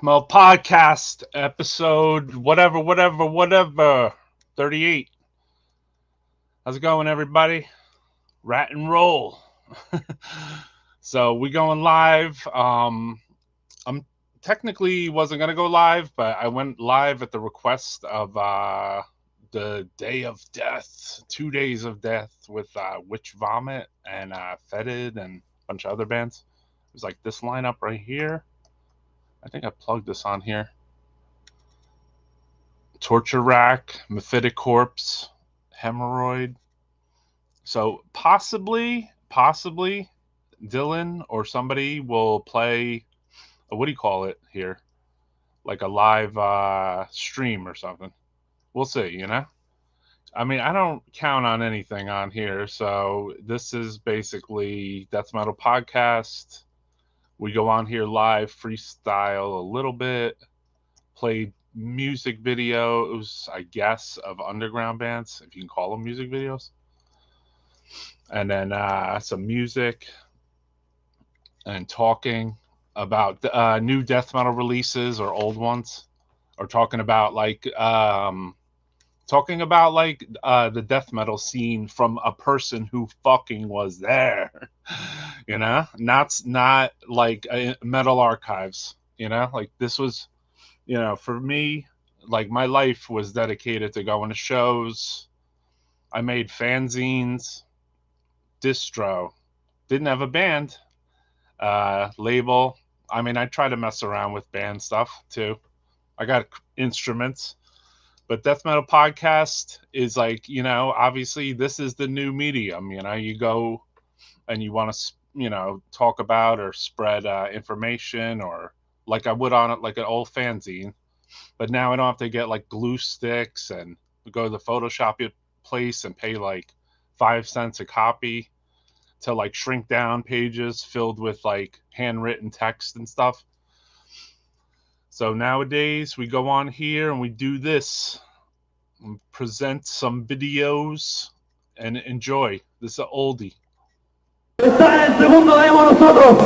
Well, podcast episode, whatever, 38. How's it going, everybody? Rat and roll. So we going live. I'm technically wasn't going to go live, but I went live at the request of the Day of Death, 2 days of death with Witch Vomit and FETID and a bunch of other bands. It was like this lineup right here. I think I plugged this on here. Torture Rack, Mephitic Corpse, Hemorrhoid. So possibly Dylan or somebody will play, what do you call it here? Like a live stream or something. We'll see, you know? I mean, I don't count on anything on here. So this is basically Death Metal Podcast. We go on here live, freestyle a little bit, play music videos, I guess, of underground bands, if you can call them music videos. And then some music and talking about new death metal releases or old ones, or talking about the death metal scene from a person who fucking was there. You know, not like Metal Archives, you know, like this was, you know, for me, like my life was dedicated to going to shows. I made fanzines, distro, didn't have a band, label. I mean, I try to mess around with band stuff too. I got instruments, but Death Metal Podcast is like, you know, obviously this is the new medium, you know, you go and you want to, you know, talk about or spread information, or like I would on it like an old fanzine, but now I don't have to get like glue sticks and go to the Photoshop place and pay like 5 cents a copy to like shrink down pages filled with like handwritten text and stuff. So nowadays we go on here and we do this, and present some videos and enjoy. This is an oldie. Está el segundo demo nosotros.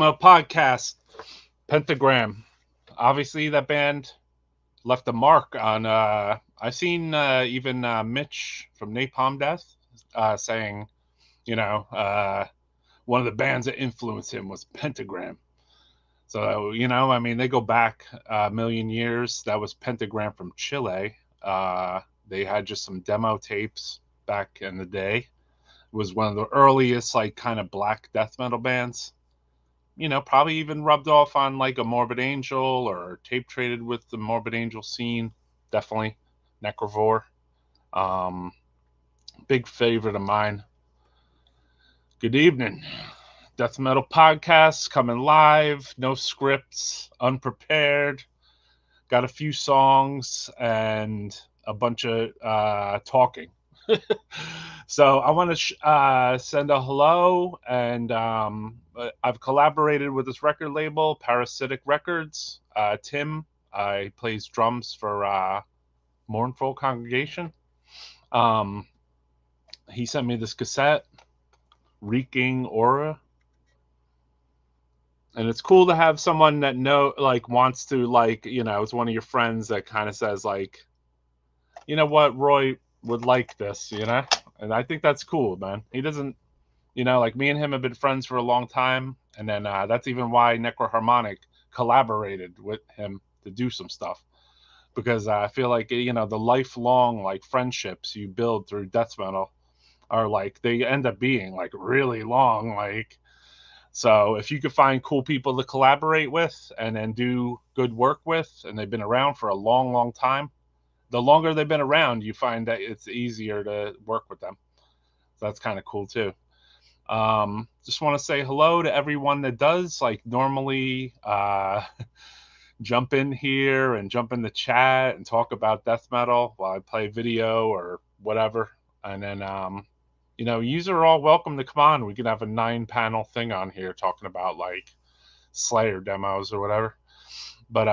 Metal Podcast, Pentagram. Obviously, that band left a mark on. I've seen even Mitch from Napalm Death saying, one of the bands that influenced him was Pentagram. So, I mean, they go back a million years. That was Pentagram from Chile. They had just some demo tapes back in the day. It was one of the earliest, like, kind of black death metal bands. Probably even rubbed off on, like, a Morbid Angel or tape traded with the Morbid Angel scene. Definitely. Necrovore. Big favorite of mine. Good evening. Death Metal Podcast coming live. No scripts. Unprepared. Got a few songs and a bunch of talking. So I want to send a hello, and I've collaborated with this record label, Parasitic Records. Tim, he plays drums for Mournful Congregation. He sent me this cassette, Reeking Aura. And it's cool to have someone that wants to, it's one of your friends that kind of says, like, you know what, Roy would like this, And I think that's cool, man. He doesn't, like, me and him have been friends for a long time. And then that's even why NECROHARMONIC collaborated with him to do some stuff. Because I feel like, the lifelong, like, friendships you build through death metal are, like, they end up being, like, really long, like. So if you could find cool people to collaborate with and then do good work with, and they've been around for a long, long time, the longer they've been around, you find that it's easier to work with them. So that's kind of cool too. Just want to say hello to everyone that does, like, normally jump in here and jump in the chat and talk about death metal while I play video or whatever. And then, yous are all welcome to come on. We can have a 9-panel thing on here talking about, like, Slayer demos or whatever. But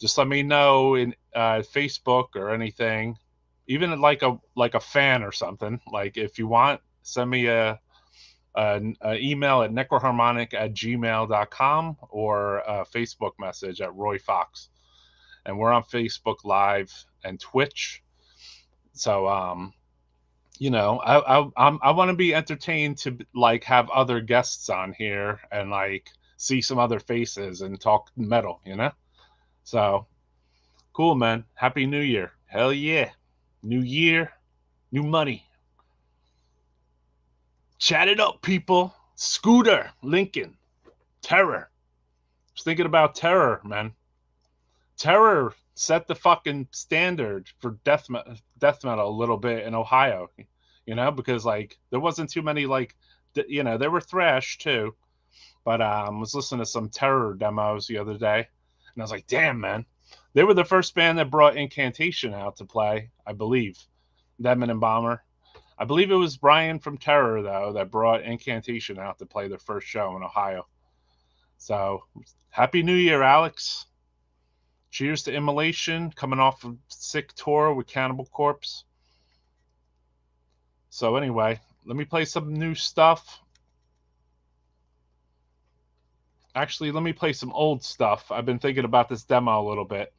just let me know in Facebook or anything, even like a fan or something. Like, if you want, send me a email at necroharmonic@gmail.com or a Facebook message at Roy Fox. And we're on Facebook Live and Twitch. So I want to be entertained to, like, have other guests on here and, like, see some other faces and talk metal, So cool, man. Happy New Year. Hell yeah. New year, new money. Chat it up, people. Scooter, Lincoln, Terror. I was thinking about Terror, man. Terror set the fucking standard for death metal a little bit in Ohio, because, like, there wasn't too many, like, they were thrash too, but I was listening to some Terror demos the other day, and I was like, damn, man, they were the first band that brought Incantation out to play, I believe. Deadman and Bomber. I believe it was Brian from Terror, though, that brought Incantation out to play their first show in Ohio. So, Happy New Year, Alex. Cheers to Immolation, coming off a sick tour with Cannibal Corpse. So anyway, let me play some new stuff. Actually, let me play some old stuff. I've been thinking about this demo a little bit.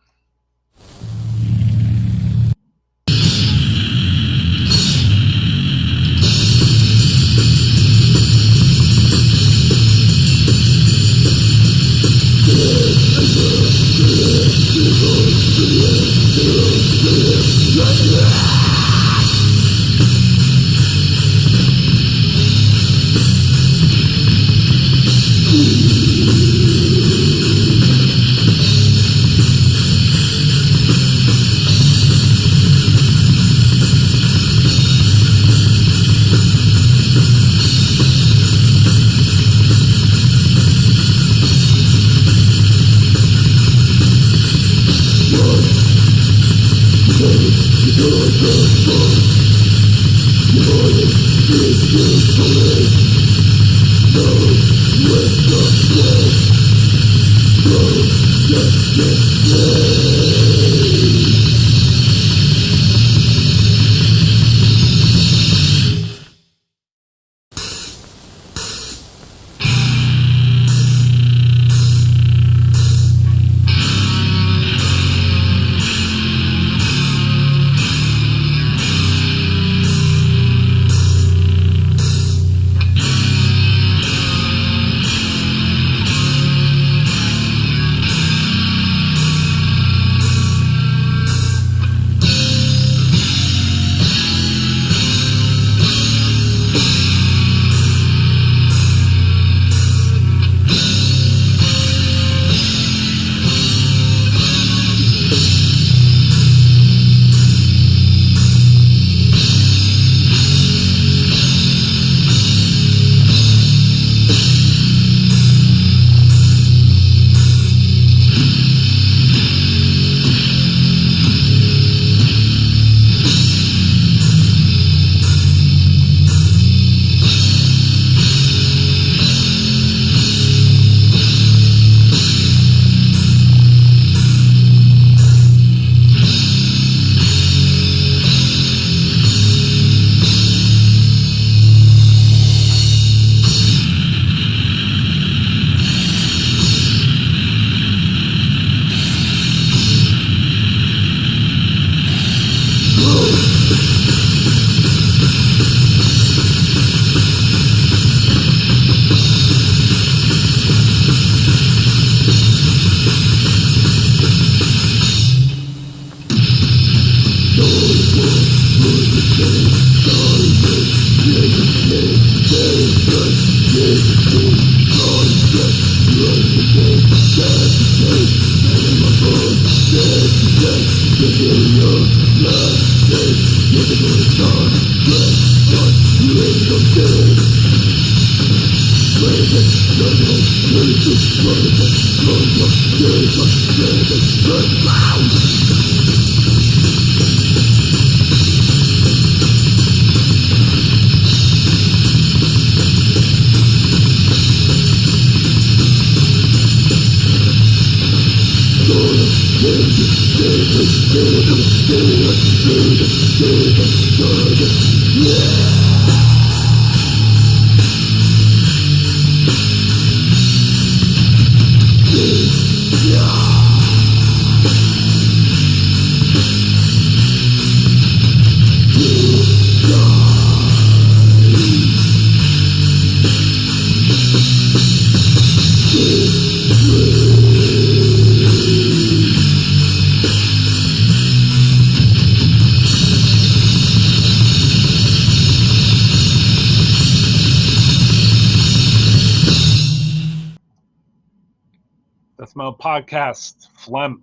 That's my podcast, Phlegm,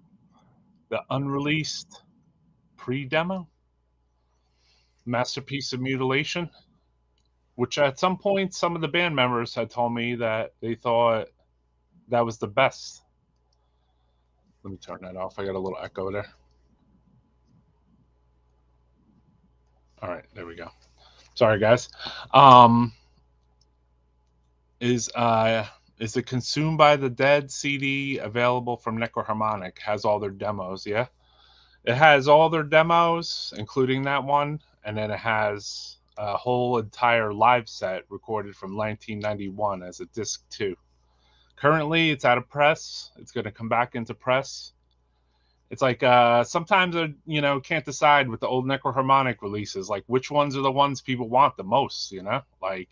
the unreleased pre-demo, Masterpiece of Mutilation, which at some point some of the band members had told me that they thought that was the best. Let me turn that off. I got a little echo there. All right, there we go. Sorry, guys. Is the Consumed by the Dead CD available from NECROHARMONIC? Has all their demos, yeah? It has all their demos, including that one, and then it has a whole entire live set recorded from 1991 as a disc too. Currently, it's out of press. It's going to come back into press. It's like sometimes I, can't decide with the old NECROHARMONIC releases, like which ones are the ones people want the most, Like,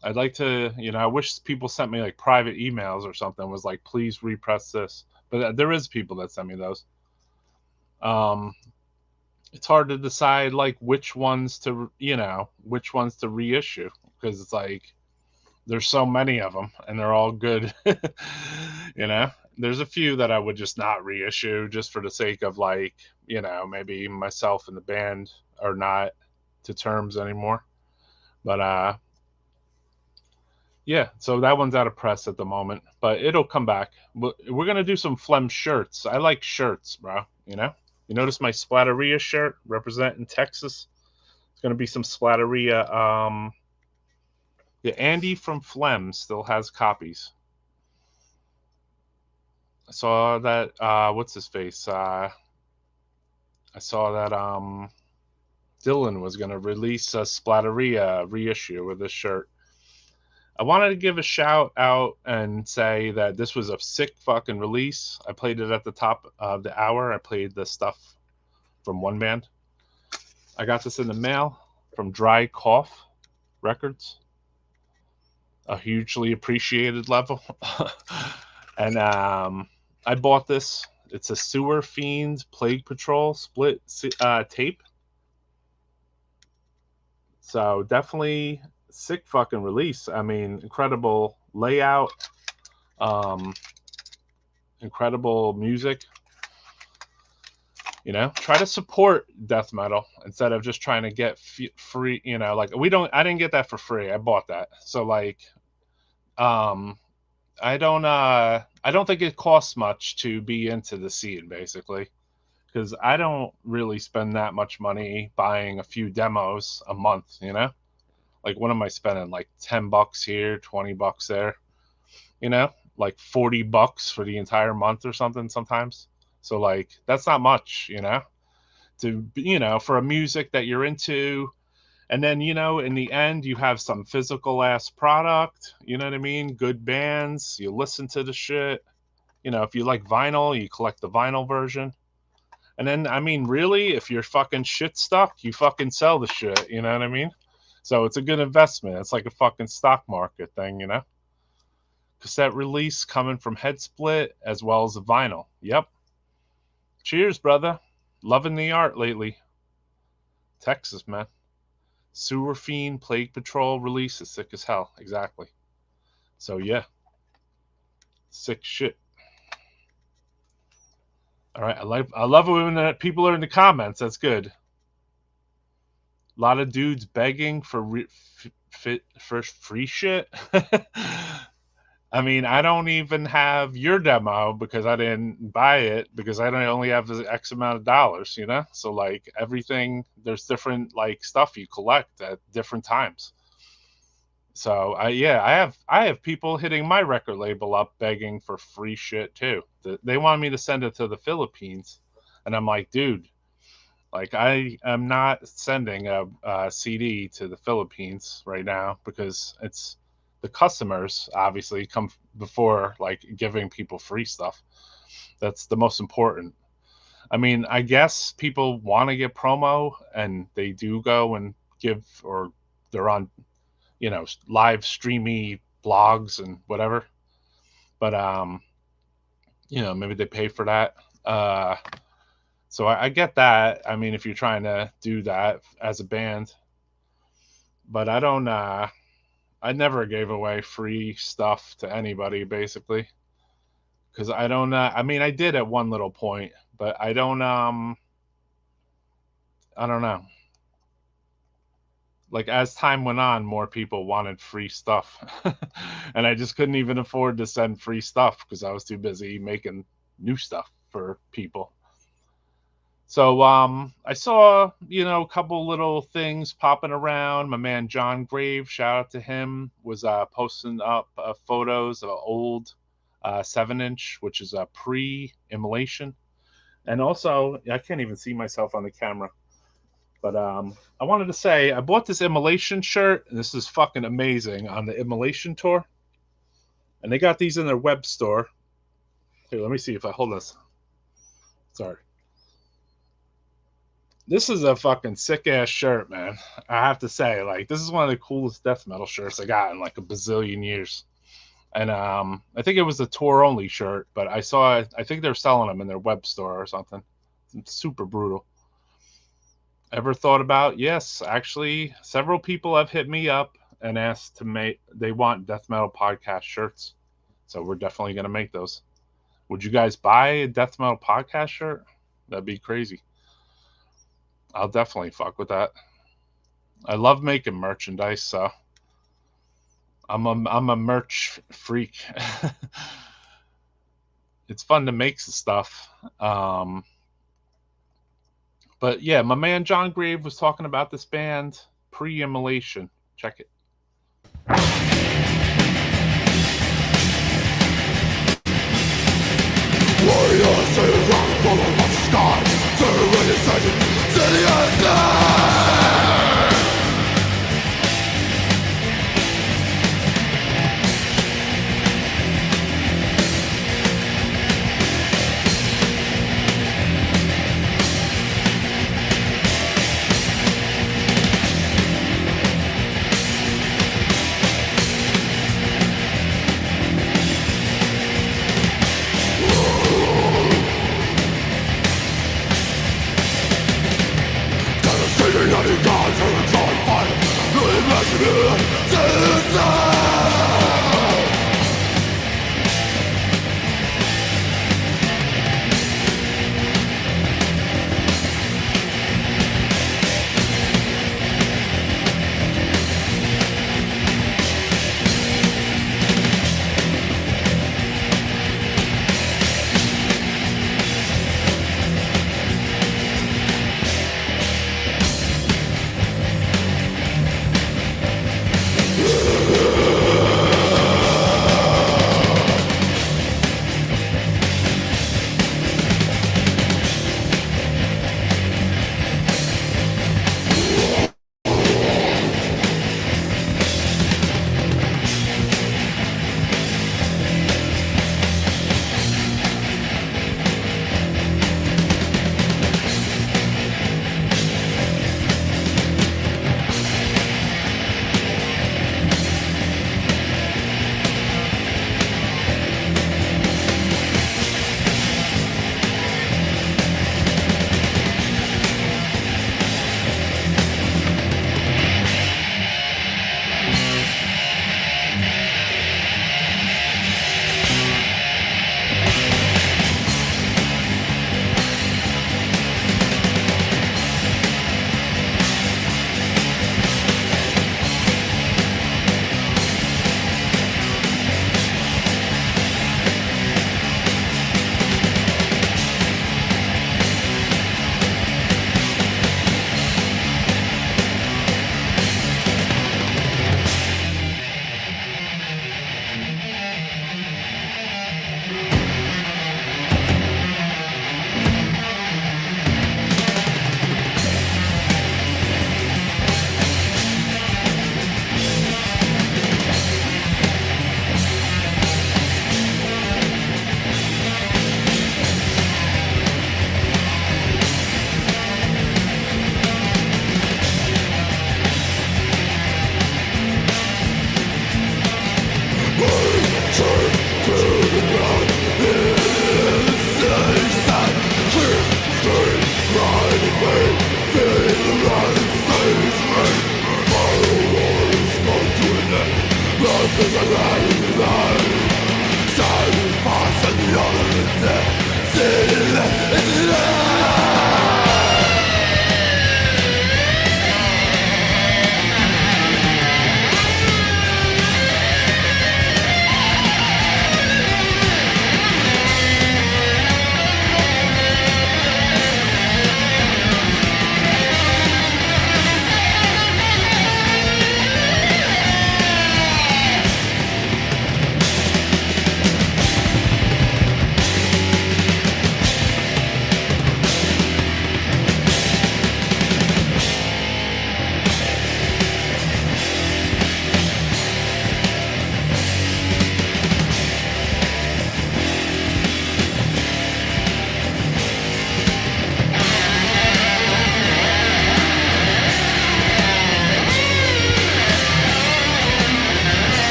I'd like to, I wish people sent me like private emails or something, was like, please repress this. But there is people that send me those. It's hard to decide like which ones to reissue, because it's like there's so many of them and they're all good. There's a few that I would just not reissue just for the sake of like, maybe myself and the band are not to terms anymore. But yeah, so that one's out of press at the moment, but it'll come back. We're gonna do some Phlegm shirts. I like shirts, bro. You notice my Splatteria shirt representing Texas? It's going to be some Splatteria. Yeah, Andy from Phlegm still has copies. I saw that, what's his face? I saw that Dylan was going to release a Splatteria reissue with this shirt. I wanted to give a shout out and say that this was a sick fucking release. I played it at the top of the hour. I played the stuff from one band. I got this in the mail from Dry Cough Records. A hugely appreciated level. And I bought this. It's a Sewer Fiends Plague Patrol split tape. So definitely sick fucking release. I mean, incredible layout, incredible music. Try to support death metal instead of just trying to get free. Like I didn't get that for free. I bought that. So like, I don't think it costs much to be into the scene, basically, because I don't really spend that much money buying a few demos a month. Like, what am I spending? Like $10 here, $20 there, like $40 for the entire month or something sometimes. So like, that's not much, for a music that you're into. And then, in the end, you have some physical ass product, you know what I mean? Good bands, you listen to the shit. If you like vinyl, you collect the vinyl version. And then, I mean, really, if you're fucking shit stuck, you fucking sell the shit, you know what I mean? So it's a good investment. It's like a fucking stock market thing, Cassette release coming from Head Split as well as the vinyl. Yep. Cheers, brother. Loving the art lately. Texas, man. Sewer Fiend Plague Patrol release is sick as hell. Exactly. So yeah, sick shit. All right, I love it when people are in the comments. That's good. A lot of dudes begging for free shit. I mean, I don't even have your demo because I didn't buy it because I don't only have X amount of dollars, you know? So like everything, there's different like stuff you collect at different times. So I have people hitting my record label up begging for free shit too. They want me to send it to the Philippines. And I'm like, dude, like I am not sending a CD to the Philippines right now because it's the customers obviously come before like giving people free stuff. That's the most important. I mean, I guess people want to get promo and they do go and give, or they're on, you know, live streamy blogs and whatever. But you know, maybe they pay for that. So I get that. I mean, if you're trying to do that as a band, but I don't. I never gave away free stuff to anybody, basically, because I don't. I mean, I did at one little point, but I don't. I don't know. Like as time went on, more people wanted free stuff, and I just couldn't even afford to send free stuff because I was too busy making new stuff for people. So I saw, you know, a couple little things popping around. My man John Grave, shout out to him, was posting up photos of an old 7-inch, which is a pre-Immolation. And also, I can't even see myself on the camera. But I wanted to say, I bought this Immolation shirt, and this is fucking amazing, on the Immolation tour. And they got these in their web store. Here, let me see if I hold this. Sorry. This is a fucking sick-ass shirt, man. I have to say, like, this is one of the coolest death metal shirts I got in, like, a bazillion years. And I think it was a tour-only shirt, but I saw it. I think they're selling them in their web store or something. It's super brutal. Ever thought about? Yes, actually, several people have hit me up and asked to make. They want Death Metal Podcast shirts, so we're definitely gonna make those. Would you guys buy a Death Metal Podcast shirt? That'd be crazy. I'll definitely fuck with that. I love making merchandise, so I'm a merch freak. It's fun to make some stuff. But yeah, my man John Grave was talking about this band, Pre-Immolation. Check it. Warriors say the rock full of the sky, to the earth.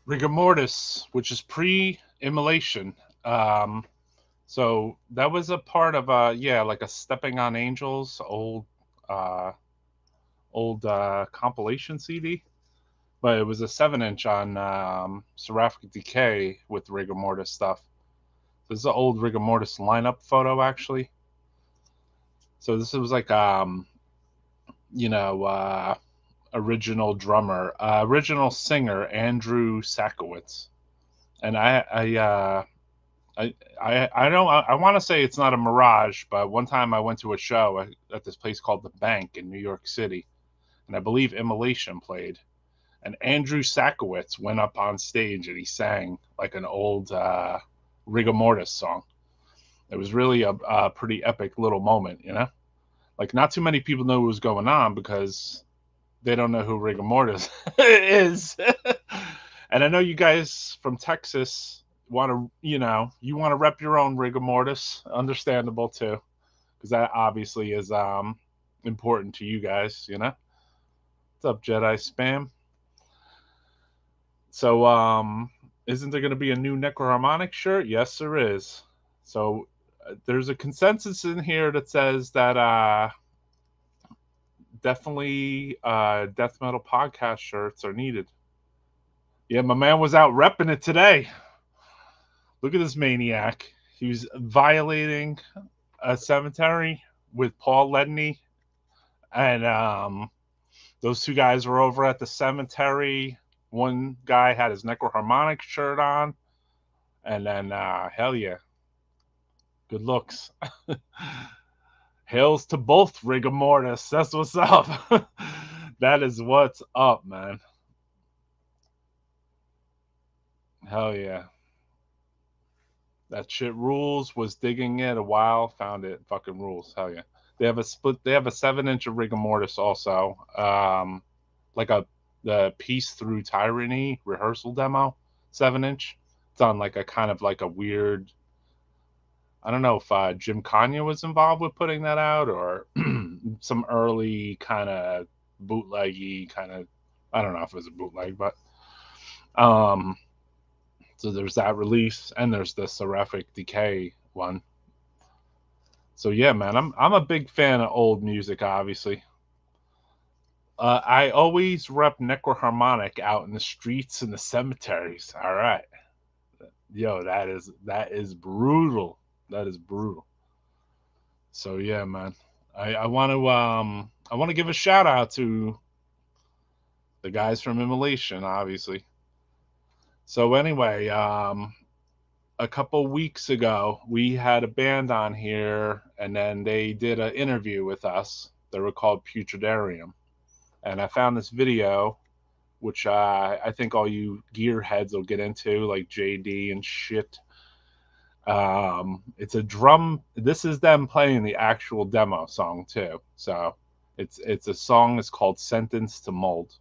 Rigor Mortis, which is pre-Immolation. So that was a part of like a Stepping on Angels old compilation CD, but it was a 7-inch on Seraphic Decay with Rigor Mortis stuff. This is an old Rigor Mortis lineup photo, actually. So this was like original drummer, original singer Andrew Sakowitz, and I want to say it's not a mirage, but one time I went to a show at this place called The Bank in New York City, and I believe Immolation played, and Andrew Sakowitz went up on stage and he sang like an old Rigor Mortis song. It was really a pretty epic little moment, you know? Like, not too many people know what was going on because they don't know who Rigor Mortis is. And I know you guys from Texas want to, you want to rep your own Rigor Mortis. Understandable, too, because that obviously is important to you guys, you know? What's up, Jedi Spam? So, isn't there going to be a new NECROHARMONIC shirt? Yes, there is. So, there's a consensus in here that says that definitely death metal podcast shirts are needed. Yeah, my man was out repping it today. Look at this maniac. He was violating a cemetery with Paul Ledney, and those two guys were over at the cemetery. One guy had his NECROHARMONIC shirt on, and then hell yeah, good looks. Hails to both Rigor Mortis. That's what's up. That is what's up, man. Hell yeah. That shit rules. Was digging it a while. Found it fucking rules. Hell yeah. They have a 7-inch of Rigor Mortis also. Like the Peace Through Tyranny rehearsal demo. 7-inch. It's on like a kind of like a weird... I don't know if Jim Kanye was involved with putting that out or some early kind of bootleggy kind of, I don't know if it was a bootleg, but so there's that release and there's the Seraphic Decay one. So yeah, man, I'm a big fan of old music, obviously. I always rep NECROHARMONIC out in the streets and the cemeteries. All right. Yo, that is brutal. That is brutal. So yeah, man. I want to give a shout out to the guys from Immolation, obviously. So anyway, a couple weeks ago we had a band on here, and then they did an interview with us. They were called Putridarium, and I found this video, which I think all you gearheads will get into, like JD and shit. It's a drum. This is them playing the actual demo song too. So it's a song. It's called Sentence to Mold.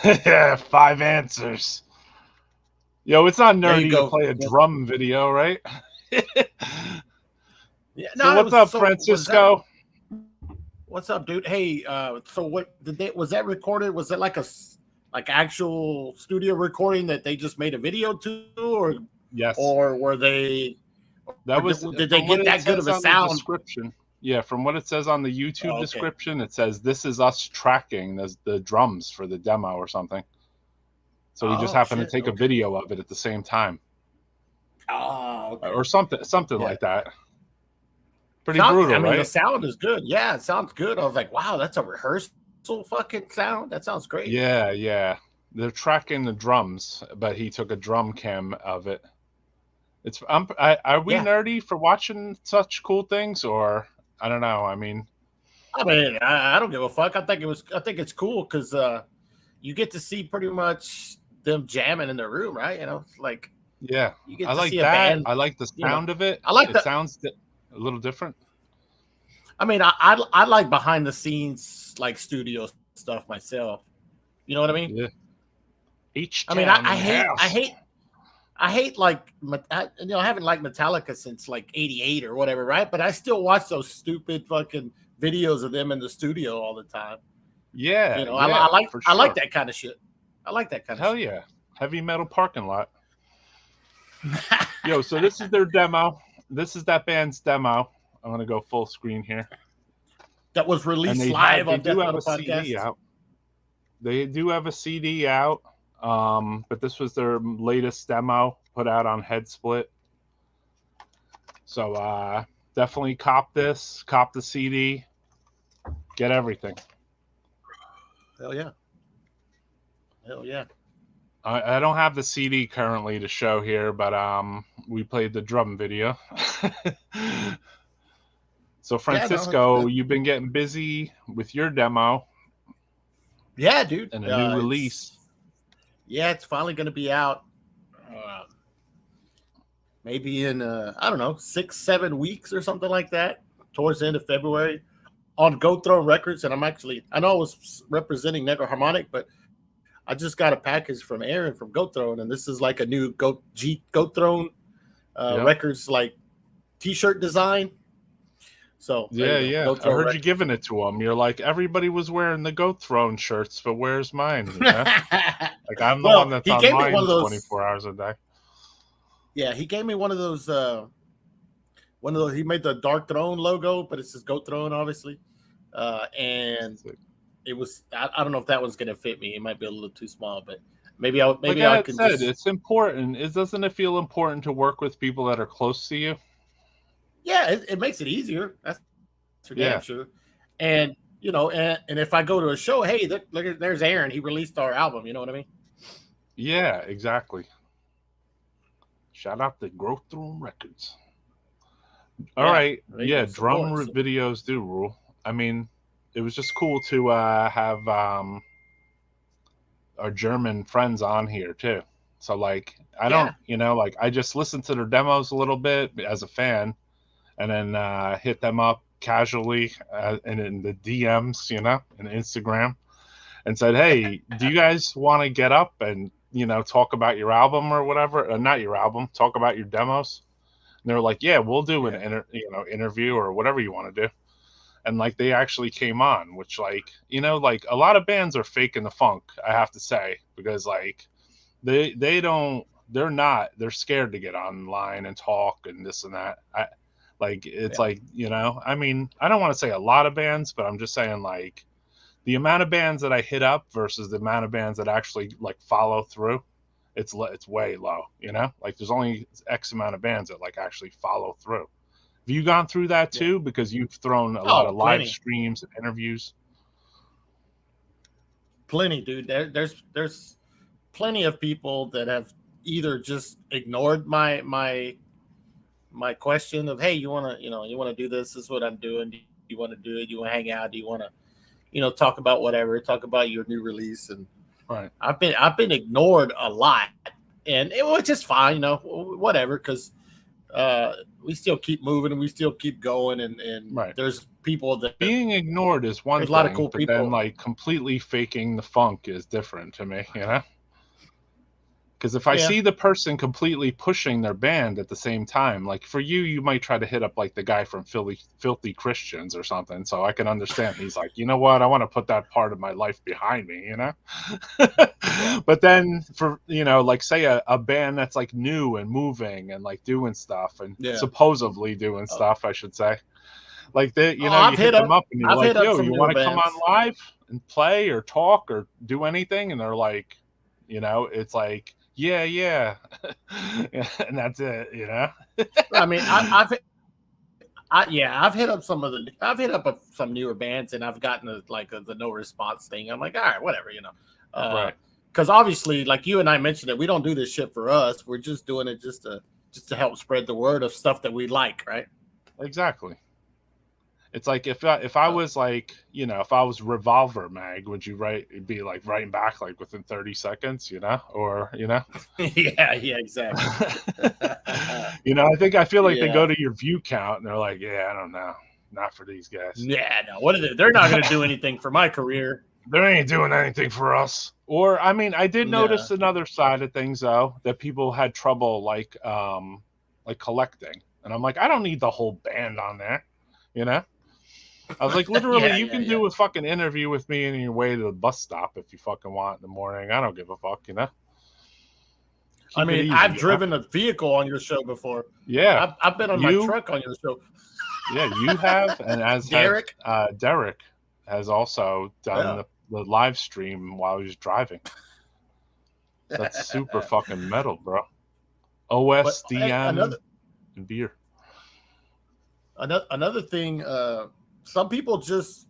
Yeah, 5 answers. Yo, it's not There you nerdy to go. play a drum video, right? Yeah, So no, it what's was up, so. Francisco? What's up, dude? Hey, so what did they? Was that recorded? Was it like like actual studio recording that they just made a video to, Yes. or were they? That was did they get that good of a sound? Description. Yeah, from what it says on the YouTube okay. description, it says this is us tracking the drums for the demo or something. So we just happened to take a video of it at the same time. Oh, okay. Or something like that. Pretty brutal, I mean, right? the sound is good. Yeah, it sounds good. I was like, wow, that's a rehearsal fucking sound. That sounds great. Yeah. They're tracking the drums, but he took a drum cam of it. It's are we nerdy for watching such cool things, or I don't know. I mean, I don't give a fuck. I think it's cool because you get to see pretty much them jamming in the room, right? You know, like yeah, you get I to like see that. a band, I like the sound of it. It sounds a little different. I mean, I like behind the scenes like studio stuff myself. You know what I mean? Yeah. I mean, I hate like I haven't liked Metallica since like '88 or whatever, right? But I still watch those stupid fucking videos of them in the studio all the time. Yeah, you know, I like that kind of shit. I like that kind of shit. Hell yeah, heavy metal parking lot. Yo, so this is their demo. This is that band's demo. I'm gonna go full screen here. That was released live on Death Metal Podcast. CD out. They do have a CD out. But this was their latest demo put out on Head Split. So definitely cop the CD, get everything. Hell yeah. I don't have the CD currently to show here, but we played the drum video. So Francisco, you've been getting busy with your demo. Yeah, dude. And a new release. Yeah, it's finally going to be out. Maybe in I don't know, 6-7 weeks or something like that. Towards the end of February, on Goat Throne Records. And I know I was representing NECROHARMONIC, but I just got a package from Aaron from Goat Throne, and this is like a new Goat Throne Records like T-shirt design. So yeah. I heard you giving it to him. You're like, everybody was wearing the Goat Throne shirts, but where's mine? You know? Like I'm the one that's online 24 hours a day. Yeah, he gave me one of those. He made the Dark Throne logo, but it says Goat Throne, obviously. And it was. I don't know if that one's gonna fit me. It might be a little too small, but maybe I can. It's important. Doesn't it feel important to work with people that are close to you? Yeah, it makes it easier. That's for damn sure. And and if I go to a show, hey, there's Aaron. He released our album. You know what I mean? Yeah, exactly. Shout out to Growth Throne Records. All right. Yeah, drum videos do rule. I mean, it was just cool to have our German friends on here too. So like, I don't, like I just listened to their demos a little bit as a fan, and then hit them up casually and in the DMs, and Instagram, and said, "Hey, do you guys want to get up and talk about your album or whatever? Not your album, talk about your demos." And they were like, "Yeah, we'll do an interview or whatever you want to do." And like they actually came on, which like like a lot of bands are faking the funk, I have to say, because like they're scared to get online and talk and this and that. I mean, I don't want to say a lot of bands, but I'm just saying like the amount of bands that I hit up versus the amount of bands that actually like follow through, it's way low, like there's only X amount of bands that like actually follow through. Have you gone through that too? Because you've thrown a lot of live streams and interviews. Plenty, dude. There's plenty of people that have either just ignored my question of, hey, you want to do this? This is what I'm doing. Do you want to do it? Do you want to hang out? Do you want to, talk about whatever? Talk about your new release. And right. I've been ignored a lot, and which is fine, whatever, because we still keep moving and we still keep going. And Right. there's people that Being ignored is one there's thing, a lot of cool but people. then like completely faking the funk is different to me, you know? Because if I Yeah. see the person completely pushing their band at the same time, like for you, you might try to hit up like the guy from Filthy Christians or something. So I can understand. He's like, you know what? I want to put that part of my life behind me, you know? But then for, you know, like say a band that's like new and moving and like doing stuff and supposedly doing stuff, I should say. Like they, you know, you hit them up and you're like, yo, you want to come on live and play or talk or do anything? And they're like, you know, it's like, yeah. And that's it, you know? I mean, I've hit up some newer bands and I've gotten the no response thing. I'm like, all right, whatever, you know. Right. Because obviously, like you and I mentioned it, we don't do this shit for us. We're just doing it just to help spread the word of stuff that we like, right? Exactly. It's like if I was like, you know, if I was Revolver Mag, would you be like writing back like within 30 seconds, you know, or you know? yeah, exactly. You know, I feel like they go to your view count and they're like, yeah, I don't know, not for these guys. Yeah, no, what are they? They're not going to do anything for my career. They ain't doing anything for us. Or I mean, I did notice another side of things though, that people had trouble like collecting, and I'm like, I don't need the whole band on there, you know. I was like, literally, you can do a fucking interview with me on your way to the bus stop if you fucking want in the morning. I don't give a fuck, you know? I mean, I've driven a vehicle on your show before. Yeah. I've been on my truck on your show. Yeah, you have. And as Derek has also done the live stream while he was driving. That's super fucking metal, bro. OSDM and beer. Another thing, some people just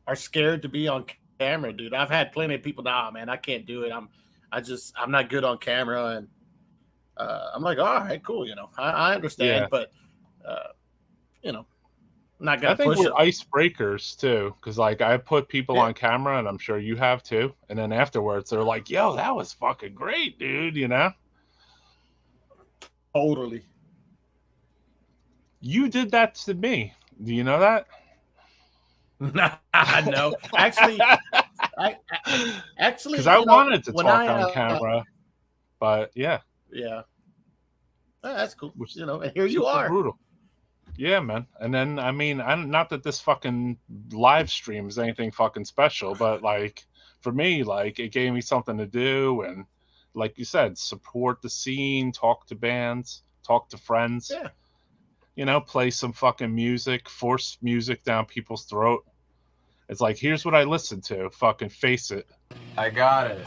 are scared to be on camera, dude. I've had plenty of people, nah, man, I can't do it. I'm not good on camera. And I'm like, all right, cool. You know, I understand, but you know, I'm not gonna push it. I think we're icebreakers too. Cause like I put people on camera and I'm sure you have too. And then afterwards they're like, yo, that was fucking great, dude. You know? Totally. You did that to me. Do you know that? No. Actually, because I wanted to talk on camera, but yeah, that's cool. Which, you know, and here you are. Brutal. Yeah, man. And then I mean, not that this fucking live stream is anything fucking special, but like for me, like it gave me something to do, and like you said, support the scene, talk to bands, talk to friends. Yeah. You know, play some fucking music, force music down people's throat. It's like, here's what I listen to. Fucking face it. I got it.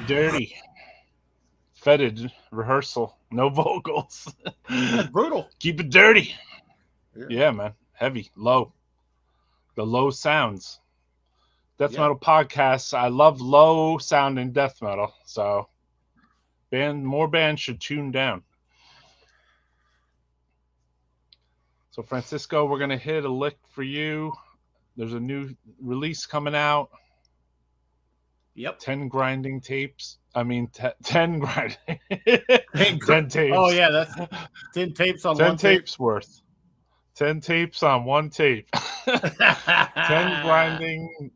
dirty. FETID rehearsal. No vocals. That's brutal. Keep it dirty. Yeah. Yeah, man. Heavy, low. The low sounds. Death Yeah. metal podcasts. I love low sounding death metal. So more bands should tune down. So Francisco, we're gonna hit a lick for you. There's a new release coming out. Yep. 10 grinding tapes. I mean, 10 grinding. 10 tapes. Oh yeah, that's 10 tapes on 10 one tape. tapes worth. 10 tapes on one tape. 10 grinding.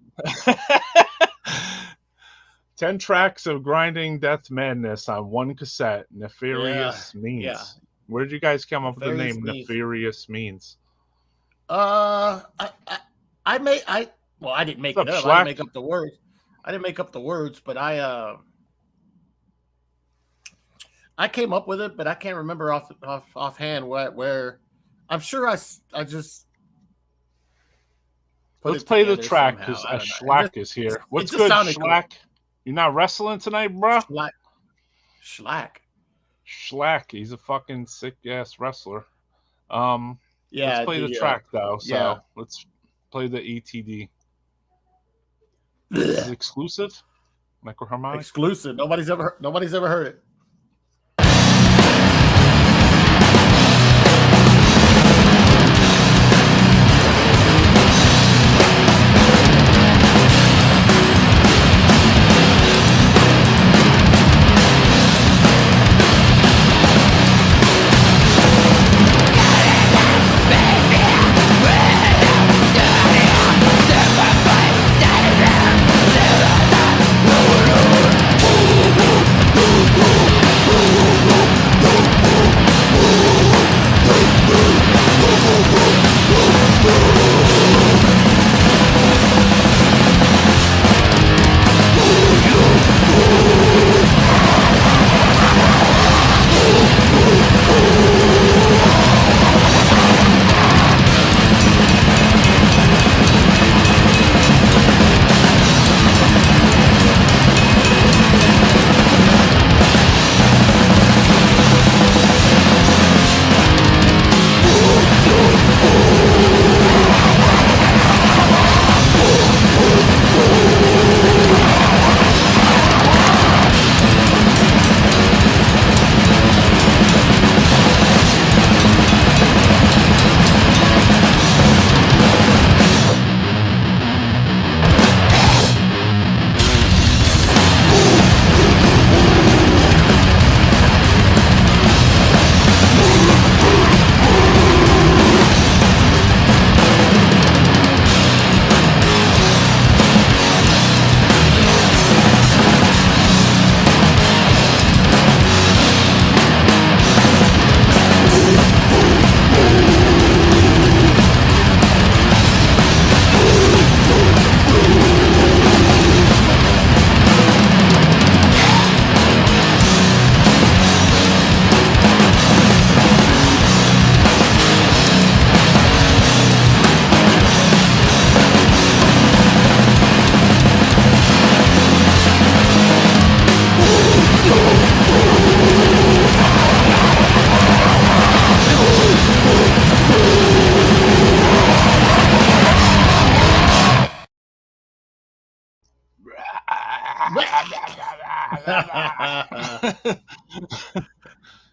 10 tracks of grinding death madness on one cassette. Nefarious Means. Yeah. Where did you guys come up with the Nefarious name Means. Nefarious Means? I didn't make it up. I didn't make up the words. I didn't make up the words, but I came up with it, but I can't remember offhand where. I'm sure I just. Let's play the track because Schlack is here. What's good, Schlack? Cool. You're not wrestling tonight, bro? Schlack. He's a fucking sick ass wrestler. Yeah. Let's play the track though. So let's play the E.T.D. Is it exclusive? NECROHARMONIC? Exclusive. Nobody's ever heard it.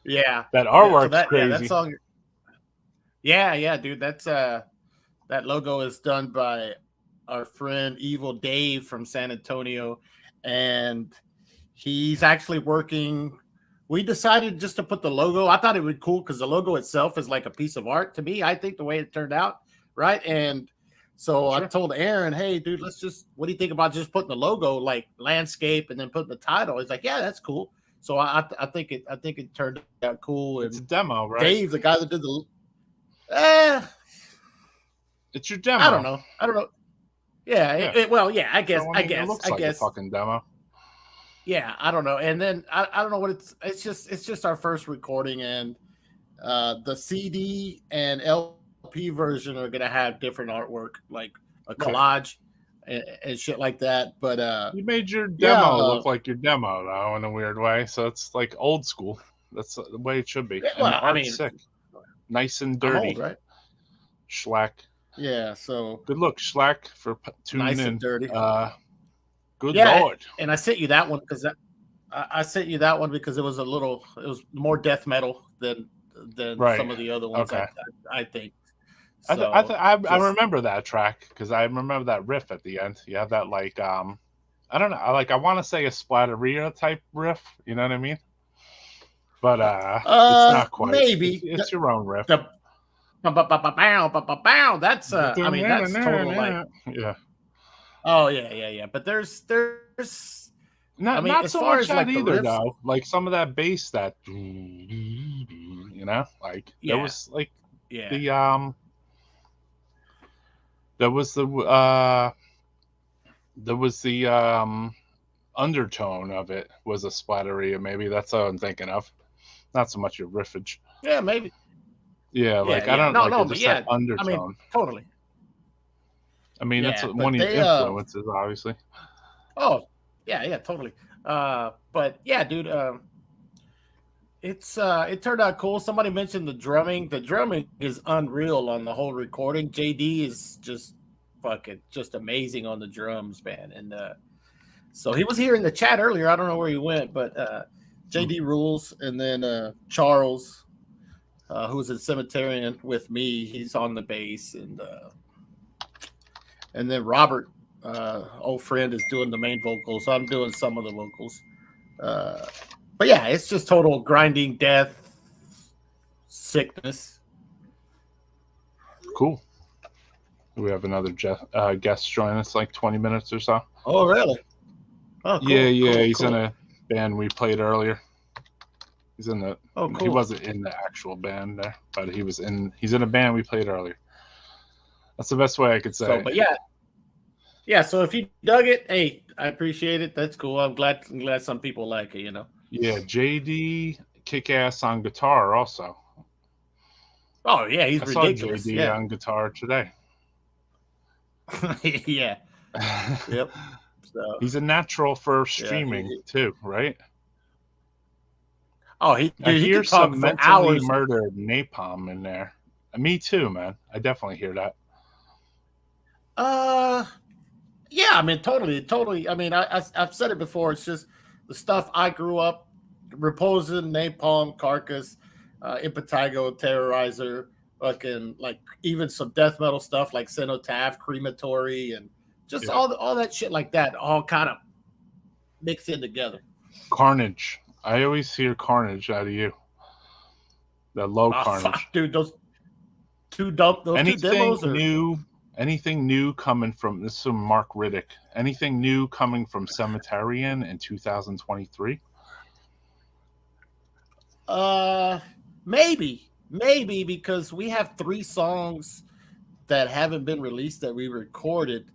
Yeah, that artwork's so crazy. Yeah, that song. Yeah, dude. That's that logo is done by our friend Evil Dave from San Antonio, and he's actually working. We decided just to put the logo. I thought it would be cool because the logo itself is like a piece of art to me. I think the way it turned out, right? And so I told Aaron, "Hey, dude, what do you think about just putting the logo like landscape and then putting the title?" He's like, "Yeah, that's cool." So I think it turned out cool. It's a demo, right? Dave, the guy that did the, it's your demo. I don't know. Yeah. I guess. It looks like a fucking demo. Yeah, I don't know. And then I don't know what it's just our first recording, and the CD and LP version are gonna have different artwork, like a collage, and shit like that. But You made your yeah, demo look like your demo, though, in a weird way. So it's like old school. That's the way it should be. And the well, I art's mean, sick. Nice and I'm old, dirty. right? Schlack. Yeah, so Good look, Schlack, for tuning nice in. and dirty. Good Yeah, Lord. and I sent you that one because I sent you that one because it was more death metal than Right. some of the other ones. Okay. I think. I So remember that track because I remember that riff at the end. You have that like I don't know, I want to say a Splatteria type riff. You know what I mean? But it's not quite. Maybe It's your own riff. the bow. That's I mean that's total like yeah. oh yeah. But there's Not I mean, not as so far much as that like the either riffs, though. Like some of that bass that you know, like there Yeah. was like yeah. the there was the undertone of it was a Splatteria. Maybe that's what I'm thinking of. Not so much your riffage. Yeah, maybe. Yeah, like I yeah. don't No, like no, it, but just yeah, that undertone. I mean, totally. I mean, that's Yeah, one but of your they influences, obviously. oh yeah, totally. But yeah, dude, it turned out cool. Somebody mentioned the drumming. The drumming is unreal on the whole recording. JD is just fucking just amazing on the drums, man. And so he was here in the chat earlier. I don't know where he went, but JD rules. And then Charles, who's in CEMETARIAN with me, he's on the bass, and then Robert, old friend, is doing the main vocals. I'm doing some of the vocals. But yeah, it's just total grinding death, sickness. Cool. We have another guest join us, like 20 minutes or so. Oh, really? Oh, cool. Yeah. Cool, He's cool. in a band we played earlier. He's in the. Oh, cool. He wasn't in the actual band there, but he's in a band we played earlier. That's the best way I could say. So, but yeah. So if you dug it, hey, I appreciate it. That's cool. I'm glad some people like it. You know. Yeah, JD kick ass on guitar also. Oh yeah, he's I ridiculous. saw JD on guitar today. Yeah. Yep. So he's a natural for streaming too, right? Oh, he hear can talk some for mentally hours. murdered napalm in there. Me too, man. I definitely hear that. Yeah, I mean, totally. I mean, I've said it before. It's just the stuff I grew up reposing, napalm, carcass, impetigo, terrorizer, fucking like even some death metal stuff like cenotaph, crematory, and just all that shit like that, all kind of mixed in together. Carnage. I always hear carnage out of you. The low carnage, fuck, dude. Those two demos are new. Anything new coming from this is from Mark Riddick? Anything new coming from CEMETARIAN in 2023? Maybe because we have 3 songs that haven't been released that we recorded.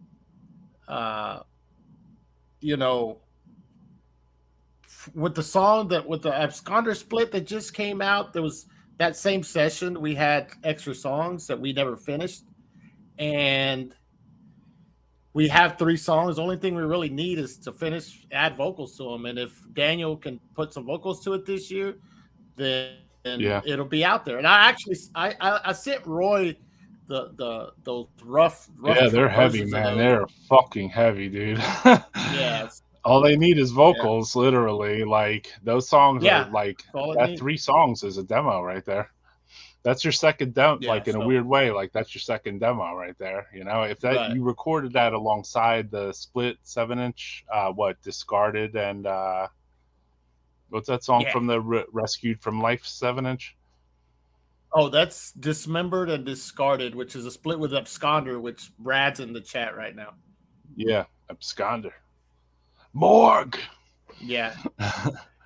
You know, with the Absconder split that just came out, there was that same session we had extra songs that we never finished. And we have 3 songs. The only thing we really need is to add vocals to them. And if Daniel can put some vocals to it this year, then it'll be out there. And I sent Roy those rough. Yeah, they're heavy, man. They're fucking heavy, dude. Yeah. All they need is vocals, literally. Like those songs are like that. 3 songs is a demo right there. That's your second demo, in a weird way. Like that's your second demo right there. You know, if that you recorded that alongside the split 7-inch, Discarded and what's that song from the Rescued from Life 7-inch? Oh, that's Dismembered and Discarded, which is a split with Absconder, which Brad's in the chat right now. Yeah, Absconder. Morgue. Yeah.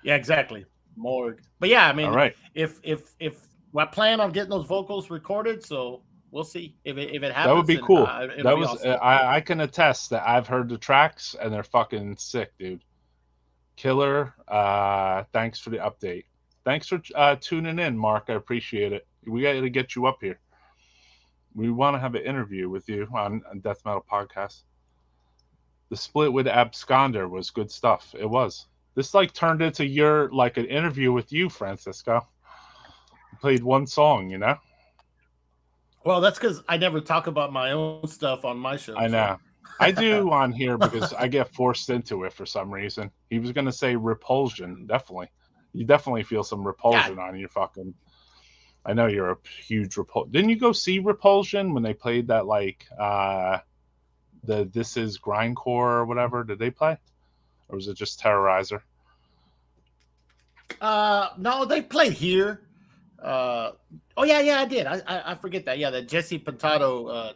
Yeah, exactly. Morgue. But yeah, I mean, all right. If I plan on getting those vocals recorded, so we'll see if it happens. That would be cool. That was awesome. I can attest that I've heard the tracks and they're fucking sick, dude. Killer. Thanks for the update. Thanks for tuning in, Mark. I appreciate it. We got to get you up here. We want to have an interview with you on Death Metal Podcast. The split with Absconder was good stuff. It was. This like turned into your like an interview with you, Francisco. You played one song, you know. Well, that's because I never talk about my own stuff on my show. I know. I do on here because I get forced into it for some reason. He was going to say Repulsion. Definitely. You definitely feel some repulsion on your fucking... I know you're a huge Repulsion. Didn't you go see Repulsion when they played that, like, the This Is Grindcore or whatever? Did they play? Or was it just Terrorizer? No, they played here. I did. I forget that. Yeah, the Jesse Pintado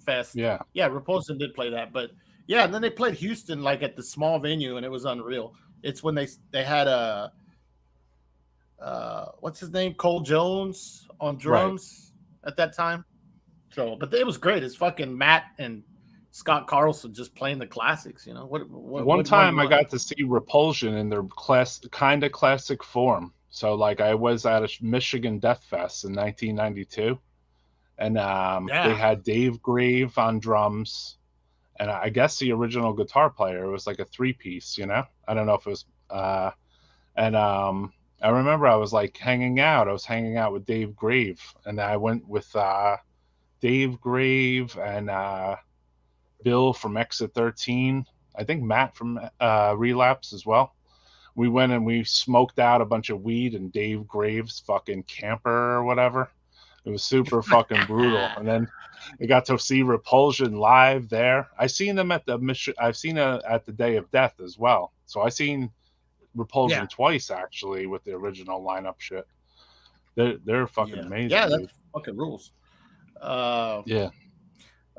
fest. Yeah, Repulsion did play that, but yeah, and then they played Houston like at the small venue, and it was unreal. It's when they had a what's his name, Cole Jones on drums at that time. So, but it was great. It's fucking Matt and Scott Carlson just playing the classics. You know One time I got to see Repulsion in their kind of classic form. So, like, I was at a Michigan Death Fest in 1992, and they had Dave Grave on drums, and I guess the original guitar player was like a 3-piece, you know? I don't know if it was... I remember I was, like, hanging out. I was hanging out with Dave Grave, and I went with Dave Grave and Bill from Exit 13. I think Matt from Relapse as well. We went and we smoked out a bunch of weed in Dave Graves' fucking camper or whatever. It was super fucking brutal. And then I got to see Repulsion live there. I've seen them at I've seen it at the Day of Death as well. So I seen Repulsion twice actually with the original lineup shit. They're fucking amazing. Yeah, dude. that's fucking rules. Yeah.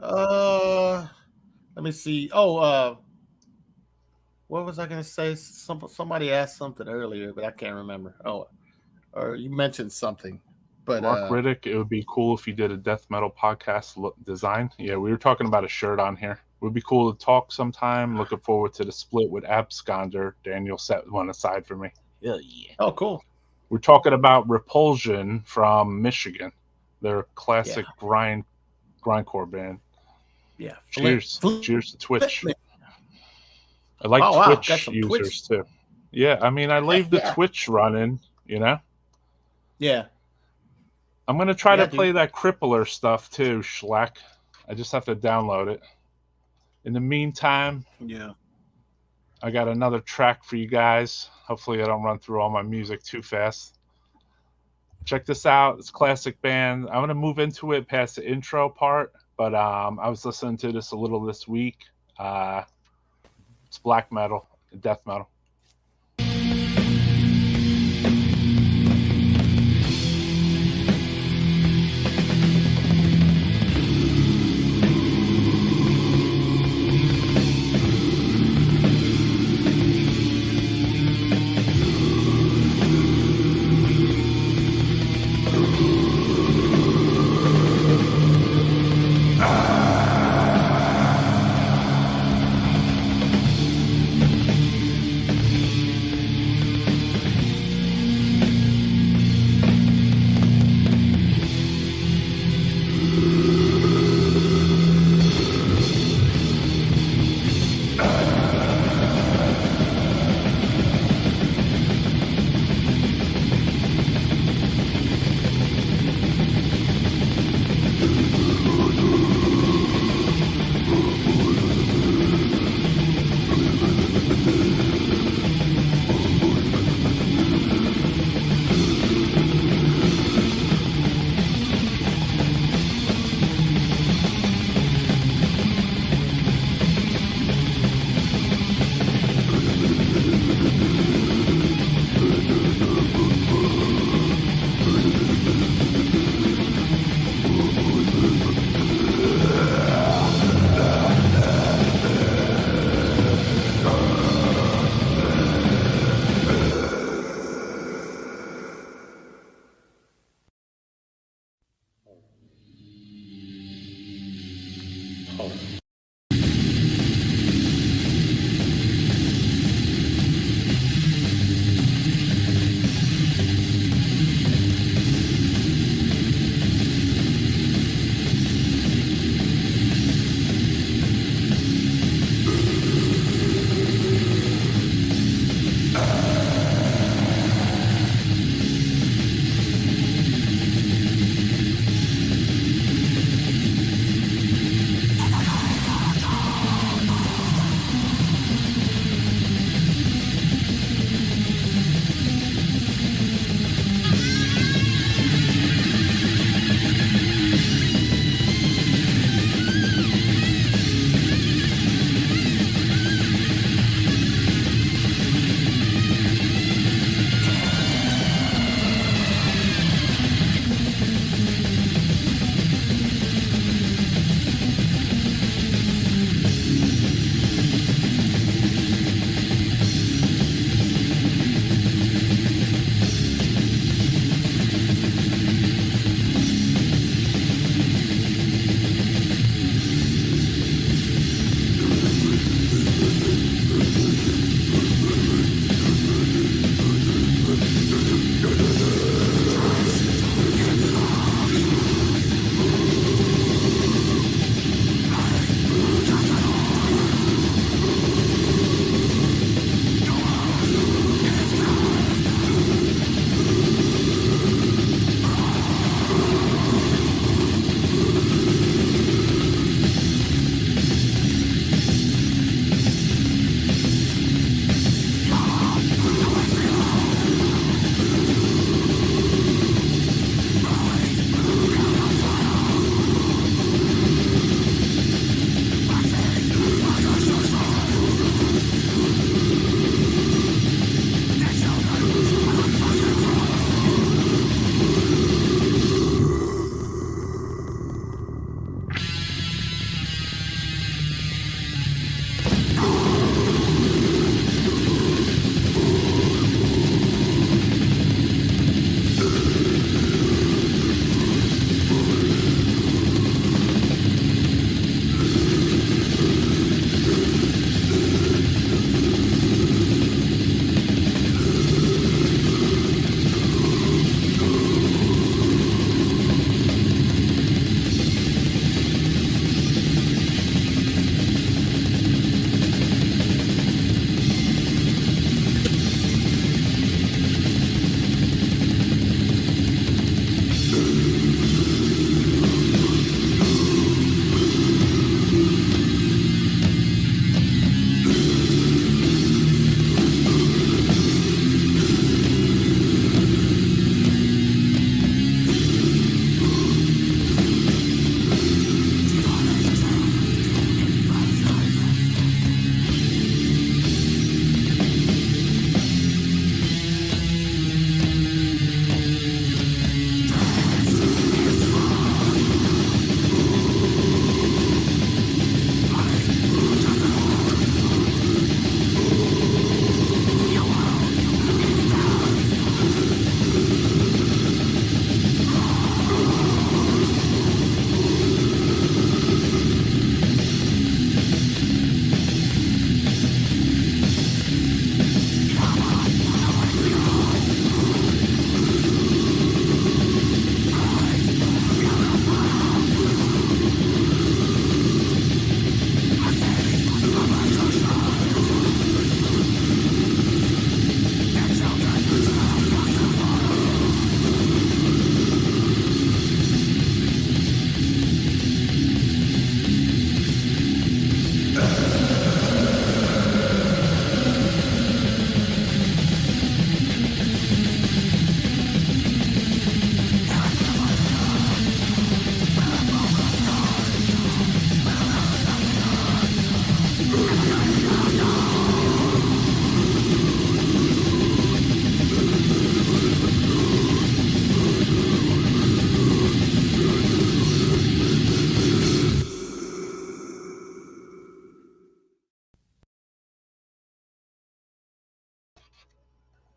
Let me see. Oh, what was I going to say? Somebody asked something earlier, but I can't remember. Oh, or you mentioned something. But Mark Riddick, it would be cool if you did a death metal podcast design. Yeah, we were talking about a shirt on here. It would be cool to talk sometime. Looking forward to the split with Absconder. Daniel set one aside for me. Yeah. Oh, cool. We're talking about Repulsion from Michigan. They're a classic grindcore band. Yeah. Cheers to Twitch. I like Twitch users too. Yeah, I mean, I leave the Twitch running, you know? Yeah. I'm going to try to play that Crippler stuff too, Schlack. I just have to download it. In the meantime, I got another track for you guys. Hopefully I don't run through all my music too fast. Check this out. It's a classic band. I'm going to move into it past the intro part, but I was listening to this a little this week. It's black metal, death metal.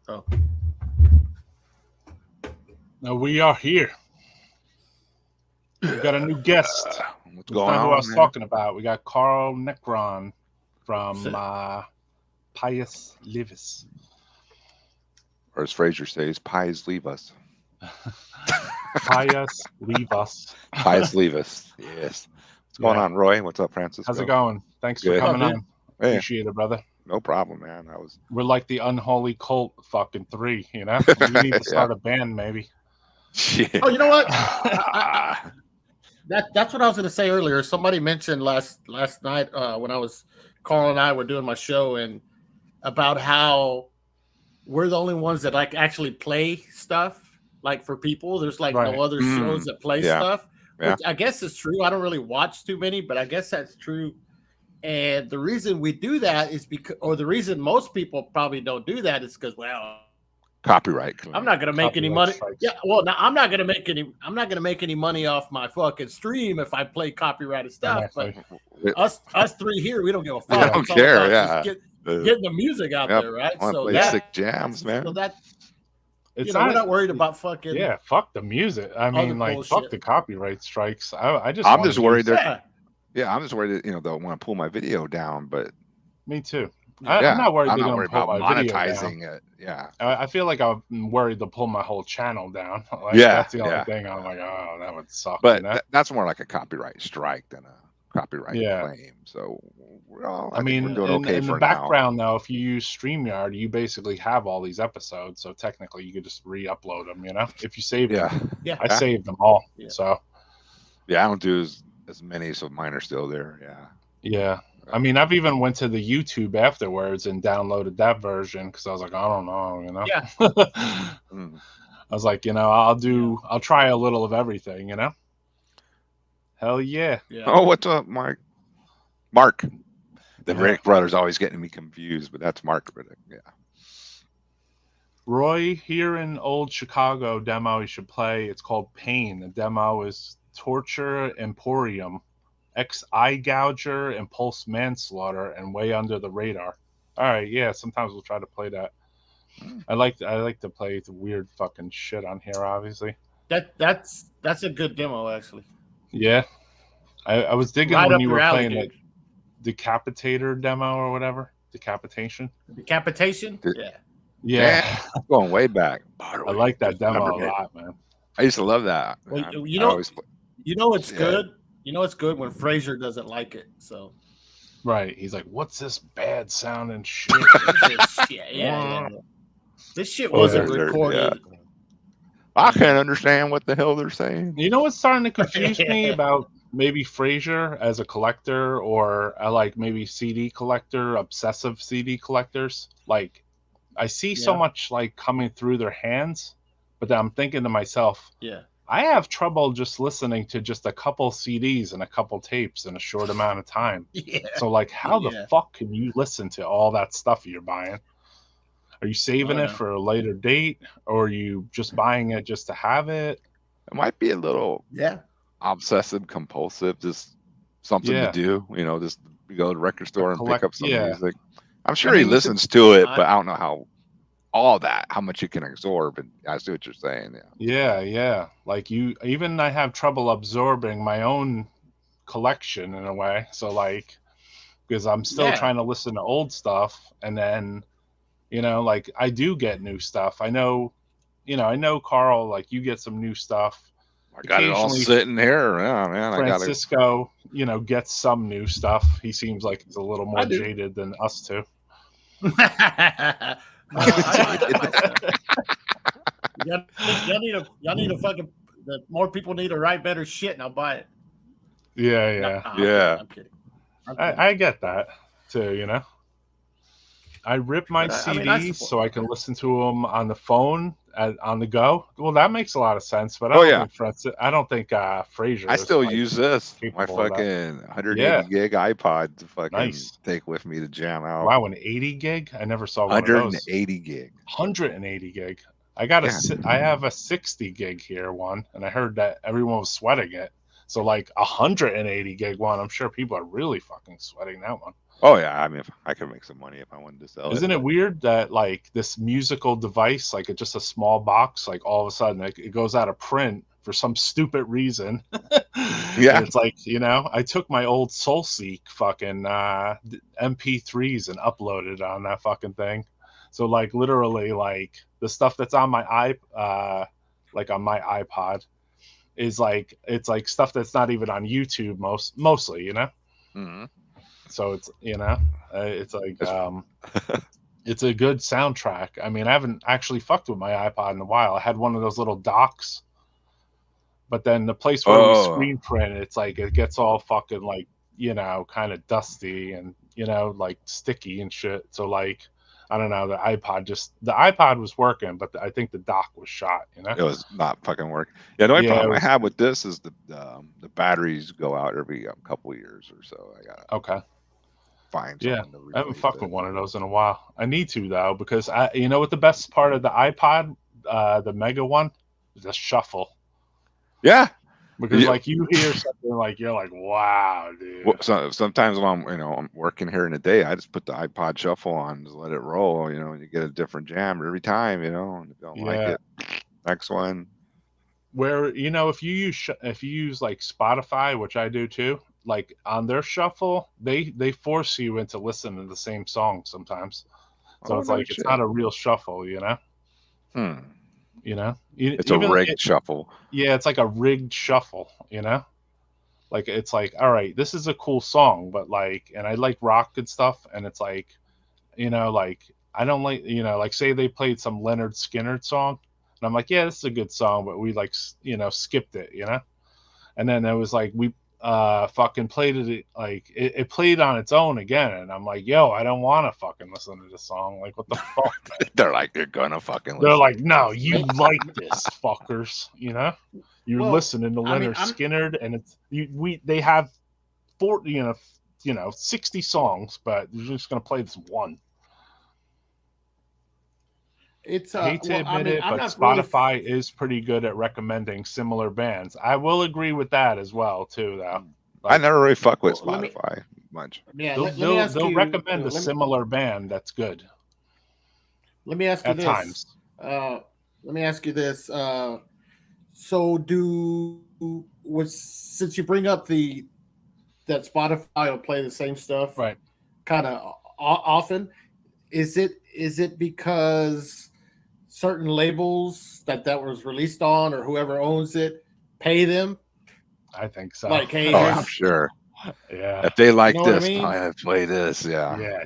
Oh. No, we are here. We got a new guest. What's That's going not who on, I was man? talking about. We got Carl Necron from Pious Levus. Or as Fraser says, pies leave us. Pious Levus. Pies leave us. Yes. What's going on, Roy? What's up, Francis? How's it going? Thanks Good. for coming Good. on. Hey, Appreciate it, brother. no problem, man. We're like the unholy cult fucking three, you know? We need to start a band, maybe. Shit. Oh, you know what? That's what I was going to say earlier. Somebody mentioned last night when Carl and I were doing my show, and about how we're the only ones that like actually play stuff like for people. There's like no other shows that play stuff, which I guess is true. I don't really watch too many, but I guess that's true. And the reason we do that is because, or the reason most people probably don't do that is because, well, Copyright. I'm not going to make any money. Yeah, well, now I'm not going to make any money off my fucking stream if I play copyrighted stuff. But us three here, we don't give a fuck. I don't care. Yeah, getting the music out there, right? So that sick jams, man. So that we're not worried about fucking fuck the music. I mean, like bullshit. Fuck the copyright strikes. I'm just worried that I'm just worried that they'll want to pull my video down. But me too. I'm not worried. I'm not worried about monetizing it. Yeah, I feel like I'm worried to pull my whole channel down. Like, that's the only thing. I'm like, oh, that would suck. But that's more like a copyright strike than a copyright claim. So I mean, we're doing okay in the background though, if you use StreamYard, you basically have all these episodes. So technically, you could just re-upload them. You know, if you save them. Yeah, I saved them all. Yeah. So I don't do as many, so mine are still there. Yeah. I mean, I've even went to the YouTube afterwards and downloaded that version because I was like, I don't know, you know. Yeah. I was like, I'll try a little of everything, you know. Hell yeah. Oh, what's up, Mark? Mark. The Rick brother's always getting me confused, but that's Mark. Yeah. Roy, here in old Chicago demo you should play. It's called Pain. The demo is Torture Emporium. Ex-eye gouger and pulse manslaughter and way under the radar. All right, yeah. Sometimes we'll try to play that. I like to play the weird fucking shit on here. Obviously, that's a good demo actually. Yeah, I was digging when you were playing the Decapitator demo or whatever. Decapitation. Yeah. Going way back. I like that demo a lot, man. I used to love that. Well, it's good. You know it's good when Fraser doesn't like it. So, right, he's like, "What's this bad sounding shit?" This shit wasn't recorded. Yeah. I can't understand what the hell they're saying. You know what's starting to confuse me about maybe Fraser as a collector, or like maybe CD collector, obsessive CD collectors. Like, I see so much like coming through their hands, but then I'm thinking to myself, I have trouble just listening to just a couple CDs and a couple tapes in a short amount of time. So, like, how the fuck can you listen to all that stuff you're buying? Are you saving it for a later date, or are you just buying it just to have it? It might be a little obsessive compulsive, just something to do. Just go to the record store and pick up some music. I'm sure he listens to it, but I don't know how much you can absorb. And I see what you're saying. Yeah. Like I have trouble absorbing my own collection in a way. So like, because I'm still trying to listen to old stuff, and then, like I do get new stuff. I know Carl, like you get some new stuff. I got it all sitting here. Yeah, man. Francisco, gets some new stuff. He seems like he's a little more jaded than us two. Y'all need a fucking. More people need to write better shit, and I'll buy it. I'm kidding. I get that too. I rip my CDs so I can listen to them on the phone on the go. Well, that makes a lot of sense, but I don't think Fraser. I still use this my fucking 180 gig iPod to fucking take with me to jam out. Wow, an 80 gig? I never saw one of those. 180 gig. 180 gig. I have a 60 gig here one, and I heard that everyone was sweating it. So like 180 gig one, I'm sure people are really fucking sweating that one. Oh yeah, I mean, if I could make some money if I wanted to sell it. Isn't it weird that like this musical device, like it's just a small box, like all of a sudden it goes out of print for some stupid reason? Yeah, and it's like, you know, I took my old SoulSeek fucking MP3s and uploaded on that fucking thing. So like literally, like the stuff that's on my like on my iPod is like, it's like stuff that's not even on YouTube mostly, you know. Mm-hmm. So it's, you know, it's like it's a good soundtrack. I mean, I haven't actually fucked with my iPod in a while. I had one of those little docks, but then the place where we screen print, it's like it gets all fucking like, you know, kind of dusty and, you know, like sticky and shit. So like, I don't know, the iPod was working, but I think the dock was shot, you know. It was not fucking working. Yeah, the only problem I have with this is the batteries go out every couple of years or so. I gotta find someone to replace. I haven't fucked with one of those in a while. I need to though, because you know what the best part of the iPod, the Mega one, is the shuffle. Yeah. Because like you hear something like you're like, wow, dude. Well, so sometimes when I'm working here in the day, I just put the iPod shuffle on, just let it roll, you know, and you get a different jam every time, you know, and if you don't like it, next one. Where, you know, if you use like Spotify, which I do too, like on their shuffle, they force you into listening to the same song sometimes. So it's like it's not a real shuffle, you know. You know, it's a rigged shuffle. Yeah, it's like a rigged shuffle, you know. Like it's like, all right, this is a cool song, but like, and I like rock and stuff, and it's like, you know, like I don't like, you know, like say they played some Leonard Skinner song, and I'm like, yeah, this is a good song, but we like, you know, skipped it, you know. And then it was like we fucking played it, like it played on its own again, and I'm like, yo, I don't want to fucking listen to this song. Like, what the fuck? They're like, you're gonna fucking listen. They're like, no, you like this, fuckers, you know. You're listening to Leonard Skinner, and it's they have 40, you know, 60 songs, but you're just gonna play this one. It's I hate to admit it, but Spotify is pretty good at recommending similar bands. I will agree with that as well, too, though. Like, I never really fuck with Spotify much. Yeah, they'll recommend a similar band that's good. Let me ask you this. At times. Let me ask you this. So since you bring up that Spotify will play the same stuff, right? Kind of often. Is it because certain labels that was released on, or whoever owns it, pay them? I think so. Like, hey, I'm sure. Yeah. If they like this, I play this. Yeah. Yeah.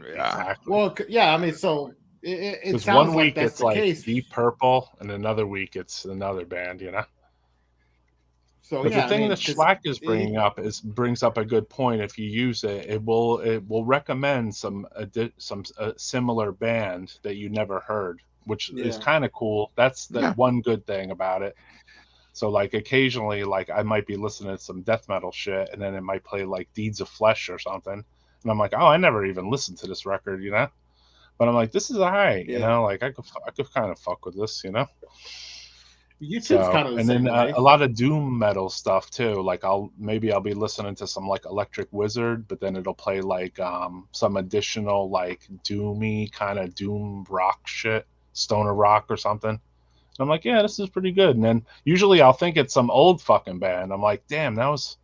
Exactly. Well, yeah. I mean, so it sounds one week like that's it's the like case. Deep Purple, and another week it's another band. You know. So but the thing that Schlack is bringing up brings up a good point. If you use it, it will recommend some similar band that you never heard, which is kind of cool. That's the one good thing about it. So like occasionally, like I might be listening to some death metal shit, and then it might play like Deeds of Flesh or something, and I'm like, oh, I never even listened to this record, you know. But I'm like, this is alright, you know. Like I could kind of fuck with this, you know. YouTube's kind of the same way. A lot of doom metal stuff too. Like I'll be listening to some like Electric Wizard, but then it'll play like some additional like doomy kind of doom rock shit, stoner rock or something. And I'm like, yeah, this is pretty good. And then usually I'll think it's some old fucking band. I'm like, damn, that was,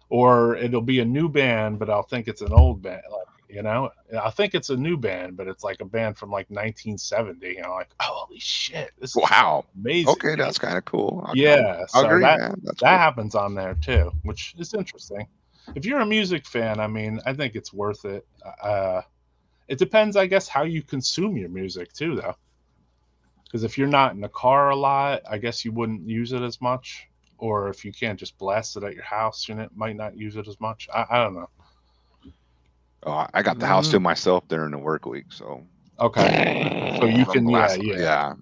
or it'll be a new band, but I'll think it's an old band. Like, you know, I think it's a new band, but it's like a band from like 1970. And I'm like, holy shit, this is amazing. Okay, that's kind of cool. So that happens on there too, which is interesting. If you're a music fan, I mean, I think it's worth it. It depends, I guess, how you consume your music too, though. Because if you're not in the car a lot, I guess you wouldn't use it as much. Or if you can't just blast it at your house, you might not use it as much. I don't know. Oh, I got the house to myself during the work week, so okay. So you can, yeah.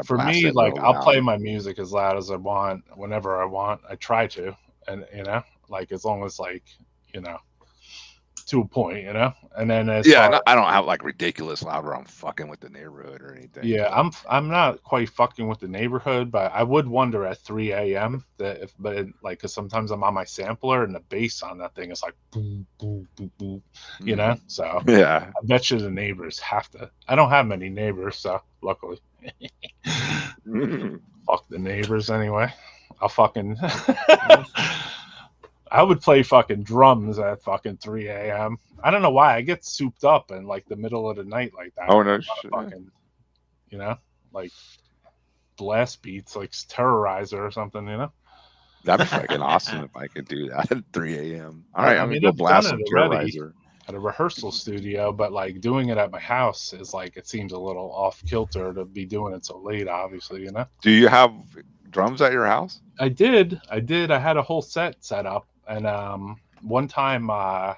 For me, like I'll play my music as loud as I want, whenever I want. I try to, and you know, like as long as like, you know, to a point, you know. And then I don't have like ridiculous loud where I'm fucking with the neighborhood or anything. Yeah, I'm not quite fucking with the neighborhood, but I would wonder at 3 a.m. Because sometimes I'm on my sampler and the bass on that thing is like boom, boom, boom, boom, you know. So yeah, I bet you the neighbors have to. I don't have many neighbors, so luckily, fuck the neighbors anyway. I'll fucking. I would play fucking drums at fucking 3 a.m. I don't know why I get souped up in like the middle of the night like that. Oh no, shit. Fucking, you know, like blast beats, like Terrorizer or something. You know, that'd be fucking awesome if I could do that at 3 a.m. All right, I'm gonna go blast some Terrorizer at a rehearsal studio, but like doing it at my house is like it seems a little off kilter to be doing it so late. Obviously, you know. Do you have drums at your house? I did. I had a whole set up. And one time on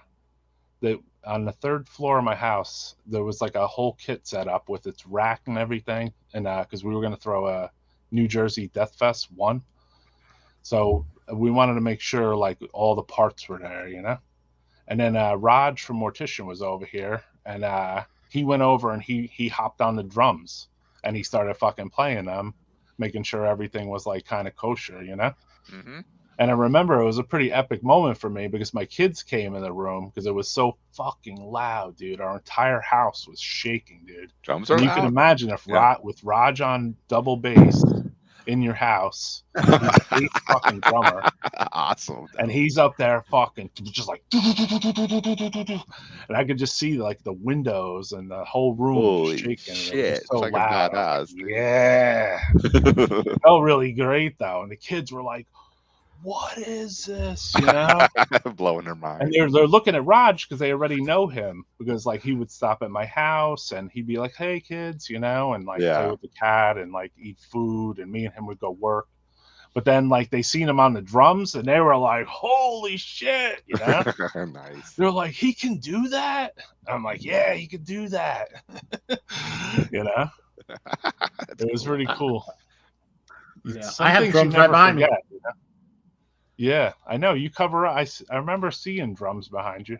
the 3rd floor of my house, there was like a whole kit set up with its rack and everything. And because we were going to throw a New Jersey Death Fest 1. So we wanted to make sure like all the parts were there, you know. And then Raj from Mortician was over here, and he went over and he hopped on the drums and he started fucking playing them, making sure everything was like kind of kosher, you know. Mm-hmm. And I remember it was a pretty epic moment for me because my kids came in the room because it was so fucking loud, dude. Our entire house was shaking, dude. Drums are loud. You can imagine if with Raj on double bass in your house, he's a bass fucking drummer. Awesome. And he's up there fucking just like, and I could just see like the windows and the whole room shaking. Shit. It was so like loud. A badass. Yeah. It felt really great though. And the kids were like, what is this? You know, blowing their mind. And they're looking at Raj because they already know him because like he would stop at my house and he'd be like, "Hey kids," you know, and like play with the cat and like eat food, and me and him would go work. But then like they seen him on the drums and they were like, "Holy shit!" You know, nice. They're like, "He can do that." I'm like, "Yeah, he can do that." You know, it was really cool. Yeah, I have drums right behind me. You know? Yeah, I know. You cover. I remember seeing drums behind you.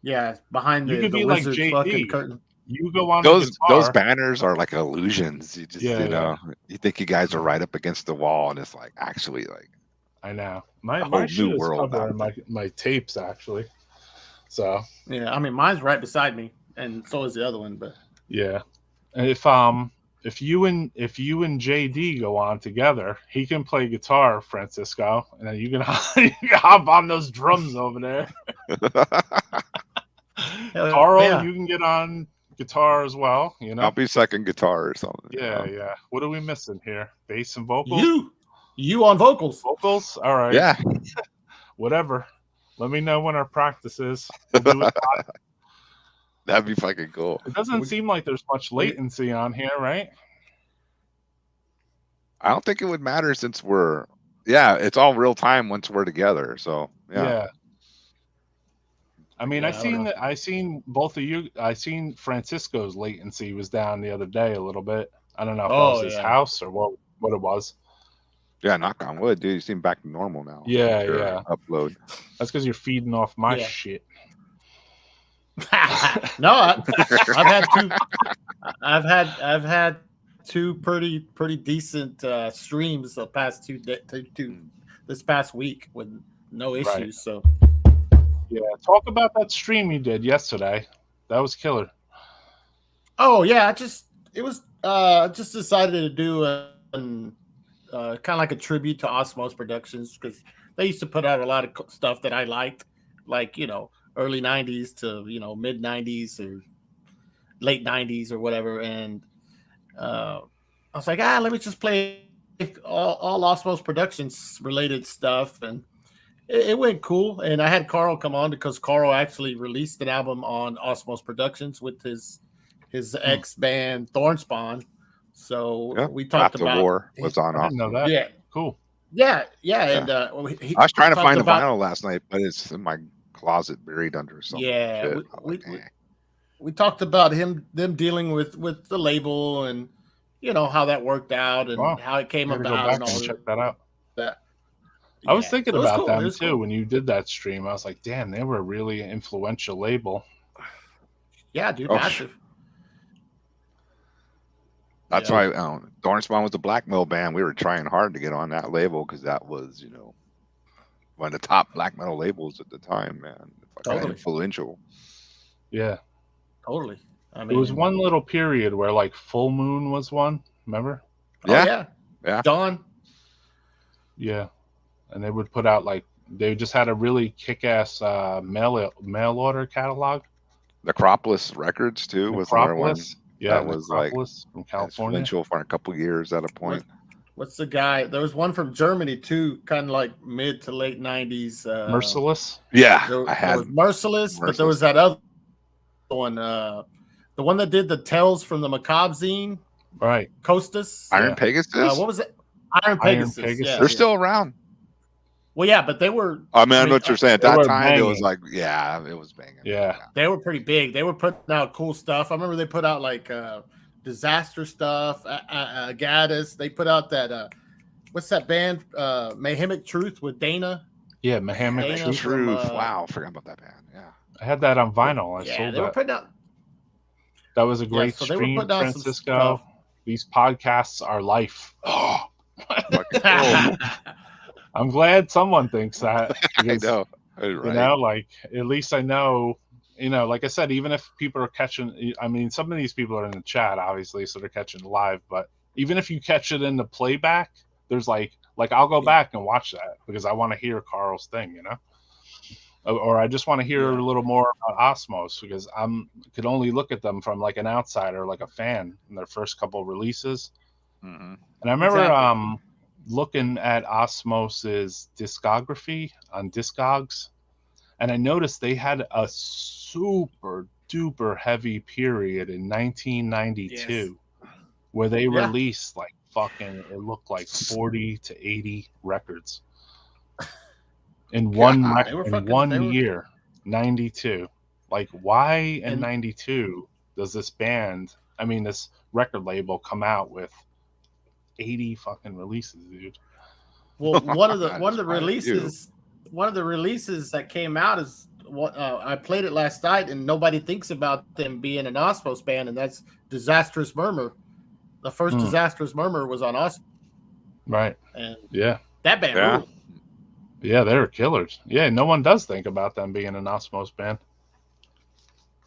Yeah, behind you the, could the be like JD. fucking curtain. You go on those banners are like illusions. You just you know, you think you guys are right up against the wall, and it's like actually like. I know my shit is covering my tapes actually. So yeah, I mean mine's right beside me, and so is the other one. But yeah, and if you and JD go on together, he can play guitar, Francisco, and then you can hop on those drums over there. Carl, you can get on guitar as well. You know, I'll be second guitar or something. Yeah, yeah. What are we missing here? Bass and vocals. You on vocals? Vocals. All right. Yeah. Whatever. Let me know when our practice is. We'll do it. That'd be fucking cool. It doesn't seem like there's much latency on here, right? I don't think it would matter since it's all real time once we're together. So yeah. I mean, I seen both of you. I seen Francisco's latency was down the other day a little bit. I don't know if that was his house or what it was. Yeah, knock on wood, dude. You seem back to normal now. Yeah, yeah. Upload. That's because you're feeding off my shit. No, I've had two pretty decent streams the past this past week with no issues. Right. So yeah, talk about that stream you did yesterday. That was killer. Oh yeah, I just decided to do kind of like a tribute to Osmos Productions because they used to put out a lot of stuff that I liked, like early 90s to mid 90s or late 90s or whatever, and I was like, let me just play all Osmos Productions related stuff, and it went cool. And I had Carl come on because Carl actually released an album on Osmos Productions with his ex band Thornspawn. So we talked about War was on. I didn't know that. Yeah, cool. Yeah. And I was trying to find the vinyl last night, but it's in my closet buried under something. Yeah, we talked about them dealing with the label and how that worked out and how it came about and all check that out. I was thinking about cool. them too when you did that stream. I was like, damn, they were a really influential label. Yeah, dude, massive. That's why Dornspawn was a black metal band. We were trying hard to get on that label because that was, you know, one of the top black metal labels at the time, man. Totally influential. Yeah. Totally. I mean, there was one little period where like Full Moon was one. Remember? Yeah. Dawn. Yeah. And they would put out like they just had a really kick-ass mail order catalog. Necropolis Records too was another one. Yeah, that was like from California. Influential for a couple years at a point. What's the guy? There was one from Germany too, kind of like mid to late 90s. Merciless. Yeah, I had Merciless, but there was that other one, the one that did the Tales from the Macabre zine. Right. Costas. Iron Pegasus. What was it? Iron Pegasus. Yeah. They're still around. Well, yeah, but they were. I know what you're saying. At that time, it was like, it was banging. Yeah. They were pretty big. They were putting out cool stuff. I remember they put out like disaster stuff, Gaddis. They put out that, what's that band? Mahamic Truth with Dana. Yeah, Mahamic Truth. Wow, I forgot about that band. Yeah. I had that on vinyl. I sold they were putting out. That was a great stream, Francisco. These podcasts are life. Oh, I'm glad someone thinks that. Because, I know. Right. You know, like at least I know. You know, like I said, even if people are catching, I mean, some of these people are in the chat, obviously, so they're catching it live. But even if you catch it in the playback, there's like I'll go back and watch that because I want to hear Carl's thing, you know, or I just want to hear a little more about Osmos because could only look at them from like an outsider, like a fan in their first couple of releases. Mm-hmm. And I remember looking at Osmos's discography on Discogs. And I noticed they had a super duper heavy period in 1992 where they released like fucking, it looked like 40 to 80 records in one year, 92. Like, why in 92 does this record label come out with 80 fucking releases, dude? Well, one of the releases. One of the releases that came out is what I played it last night, and nobody thinks about them being an Osmos band, and that's Disastrous Murmur. The first Disastrous Murmur was on Osmos, right? And that band, ruled. Yeah, they were killers. Yeah, no one does think about them being an Osmos band.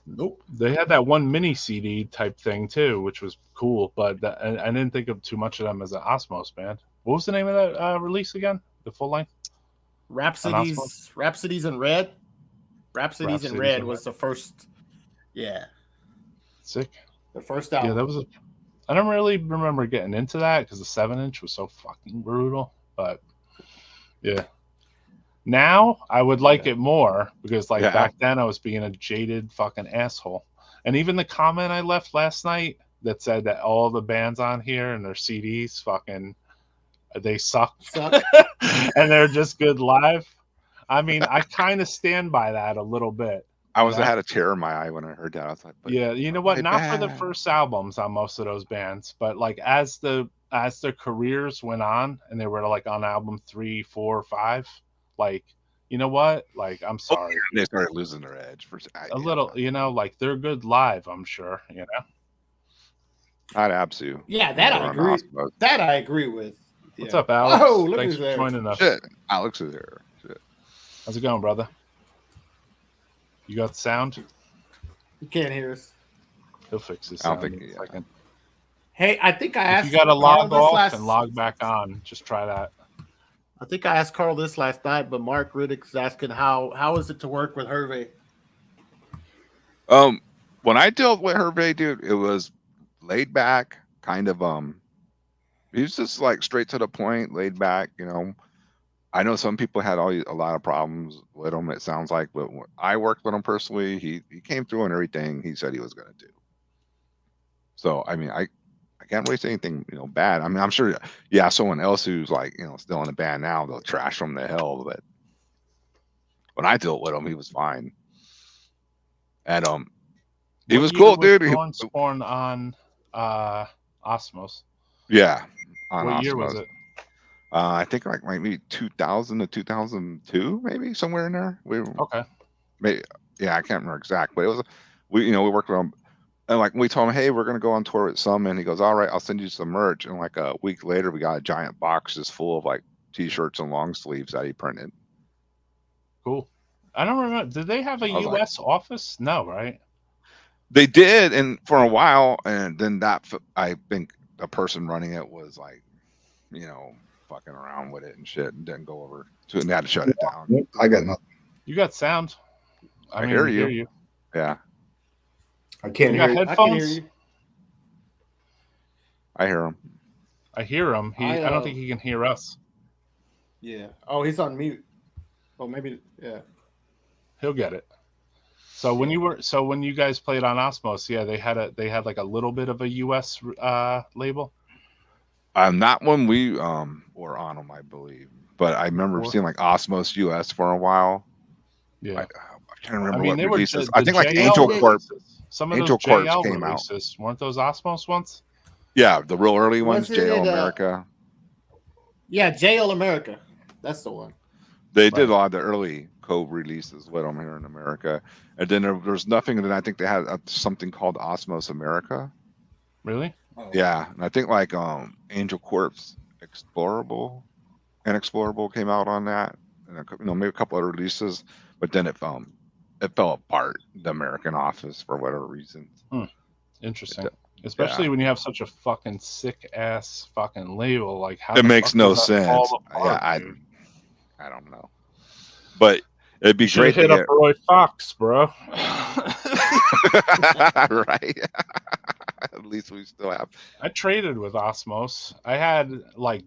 Nope. They had that one mini CD type thing too, which was cool, but I didn't think of too much of them as an Osmos band. What was the name of that release again? The full length. Rhapsodies in Red. Rhapsodies in Red was the first. Yeah. Sick. The first album. Yeah, that was. I don't really remember getting into that because the 7-inch was so fucking brutal. But yeah, now I would like it more because back then I was being a jaded fucking asshole. And even the comment I left last night that said that all the bands on here and their CDs fucking. They suck. And they're just good live. I mean, I kind of stand by that a little bit. I had a tear in my eye when I heard that. I was like, yeah, you know what? Not for the first albums on most of those bands, but like as their careers went on and they were like on album 3, 4, 5, like, you know what? Like, I'm sorry. They started losing their edge for a little, you know, like they're good live, I'm sure, you know. Not Absu. Yeah, that I agree. That I agree with. What's up, Alex? Oh, look Thanks for joining us. Shit. Alex is here. Shit. How's it going, brother? You got sound? You can't hear us. He'll fix his sound. I don't think he Hey, I think I asked. You got to log off and log back on. Just try that. I think I asked Carl this last night, but Mark Riddick's asking how is it to work with Hervé? When I dealt with Hervé, dude, it was laid back, kind of he was just like straight to the point, laid back, you know. I know some people had a lot of problems with him, it sounds like, but when I worked with him personally, he came through on everything he said he was going to do. So, I mean, I can't really say anything, you know, bad. I mean, I'm sure, someone else who's like, you know, still in the band now, they'll trash him to hell, but when I dealt with him, he was fine. And he was cool, dude. He was born on Osmos. Yeah. What year was it? I think like maybe 2000 to 2002, maybe somewhere in there. Okay. Maybe, yeah, I can't remember exact, but it was we worked on, and like we told him, hey, we're gonna go on tour with Summon. He goes, all right, I'll send you some merch. And like a week later, we got a giant box just full of like t-shirts and long sleeves that he printed. Cool. I don't remember. Did they have a U.S. office? No, right? They did, and for a while, and then I think the person running it was like, fucking around with it and shit, and didn't go over to it, and they had to shut it down. I got nothing. You got sound. I hear you. Yeah. I can't hear you. Headphones? I can hear you. I hear him. I hear him. I don't think he can hear us. Yeah. Oh, he's on mute. Oh, maybe. Yeah. He'll get it. So when you guys played on Osmos, yeah, they had like a little bit of a US label. Not when we were on them, I believe, but I remember seeing like Osmos US for a while. Yeah, I can't remember what releases. I think like Angel Corp. Some of Angel those Corp JL came releases weren't those Osmos ones? Yeah, the real early ones, JL America. Yeah, JL America. That's the one. They did a lot of the early Cove releases with them here in America, and then there was nothing. And then I think they had something called Osmos America. Really? Oh. Yeah, and I think like Angel Corp's Explorable came out on that, and maybe a couple other releases, but then it fell apart, the American office, for whatever reason. Interesting. Especially when you have such a fucking sick ass fucking label, like how it makes no sense. Apart, I don't know, but it'd be great to hit up Roy Fox, bro. Right. At least we still have. I traded with Osmos. I had like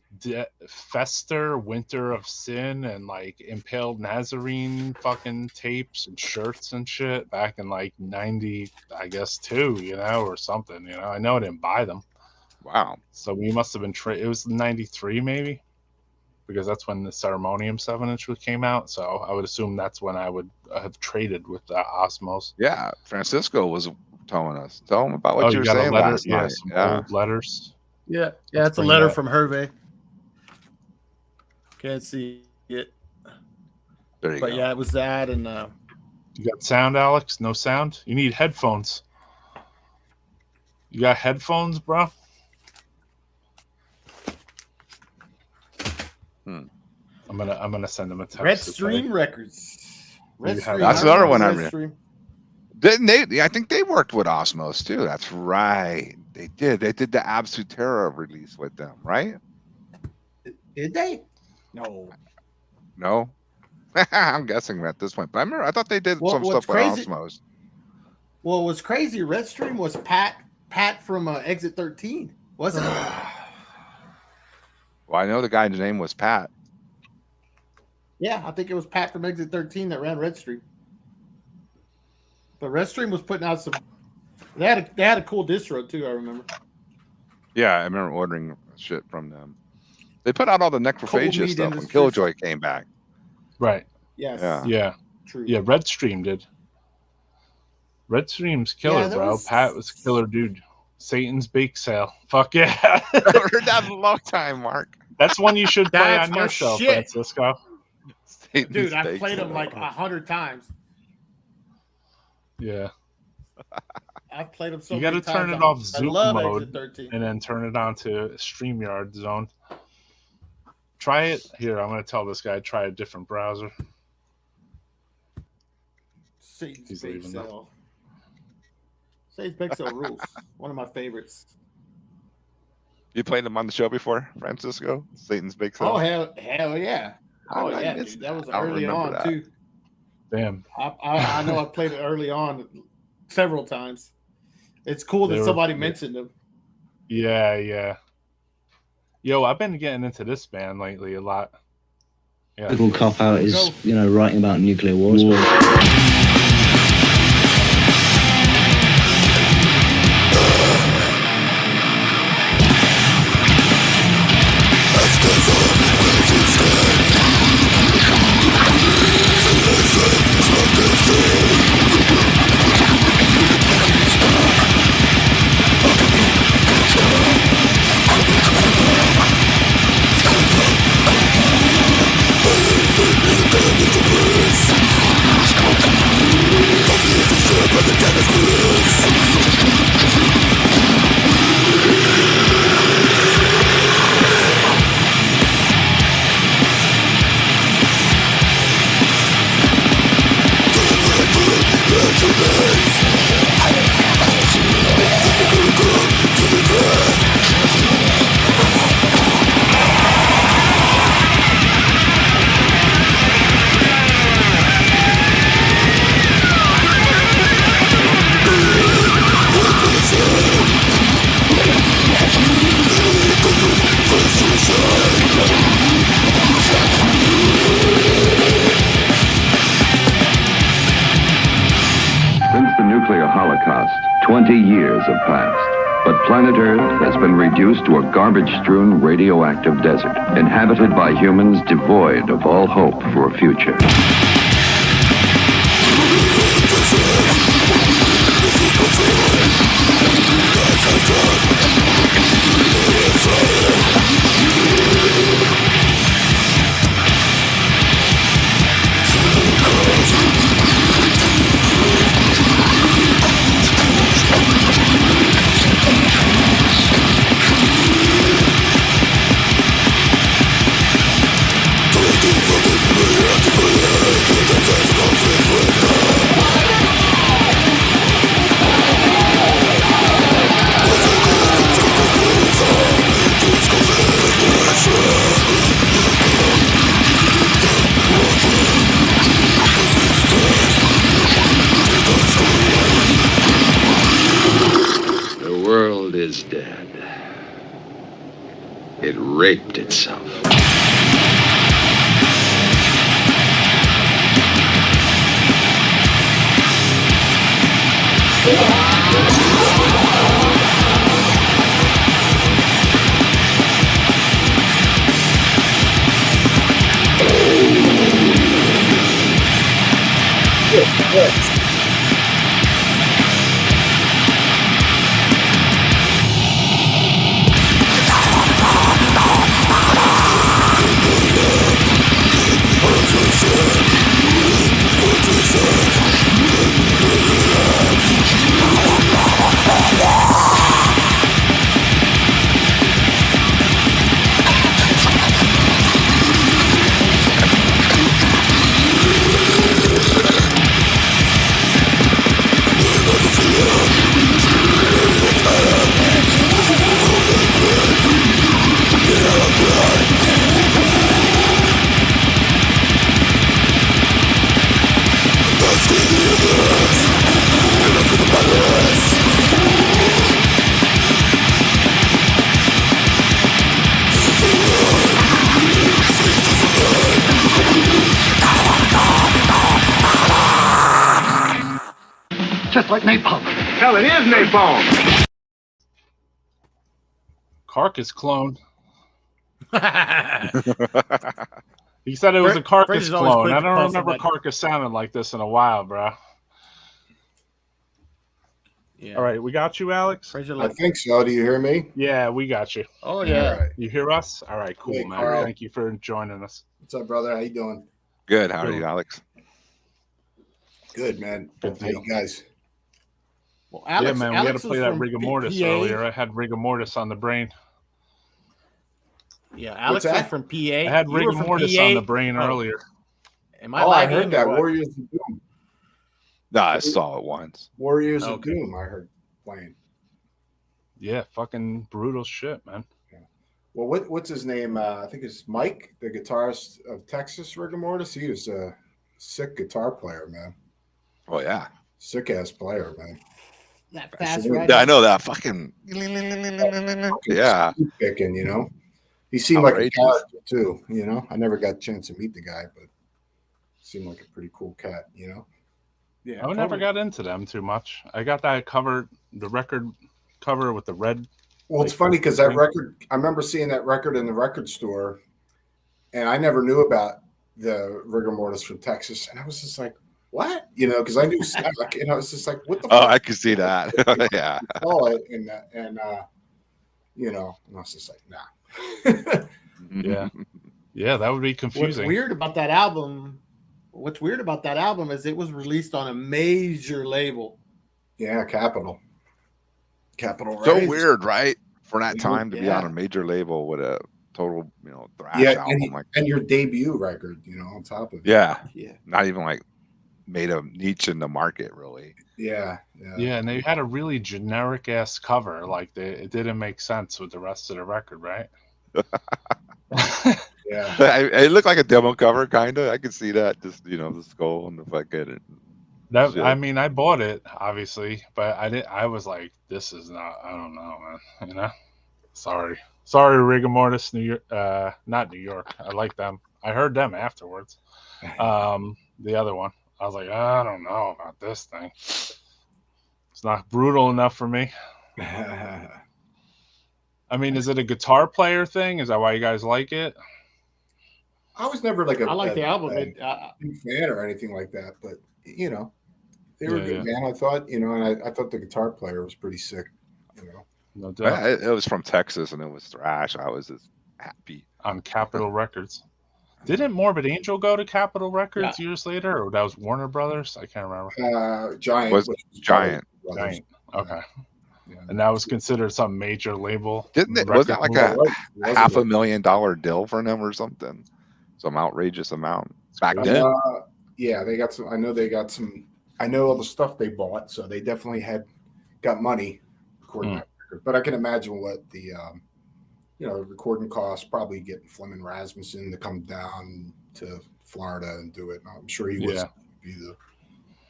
Fester, Winter of Sin, and like Impaled Nazarene fucking tapes and shirts and shit back in like 90, I guess, 2, or something. I know I didn't buy them. Wow. So we must have been it was 93 maybe, because that's when the Ceremonium 7-inch came out. So I would assume that's when I would have traded with Osmos. Yeah, Francisco was telling us. Tell him about what you were saying last night. Old letters. Yeah, it's a letter from Hervé. Can't see it. There you go. But yeah, it was that, and you got sound, Alex? No sound? You need headphones. You got headphones, bro? I'm gonna send them a text. Red Stream Records. That's another one I read. Didn't they? I think they worked with Osmos too. That's right. They did. They did the Absolute Terror release with them, right? Did they? No. I'm guessing at this point, but I thought they did some stuff with Osmos. Well, what's crazy? Red Stream was Pat from Exit 13, wasn't it? Well, I know the guy's name was Pat. Yeah, I think it was Pat from Exit 13 that ran Red Stream. But Red Stream was putting out some. They had a cool distro too. I remember. Yeah, I remember ordering shit from them. They put out all the Necrophagia stuff when Killjoy came back. Right. Yes. Yeah. True. Yeah. Red Stream did. Red Stream's killer, bro. Pat was killer, dude. Satan's Bake Sale. Fuck yeah. I've heard that in a long time, Mark. That's one you should play on your show, Francisco. Dude, I've played them like 100 times. Yeah. I've played them so many times. You got to turn it off Zoom mode and then turn it on to StreamYard zone. Try it. Here, I'm going to tell this guy try a different browser. Satan's Bake Sale. Satan's Bake Sale rules. One of my favorites. You played them on the show before, Francisco? Satan's Bake Sale? Oh, hell yeah. Oh, yeah. Dude, that was early on, too. Damn. I know I played it early on several times. It's cool that somebody mentioned them. Yeah. Yo, I've been getting into this band lately a lot. Yeah. Typical cop out is, writing about nuclear wars. Holocaust, 20 years have passed. But planet Earth has been reduced to a garbage-strewn radioactive desert, inhabited by humans devoid of all hope for a future. The world is dead. It raped itself. Just like napalm. Hell, it is napalm. Carcass clone. He said it was a Carcass clone. I don't remember Carcass sounding like this in a while, bro. Yeah. All right, we got you, Alex? I think so. Do you hear me? Yeah, we got you. Oh, yeah. Right. You hear us? All right, cool, man. Carl. Thank you for joining us. What's up, brother? How you doing? Good. How are you, Alex? Good, man. Good How you guys? Well, Alex, yeah, man, we got to play that rigor mortis earlier. I had rigor mortis on the brain. Yeah, Alex was from PA. I had rigor mortis on the brain earlier. Am I I heard that. Warriors of Doom. No, I saw it once. Warriors of Doom, I heard playing. Yeah, fucking brutal shit, man. Yeah. Well, what's his name? I think it's Mike, the guitarist of Texas Rigor Mortis. He was a sick guitar player, man. Oh, yeah. Sick ass player, man. That fast I know that fucking yeah. Picking, you know. He seemed like a character too, you know. I never got a chance to meet the guy, but seemed like a pretty cool cat, you know. Yeah, I never got into them too much. I got that cover, the record cover with the red. Well, it's funny because that record, I remember seeing that record in the record store, and I never knew about the rigor mortis from Texas, and I was just like, what? You know, because I knew, you know, it's just like, what the fuck? Oh, I could see that. Yeah. And you know, and I was just like, nah. Yeah. Yeah, that would be confusing. What's weird about that album is it was released on a major label. Yeah, Capitol. So weird, right? For that time to be on a major label with a total, you know, thrash album. And your debut record, you know, on top of it. Yeah. Not even like made a niche in the market, really. Yeah, and they had a really generic ass cover. Like it didn't make sense with the rest of the record, right? Yeah, it looked like a demo cover, kind of. I could see that, just, you know, the skull and the fucking. That I mean, I bought it obviously, but I was like, this is not. I don't know, man. You know, sorry, rigor mortis, New York, not New York. I like them. I heard them afterwards. The other one, I was like, I don't know about this thing. It's not brutal enough for me. I mean, is it a guitar player thing? Is that why you guys like it? I was never like I like the album. big fan or anything like that, but you know, they were a good band. I thought, you know, and I thought the guitar player was pretty sick. You know, no doubt. It was from Texas and it was thrash. I was just happy on Capitol Records. Didn't Morbid Angel go to Capitol Records years later, or that was Warner Brothers? I can't remember. Giant was Giant. Giant. Okay. Yeah. And that was considered some major label. Didn't it? Was that like a $500,000 deal for them or something? Some outrageous amount back then. Yeah, they got some. I know they got some. I know all the stuff they bought, so they definitely got money recording that record. But I can imagine what the you know, recording costs, probably getting Fleming Rasmussen to come down to Florida and do it. I'm sure he was be the,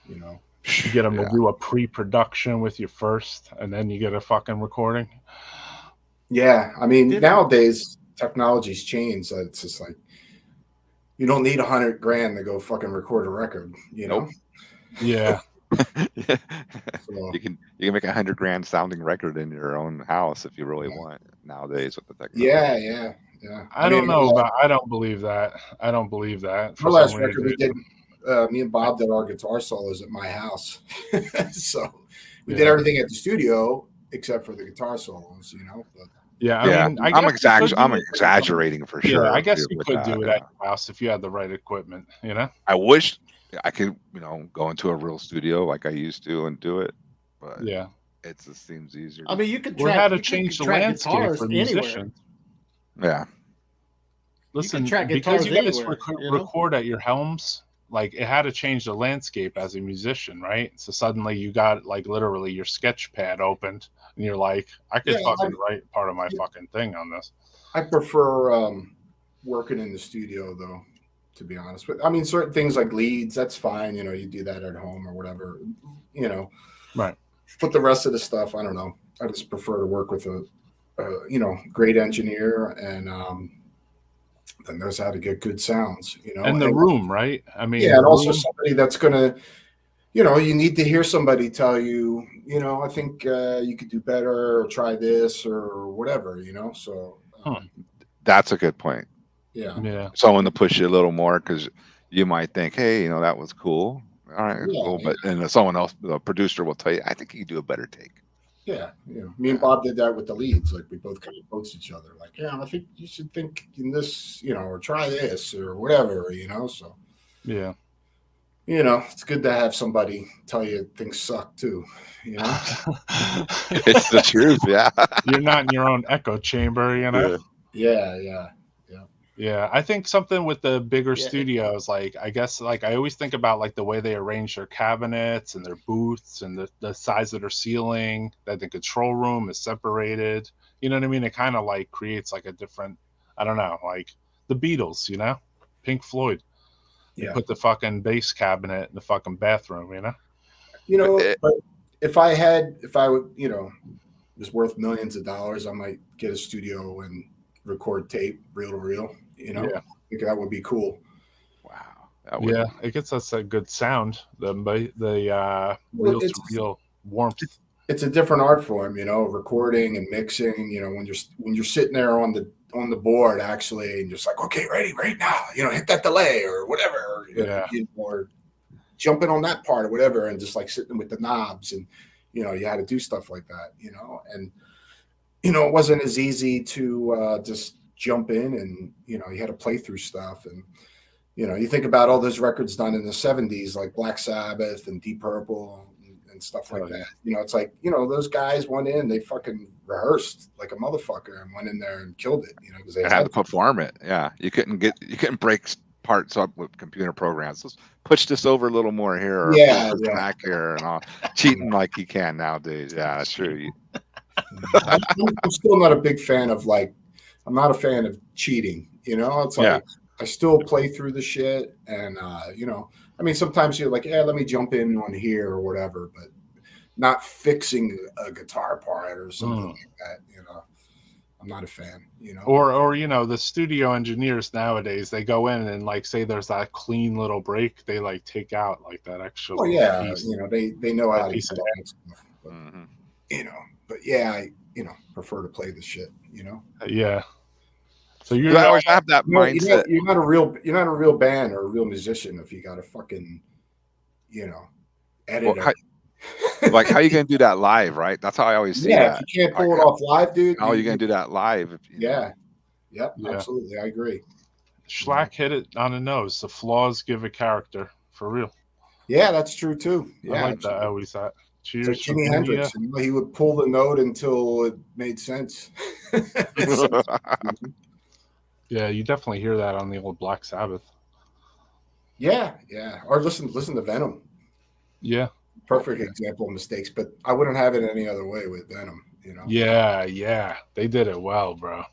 you know. You get them to do a pre-production with you first, and then you get a fucking recording. Yeah, I mean, nowadays technology's changed. So it's just like you don't need $100,000 to go fucking record a record. You know? Yeah. So, you can make $100,000 sounding record in your own house if you really want nowadays with the technology. Yeah. I don't know about. I don't believe that. I don't believe that. Our last record we did. Me and Bob did our guitar solos at my house, so we did everything at the studio except for the guitar solos, you know. But, I mean, I'm exaggerating for sure. Yeah, I guess you could do it at your house if you had the right equipment, you know. I wish I could, you know, go into a real studio like I used to and do it, but it just seems easier. I mean, you could how to change the landscape for musicians. Yeah. Listen, because you guys record at your homes. Like, it had to change the landscape as a musician, right? So suddenly you got, like, literally your sketch pad opened, and you're like, I could fucking write part of my fucking thing on this. I prefer working in the studio, though, to be honest. But I mean, certain things like leads, that's fine. You know, you do that at home or whatever, you know. Right. But the rest of the stuff, I don't know. I just prefer to work with a you know, great engineer and that knows how to get good sounds, you know. And the room, right? I mean, and also somebody that's gonna, you know, you need to hear somebody tell you, you know, I think you could do better, or try this, or whatever, you know. So that's a good point. Yeah. Someone to push you a little more, because you might think, hey, you know, that was cool. All right, cool. But and someone else, the producer, will tell you, I think you could do a better take. Yeah, you know, me and Bob did that with the leads. Like, we both kind of coached each other. Like, I think you should think in this, you know, or try this or whatever, you know. So, you know, it's good to have somebody tell you things suck too. You know, it's the truth. Yeah, you're not in your own echo chamber. You know. Yeah, I think something with the bigger studios, like, I guess, like, I always think about, like, the way they arrange their cabinets and their booths and the size of their ceiling, that the control room is separated. You know what I mean? It kind of, like, creates, like, a different, I don't know, like the Beatles, you know, Pink Floyd. You put the fucking bass cabinet in the fucking bathroom, you know? You know, but if I would, you know, was worth millions of dollars, I might get a studio and record tape reel to reel, you know. I think that would be cool. Wow. It gets us a good sound, the reel to reel warmth. It's a different art form, you know, recording and mixing, you know, when you're sitting there on the board actually, and just like, okay, ready right now, you know, hit that delay or whatever, or jumping on that part or whatever, and just like sitting with the knobs, and you know, you had to do stuff like that, you know. And you know, it wasn't as easy to just jump in, and you know, you had to play through stuff. And you know, you think about all those records done in the 70s, like Black Sabbath and Deep Purple and stuff like that. You know, it's like, you know, those guys went in, they fucking rehearsed like a motherfucker and went in there and killed it, you know, because they had to perform it. Yeah, you couldn't break parts up with computer programs. Let's push this over a little more here, or back here, and all. Cheating like you can nowadays. Yeah, that's true. I'm still not a big fan of, like, I'm not a fan of cheating, you know. It's like I still play through the shit, and you know, I mean, sometimes you're like, let me jump in on here or whatever, but not fixing a guitar part or something like that, you know. I'm not a fan, you know. Or you know, the studio engineers nowadays, they go in and, like, say there's that clean little break, they like take out like that extra. You know, they know how to do that stuff. But, but yeah, I prefer to play the shit. Yeah. So you always have that mindset. You're not a real band or a real musician if you got a fucking editor. Well, like how you gonna do that live, right? That's how I always see that. If you can't pull it off live, dude. How are you gonna do that live? Yep, absolutely, I agree. Schlack hit it on the nose. The flaws give a character, for real. Yeah, that's true too. Yeah, I like that. I always thought. Cheers, like Jimi Hendrix. He would pull the note until it made sense. Yeah, you definitely hear that on the old Black Sabbath. Yeah. Or listen to Venom. Yeah. Perfect example of mistakes, but I wouldn't have it any other way with Venom. Yeah. They did it well, bro.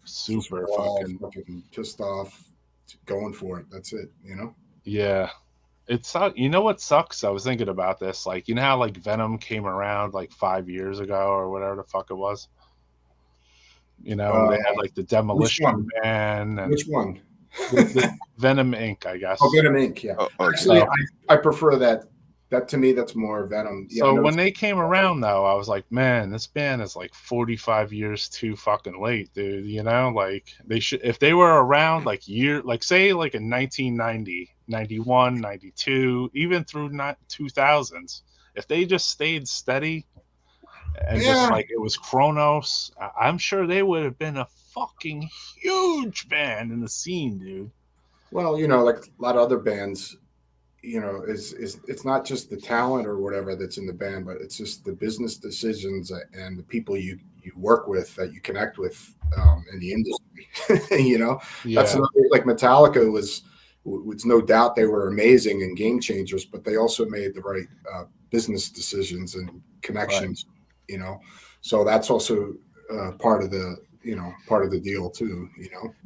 Super fucking pissed off, going for it. That's it. Yeah. It's what sucks? I was thinking about this. Like, you know how like Venom came around like 5 years ago or whatever the fuck it was. They had like the Demolition Man. And which one? the Venom Inc., I guess. Oh, Venom Inc. Yeah. Actually, I prefer that. That to me, that's more Venom. Yeah, so when they came around, though, I was like, man, this band is like 45 years too fucking late, dude. Like they should, if they were around like say like in 1990, 91, 92, even through 2000s, if they just stayed steady and just like it was Kronos, I'm sure they would have been a fucking huge band in the scene, dude. Well, like a lot of other bands, it's not just the talent or whatever that's in the band, but it's just the business decisions and the people you work with that you connect with in the industry. That's another, like Metallica was no doubt they were amazing and game changers, but they also made the right business decisions and connections. So that's also part of the deal too.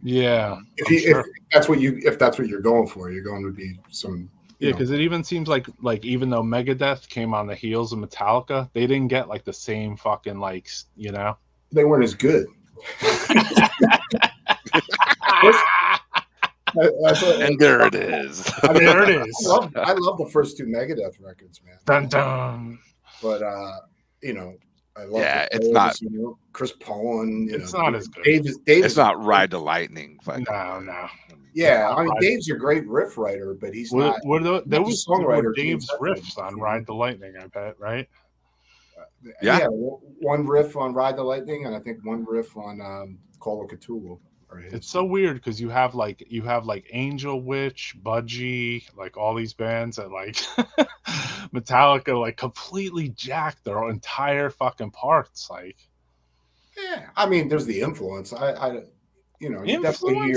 Yeah. If that's what you're going for, you're going to be some. Yeah, because it even seems like even though Megadeth came on the heels of Metallica, they didn't get like the same fucking They weren't as good. And there it is. There it is. I love the first two Megadeth records, man. Dun dun. But I love it's not Chris Poland. It's not as good. Dave's it's not Ride the Lightning. No. Yeah, I mean Dave's a great riff writer, but he's not. There was songwriter Dave's riffs on Ride the Lightning, I bet, right? Yeah, one riff on Ride the Lightning, and I think one riff on Call of Cthulhu. It's so weird because you have like Angel Witch, Budgie, like all these bands that like Metallica like completely jacked their entire fucking parts. Like, yeah, I mean, there's the influence. You definitely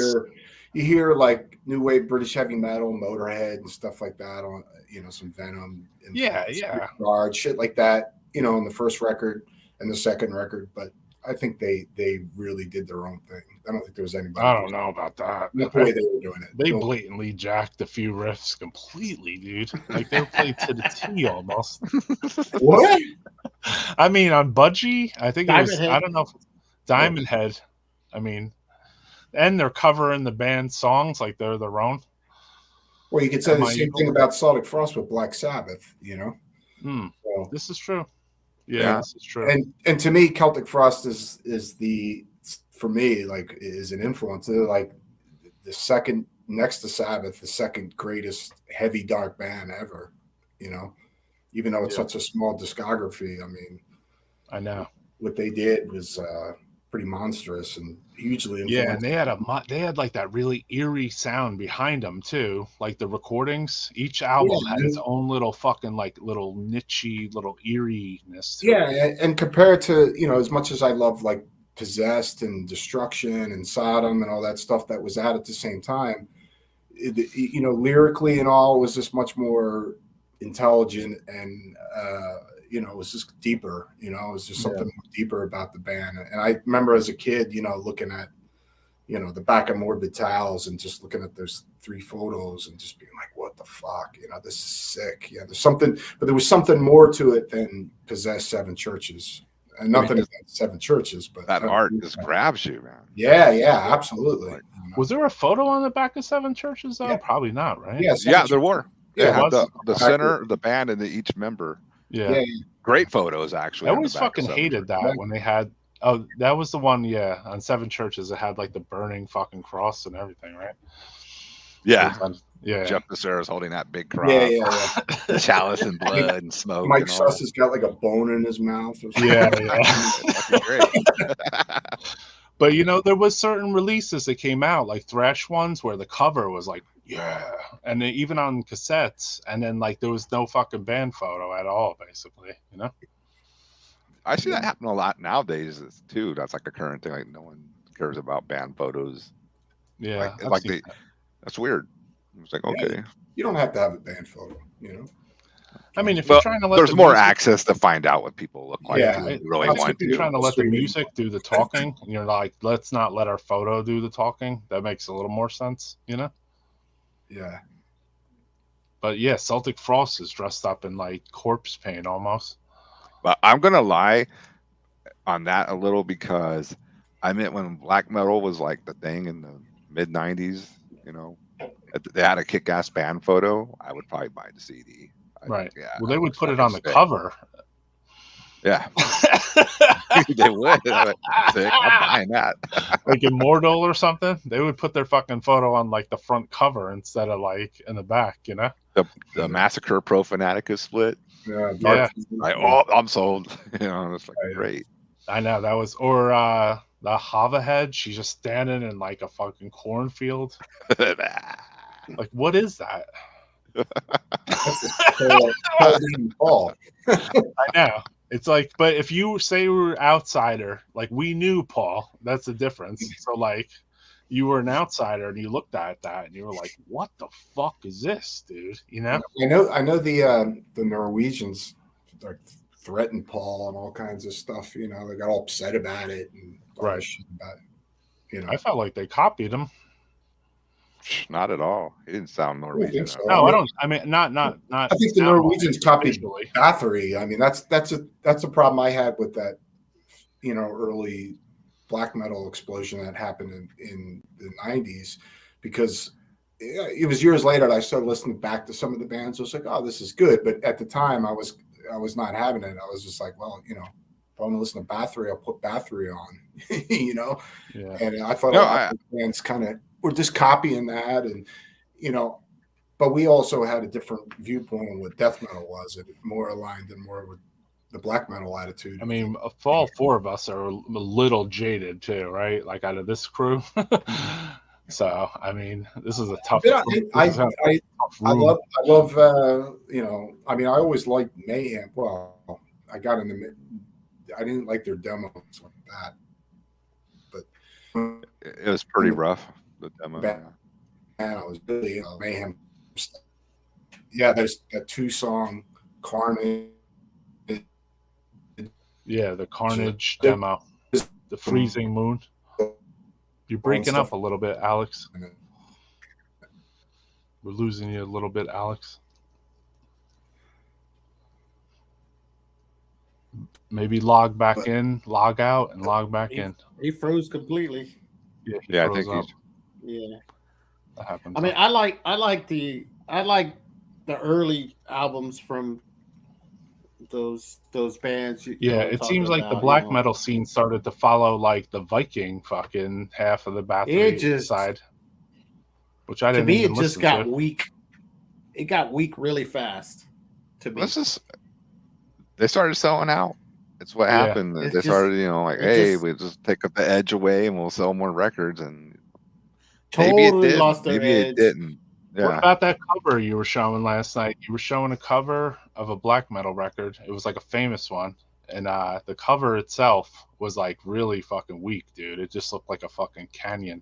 hear like new wave British heavy metal, Motorhead, and stuff like that on some Venom. Yeah, Guard, shit like that. On the first record and the second record, but I think they really did their own thing. I don't think there was anybody. I don't know about that. The way they were doing it. They blatantly jacked a few riffs completely, dude. Like they were played to the T almost. What? I mean, on Budgie, I think Diamond it was. Head. I don't know. Diamond Head. I mean, and they're covering the band's songs like they're their own. Well, you could say the same thing about Celtic Frost with Black Sabbath. So, this is true. Yeah, this is true. And to me, Celtic Frost is the, for me, like, is an influence. They're like the second, next to Sabbath, the second greatest heavy dark band ever. Even though it's such a small discography. I mean, I know what they did was pretty monstrous and hugely influential. Yeah, and they had like that really eerie sound behind them too. Like the recordings, each album had its own little fucking like little nichey little eeriness to it. And compared to, as much as I love like Possessed and Destruction and Sodom and all that stuff that was out at the same time, lyrically and all, it was just much more intelligent and it was just deeper, it was just something deeper about the band. And I remember as a kid, looking at, the back of Morbid Towels and just looking at those 3 photos and just being like, what the fuck, this is sick. Yeah, there's something, but there was something more to it than Possessed Seven Churches. And nothing against Seven Churches, but that art just grabs you, man. Yeah, absolutely. Was there a photo on the back of Seven Churches though? Yeah. Probably not, right? Yeah, there were. They had the center, the band, and each member. Yeah. Great photos, actually. I always fucking hated that when they had. Oh, that was the one. Yeah, on Seven Churches, it had like the burning fucking cross and everything, right? Yeah. Yeah. Jeff Becerra's holding that big cross. Yeah. Chalice and blood and smoke. Mike Suss has got like a bone in his mouth. Yeah. Great. But there was certain releases that came out, like thrash ones, where the cover was like, and then even on cassettes, and then like there was no fucking band photo at all, basically. I see that happen a lot nowadays too. That's like a current thing. Like no one cares about band photos. Yeah, that's weird. It's like, okay, you don't have to have a band photo. I mean, if you're trying to let there's more access to find out what people look like. Yeah, if you really want to. You're trying to let the music do the talking, and you're like, let's not let our photo do the talking. That makes a little more sense, Yeah. But yeah, Celtic Frost is dressed up in like corpse paint almost. But I'm gonna lie on that a little because I meant when black metal was like the thing in the mid '90s, they had a kick-ass band photo. I would probably buy the CD. Right. Well, they would put it on the cover. Yeah. They would. I'm buying that. Like Immortal or something. They would put their fucking photo on like the front cover instead of like in the back, The Massacre Pro Fanatica split. Yeah. I'm sold. It's like great. I know that was, or the Hava head. She's just standing in like a fucking cornfield. Like, what is that? Paul. I know. It's like, but if you say we were outsider, like we knew Paul, that's the difference. So like, you were an outsider and you looked at that and you were like, "What the fuck is this, dude?" I know the Norwegians like threatened Paul and all kinds of stuff. They got all upset about it and about it. I felt like they copied him. Not at all. He didn't sound Norwegian. So. No, I don't. I mean, not. I think the Norwegians copied Bathory. I mean, that's a problem I had with that, early black metal explosion that happened in the '90s, because it was years later that I started listening back to some of the bands. I was like, oh, this is good, but at the time I was not having it. I was just like, well, if I want to listen to Bathory, I'll put Bathory on, Yeah. And I thought bands kind of were just copying that, and but we also had a different viewpoint on what death metal was. It more aligned and more with the black metal attitude. I mean, all four of us are a little jaded too, right? Like out of this crew. So I mean, this is a tough. I love. I mean, I always liked Mayhem. Well, I got into. I didn't like their demos like that, but it was pretty rough. The demo. And I was really Mayhem. Yeah, there's that 2-song Carnage. Yeah, the Carnage demo, the Freezing Moon. You're breaking up a little bit, Alex. We're losing you a little bit, Alex. Maybe log back in, log out, and log back in. He froze completely. Yeah, I think he's. Yeah, that happens. I mean, I like the early albums from those bands. It seems like the black metal scene started to follow like the Viking fucking half of the Bathory side, which I didn't. To me, it just got weak. It got weak really fast. To me, they started selling out. It's what happened. They started, hey, we just take up the edge away and we'll sell more records. And maybe it did. Maybe it didn't. Yeah. What about that cover you were showing last night? You were showing a cover of a black metal record. It was like a famous one. And the cover itself was like really fucking weak, dude. It just looked like a fucking canyon.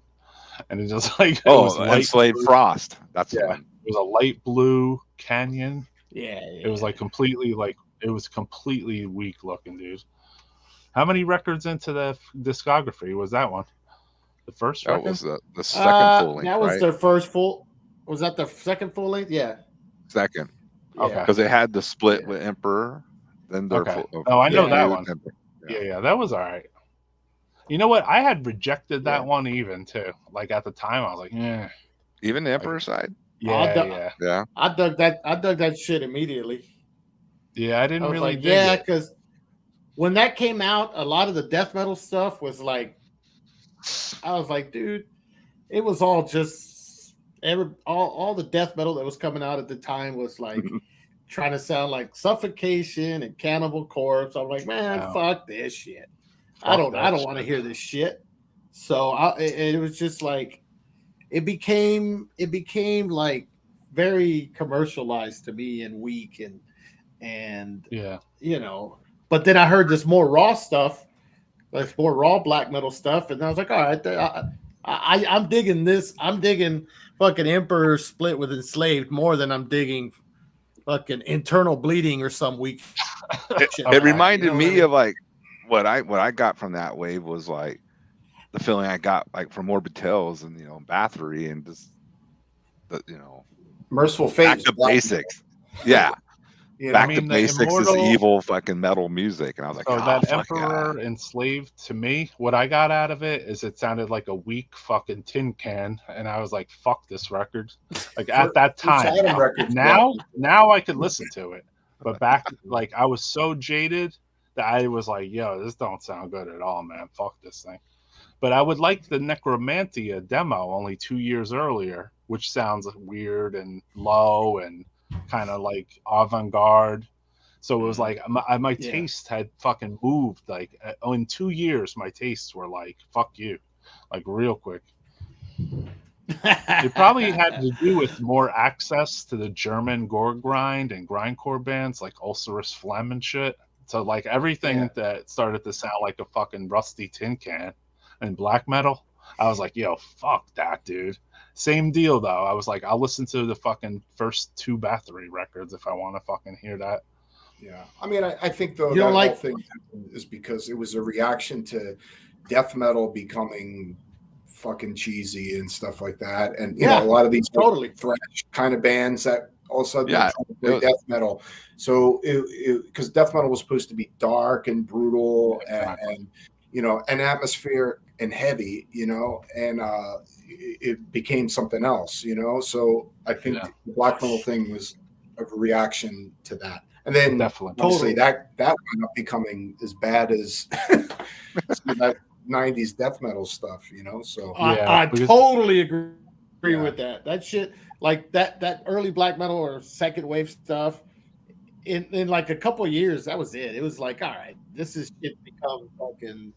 And it just like Enslaved Frost. That's the one. It was a light blue canyon. Yeah. It was like completely weak looking, dude. How many records into the discography was that one? The first record? That was the second full length. That was their first full. Was that the second full length? Yeah. Second. Okay. Because they had the split with Emperor. Then their I know that one. Yeah, that was all right. You know what? I had rejected that one even too. Like at the time, I was like, yeah. Even the Emperor side? Yeah. I dug that shit immediately. Yeah, I didn't really dig it. Because when that came out, a lot of the death metal stuff was like, I was like, dude, it was all just all the death metal that was coming out at the time was like trying to sound like Suffocation and Cannibal Corpse. I'm like, man, fuck this shit. I don't want to hear this shit. So it was just like it became like very commercialized to me and weak and you know. But then I heard this more raw stuff, like more raw black metal stuff, and I was like, all right, I'm digging this. I'm digging fucking Emperor Split with Enslaved more than I'm digging fucking Internal Bleeding or some weak shit. It reminded me of like what I got from that wave was like the feeling I got like from Morbid Tales and Bathory and just the Merciful Fate. Back to basics. Yeah. Back to basics is evil fucking metal music. And I was like, that Emperor Enslaved, to me, what I got out of it is it sounded like a weak fucking tin can. And I was like, fuck this record. Like at that time. Now I could listen to it. But back, like, I was so jaded that I was like, yo, this don't sound good at all, man. Fuck this thing. But I would like the Necromantia demo only 2 years earlier, which sounds weird and low and kind of like avant-garde. So it was like my taste had fucking moved. Like in 2 years, my tastes were like, fuck you, like real quick. It probably had to do with more access to the German gore grind and grindcore bands like Ulcerous Phlegm and shit. So like everything that started to sound like a fucking rusty tin can and black metal, I was like, yo, fuck that, dude. Same deal though. I was like, I'll listen to the fucking first 2 Bathory records if I want to fucking hear that. Yeah, I mean, I think though that whole thing is because it was a reaction to death metal becoming fucking cheesy and stuff like that, and you know, a lot of these totally thrash kind of bands that all of a sudden play death metal. So because death metal was supposed to be dark and brutal and you know, an atmosphere and heavy, you know, and it became something else, you know. So I think the black metal thing was a reaction to that, and then obviously that ended up becoming as bad as that 90s death metal stuff, you know. So I totally agree with that. That shit, like that early black metal or second wave stuff, in like a couple of years, that was it. It was like, all right, this is shit become fucking,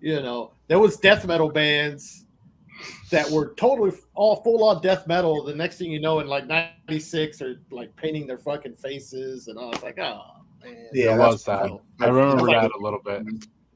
you know. There was death metal bands that were totally all full on death metal. The next thing you know, in like 96, are like painting their fucking faces, and I was like, oh man. Yeah, that was that. I remember that a little bit.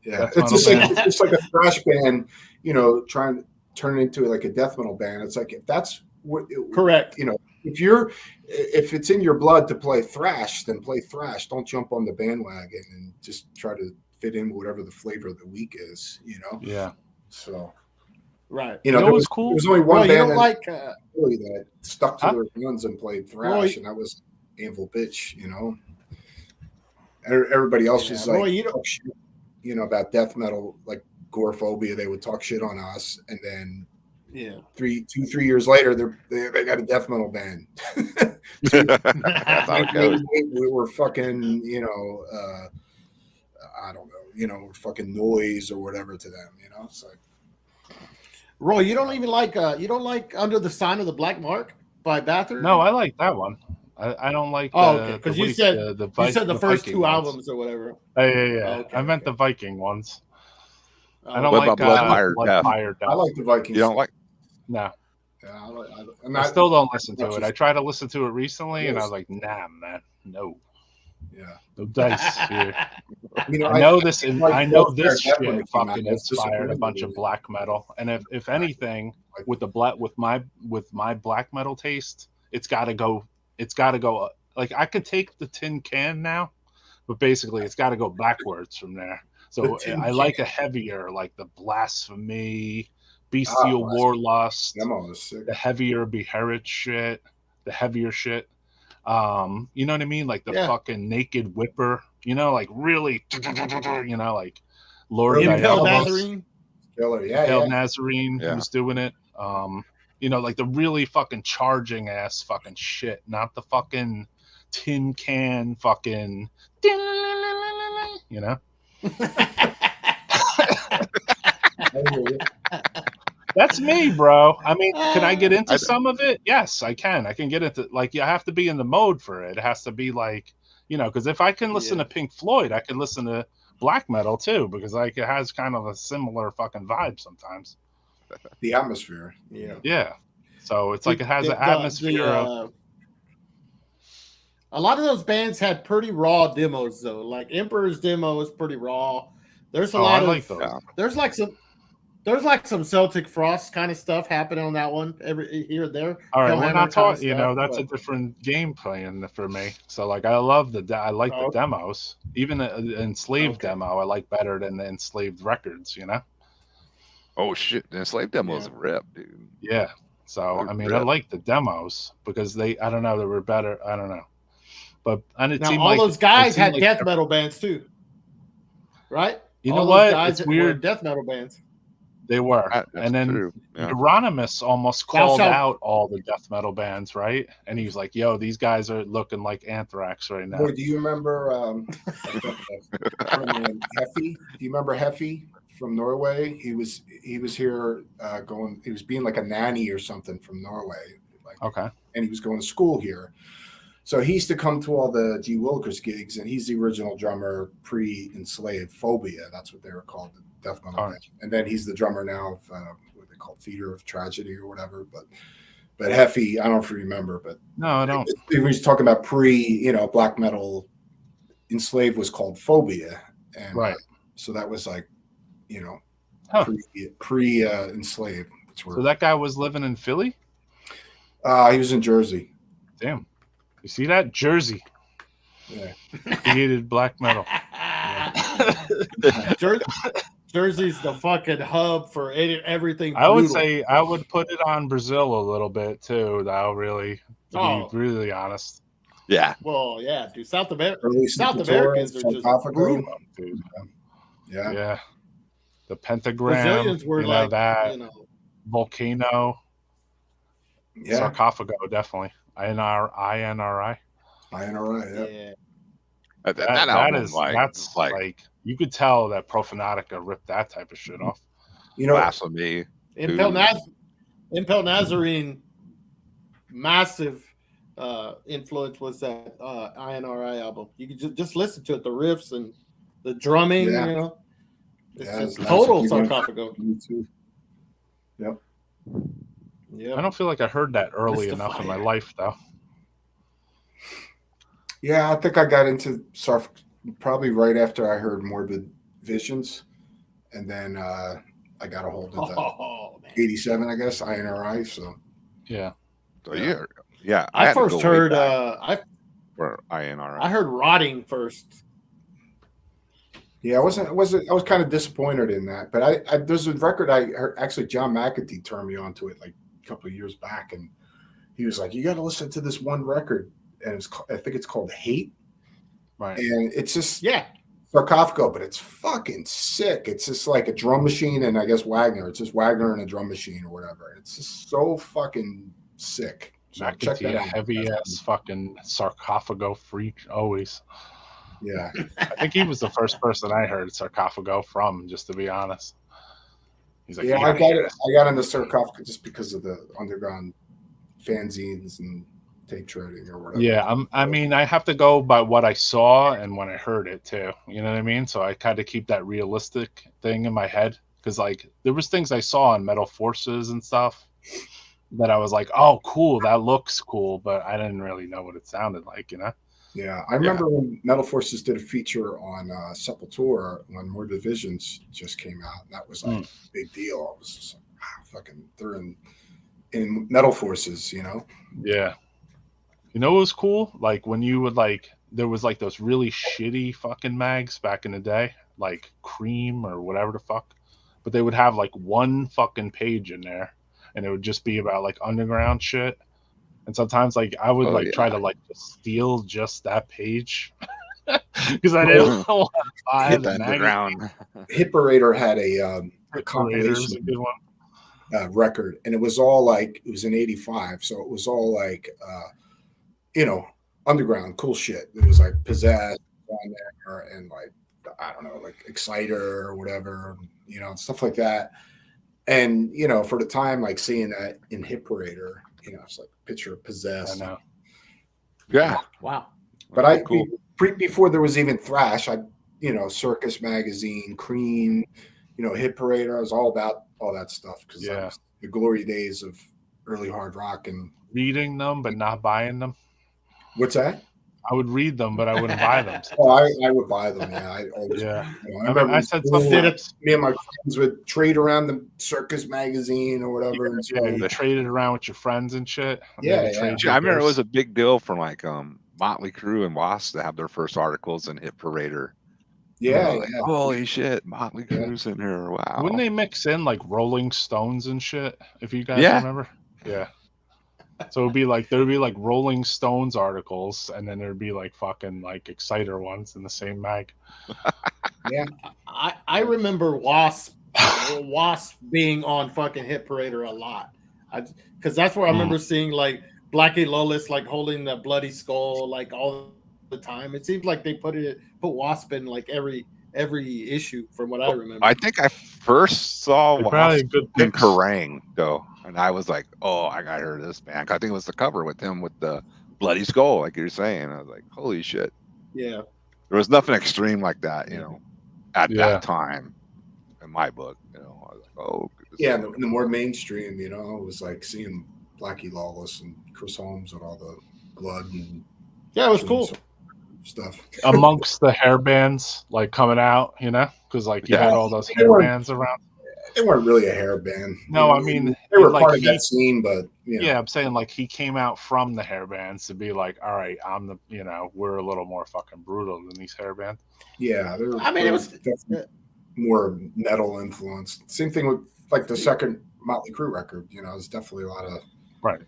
Yeah, it's just like a thrash band, you know, trying to turn it into like a death metal band. It's like, if that's what correct, you know, if it's in your blood to play thrash, then play thrash. Don't jump on the bandwagon and just try to fit in whatever the flavor of the week is, you know. Yeah. So, right, you know, it was cool. There was only one band really that stuck to their guns and played thrash, and that was Anvil Bitch. You know, everybody else was like, you know, about death metal, like Gorephobia. They would talk shit on us, and then 3 years later, they got a death metal band. We were fucking, you know, I don't know, you know, fucking noise or whatever to them, you know. It's like, Roy, you don't even like Under the Sign of the Black Mark by Bathory? No, I like that one. I don't like. Okay, because you said the first Viking 2 albums or whatever. Yeah. Okay, I meant the Viking ones. I don't what like about Blood Death. I like the Vikings. You don't like? No. Yeah, I still don't listen to it. I tried to listen to it recently, and I was like, nah, man, no. Yeah. No dice here. You know, I know this shit fucking inspired a bunch of black metal, and if anything, with my black metal taste, it's got to go. Like, I could take the tin can now, but basically it's got to go backwards from there. So I like a heavier, like the Blasphemy, Bestial Warlust, the heavier Beherit shit, the heavier shit. You know what I mean? Like the fucking Naked Whipper, you know, like really, you know, like Lord Nazarene. Impale Nazarene who's doing it. You know, like the really fucking charging ass fucking shit, not the fucking tin can fucking, you know. That's me, bro. I mean, can I get into some of it? Yes, I can. I can get into, like, you have to be in the mode for it. It has to be like, you know, because if I can listen to Pink Floyd, I can listen to black metal too, because like it has kind of a similar fucking vibe sometimes. The atmosphere, yeah. So it's like it has an atmosphere of. A lot of those bands had pretty raw demos though. Like Emperor's demo is pretty raw. There's a lot of like those. There's like some Celtic Frost kind of stuff happening on that one every here and there. All right, we're not talking. You know, that's a different game playing for me. So like, I love the demos. Even the Enslaved demo, I like better than the Enslaved records. You know. Oh shit, the Enslaved demos rip, dude. Yeah. So I mean, I like the demos because I don't know, they were better. I don't know. But and it seemed all like those guys had death metal bands too, right? You know what? Guys it's weird. Death metal bands. They were, and then Euronymous almost called out all the death metal bands, right? And he was like, "Yo, these guys are looking like Anthrax right now." Boy, do you remember Heffy? Do you remember Heffy from Norway? He was here he was being like a nanny or something from Norway. Okay. And he was going to school here. So he used to come to all the G. Willikers gigs, and he's the original drummer pre-Enslaved Phobia. That's what they were called, the death metal band. And then he's the drummer now of what they call Theater of Tragedy or whatever. But Heffy, I don't know if you remember, but no, I don't. He was talking about black metal. Enslaved was called Phobia, and right. So that was like, pre-Enslaved. So that guy was living in Philly. He was in Jersey. Damn. You see that? Jersey. Yeah. Created black metal. Jersey's the fucking hub for everything. I would say I would put it on Brazil a little bit too, though, really, to be really honest. Yeah. Well, yeah, dude. South Americans are just brutal. Dude. Yeah. Yeah. The pentagram. Brazilians were like that. Volcano. Yeah. Sarcophago, definitely. INRI. Yeah. That's like you could tell that Profanatica ripped that type of shit off. Blasphemy. Impel Nazarene, massive influence was that INRI album. You could just listen to it, the riffs and the drumming. It's just total Sarcophago. Yep. Yeah, I don't feel like I heard that early enough in my life, though. Yeah, I think I got into Sarf probably right after I heard Morbid Visions, and then I got a hold of the 87, I guess, INRI. So yeah, yeah. I first heard for INRI. I heard Rotting first. Yeah, I was kind of disappointed in that, but there's a record I heard, actually John McAtee turned me on to it like a couple of years back, and he was like, "You got to listen to this one record," and I think it's called Hate, right? And it's just Sarcophago, but it's fucking sick. It's just like a drum machine, and I guess Wagner. It's just Wagner and a drum machine or whatever. It's just so fucking sick. So check that out. Heavy ass fucking Sarcophago freak always. Yeah, I think he was the first person I heard Sarcophago from, just to be honest. He's like, I got into Sarcophago just because of the underground fanzines and tape trading or whatever. Yeah, I mean, I have to go by what I saw and when I heard it too. You know what I mean? So I kind of keep that realistic thing in my head, because like there was things I saw on Metal Forces and stuff that I was like, oh, cool, that looks cool, but I didn't really know what it sounded like, Yeah, I remember when Metal Forces did a feature on Sepultura when Morbid Visions just came out. That was like a big deal. I was just like, wow, fucking, they're in Metal Forces, Yeah. You know what was cool? Like when you would there was like those really shitty fucking mags back in the day, like Cream or whatever the fuck. But they would have like one fucking page in there, and it would just be about like underground shit. And sometimes like I would try to like steal just that page because I didn't want to buy the magazine. Hit Parader had a compilation a good one. Record, and it was all like, it was in '85, so it was all like underground cool shit. It was like Possessed on there, and like I don't know, like Exciter or whatever, you know, stuff like that. And you know, for the time, like seeing that in Hit Parader, you know, it's like picture of Possessed. I know. Yeah. Wow. But before there was even thrash, you know, Circus Magazine, Cream, you know, Hit Parader. I was all about all that stuff because the glory days of early hard rock and reading them but not buying them. What's that? I would read them, but I wouldn't buy them. I would buy them. Yeah, I always. Yeah. You know, I remember I said something. Me and my friends would trade around the Circus Magazine or whatever. Yeah, you traded around with your friends and shit. Yeah. I remember it was a big deal for like Motley Crue and Wasp to have their first articles in Hit Parader. Yeah, like, holy shit, Motley Crue's in here. Wow. Wouldn't they mix in like Rolling Stones and shit? If you guys remember. Yeah. So it'd be like there'd be like Rolling Stones articles, and then there'd be like fucking like Exciter ones in the same mag. Yeah, I remember Wasp being on fucking Hit Parader a lot, because that's where I remember seeing like Blackie Lawless like holding the bloody skull like all the time. It seems like they put Wasp in like every issue from what I remember. I think I first saw Wasp in Kerrang though. And I was like, oh, I got to hear this, man. I think it was the cover with him with the bloody skull, like you're saying. I was like, holy shit. Yeah. There was nothing extreme like that, you know, at that time in my book. You know, I was like, oh. Yeah, the more mainstream, you know, it was like seeing Blackie Lawless and Chris Holmes and all the blood and. Yeah, it was cool. Stuff. Amongst the hair bands, like coming out, you know, because like you had all those hair bands around. They weren't really a hair band. No, I mean they were like part of that scene, but yeah, I'm saying like he came out from the hair bands to be like, all right, we're a little more fucking brutal than these hair bands. Yeah, it was more metal influenced. Same thing with like the second Motley Crue record. You know, there's definitely a lot of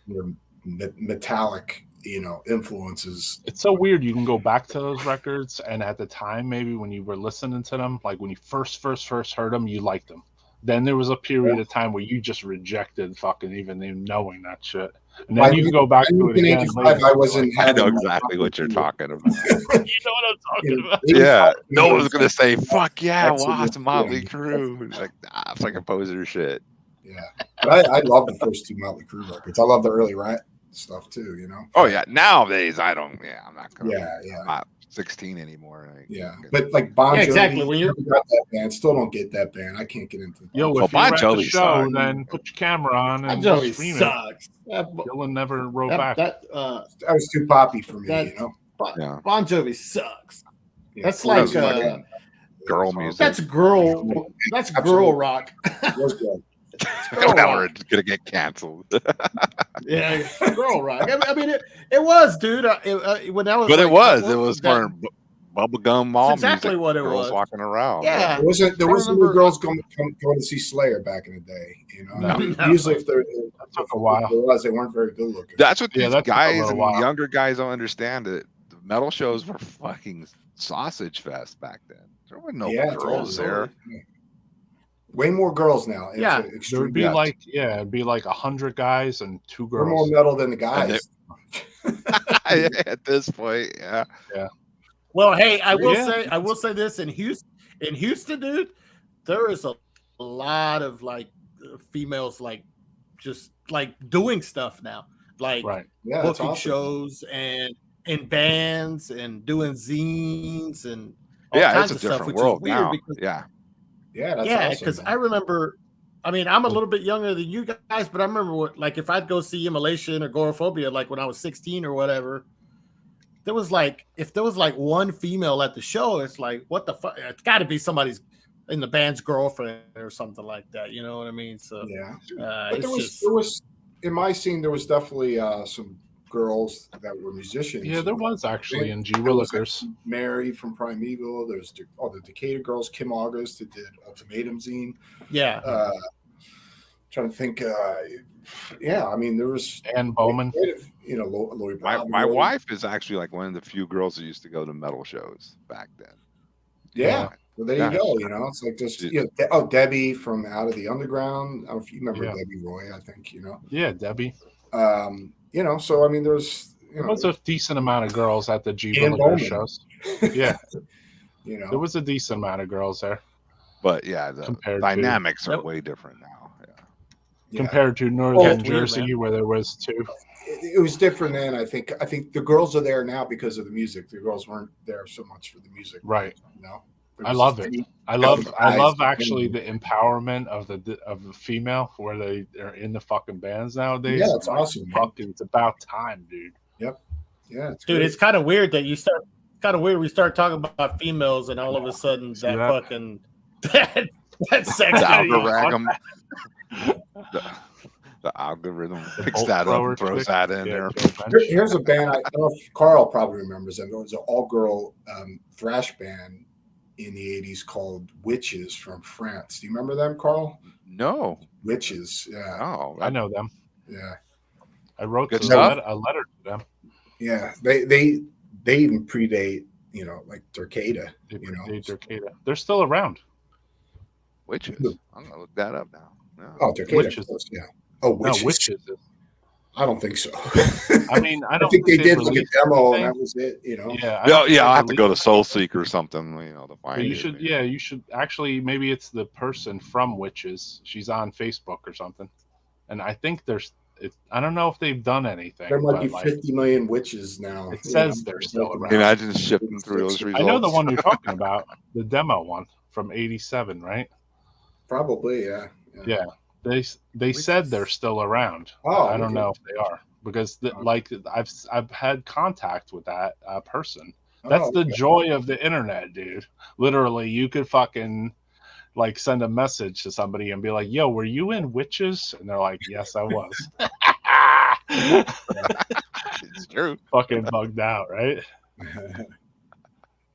more metallic, you know, influences. It's so weird. You can go back to those records, and at the time, maybe when you were listening to them, like when you first heard them, you liked them. Then there was a period of time where you just rejected fucking even knowing that shit. And then you can go back to it again. I know exactly what you're talking about. You know what I'm talking about? Yeah. No one's going to say, fuck yeah, Wasp, Motley Crue. Like, it's like a poser shit. Yeah. But I love the first two Motley Crue records. I love the early Rat stuff too, you know? Oh, yeah. Nowadays, I'm not going to. Yeah. I'm not 16 anymore. But like Bon Jovi, exactly. When you're got that band, still don't get that band. I can't get into that. Yo, if you're at the show, then put your camera on and Bon Jovi stream sucks. Dylan never wrote back. That was too poppy for me, you know. Bon Jovi sucks. Yeah, that's like girl music. That's girl rock. Now we're gonna get canceled. Yeah, girl rock. I mean, it was, dude. When that was, but like, it was for bubblegum mom. Exactly music. what it girls was. Walking around. Yeah, there wasn't girls going to see Slayer back in the day. You know, No. Usually if there took a while. they weren't very good looking. That's what these guys and younger guys don't understand. It the metal shows were fucking sausage fest back then. There were no girls there. Way more girls now. Yeah, there would be it'd be like 100 guys and 2 girls. We're more metal than the guys. At this point, yeah. Well, hey, I will say this in Houston, dude, there is a lot of like females like just like doing stuff now, like booking awesome. Shows and in bands and doing zines and all kinds it's a of different stuff, which world is weird now. because that's awesome, because I remember. I mean, I'm a little bit younger than you guys, but I remember like if I'd go see Immolation or Goraphobia, like when I was 16 or whatever, there was like if there was like one female at the show, it's like what the fuck? It's got to be somebody's in the band's girlfriend or something like that. You know what I mean? So but there was in my scene there was definitely some girls that were musicians. Yeah, there was actually in G. Willikers. Mary from Primeval. There's the Decatur girls, Kim August that did Ultimatum zine. Yeah. Trying to think. I mean, there was Ann Bowman. You know, Lori. My wife is actually like one of the few girls that used to go to metal shows back then. Yeah. Well, there you go. You know, it's like just Debbie from Out of the Underground. I don't know if you remember Debbie Roy. I think you know. Yeah, Debbie. You know, so I mean, there's there was a decent amount of girls at the JOABA shows. Yeah. There was a decent amount of girls there. But yeah, the dynamics are way different now. Yeah. Compared to Northern Jersey, where there was 2. It was different then. I think the girls are there now because of the music. The girls weren't there so much for the music. Right. I love it. I love actually the empowerment of the female where they're in the fucking bands nowadays. Yeah, it's awesome. It's about time, dude. Yep. Yeah, dude, it's kind of weird that we start talking about females and all of a sudden that fucking that sex algorithm. The algorithm picks that up and throws that in there. Here's a band. I don't know if Carl probably remembers them. It was an all-girl thrash band in the 80s called Witches from France. Do you remember them, Carl? No. Witches. Yeah. Oh, I know them. Yeah. I wrote a letter to them. Yeah. They even predate, like Turcada. Turcada. They're still around. Witches. I'm gonna look that up now. No. Oh, Turcada. Witches. Yeah. Oh, Witches. No, Witches. I don't think so. I mean, I think they did like a demo and that was it, Yeah, I'll have to go to Soulseek or something, to find it. You should actually, maybe it's the person from Witches. She's on Facebook or something. And I think I don't know if they've done anything. There might be 50 million witches now. It says they're still around. Imagine shifting through those results. I know the one you're talking about, the demo one from 87, right? Probably, yeah. Yeah. They said they're still around. Oh, I don't know if they are because I've had contact with that person. That's the joy of the internet, dude. Literally, you could fucking send a message to somebody and be like, "Yo, were you in Witches?" And they're like, "Yes, I was." It's true. Fucking bugged out, right?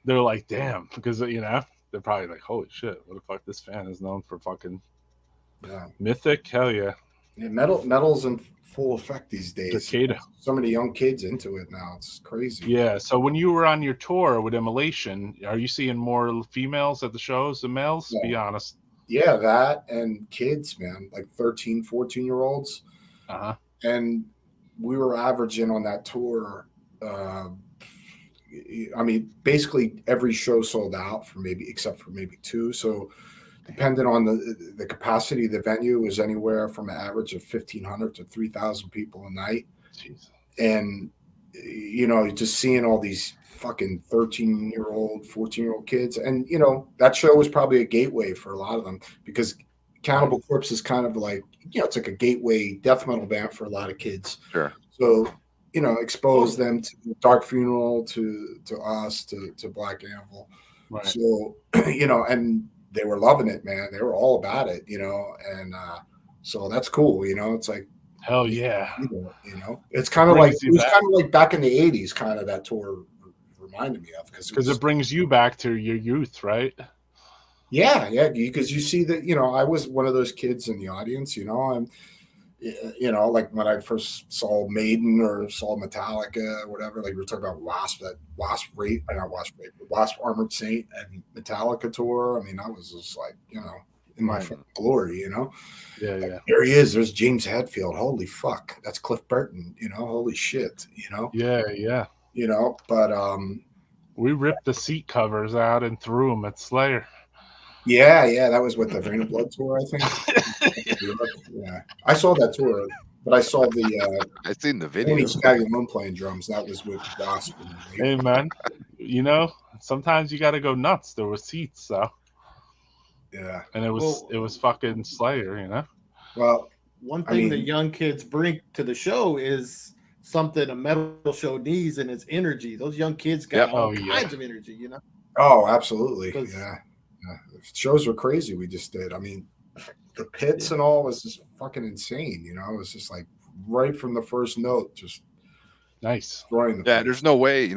They're like, "Damn," because they're probably like, "Holy shit, what the fuck? This fan is known for fucking." Yeah. Mythic, hell yeah. Metal's in full effect these days. Turcada. So many young kids into it now. It's crazy. Yeah. So when you were on your tour with Immolation, are you seeing more females at the shows than males? Yeah. Be honest. Yeah, that and kids, man, like 13, 14-year-olds. Uh-huh. And we were averaging on that tour. Basically every show sold out except for maybe 2. So depending on the capacity of the venue, was anywhere from an average of 1,500 to 3,000 people a night. Jesus. And, just seeing all these fucking 13-year-old, 14-year-old kids. And, that show was probably a gateway for a lot of them because Cannibal Corpse is kind of like, it's like a gateway death metal band for a lot of kids. Sure. So, expose them to Dark Funeral, to us, to Black Anvil. Right. So, and they were loving it, man. They were all about it, and so that's cool, It's like, hell yeah, it's kind of like back in the 80s, kind of that tour reminded me of because it brings you back to your youth, right? Yeah, because you see that, I was one of those kids in the audience, like when I first saw Maiden or saw Metallica or whatever, like we were talking about Wasp Armored Saint and Metallica tour. I mean, I was just like, in my glory, Yeah, like, there he is. There's James Hetfield. Holy fuck. That's Cliff Burton, holy shit, Yeah. But we ripped the seat covers out and threw them at Slayer. Yeah, that was with the Rain of Blood tour, I think. Yeah, I saw that tour, but I saw I seen the video. Scotty Malone playing drums. That was with Wasp. Hey man, sometimes you got to go nuts. There were seats, so yeah, and it was fucking Slayer, Well, one thing the young kids bring to the show is something a metal show needs, and it's energy. Those young kids got all kinds of energy, Oh, absolutely, yeah. Shows were crazy. We just did. I mean, the pits and all was just fucking insane. It was just like right from the first note, just nice. Destroying the pit. There's no way,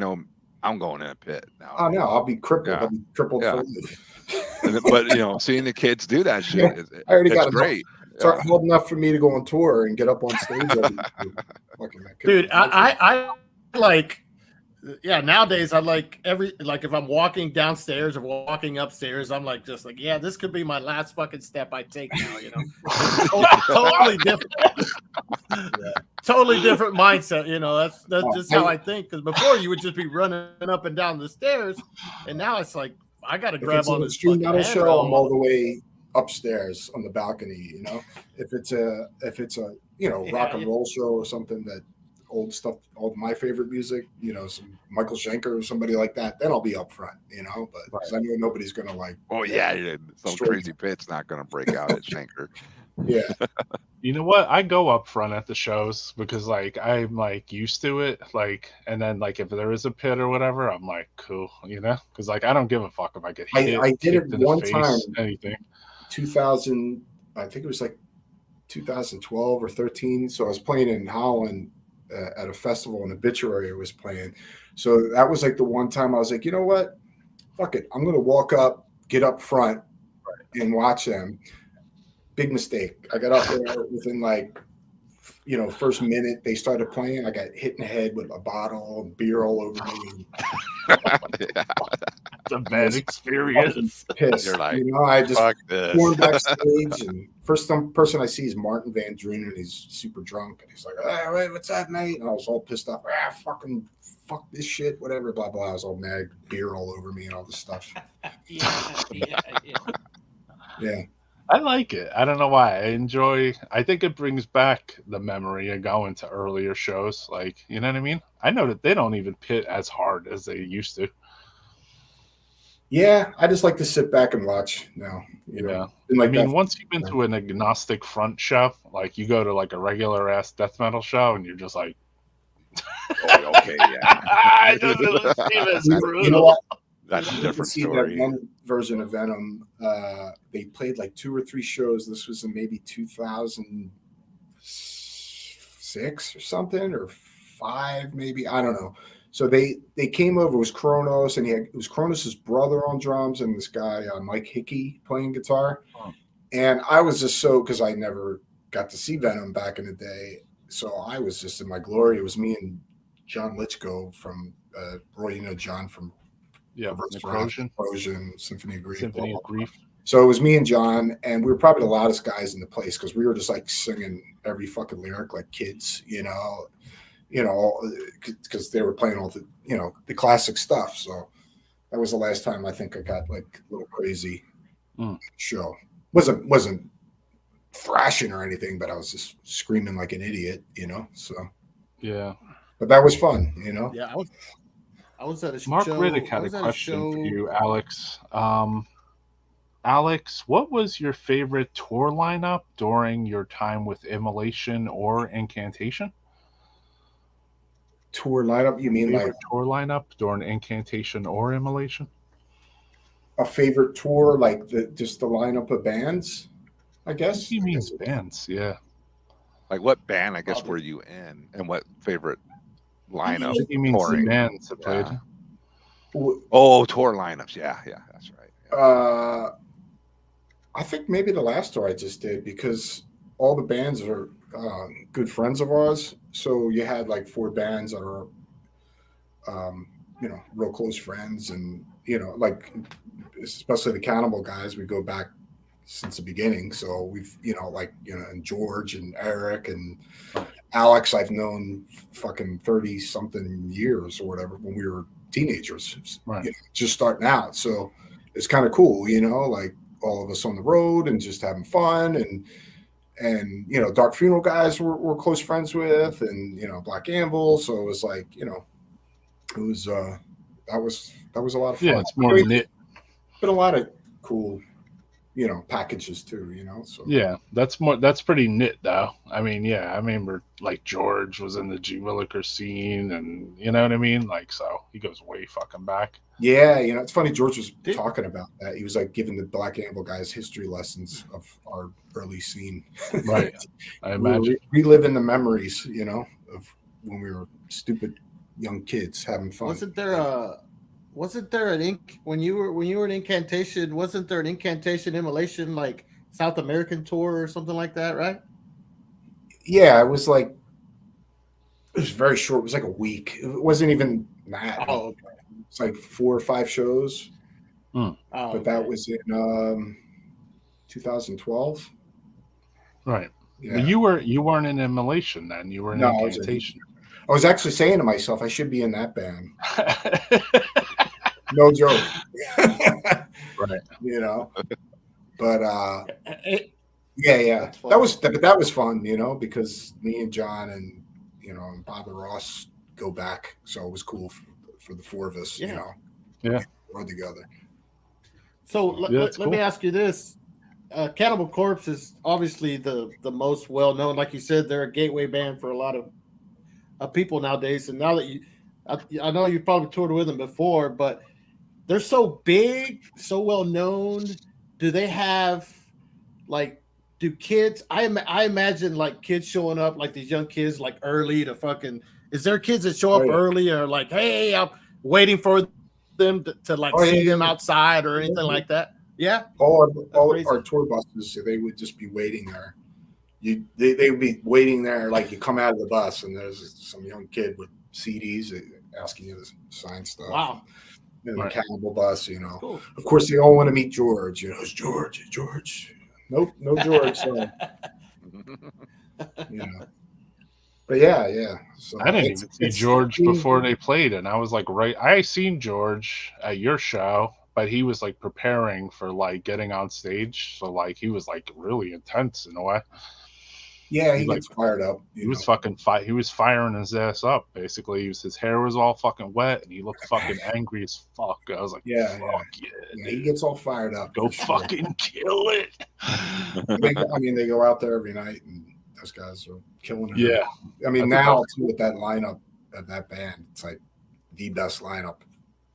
I'm going in a pit now. Oh no, I'll be crippled. Yeah. I'll be crippled. Yeah. But seeing the kids do that shit, I already got great. It's old enough for me to go on tour and get up on stage. Dude, I like. Yeah, nowadays I like if I'm walking downstairs or walking upstairs, I'm like this could be my last fucking step I take now, It's totally different. totally different mindset. You know, that's just how I think. Because before you would just be running up and down the stairs, and now it's like I got to grab on this extreme fucking metal show. handrail. I'm all the way upstairs on the balcony. You know, if it's a rock and roll show or something that old stuff, all my favorite music, you know, some Michael Schenker or somebody like that, then I'll be up front, you know. But I know nobody's gonna like. Oh yeah, some crazy pit's not gonna break out at Schenker. Yeah. You know what? I go up front at the shows because like I'm like used to it. Like, and then like if there is a pit or whatever, I'm like cool, you know, because like I don't give a fuck if I get hit. I did it one time. Anything. 2000, I think it was like 2012 or 13. So I was playing in Holland at a festival, and Witchery was playing. So that was like the one time I was like, you know what? Fuck it. I'm gonna walk up, get up front, and watch them. Big mistake. I got up there within like, you know, first minute they started playing. I got hit in the head with a bottle of beer all over me. It's a bad experience. Pissed. You're like, you know, I just going backstage, and first person I see is Martin Van Drunen, and he's super drunk, and he's like, "Hey, wait, what's up, mate?" And I was all pissed off. Fuck this shit, whatever, blah blah. I was all mad, beer all over me, and all this stuff. Yeah. I like it. I don't know why. I think it brings back the memory of going to earlier shows. Like, you know what I mean? I know that they don't even pit as hard as they used to. Yeah, I just like to sit back and watch now. You know? I mean, once you've been to an agnostic front show, like you go to like a regular ass death metal show, and you're just like, okay, yeah. You know what? That's a different That story. one version of Venom, they played like 2 or 3 shows. This was in maybe 2006 or something, or 5 maybe. I don't know. So they came over. It was Kronos, and it was Kronos' brother on drums, and this guy Mike Hickey playing guitar. And I was just because I never got to see Venom back in the day, so I was just in my glory. It was me and John Litchko from Roy, you know John from Necrosion, Symphony of Grief. So it was me and John, and we were probably the loudest guys in the place because we were just like singing every fucking lyric like kids, you know, because they were playing all the, you know, the classic stuff. So that was the last time I think I got like a little crazy show. Wasn't thrashing or anything, but I was just screaming like an idiot, you know. So yeah, but that was fun, you know. Yeah, I was at a Mark show. Riddick had a question for you, Alex. Alex, what was your favorite tour lineup during your time with Immolation or Incantation? Tour lineup? You mean favorite like tour lineup during Incantation or Immolation? A favorite tour, like just the lineup of bands, I guess. He means bands, yeah. Like what band, I guess, were you in, and what favorite lineup? He means the bands that played. Oh, tour lineups. Yeah, that's right. Yeah. I think maybe the last tour I just did, because all the bands are good friends of ours. So you had like 4 bands that are, you know, real close friends, and you know, like especially the Cannibal guys, we go back since the beginning. So we've, you know, like, you know, and George and Eric and Alex, I've known fucking 30 something years or whatever, when we were teenagers, right? You know, just starting out. So it's kind of cool, you know, like all of us on the road and just having fun, and you know, Dark Funeral guys we're close friends with, and you know, Black Anvil. So it was like, you know, it was that was a lot of fun. Yeah, it's more knit. But a lot of cool, you know, packages too, you know. So yeah, that's pretty knit though. I mean, yeah, I remember like George was in the G Willikers scene, and you know what I mean, like, so he goes way fucking back. Yeah, you know, it's funny, George was talking about that. He was like giving the Black Anvil guys history lessons of our early scene. Right. I imagine reliving the memories, you know, of when we were stupid young kids having fun. Wasn't there when you were in Incantation? Wasn't there an Incantation Immolation like South American tour or something like that? Right? Yeah, it was like, it was very short. It was like a week. It wasn't even that. Oh, okay. It's like 4 or 5 shows. Oh, but that was in 2012. Right. Yeah. You weren't in Immolation then. You were in Incantation. I was actually saying to myself, I should be in that band. No joke. Right. You know, but yeah. That was fun, you know, because me and John and, you know, and Bob and Ross go back, so it was cool for the four of us, you know. Yeah. We're together. So let me ask you this. Cannibal Corpse is obviously the most well known. Like you said, they're a gateway band for a lot of people nowadays. And now that I know you probably toured with them before, but they're so big, so well known. Do they have do kids? I imagine like kids showing up, like these young kids, like early to fucking. Is there kids that show up early or like, hey, I'm waiting for them to see them outside or anything like that? Yeah. All our tour buses, they would just be waiting there. They would be waiting there, like you come out of the bus and there's some young kid with CDs asking you to sign stuff. Wow. In the Cannibal bus, you know. Cool. Of course, they all want to meet George. You know, it's George. Nope, no George. So, you know. But yeah. So I didn't even see George before they played, and I was like, I seen George at your show, but he was like preparing for like getting on stage, so like he was like really intense in a way. Yeah, he gets fired up. He was fucking he was firing his ass up. Basically, his hair was all fucking wet, and he looked fucking angry as fuck. I was like, yeah, he gets all fired up. Go fucking kill it. I mean, they go out there every night, and those guys are killing it. Yeah, I mean, now too, with that lineup of that band, it's like the best lineup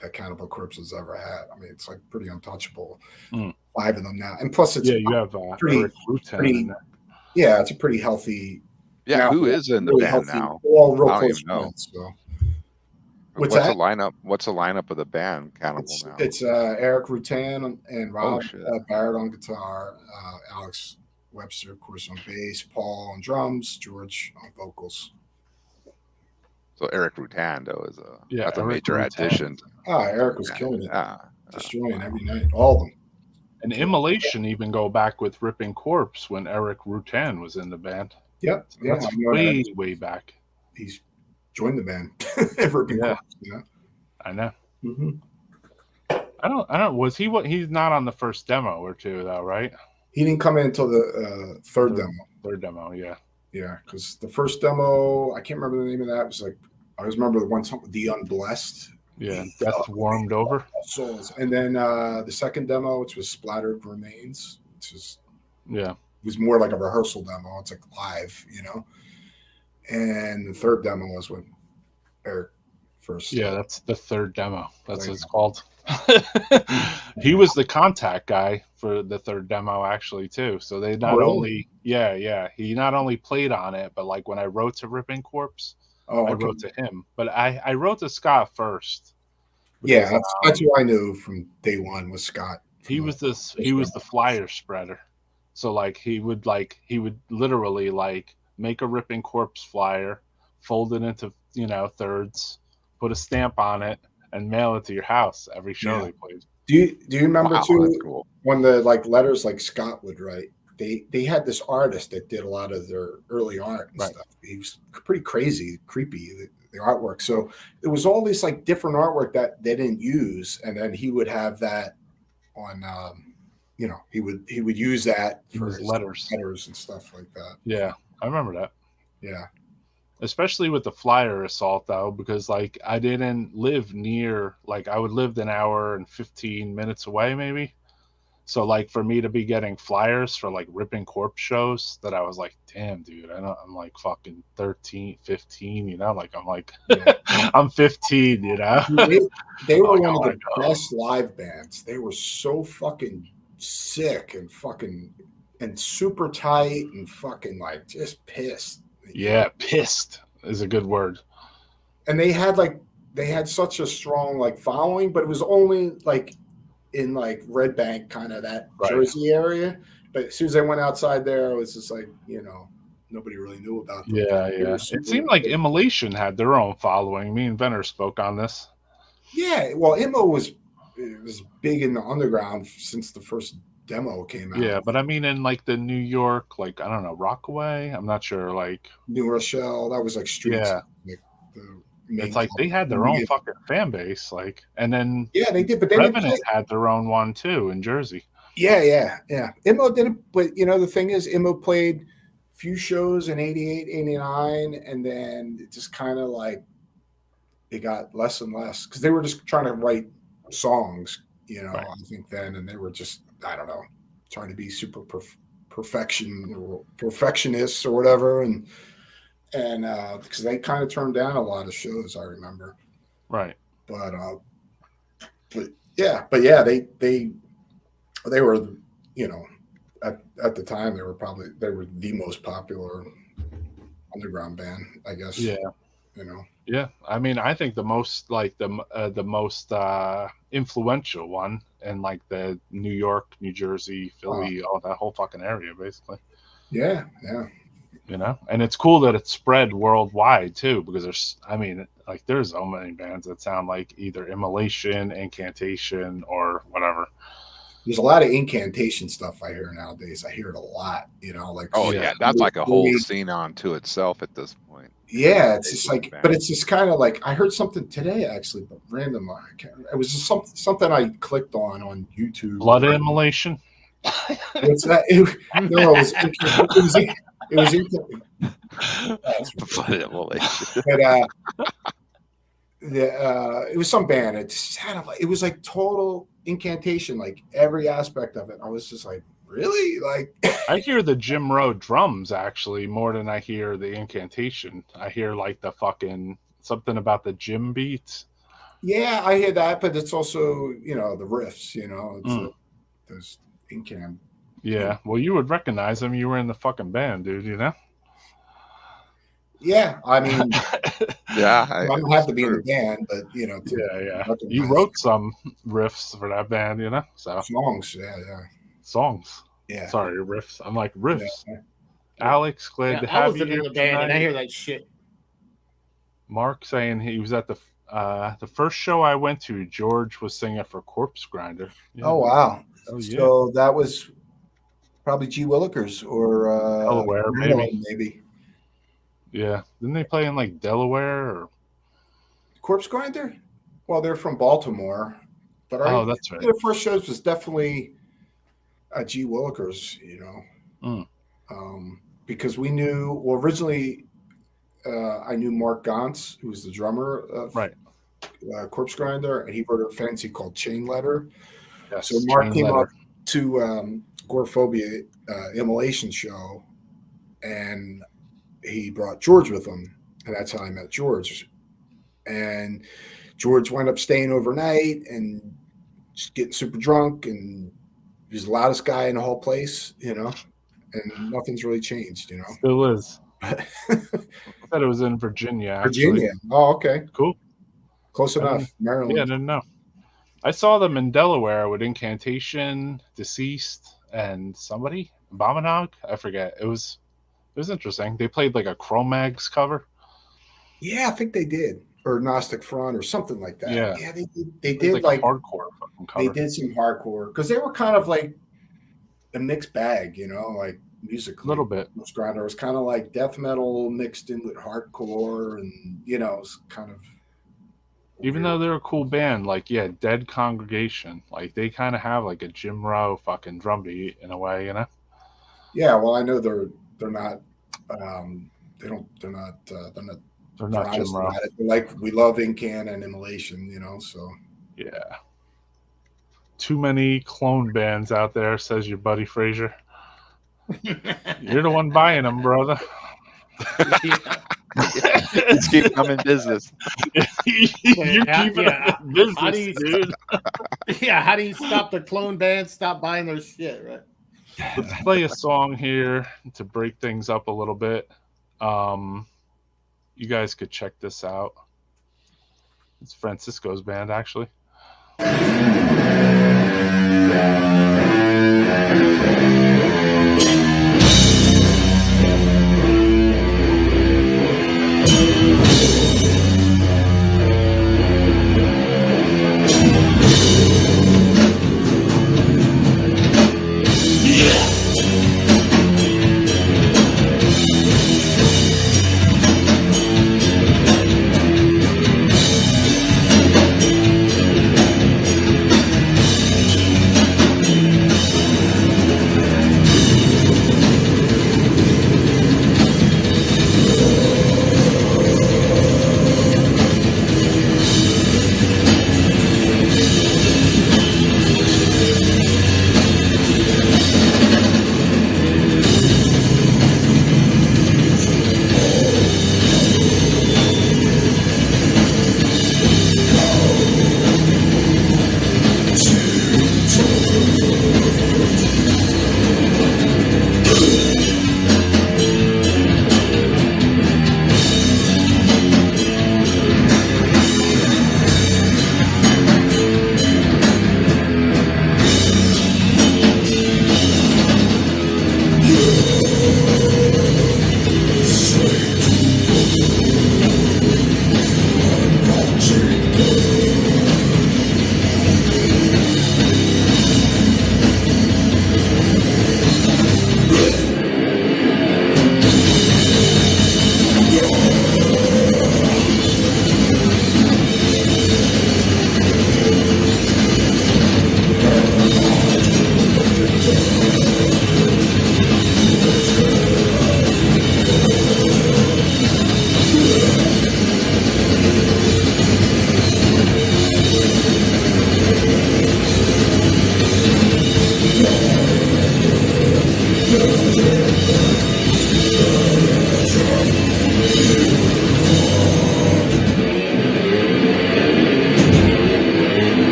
that Cannibal Corpse has ever had. I mean, it's like pretty untouchable. 5 of them now, and plus it's you have pretty. Yeah, it's a pretty healthy. Yeah, now, who is in the band healthy, now? All real close friends. So. What's the lineup? What's the lineup of the band? Cannibal now. It's Eric Rutan and Rob Barrett on guitar, Alex Webster, of course, on bass, Paul on drums, George on vocals. So Eric Rutan though is that's a major addition. Eric was killing it, destroying every night, all of them. And Immolation even go back with Ripping Corpse when Eric Rutan was in the band. Yep. So that's way back. He's joined the band. Ripping Corpse, I know. Mm-hmm. I don't. Was he? He's not on the first demo or two though, right? He didn't come in until the third demo. Third demo, yeah. Yeah, because the first demo, I can't remember the name of that. It was like I always remember the one song, The Unblessed. Yeah, Death Warmed Over. Souls. And then the second demo, which was Splattered Remains, which is it was more like a rehearsal demo. It's like live, you know. And the third demo was when Eric first. Yeah, that's the third demo. That's what it's called. He was the contact guy for the third demo actually too. So they not only he not only played on it, but like when I wrote to Ripping Corpse, I wrote to him. But I wrote to Scott first. Because, that's who I knew from day one was Scott. He was the flyer spreader. So like he would literally like make a Ripping Corpse flyer, fold it into thirds, put a stamp on it, and mail it to your house every show they played. Do you remember too when the letters like Scott would write? They had this artist that did a lot of their early art and stuff. He was pretty crazy, creepy, the artwork. So it was all this like different artwork that they didn't use, and then he would have that on. He would use that for his letters and stuff like that. Yeah, I remember that. Yeah. Especially with the flyer assault though, because like I didn't live near, like I would live an hour and 15 minutes away maybe. So like for me to be getting flyers for like Ripping Corpse shows that I was like, damn dude, I'm like fucking 13, 15, like I'm like I'm 15, They were one of the best live bands. They were so fucking sick and fucking and super tight and fucking like just pissed. Yeah, pissed is a good word. And they had such a strong like following, but it was only like in like Red Bank, kind of that Jersey area. But as soon as I went outside there, it was just like, nobody really knew about them. Yeah. It seemed like Immolation had their own following. Me and Venner spoke on this. Yeah, well, Immo was big in the underground since the first demo came out. Yeah, but I mean, in like the New York, like I don't know, Rockaway. I'm not sure. Like New Rochelle, that was like streets. Yeah, like it's like they had their own fucking fan base. Like, and then they did, but they Revenant had their own one too in Jersey. Yeah. Immo didn't, but the thing is, Immo played a few shows in 88, 89, and then it just kind of like it got less and less because they were just trying to write songs, right. I think then, and they were just, I don't know, trying to be super perfectionists or whatever, and because they kind of turned down a lot of shows, I remember. Right. But yeah, they were, at the time they were the most popular underground band, I guess. Yeah. Yeah. I mean, I think the most the most influential one in like the New York, New Jersey, Philly, all that whole fucking area, basically. Yeah. And it's cool that it's spread worldwide too, because there's so many bands that sound like either Immolation, Incantation, or whatever. There's a lot of incantation stuff I hear nowadays. I hear it a lot, like. Oh yeah, that's like a whole scene onto itself at this point. Yeah, it's just like, but it's just kind of like I heard something today actually, but random. It was just something I clicked on YouTube. Blood Immolation. What's that? It was Blood Immolation. But it was some band. It just had it was like total incantation, like every aspect of it. I was just like, really? Like I hear the Jim Rowe drums actually more than I hear the incantation. I hear like the fucking something about the Jim beats. Yeah, I hear that, but it's also the riffs. It's those incant. Yeah, well, you would recognize them. You were in the fucking band, dude. Yeah, I mean, yeah, I don't have to be in the band, but yeah. You wrote some riffs for that band, So songs, songs. Yeah. Sorry, riffs. I'm like riffs. Yeah. Alex, glad to have you in the band, and I hear that shit. Mark saying he was at the first show I went to. George was singing for Corpse Grinder. Oh wow! Oh, yeah. So that was probably G. Willikers or Delaware, maybe. Yeah, didn't they play in like Delaware or Corpse Grinder? Well, they're from Baltimore, but that's right. Their first shows was definitely G. Willikers, because we knew. Well, originally, I knew Mark Gantz, who was the drummer of Corpse Grinder, and he wrote a fancy called Chain Letter. Yes, so Mark came up to Agoraphobia Immolation show, and he brought George with him, and that's how I met George. And George wound up staying overnight and just getting super drunk, and he was the loudest guy in the whole place, and nothing's really changed, Still is. I thought it was in Virginia. Actually. Virginia. Oh, okay. Cool. Close enough. Maryland. Yeah, I didn't know. I saw them in Delaware with Incantation, Deceased, and somebody, Abominog. I forget. It was interesting. They played like a Cro-Mags cover. Yeah, I think they did, or Gnostic Front, or something like that. Yeah, they did like hardcore fucking cover. They did some hardcore because they were kind of like a mixed bag, like musically. A little bit. Grinder was kind of like death metal mixed in with hardcore, and it's kind of. Even though they're a cool band, like Dead Congregation, like they kind of have like a Jim Rowe fucking drum beat in a way, Yeah, well, I know they're not. They're not Jim Rowe. Like we love Incan and Immolation, so. Yeah. Too many clone bands out there, says your buddy Fraser. You're the one buying them, brother. Just keep them in business. You're keeping them in business, dude. How do you stop the clone bands? Stop buying their shit, right? Let's play a song here to break things up a little bit. You guys could check this out. It's Francisco's band, actually.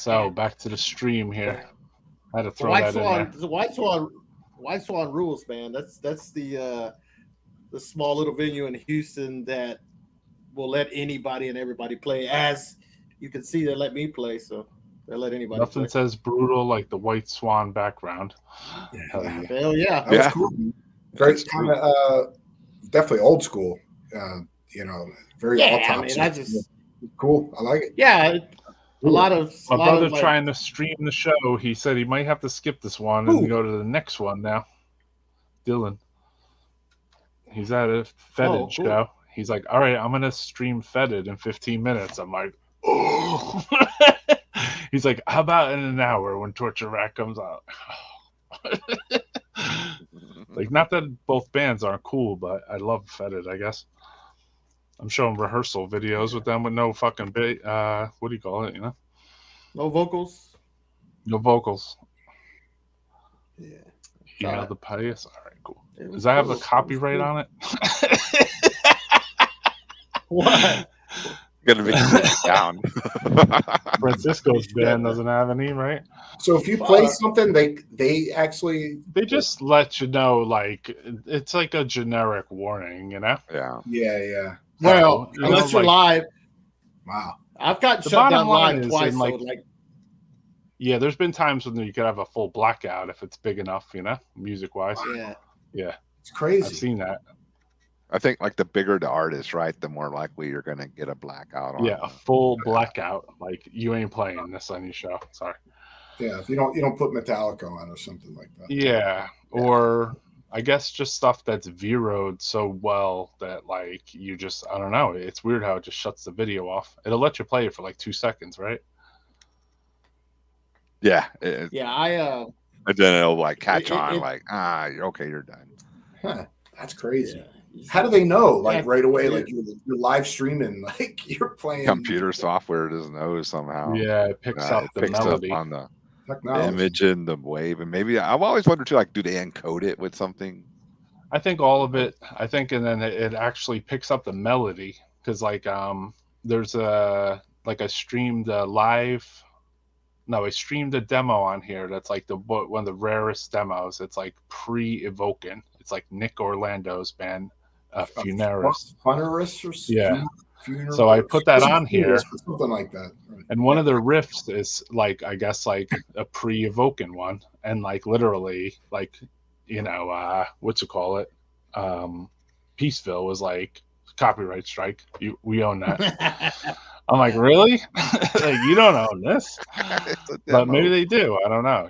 So back to the stream here. I had to throw that in there. The White Swan rules, man. That's the small little venue in Houston that will let anybody and everybody play. As you can see, they let me play, so they let anybody. Nothing play. says brutal like the White Swan background. Hell yeah! That was cool. Great, kind of definitely old school. Very autopsy. I mean, cool. I like it. Yeah. My brother trying to stream the show. He said he might have to skip this one and go to the next one now. Dylan. He's at a FETID show. He's like, all right, I'm going to stream FETID in 15 minutes. I'm like, oh. He's like, how about in an hour when Torture Rack comes out? Like, not that both bands aren't cool, but I love FETID, I guess. I'm showing rehearsal videos with them with no fucking what do you call it, No vocals. No vocals. Yeah. The Pious. All right, cool. Does that have a copyright on it? What? Gonna be down. Francisco's band doesn't have any, right? So if you play something, they just let you know, like it's like a generic warning, Yeah. Yeah. Well, unless you're live. Wow. I've got shut down live twice. Yeah, there's been times when you could have a full blackout if it's big enough, music wise. Yeah. It's crazy. I've seen that. I think like the bigger the artist, right, the more likely you're gonna get a blackout on. Yeah, a full blackout. Like you ain't playing this on your show. Sorry. Yeah, if you don't put Metallica on or something like that. Yeah. Or I guess just stuff that's Vero'd so well that like you just I don't know. It's weird how it just shuts the video off. It'll let you play it for like 2 seconds, right? Yeah. Uh, And then it'll like catch on, you're done. Huh, that's crazy. Yeah. How do they know? Like right away, like you're live streaming, like you're playing. Computer software doesn't know somehow. Yeah, it picks up the melody up on the image and the wave, and maybe I've always wondered too. Like, do they encode it with something? I think all of it. And then it actually picks up the melody because like there's I streamed a live. No, I streamed a demo on here that's like one of the rarest demos. It's like pre-evoking. It's like Nick Orlando's band, Funerus. Funerus? Yeah. So I put that on here. Something like that. Right. And one of the riffs is like, I guess like a pre-evoking one. And like literally like, what's it call it? Peaceville was like copyright strike. We own that. I'm like, really? Like, you don't own this? But maybe they do. I don't know,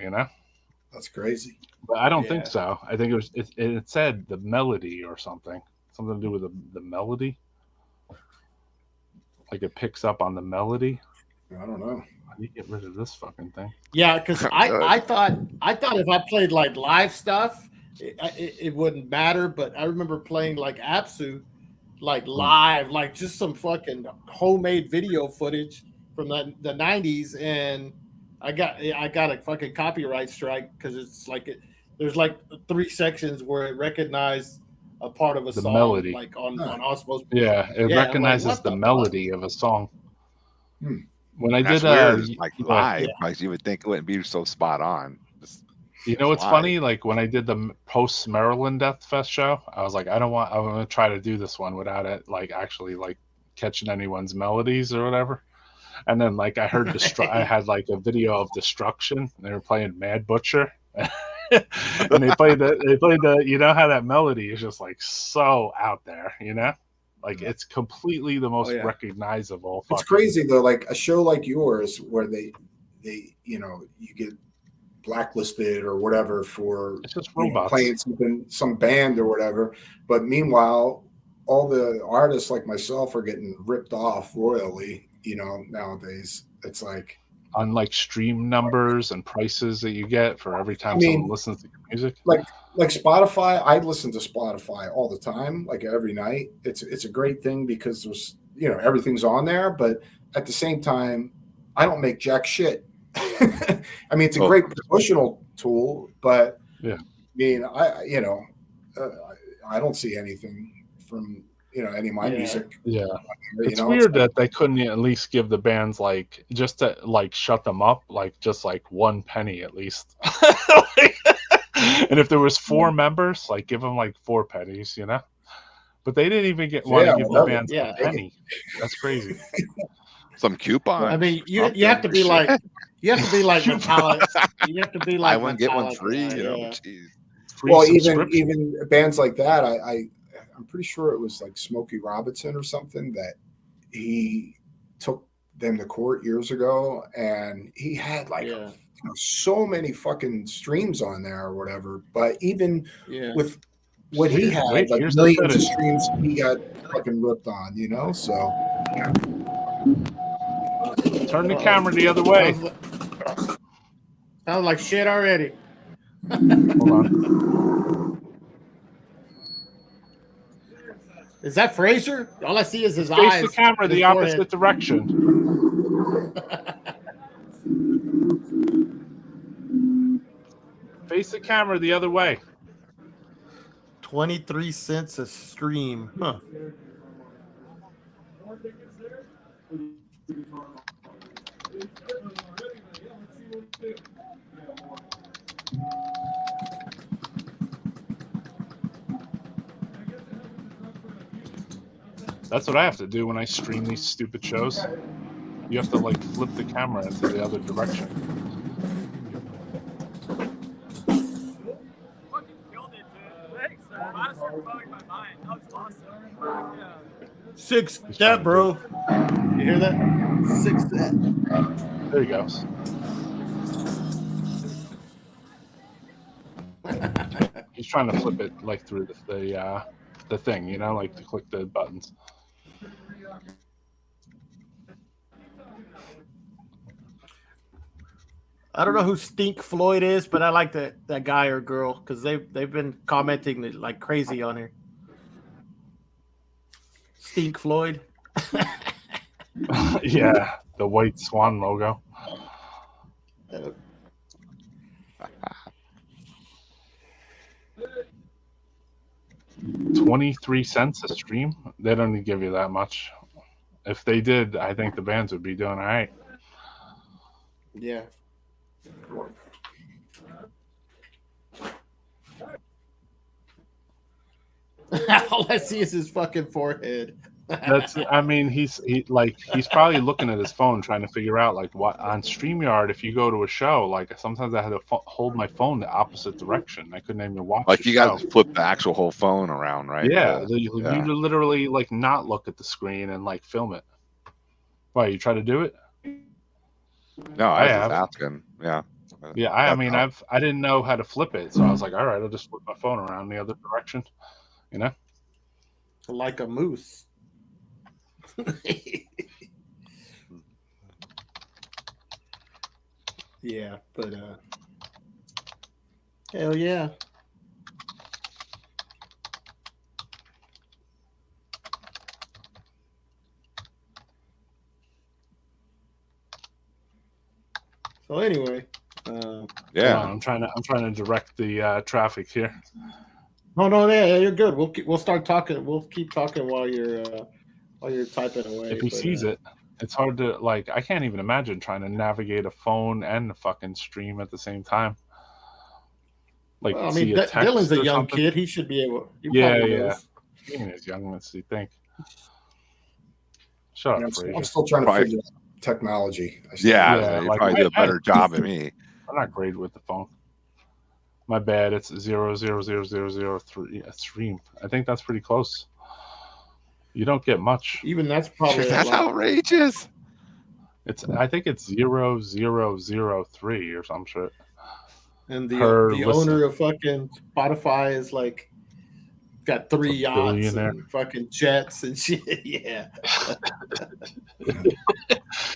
That's crazy. But I don't think so. I think it said the melody or something to do with the melody. Like it picks up on the melody. I don't know. How do you get rid of this fucking thing? Yeah, because I thought if I played like live stuff, it wouldn't matter. But I remember playing like Apsu, like live, like just some fucking homemade video footage from the 90s, and I got a fucking copyright strike because it's like there's like 3 sections where it recognized a part of a song, melody, like on Osmos. Yeah, it recognizes like, the melody of a song. When I did like live, like you would think it wouldn't be so spot on. What's funny? Like when I did the post Maryland Death Fest show, I was like, I'm gonna try to do this one without it like actually like catching anyone's melodies or whatever. And then like I heard I had like a video of Destruction. And they were playing Mad Butcher. And they played the how that melody is just like so out there, like it's completely the most recognizable. It's crazy though, like a show like yours where they you get blacklisted or whatever for playing some band or whatever, but meanwhile all the artists like myself are getting ripped off royally, nowadays. It's like on like stream numbers and prices that you get for every time someone listens to your music. Like Spotify, I listen to Spotify all the time, like every night. It's a great thing because there's everything's on there, but at the same time, I don't make jack shit. I mean, it's a great promotional tool, but I don't see anything from any of my music. Yeah. It's weird that they couldn't at least give the bands like just to like shut them up, like just like 1 penny at least. And if there was 4 members, like give them like 4 pennies, But they didn't even want to give the bands a penny. That's crazy. Some coupon. I mean, you have to be like Metallica. You have to be like I wouldn't get one free. Well, even bands like that, I'm pretty sure it was like Smokey Robinson or something that he took them to court years ago, and he had like so many fucking streams on there or whatever. But even with what he had, like millions of streams, he got fucking ripped on, So turn the camera the other way. Sounds like shit already. Hold on. Is that Fraser? All I see is his eyes. Face the camera the opposite direction. Face the camera the other way. 23 cents a stream. Huh. That's what I have to do when I stream these stupid shows. You have to like flip the camera into the other direction. Six step, bro. You hear that? 6 step. There he goes. He's trying to flip it like through the thing, like to click the buttons. I don't know who Stink Floyd is, but I like that guy or girl because they've been commenting like crazy on here. Stink Floyd. Yeah, the white swan logo. 23 cents a stream? They don't even give you that much. If they did, I think the bands would be doing all right. Yeah. All I see is his fucking forehead. He's probably looking at his phone trying to figure out like what on StreamYard. If you go to a show, like sometimes I had to hold my phone the opposite direction. I couldn't even watch. Like you got to flip the actual whole phone around, right? Yeah, you literally like not look at the screen and like film it. Why you try to do it? No, I was just asking. Yeah. Yeah, I didn't know how to flip it, so I was like, all right, I'll just flip my phone around the other direction. Like a moose. Yeah, but hell yeah. So anyway, I'm trying to direct the traffic here. No, yeah, you're good. We'll start talking. We'll keep talking while you're typing away. If he sees it, it's hard to like. I can't even imagine trying to navigate a phone and a fucking stream at the same time. Like, well, I mean, Dylan's a young kid. He should be able. Yeah. Dylan is young. Let's see. Think. Shut up, Fraser. I'm still trying to figure out technology. You probably do a better job than me. I'm not great with the phone. My bad. It's 0.00003 stream. I think that's pretty close. You don't get much. Even that's probably that's outrageous. I think it's 0.003 or some shit. And the owner of fucking Spotify is like got 3 yachts and fucking jets and shit. Yeah.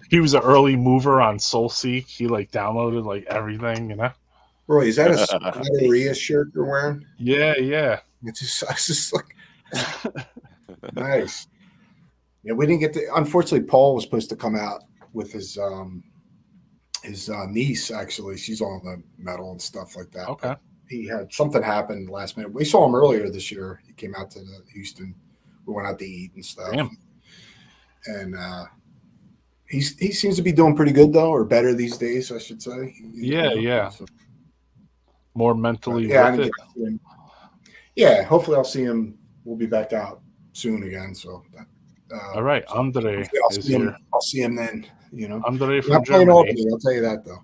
He was an early mover on SoulSeek. He like downloaded like everything, Roy, is that a Scuderia shirt you're wearing? Yeah. It's just like nice. Yeah, we didn't get to. Unfortunately, Paul was supposed to come out with his niece. Actually, she's on the metal and stuff like that. Okay. He had something happen last minute. We saw him earlier this year. He came out to the Houston We went out to eat and stuff. Damn. And he seems to be doing pretty good though, or better these days, I should say. Yeah. So, more mentally with it. Yeah, hopefully I'll see him. We'll be back out soon again. So all right, Andre is here. I'll see him then. You know, Andre from Germany. Albany, I'll tell you that though.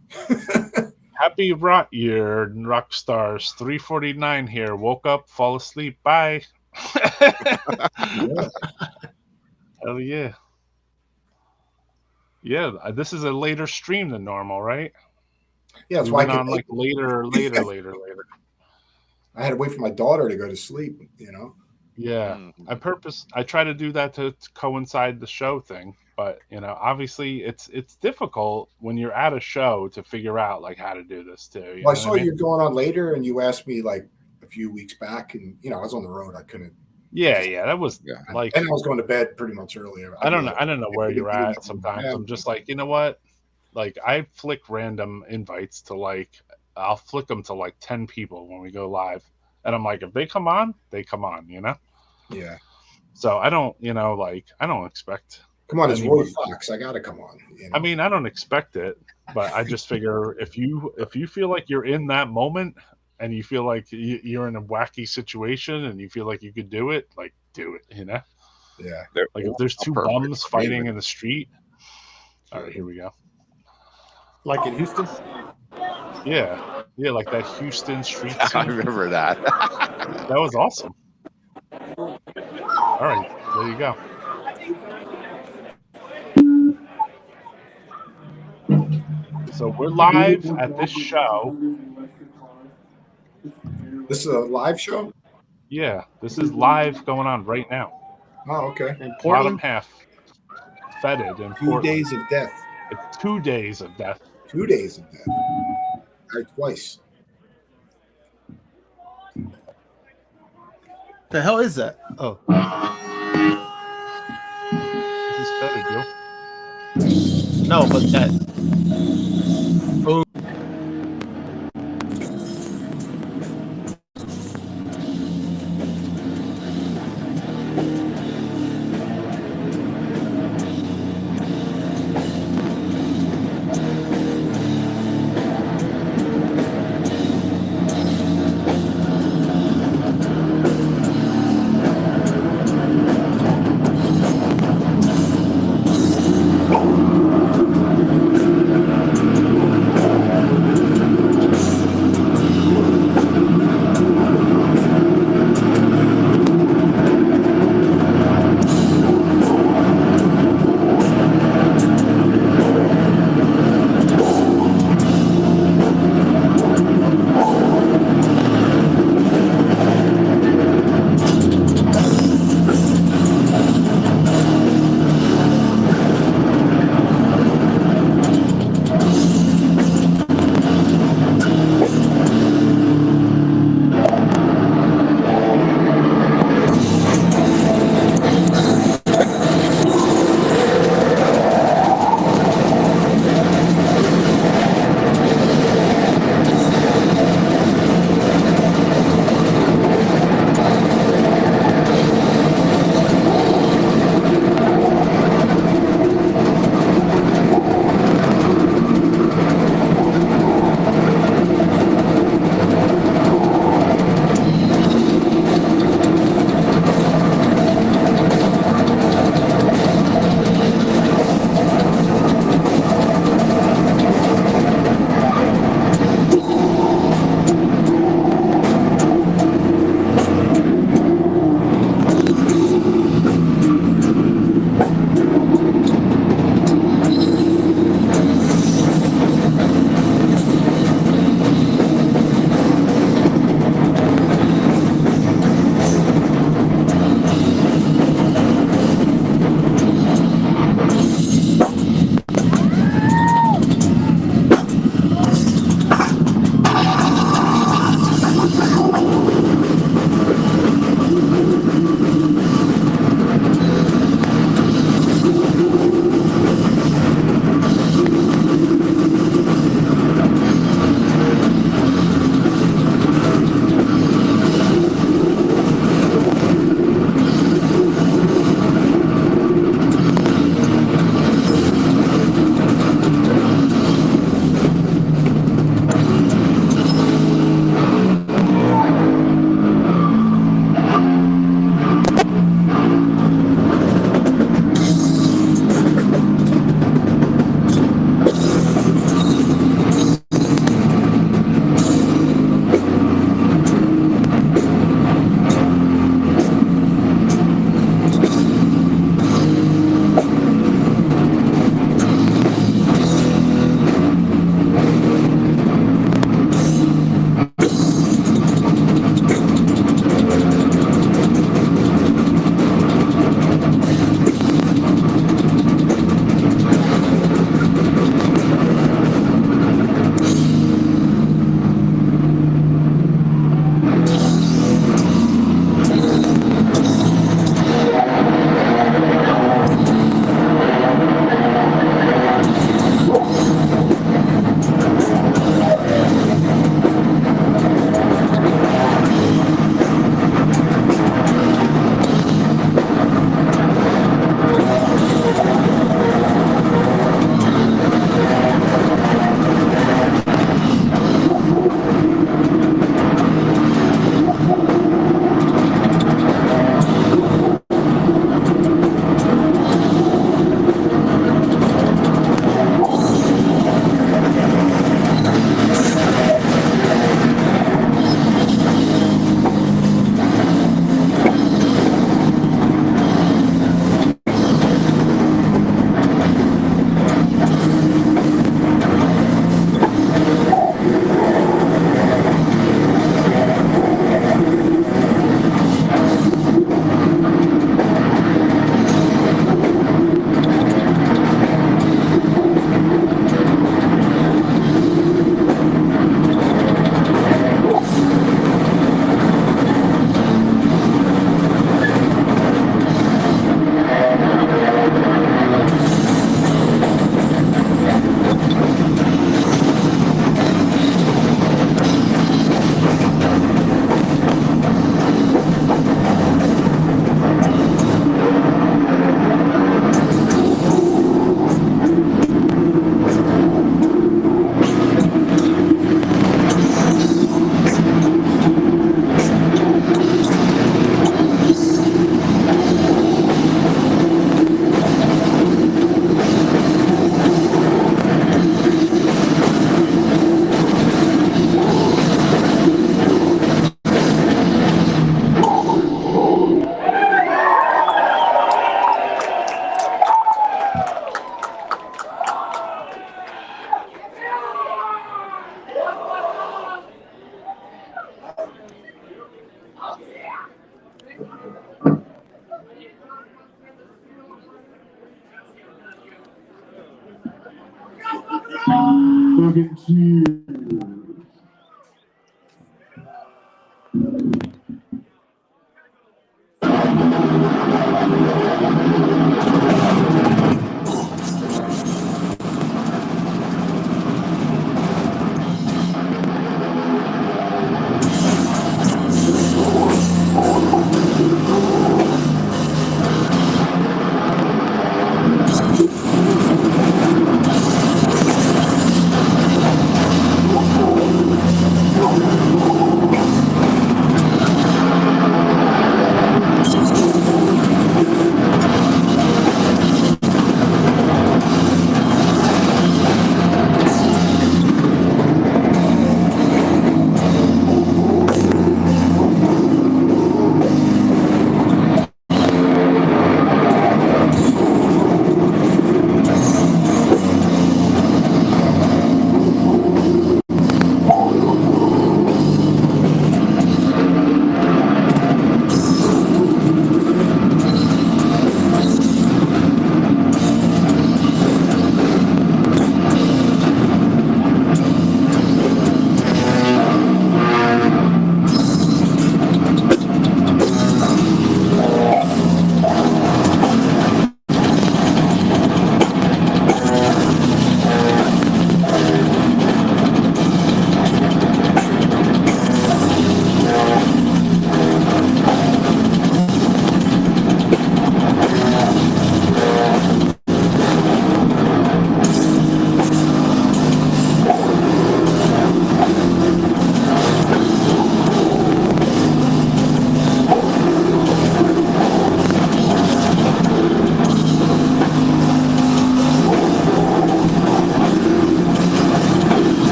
Happy rot year, rock stars. 3:49 here. Woke up, fall asleep. Bye. Hell yeah. Yeah, this is a later stream than normal, right? Yeah, that's why I on like later. I had to wait for my daughter to go to sleep, you know. Yeah, I try to do that to coincide the show thing, but you know, obviously it's difficult when you're at a show to figure out like how to do this too. Well, I saw you going on later, and you asked me like a few weeks back, and you know, I was on the road, I couldn't. Yeah, that was like, and I was going to bed pretty much earlier. I don't know where you're at. Sometimes I'm just like, you know what, like I flick random invites to I'll flick them to like 10 people when we go live. And I'm like, if they come on, you know? Yeah. So I don't, you know, like, I don't expect. Come on, it's Roy Fox. I got to come on. You know? I mean, I don't expect it, but I just figure if you feel like you're in that moment and you feel like you're in a wacky situation and you feel like you could do it, like, do it, you know? Yeah. Like if there's two bums fighting in the street. All right, here we go. Like in Houston? Yeah, like that Houston street scene. I remember that. That was awesome. All right, there you go. So we're live at this show. This is a live show? Yeah, this is live going on right now. Oh, okay. In Portland? Bottom half. FETID in 2 Portland. days of death. It's 2 days of death. 2 days of death. Twice. The hell is that? Oh. This is FETID, yo. No, but that. Oh.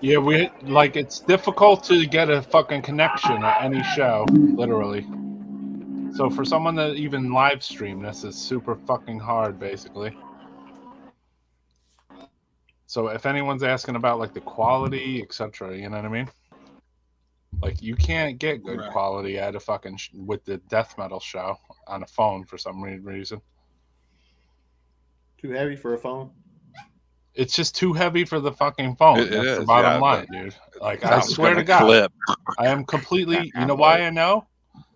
Yeah, we like it's difficult to get a fucking connection at any show, literally. So for someone to even live stream this is super fucking hard, basically. So if anyone's asking about like the quality, etc., you know what I mean? Like you can't get good quality at a fucking with the death metal show on a phone for some reason. Too heavy for a phone. It's just too heavy for the fucking phone. That's the bottom line, dude. Like I swear to God, I am completely. You know why I know?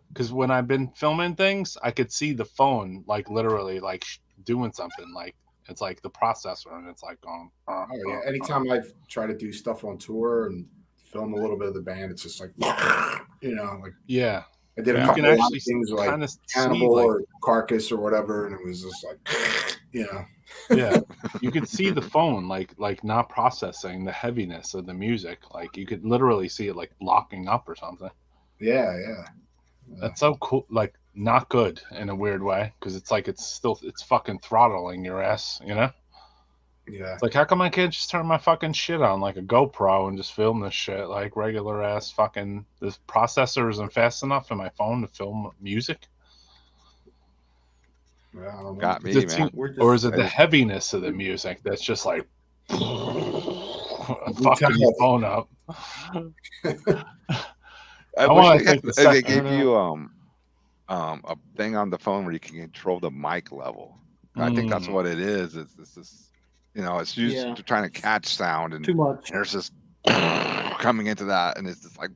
Because when I've been filming things, I could see the phone like literally like doing something. Like it's like the processor, and it's like going. Oh yeah. Anytime I've tried to do stuff on tour and film a little bit of the band, it's just like, you know, like yeah. I did a couple of things like Cannibal or Carcass or whatever, and it was just like, you know. Yeah, you could see the phone like not processing the heaviness of the music. Like you could literally see it like locking up or something. Yeah. That's so cool. Like not good in a weird way because it's like it's fucking throttling your ass, you know. Yeah. It's like how come I can't just turn my fucking shit on like a GoPro and just film this shit like regular ass fucking. This processor isn't fast enough in my phone to film music. Got me, man. Or is it the heaviness of the music that's just like fucking your phone up? I wish they gave you a thing on the phone where you can control the mic level. I think that's what it is. It's just, you know, it's used to trying to catch sound and too much. There's just coming into that, and it's just like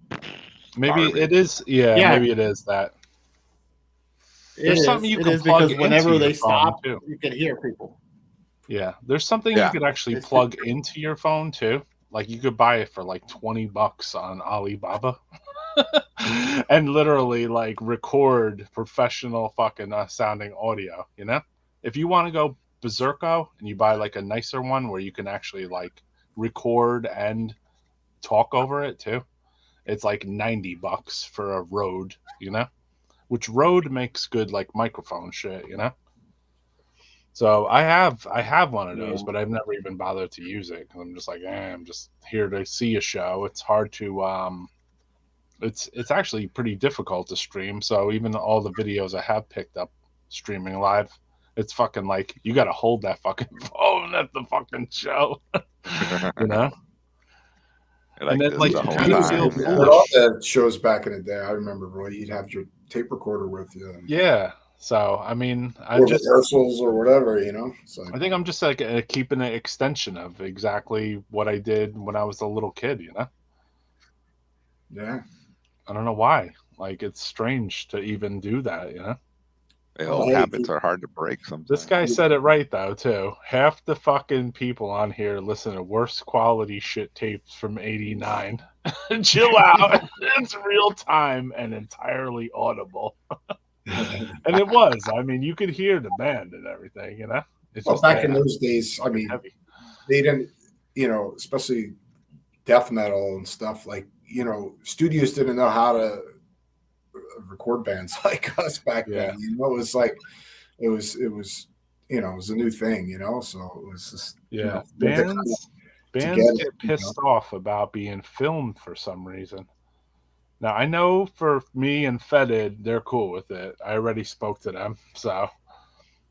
maybe it is. Yeah, maybe it is that. There's something you can plug into whenever they your phone stop, too. you can hear people. Yeah, there's something you could actually plug into your phone too. Like you could buy it for like $20 on Alibaba. and literally like record professional fucking sounding audio. You know, if you want to go berserko and you buy like a nicer one where you can actually like record and talk over it too, it's like $90 for a Rode. You know, which Rode makes good like microphone shit. You know. So I have one of those, but I've never even bothered to use it because I'm just like, I'm just here to see a show. It's hard to it's actually pretty difficult to stream. So even all the videos I have picked up streaming live, it's fucking like you got to hold that fucking phone at the fucking show, you know. Like and then like all the shows back in the day, I remember, Roy, you'd have your tape recorder with you. Yeah. So I mean, I or just rehearsals or whatever, you know. So I think I'm just like keeping an extension of exactly what I did when I was a little kid, you know. Yeah. I don't know why. Like it's strange to even do that, you know. Old habits are hard to break sometimes. This guy said it right though too. Half the fucking people on here listen to worse quality shit tapes from '89. Chill out. It's real time and entirely audible. And it was. I mean, you could hear the band and everything, you know. It's well, just back in those days, I mean, heavy. They didn't, you know, especially death metal and stuff. Like, you know, studios didn't know how to record bands like us back then. You know, it was like, it was, you know, it was a new thing, you know. So it was just, you know, bands get pissed off about being filmed for some reason. Now, I know for me and FETID, they're cool with it. I already spoke to them, so.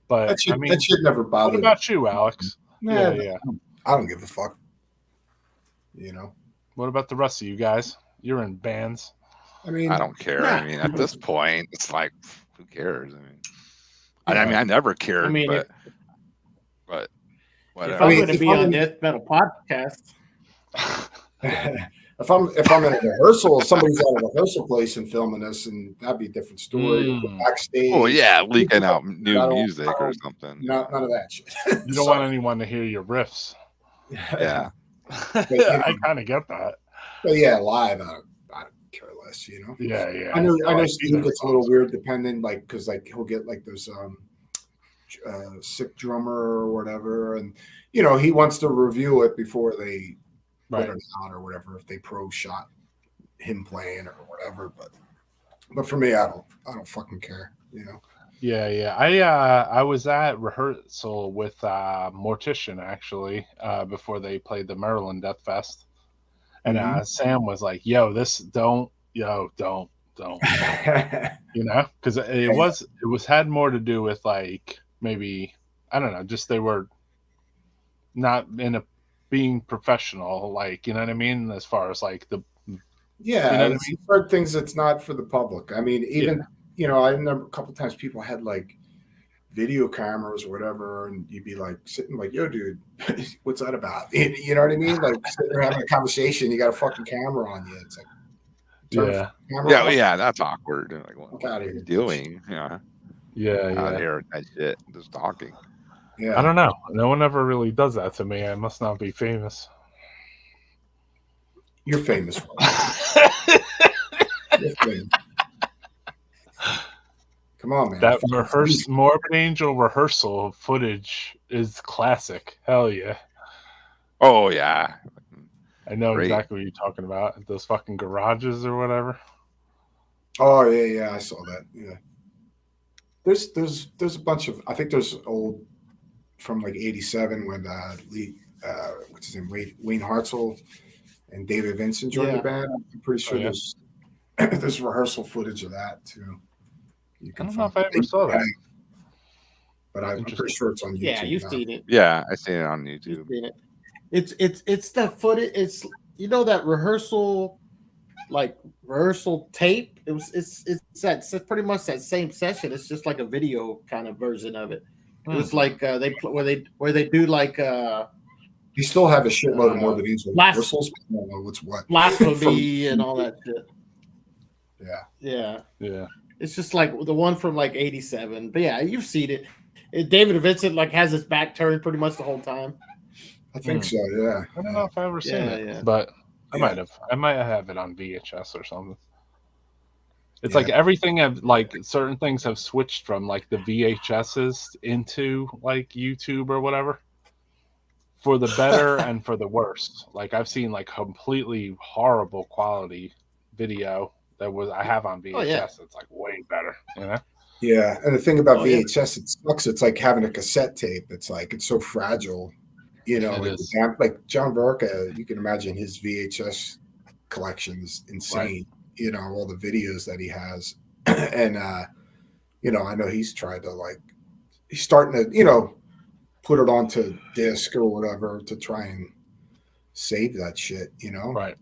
But that should, I mean, that should never bother. What about you, Alex? Yeah. I don't give a fuck. You know. What about the rest of you guys? You're in bands. I mean, I don't care. I mean, at this point, it's like, who cares? I mean, I never cared. I mean, but whatever. If I'm going to be on Death Metal Podcast. If I'm in a rehearsal, somebody's at a rehearsal place and filming us, and that'd be a different story. Backstage. Oh yeah, leaking out new music or something. None of that shit. You don't want anyone to hear your riffs. Yeah. But, you know, I kind of get that. But yeah, live, I don't care less, you know. Yeah. I know Steve gets a little weird depending, like, because like he'll get like those sick drummer or whatever, and you know he wants to review it before they put it out or whatever, if they pro shot him playing or whatever. But for me, I don't fucking care, you know. Yeah. I was at rehearsal with Mortician actually before they played the Maryland Death Fest, and Sam was like, "Yo, don't." You know, because it was had more to do with like maybe I don't know, just they were not in a being professional, like, you know what I mean, as far as like the you know it's certain things that's not for the public. I mean, even you know, I remember a couple times people had like video cameras or whatever, and you'd be like sitting like, "Yo, dude, what's that about?" You know what I mean? Like sitting there having a conversation, you got a fucking camera on you. It's like, yeah, that's awkward. Like, what are you doing? Yeah. Out here, that shit, just talking. Yeah, I don't know. No one ever really does that to me. I must not be famous. You're famous. You're famous. Come on, man. That Morbid Angel rehearsal footage is classic. Hell yeah. Oh yeah. I know exactly what you're talking about. Those fucking garages or whatever. Oh yeah, I saw that. Yeah. There's a bunch of, I think there's old from like '87 when what's his name, Wayne Hartzell and David Vincent joined the band. I'm pretty sure there's rehearsal footage of that too. I don't know if I ever saw that, but I'm pretty sure it's on YouTube. Yeah, you've seen it. Yeah, I seen it on YouTube. It's the footage. It's, you know, that rehearsal tape. It's pretty much that same session. It's just like a video kind of version of it. It was like where they do like you still have a shitload of Morbid Angel rehearsals. I don't know what's what. Blasphemy and all that shit. Yeah. It's just like the one from like '87. But yeah, you've seen it. David Vincent like has his back turned pretty much the whole time. I think so. Yeah. I don't know if I've ever seen it, but I might have. I might have it on VHS or something. It's like everything have like certain things have switched from like the VHSs into like YouTube or whatever for the better and for the worse. Like I've seen like completely horrible quality video that I have on VHS. It's like way better, you know? Yeah, and the thing about VHS, it sucks. It's like having a cassette tape. It's like it's so fragile, you know. Like John Verka, you can imagine his VHS collection is insane. Right. You know, all the videos that he has, and you know, I know he's tried to he's starting to, you know, put it onto disc or whatever to try and save that shit. You know, right?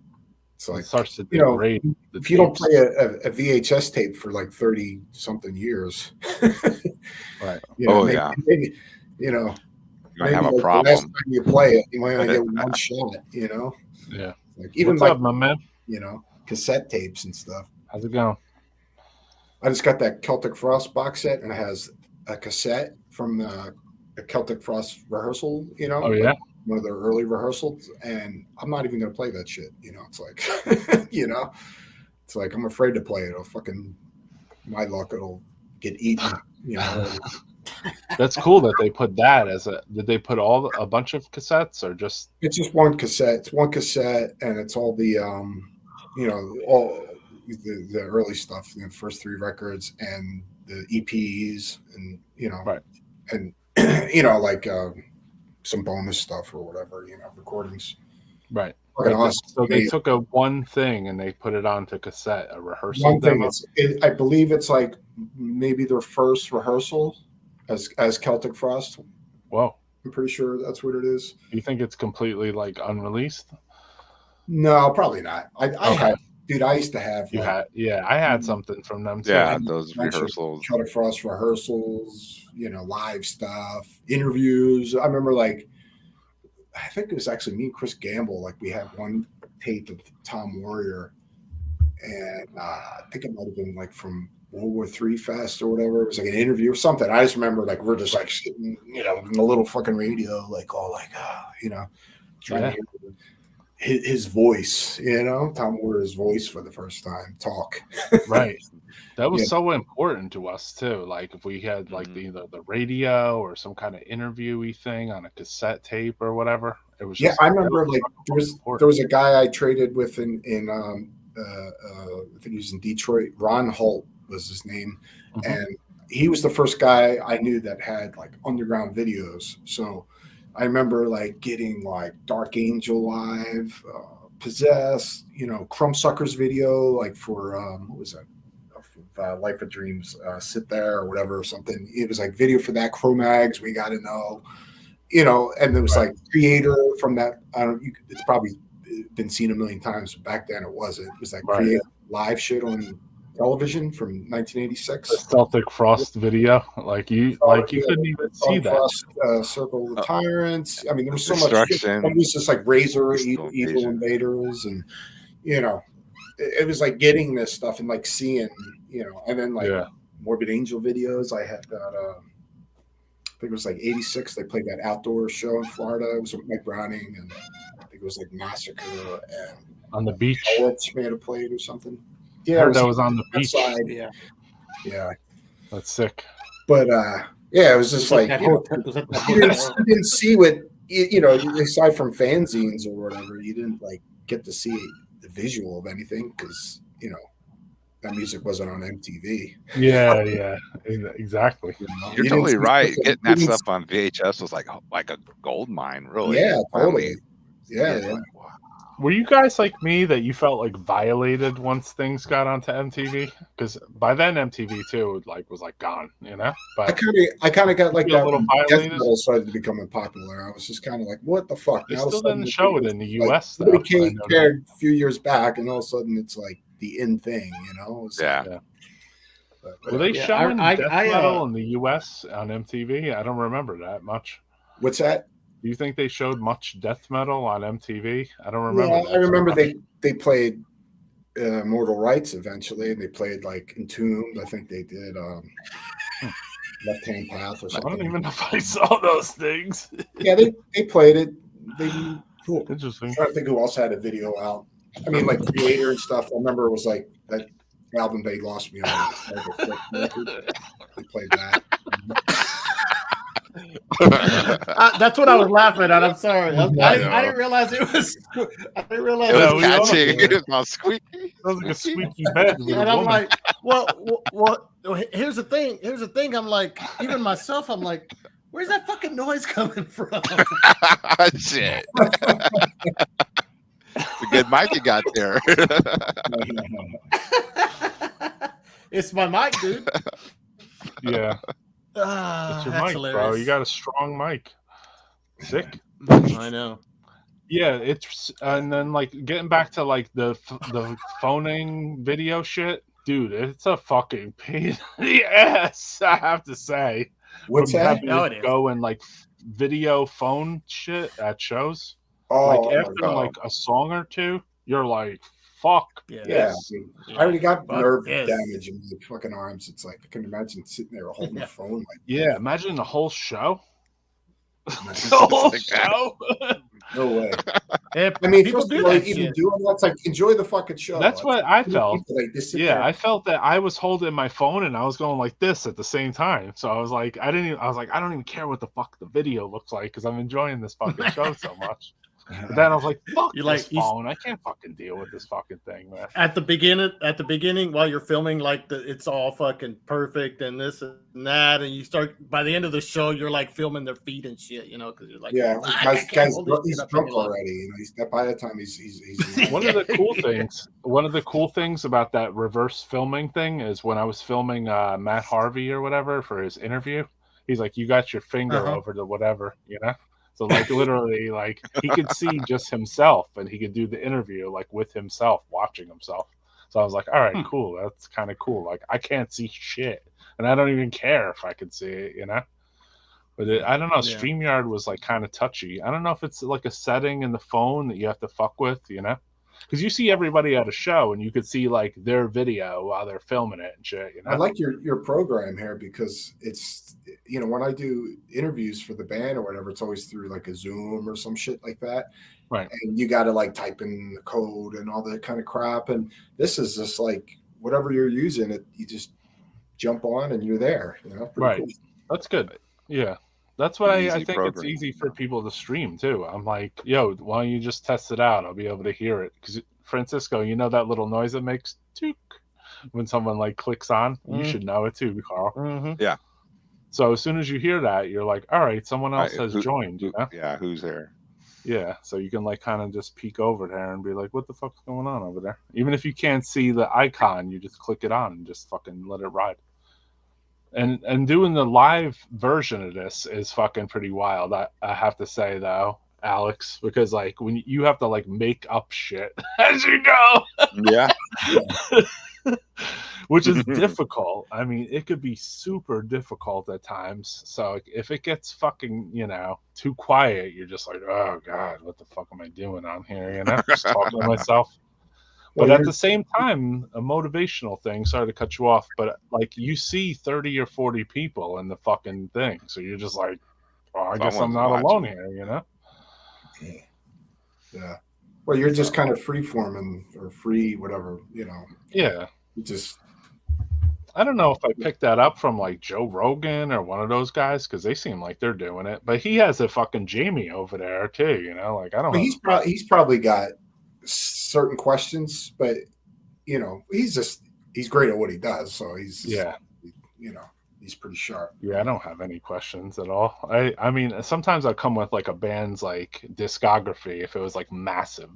It's like, it starts to degrade. You know, if you don't play a VHS tape for like 30 something years, right? You know, maybe, you know, you might have a problem. The last time you play it, you might only get one shot. You know, yeah. Like even what's like up, my man? You know, cassette tapes and stuff. How's it going? I just got that Celtic Frost box set, and it has a cassette from the Celtic Frost rehearsal. You know, oh yeah, one of their early rehearsals, and I'm not even gonna play that shit. You know, it's like, you know, it's like I'm afraid to play it. It'll fucking, my luck, it'll get eaten. You know. That's cool that they put that as a. Did they put a bunch of cassettes or just? It's just one cassette. It's one cassette, and it's all the you know, all the early stuff, the first 3 records and the EPs, and you know, right, and you know, like some bonus stuff or whatever, you know, recordings. Right. Awesome. So they took one thing and they put it onto cassette, a rehearsal one demo. I believe it's like maybe their first rehearsal as Celtic Frost. Whoa. I'm pretty sure that's what it is. You think it's completely like unreleased? No, probably not. I have, dude. I used to have. I had something from them too. Yeah, those rehearsals, Celtic Frost rehearsals. You know, live stuff, interviews. I remember, like, I think it was actually me and Chris Gamble. Like, we had one tape of Tom Warrior, and I think it might have been like from World War III Fest or whatever. It was like an interview or something. I just remember, like, we're just like sitting, you know, in the little fucking radio, like all like, you know, trying to hear his voice, you know, Tom Warrior's voice for the first time talk. Right. That was so important to us too. Like if we had like either the radio or some kind of interview-y thing on a cassette tape or whatever. It was just, I remember like there was a guy I traded with in I think he was in Detroit. Ron Holt was his name. Mm-hmm. And he was the first guy I knew that had like underground videos. So I remember like getting like Dark Angel Live, Possessed, you know, Crumbsuckers video, like for what was that? Life of Dreams, Sit There or whatever or something. It was like video for that. Cro-Mags, We Gotta Know, you know, and there was like Creator from that. It's probably been seen a million times, but back then it wasn't. It was like Creator live shit on television from 1986. The Celtic Frost video, like you couldn't even see that. Frost, Circle of the Tyrants. I mean, there was so much shit. It was just like Razor, Evil Invaders, and you know, it was like getting this stuff and like seeing, you know, and then like Morbid Angel videos. I had that. I think it was like '86. They played that outdoor show in Florida. It was with Mike Browning, and I think it was like Massacre and on the beach. May have played or something. Yeah, I heard that was on the beach. Side. Yeah, that's sick. But it was just like you didn't see what you know. Aside from fanzines or whatever, you didn't like get to see the visual of anything because you know that music wasn't on MTV. Yeah, exactly. You know, you're totally right. Getting that stuff on VHS was like a gold mine, really. Yeah, totally. Yeah. Were you guys like me that you felt like violated once things got onto MTV? Because by then MTV too was gone, you know. But I kind of got like that. A little violated. Started becoming popular. I was just kind of like, what the fuck? They still didn't show it in the US. Though. It cared a few years back, and all of a sudden it's like the in thing, you know. Were they showing death metal in the US on MTV? I don't remember that much. What's that? Do you think they showed much death metal on MTV? I don't remember. Yeah, I remember they played Mortal Rights eventually, and they played like Entombed. I think they did Left Hand Path or something. I don't even know if I saw those things. Yeah, they played it. Cool. Interesting. I'm trying to think who else had a video out. I mean, like Creator and stuff. I remember it was like that album they lost me on. They played that. That's what I was laughing at. I'm sorry. I didn't realize it was. I didn't realize it was catchy. It was not squeaky. It was like a squeaky bed. And I'm like, well. Here's the thing. I'm like, even myself, I'm like, where's that fucking noise coming from? Shit. It's a good mic you got there. It's my mic, dude. Yeah. It's your mic, hilarious. Bro. You got a strong mic. Sick. I know. Yeah, it's and then like getting back to like the phoning video shit, dude. It's a fucking pain in the ass. I have to say. What's that? Go and like video phone shit at shows. Oh, like after like a song or two, you're like, fuck. Yeah. I already got nerve damage in my fucking arms. It's like I can imagine sitting there holding the phone like yeah, imagine the whole show. The whole show. No way. I mean, people do that even doing that's like enjoy the fucking show. That's what I felt. I felt that I was holding my phone and I was going like this at the same time. So I was like, I don't even care what the fuck the video looks like because I'm enjoying this fucking show so much. But then I was like, fuck this phone. I can't fucking deal with this fucking thing, man. At the beginning, while you're filming, like it's all fucking perfect and this and that, and you start by the end of the show, you're like filming their feet and shit, you know, because you're like, guys, he's drunk already. You know, by the time he's one of the cool things about that reverse filming thing is when I was filming Matt Harvey or whatever for his interview, he's like, you got your finger over the whatever, you know. So like literally like he could see just himself and he could do the interview like with himself watching himself. So I was like, all right, cool. That's kind of cool. Like I can't see shit and I don't even care if I could see it, you know? But I don't know. StreamYard was like kind of touchy. I don't know if it's like a setting in the phone that you have to fuck with, you know? Because you see everybody at a show and you could see like their video while they're filming it and shit. You know? I like your program here because it's, you know, when I do interviews for the band or whatever, it's always through like a Zoom or some shit like that. Right. And you got to like type in the code and all that kind of crap. And this is just like whatever you're using, it you just jump on and you're there. You know? Right. Cool. That's good. Yeah. That's why I think program. It's easy for people to stream too. I'm like, yo, why don't you just test it out? I'll be able to hear it. Because Francisco, you know that little noise it makes took when someone like clicks on? You should know it too, Carl. Mm-hmm. Yeah. So as soon as you hear that, you're like, all right, someone else has joined. You know? Yeah, who's there? Yeah, so you can like kind of just peek over there and be like, what the fuck's going on over there? Even if you can't see the icon, you just click it on and just fucking let it ride. And doing the live version of this is fucking pretty wild. I have to say though, Alex, because like when you have to like make up shit as you go, yeah, which is difficult. I mean, it could be super difficult at times. So if it gets fucking too quiet, you're just like, oh god, what the fuck am I doing on here? You know, just talking to myself. But at the same time, a motivational thing, sorry to cut you off, but like you see 30 or 40 people in the fucking thing. So you're just like, oh, I guess I'm not alone here, you know? Yeah. Well, you're just kind of free forming or free, whatever, you know. Yeah. You just. I don't know if I picked that up from like Joe Rogan or one of those guys because they seem like they're doing it. But he has a fucking Jamie over there too, you know? Like, I don't know. He's probably got certain questions, but he's great at what he does, so he's pretty sharp. I don't have any questions at all. I mean sometimes I come with like a band's like discography if it was like massive,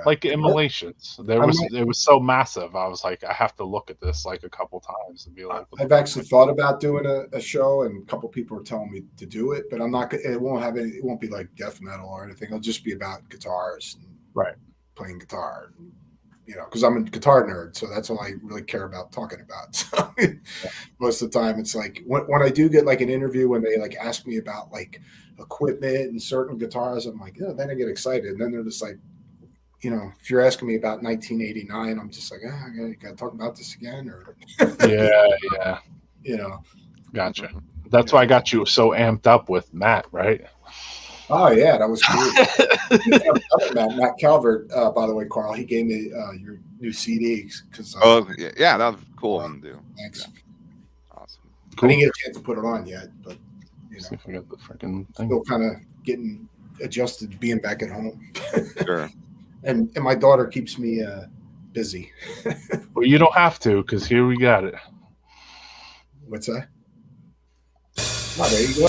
like Immolations. It was so massive I was like, I have to look at this like a couple times and be like, I've actually thought about doing a show and a couple people are telling me to do it, but I'm not. It won't be like death metal or anything. It'll just be about guitars and right, playing guitar, because I'm a guitar nerd, so that's all I really care about talking about. So most of the time, it's like when I do get like an interview when they like ask me about like equipment and certain guitars, I'm like, then I get excited, and then they're just like, if you're asking me about 1989, I'm just like, I got to talk about this again, or yeah, gotcha. That's why I got you so amped up with Matt, right? Oh yeah, that was cool. Matt Calvert, by the way, Carl, he gave me your new CDs because. Yeah, that was cool of him to do. Thanks. Yeah. Awesome. Cool. I didn't get a chance to put it on yet, but see if I got the freaking thing. Still kind of getting adjusted to being back at home. Sure. And my daughter keeps me busy. Well, you don't have to, because here we got it. What's that? Oh, there you go.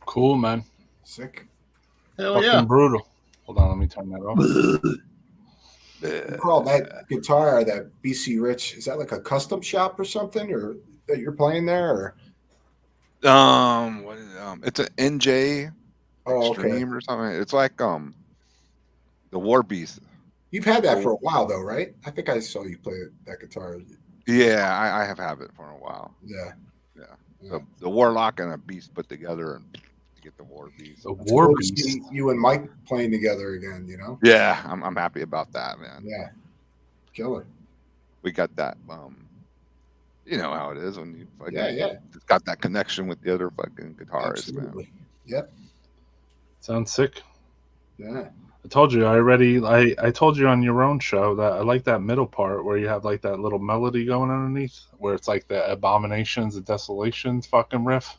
Cool, man. Sick. Hell Fucking yeah. brutal. Hold on, let me turn that off. Carl, that guitar, that BC Rich, is that like a custom shop or something, or that you're playing there? Or It's an NJ Extreme or something. It's like the War Beast. You've had that for a while though, right? I think I saw you play that guitar. Yeah, I have had it for a while. Yeah. The Warlock and a Beast put together and to get the War Beast. The War Beast. You and Mike playing together again, you know? Yeah, I'm happy about that, man. Yeah. Killer. We got that. You know how it is when you fucking got that connection with the other fucking guitarists, Absolutely. man. Yep. Sounds sick. Yeah. I told you I told you on your own show that I like that middle part where you have like that little melody going underneath where it's like the Abominations, the Desolations fucking riff.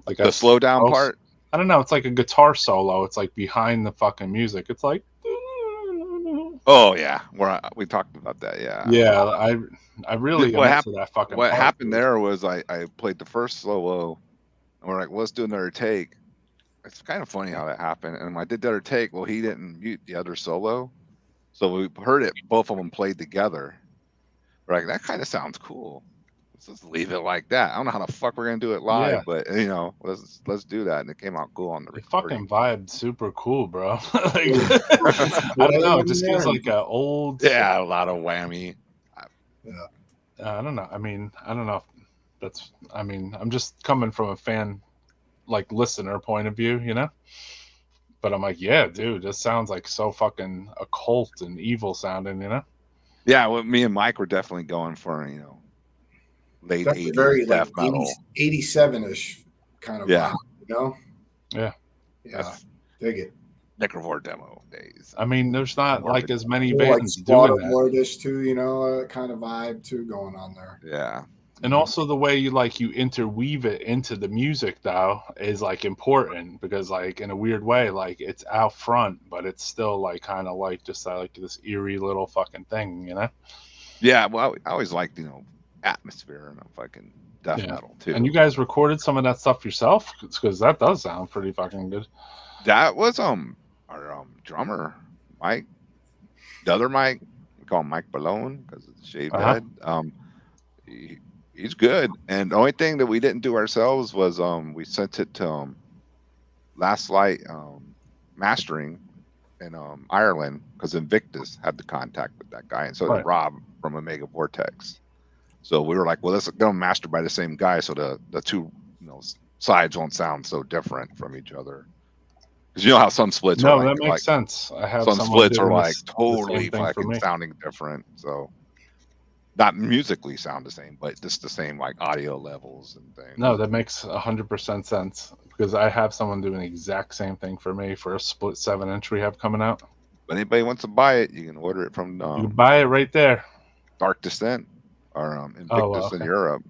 Like the slow down part? I don't know, it's like a guitar solo. It's like behind the fucking music. It's like oh yeah. We talked about that, yeah. Yeah, I really what happened dude. there was I played the first solo and we're like, well, let's do another take. It's kind of funny how that happened. And when I did the other take, well, he didn't mute the other solo. So we heard it, both of them played together. We're like, that kind of sounds cool. Let's just leave it like that. I don't know how the fuck we're going to do it live, but you know, let's do that. And it came out cool on the recording. Fucking vibe, super cool, bro. Like, I don't know. It just feels like an old. Yeah, a lot of whammy. I don't know. I mean, I don't know. I'm just coming from a fan, like listener point of view, you know. But I'm like, yeah, dude, this sounds like so fucking occult and evil sounding, you know. Yeah, well, me and Mike were definitely going for, you know, late 80s very death like metal, 87-ish kind of vibe, you know. Yeah, dig it. Necrohor demo days. I mean, there's not like as many like bands doing that. Lordish too, you know, kind of vibe too going on there. Yeah. And also the way you interweave it into the music though is like important because like in a weird way, like it's out front, but it's still like kind of like just like this eerie little fucking thing, you know? Yeah, well, I always liked, you know, atmosphere and fucking death metal too. And you guys recorded some of that stuff yourself because that does sound pretty fucking good. That was our drummer, Mike. The other Mike, we call him Mike Balone because it's shaved head. He's good, and the only thing that we didn't do ourselves was we sent it to Last Light Mastering in Ireland because Invictus had the contact with that guy, and so did Rob from Omega Vortex. So we were like, well, let's get them mastered by the same guy, so the two sides won't sound so different from each other. Because you know how some splits are that makes sense. I have some splits are like totally fucking sounding different, so. Not musically sound the same, but just the same like audio levels and things. No, that makes 100% sense because I have someone doing the exact same thing for me for a split 7-inch we have coming out. If anybody wants to buy it, you can order it from you can buy it right there. Dark Descent or Invictus in Europe.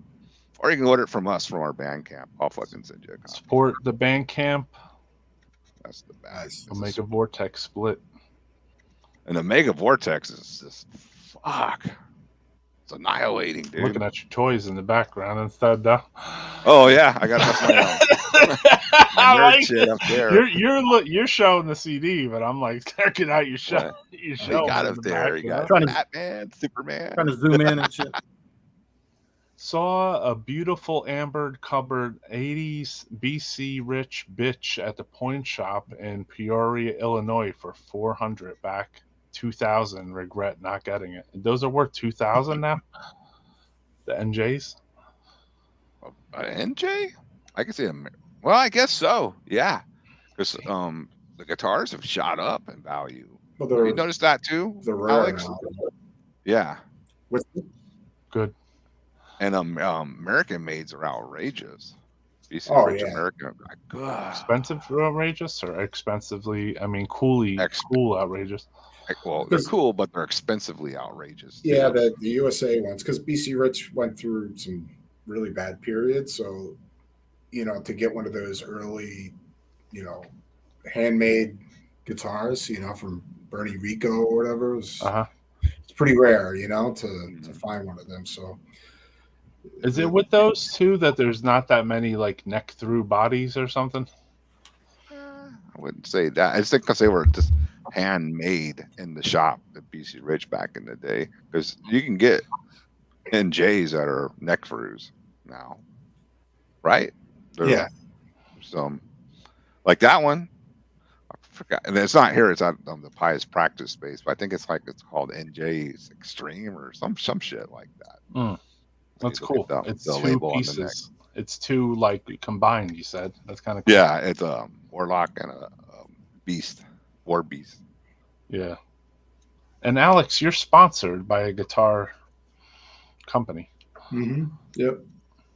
Or you can order it from us from our Bandcamp. I'll fucking send you a copy. Support the Bandcamp. That's the best. Omega Vortex split. And Omega Vortex is just fuck. It's annihilating, dude. Looking at your toys in the background instead, though. Oh yeah, I got my shit up there. You're showing the CD, but I'm like checking out your show. You got up there. You got Batman, Superman. Trying to zoom in and shit. Saw a beautiful amber covered 80s BC rich bitch at the Point Shop in Peoria, Illinois for $400 back. 2000. Regret not getting it. Those are worth 2000 now. The NJs. NJ? I can see them. Well, I guess so. Yeah, because the guitars have shot up in value. Well, you noticed that too, Alex? Yeah. Good. And American mades are outrageous. American, like, expensive outrageous or expensively? I mean, cool outrageous. Well, they're cool, but they're expensively outrageous. Yeah, the USA ones, because BC Rich went through some really bad periods. So, to get one of those early, handmade guitars, from Bernie Rico or whatever, it's pretty rare, to find one of them. So, is it with those two that there's not that many like neck through bodies or something? I wouldn't say that. I think because they were just handmade in the shop at BC Rich back in the day, because you can get NJs that are neck throughs now, right? Some. Like that one. I forgot. And it's not here. It's on the Pious practice space. But I think it's called NJ's Extreme or some shit like that. That's cool. It's the two label pieces. on the neck. It's two like combined. You said that's kind of cool. Yeah. It's a warlock and a beast, war beast. Yeah. And Alex, you're sponsored by a guitar company. Mm-hmm. Yep.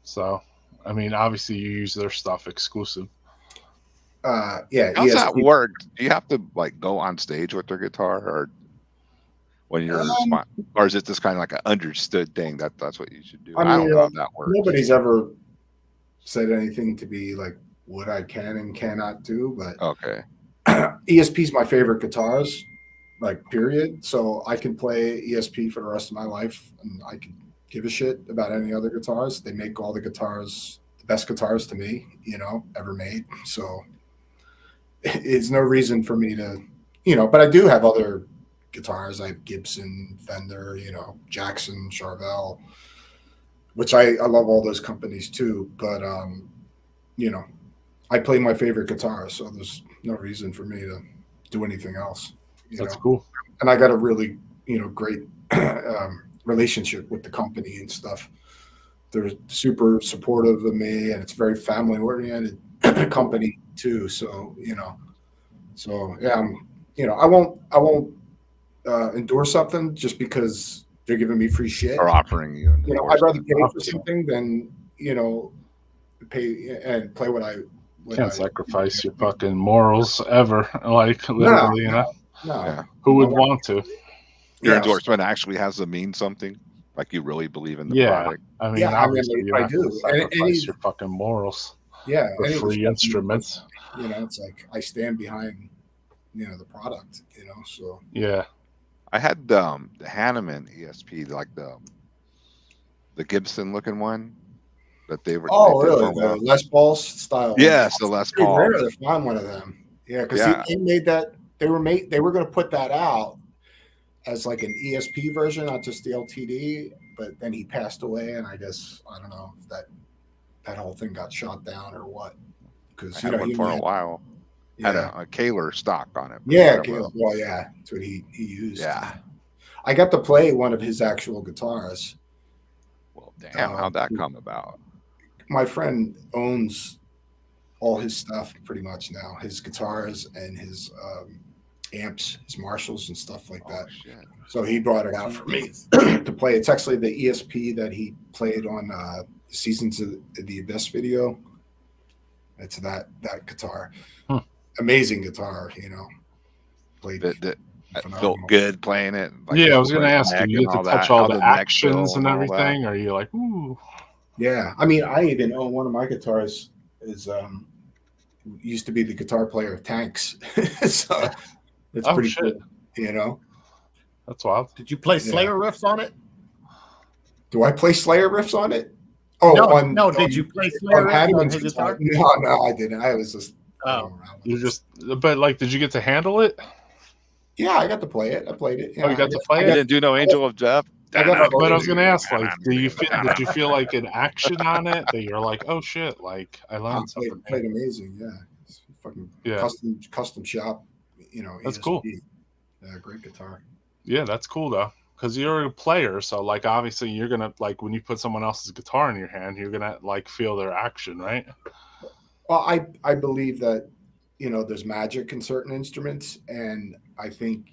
So, I mean, obviously you use their stuff exclusive. Yeah. How's that work? Do you have to like go on stage with their guitar, or when you're or is it just kind of like an understood thing that's what you should do? I don't know how that works. Nobody's ever said anything to be like what I can and cannot do, but okay. ESP is my favorite guitars, like period. So I can play ESP for the rest of my life, and I can give a shit about any other guitars. They make all the guitars, the best guitars to me, ever made. So it's no reason for me to, but I do have other guitars. I have Gibson, Fender, Jackson, Charvel, which I love all those companies too. But, I play my favorite guitars, so there's no reason for me to do anything else. That's cool. And I got a really, great relationship with the company and stuff. They're super supportive of me, and it's a very family-oriented company too. So, yeah, I won't endure something just because they're giving me free shit or offering you. I'd rather pay for something than pay and play what I. Can't sacrifice your fucking morals ever, like literally, No. Yeah. Who would want to? Your endorsement actually has to mean something, like you really believe in the product. I mean, obviously you have to sacrifice your fucking morals. Yeah, for free instruments. It's like I stand behind, the product. So yeah. I had the Hanneman ESP, like the Gibson looking one. That they were. Oh, really? The Les Paul style. Yes, the Les Paul. Rare to find one of them. Yeah, because he made that. They were going to put that out as like an ESP version, not just the LTD. But then he passed away, and I guess I don't know if that whole thing got shot down or what. Because I had one for a while. Yeah. Had a Kaler stock on it. Yeah, Kaler. Well, yeah, that's what he used. Yeah. I got to play one of his actual guitars. Well, damn, how'd that come about? My friend owns all his stuff pretty much now, his guitars and his amps, his Marshalls and stuff like that. Shit. So he brought it out for me to play. It's actually the ESP that he played on Seasons of the Abyss video. It's that guitar. Amazing guitar, Played that felt good playing it. Like I was going to ask you, you get to touch all the actions and everything? Or are you like, ooh? Yeah, I mean, I even own one of my guitars is used to be the guitar player of Tanks, so it's pretty cool, That's wild. Did you play Slayer riffs on it? Do I play Slayer riffs on it? Oh, no. Did you play Slayer riffs on his guitar? No, I didn't. I was just. But like, did you get to handle it? Yeah, I got to play it. I played it. You got to play it? You didn't do no Angel of Death? But I was going to ask, like, did you feel like an action on it that you're like, oh shit, like I learned something? Played amazing, yeah. It's fucking custom shop, That's ESP. cool. Yeah, great guitar. Yeah, that's cool though, because you're a player, so like obviously you're gonna like when you put someone else's guitar in your hand, you're gonna like feel their action, right? Well, I believe that there's magic in certain instruments, and I think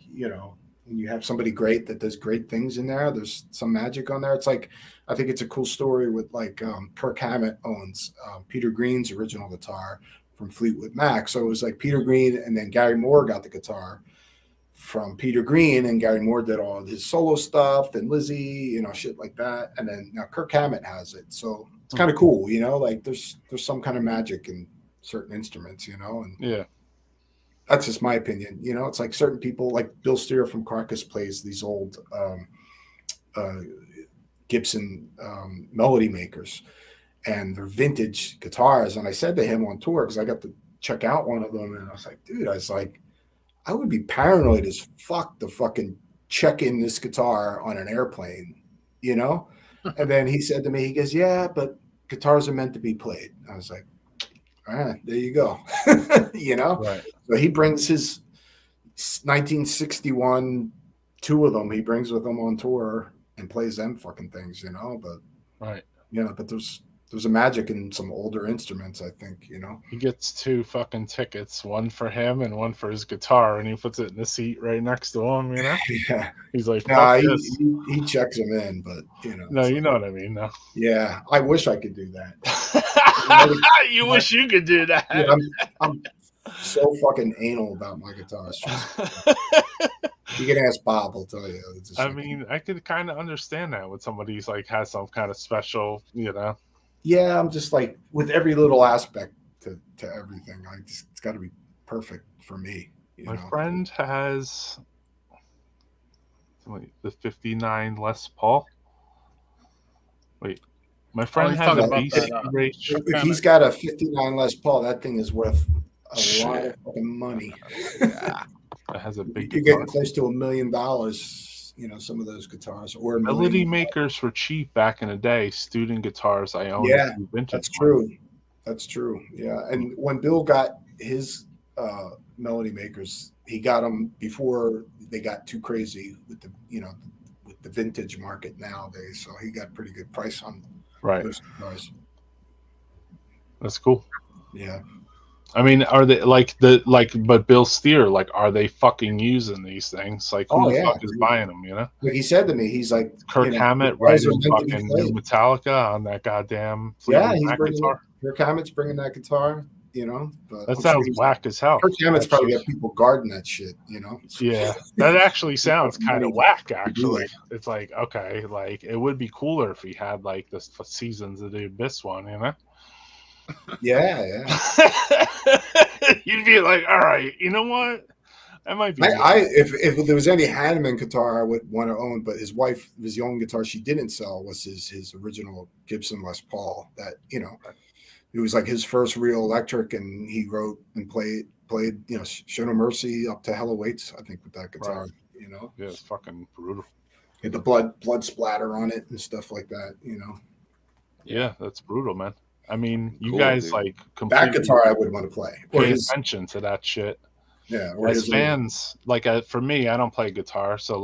when you have somebody great that does great things in there, there's some magic on there. It's like, I think it's a cool story with like Kirk Hammett owns Peter Green's original guitar from Fleetwood Mac. So it was like Peter Green and then Gary Moore got the guitar from Peter Green, and Gary Moore did all his solo stuff and Lizzie, shit like that. And then now Kirk Hammett has it. So it's kind of cool, like there's some kind of magic in certain instruments, and yeah. That's just my opinion. It's like certain people, like Bill Steer from Carcass plays these old Gibson melody makers, and they're vintage guitars. And I said to him on tour, because I got to check out one of them, and I was like, dude, I would be paranoid as fuck to fucking check in this guitar on an airplane, And then he said to me, he goes, yeah, but guitars are meant to be played. I was like, There you go. Right. So he brings his 1961, 2 of them. He brings with him on tour and plays them fucking things, But right, but there's a magic in some older instruments, I think, He gets 2 fucking tickets, one for him and one for his guitar, and he puts it in the seat right next to him, Yeah. He's like, nah, this. he checks them in, but No, you know what I mean, though. Yeah, I wish I could do that. You wish you could do that. Dude, I'm so fucking anal about my guitars. You can ask Bob, he'll tell you. I mean, I could kind of understand that with somebody's like has some kind of special, Yeah, I'm just like with every little aspect to everything. It's got to be perfect for me. My friend has the 59 Les Paul. Wait, my friend has a beast race. If he's got a 59 Les Paul, that thing is worth a lot of fucking money. Yeah. It has a big. You're getting close to $1 million. Some of those guitars or melody makers were cheap back in the day. Student guitars, I own. Yeah, that's true. That's true. Yeah, and when Bill got his melody makers, he got them before they got too crazy with the with the vintage market nowadays. So he got a pretty good price on those guitars. That's cool. Yeah. I mean, are they but Bill Steer, are they fucking using these things? Like, who the fuck is buying them, Like he said to me, he's like, Kirk Hammett writing fucking Metallica on that goddamn guitar. Kirk Hammett's bringing that guitar, But that sounds whack as hell. Kirk Hammett's probably got people guarding that shit, Yeah, that actually sounds kind of whack, actually. It's like, okay, it would be cooler if he had, the Seasons of the Abyss one, Yeah. You'd be like, all right, you know what? That might be. If there was any Hanneman guitar I would want to own, but his wife, his own guitar she didn't sell was his original Gibson Les Paul. That it was like his first real electric, and he wrote and played Show No Mercy up to Hell Awaits, I think, with that guitar. Yeah, it's fucking brutal. Had the blood splatter on it and stuff like that. Yeah, that's brutal, man. I mean, you guys completely that guitar I would want to play. Pay attention to that shit. Yeah. As fans, for me, I don't play guitar, so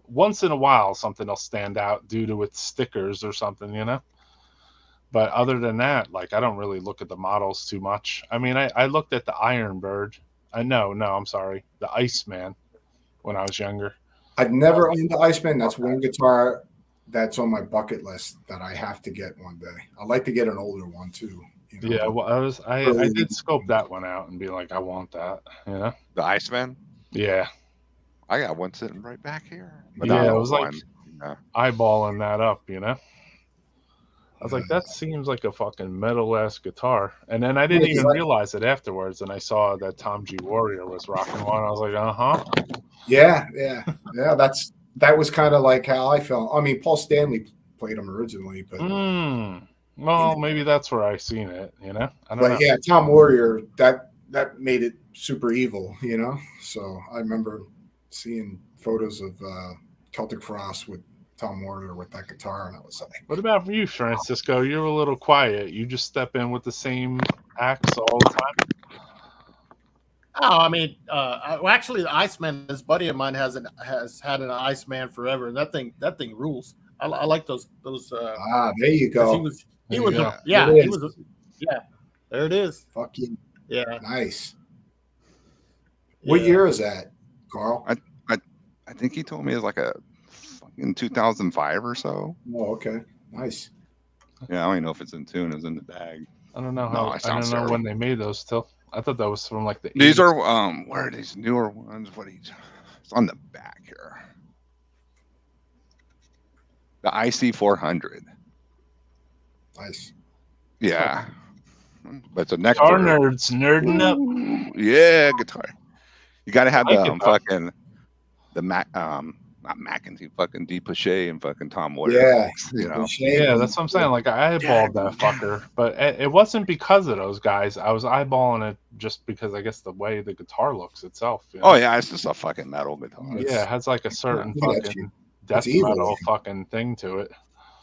once in a while something will stand out due to its stickers or something, But other than that, I don't really look at the models too much. I mean, I looked at the Ironbird. I'm sorry, the Iceman when I was younger. I've never owned the Iceman. That's one guitar that's on my bucket list that I have to get one day. I'd like to get an older one too. Yeah, well, I did scope that one out and be like, I want that. The Iceman. Yeah, I got one sitting right back here. But yeah, it was eyeballing that up. I was like, that seems like a fucking metal ass guitar. And then I didn't even realize it afterwards. And I saw that Tom G. Warrior was rocking one. I was like, Yeah. That was kind of like how I felt. I mean, Paul Stanley played them originally, but well, maybe that's where I seen it. I don't know. Yeah, Tom Warrior, that made it super evil. So I remember seeing photos of Celtic Frost with Tom Warrior with that guitar, and I was like, "What about you, Francisco? You're a little quiet. You just step in with the same axe all the time." Oh, I mean, actually, the Iceman, this buddy of mine has had an Iceman forever, and that thing rules. I like those. There you go. He was, there it is. Fucking yeah, nice. What year is that, Carl? I think he told me it was like in 2005 or so. Oh, okay, nice. Yeah, I don't even know if it's in tune. It's in the bag. I don't know how. I don't know when they made those still. I thought that was from the. These 80s. are where are these newer ones? It's on the back here. The IC400. Nice. Yeah, but it's a neck. Guitar nerds nerding up. Yeah, guitar. You got to have the fucking the not McEntee, fucking D. Pache and fucking Tom Warrior. Yeah, Yeah, that's what I'm saying. I eyeballed that fucker, but it wasn't because of those guys. I was eyeballing it just because I guess the way the guitar looks itself. Oh yeah, it's just a fucking metal guitar. Yeah, it has a certain fucking death metal fucking thing to it.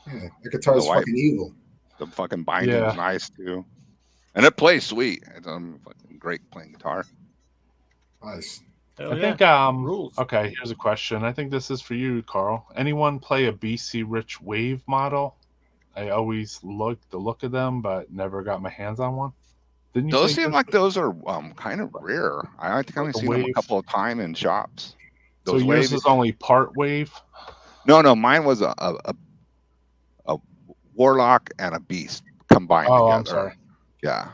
Yeah, the guitar is fucking evil. The fucking binding is nice too. And it plays sweet. It's fucking great playing guitar. Nice. I think rules. Okay, here's a question. I think this is for you, Carl. Anyone play a BC Rich Wave model? I always liked the look of them, but never got my hands on one. Didn't you? Those seem like those are kind of rare. I think I've only seen them a couple of times in shops. Those so yours is only part wave? No, mine was a warlock and a beast combined together. I'm sorry. Yeah.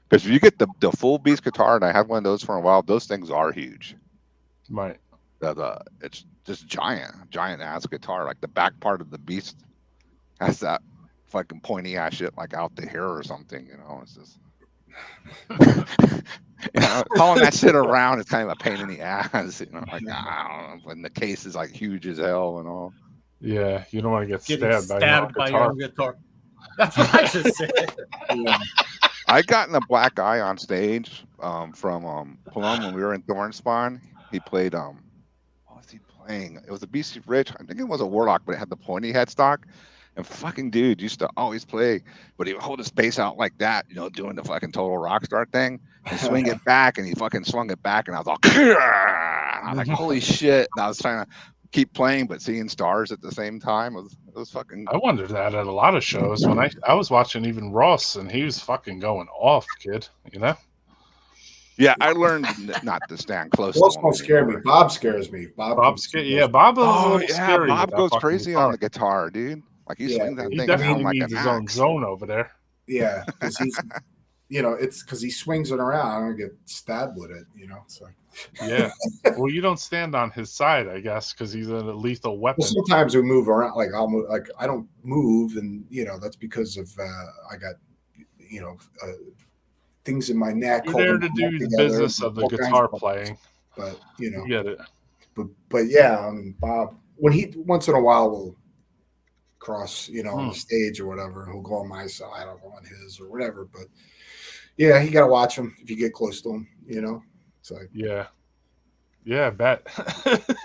Because if you get the full beast guitar, and I had one of those for a while, those things are huge. Right. It's just giant ass guitar. Like the back part of the beast has that fucking pointy ass shit like out the hair or something. It's just calling that shit around is kind of a pain in the ass. Like I don't know, when the case is like huge as hell and all. Yeah, you don't want to get stabbed by your own guitar. That's what I just said. Yeah. I got in a black eye on stage from Plum when we were in Thornspawn. He played what was he playing? It was a BC Rich. I think it was a warlock, but it had the pointy headstock. And fucking dude used to always play, but he would hold his bass out like that, doing the fucking total rock star thing and swing it back, and he fucking swung it back, and I was all, I was like, holy shit! And I was trying to keep playing, but seeing stars at the same time it was fucking. I wondered that at a lot of shows when I was watching even Ross, and he was fucking going off, kid. Yeah, I learned not to stand close. Ross don't scare me. Bob scares me. Bob goes crazy on the guitar, dude. Like he swings that thing around like needs his own zone over there. Yeah, because he's, it's because he swings it around. I'm gonna get stabbed with it. So. Yeah. Well, you don't stand on his side, I guess, because he's a lethal weapon. Well, sometimes we move around. Like I'll move. Like I don't move, and that's because of I got things in my neck. You're there to do the business of the guitar playing. But you get it. But yeah, Bob, when he once in a while will cross, on the stage or whatever, and he'll go on my side or on his or whatever. But yeah, you gotta watch him if you get close to him. It's like I bet.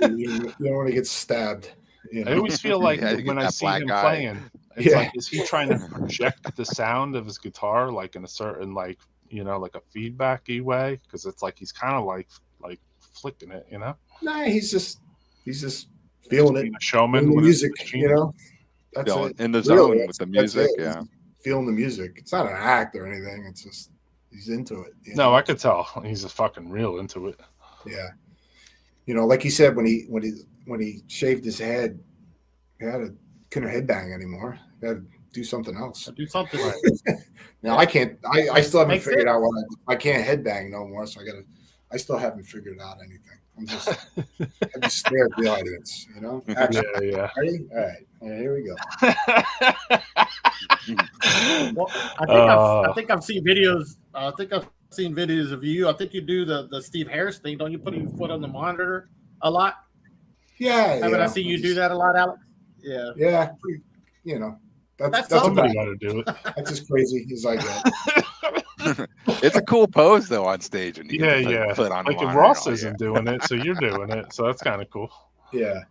you don't want to get stabbed. I always feel like when I see him playing, it's like, is he trying to project the sound of his guitar like in a certain like a feedback-y way? Because it's like he's kind of like flicking it, Nah, he's just feeling it. A showman with the music, That's it. In the zone with the music, feeling the music. It's not an act or anything. It's just he's into it. No, I could tell he's fucking real into it. Yeah, like he said when he shaved his head, he couldn't headbang anymore. He had to do something else. Do something. Now I can't. I still haven't figured out what I can't headbang no more. So I still haven't figured out anything. I'm just stare at the audience, Action. Yeah. Ready? All right, here we go. Well, I think I've seen videos. I think I've seen videos of you. I think you do the Steve Harris thing. Don't you put your foot on the monitor a lot? Yeah. Haven't I seen you do that a lot, Alex? Yeah. Yeah. That's somebody got to do it. That's just crazy. He's like that. It's a cool pose though on stage, and put on like if Ross isn't doing it, so you're doing it, so that's kind of cool. Yeah.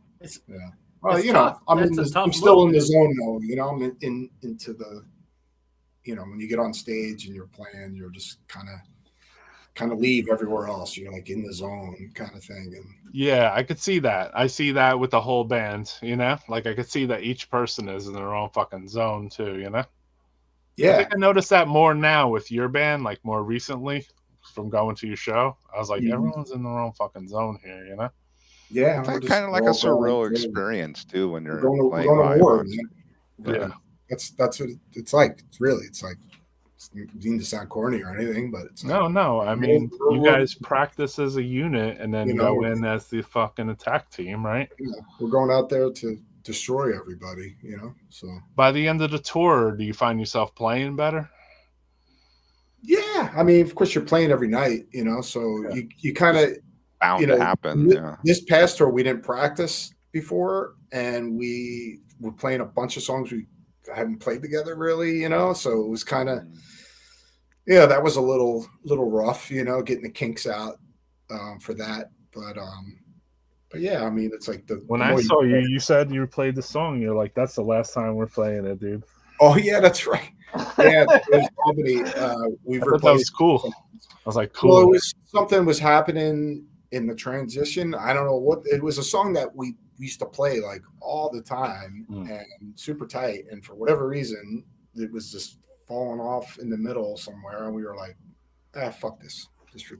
Well, I'm still in the zone though. I'm into the, when you get on stage and you're playing, you're just kind of leave everywhere else. You're like in the zone kind of thing. And yeah, I could see that. I see that with the whole band. Like I could see that each person is in their own fucking zone too. Yeah, I think I noticed that more now with your band, like more recently from going to your show. I was like, everyone's in their own fucking zone here, Yeah, it's kind of like a surreal experience too when you're playing live. Yeah, that's what it's like. It's like it's mean to sound corny or anything, but it's like, no. I mean, you guys practice as a unit and then go in as the fucking attack team, right? Yeah, we're going out there to destroy everybody, so by the end of the tour, do you find yourself playing better? Yeah, I mean, of course you're playing every night, so you kind of bound to happen. This past tour we didn't practice before, and we were playing a bunch of songs we hadn't played together really, so it was kind of that was a little rough, getting the kinks out for that, but yeah, I mean, it's like when I saw you said you played the song. You're like, that's the last time we're playing it, dude. Oh yeah, that's right. Yeah, it was Albany. We've replaced. That was cool. I was like, cool. Well, it was something was happening in the transition. I don't know what it was. A song that we used to play like all the time and super tight. And for whatever reason, it was just falling off in the middle somewhere. And we were like, fuck this.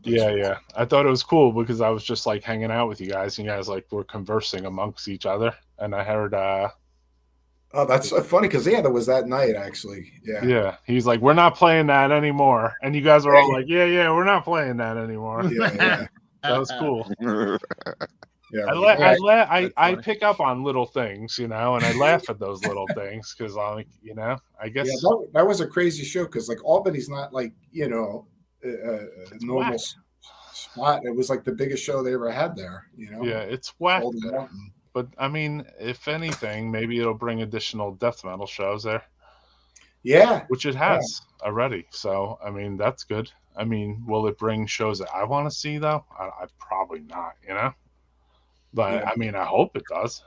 Yeah. I thought it was cool because I was just like hanging out with you guys. And you guys like were conversing amongst each other. And I heard oh, that's funny because there was that night actually. Yeah. He's like, we're not playing that anymore. And you guys were all like, yeah, we're not playing that anymore. Yeah. That was cool. Yeah, I pick up on little things, and I laugh at those little things because I guess that was a crazy show because like Albany's not like a normal spot. It was like the biggest show they ever had there. Yeah, it's whack. But I mean, if anything, maybe it'll bring additional death metal shows there. Yeah, which it has already. So I mean, that's good. I mean, will it bring shows that I want to see though? I probably not. But I mean, I hope it does.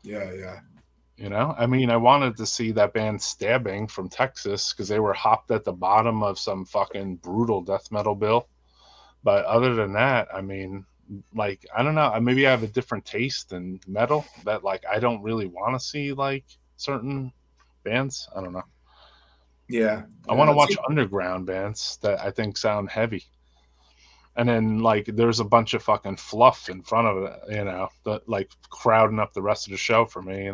Yeah. I mean, I wanted to see that band Stabbing from Texas because they were hopped at the bottom of some fucking brutal death metal bill. But other than that, I mean, like, I don't know. Maybe I have a different taste in metal that, like, I don't really want to see, like, certain bands. I don't know. Yeah. I want to watch underground bands that I think sound heavy. And then, like, there's a bunch of fucking fluff in front of it, that, like, crowding up the rest of the show for me,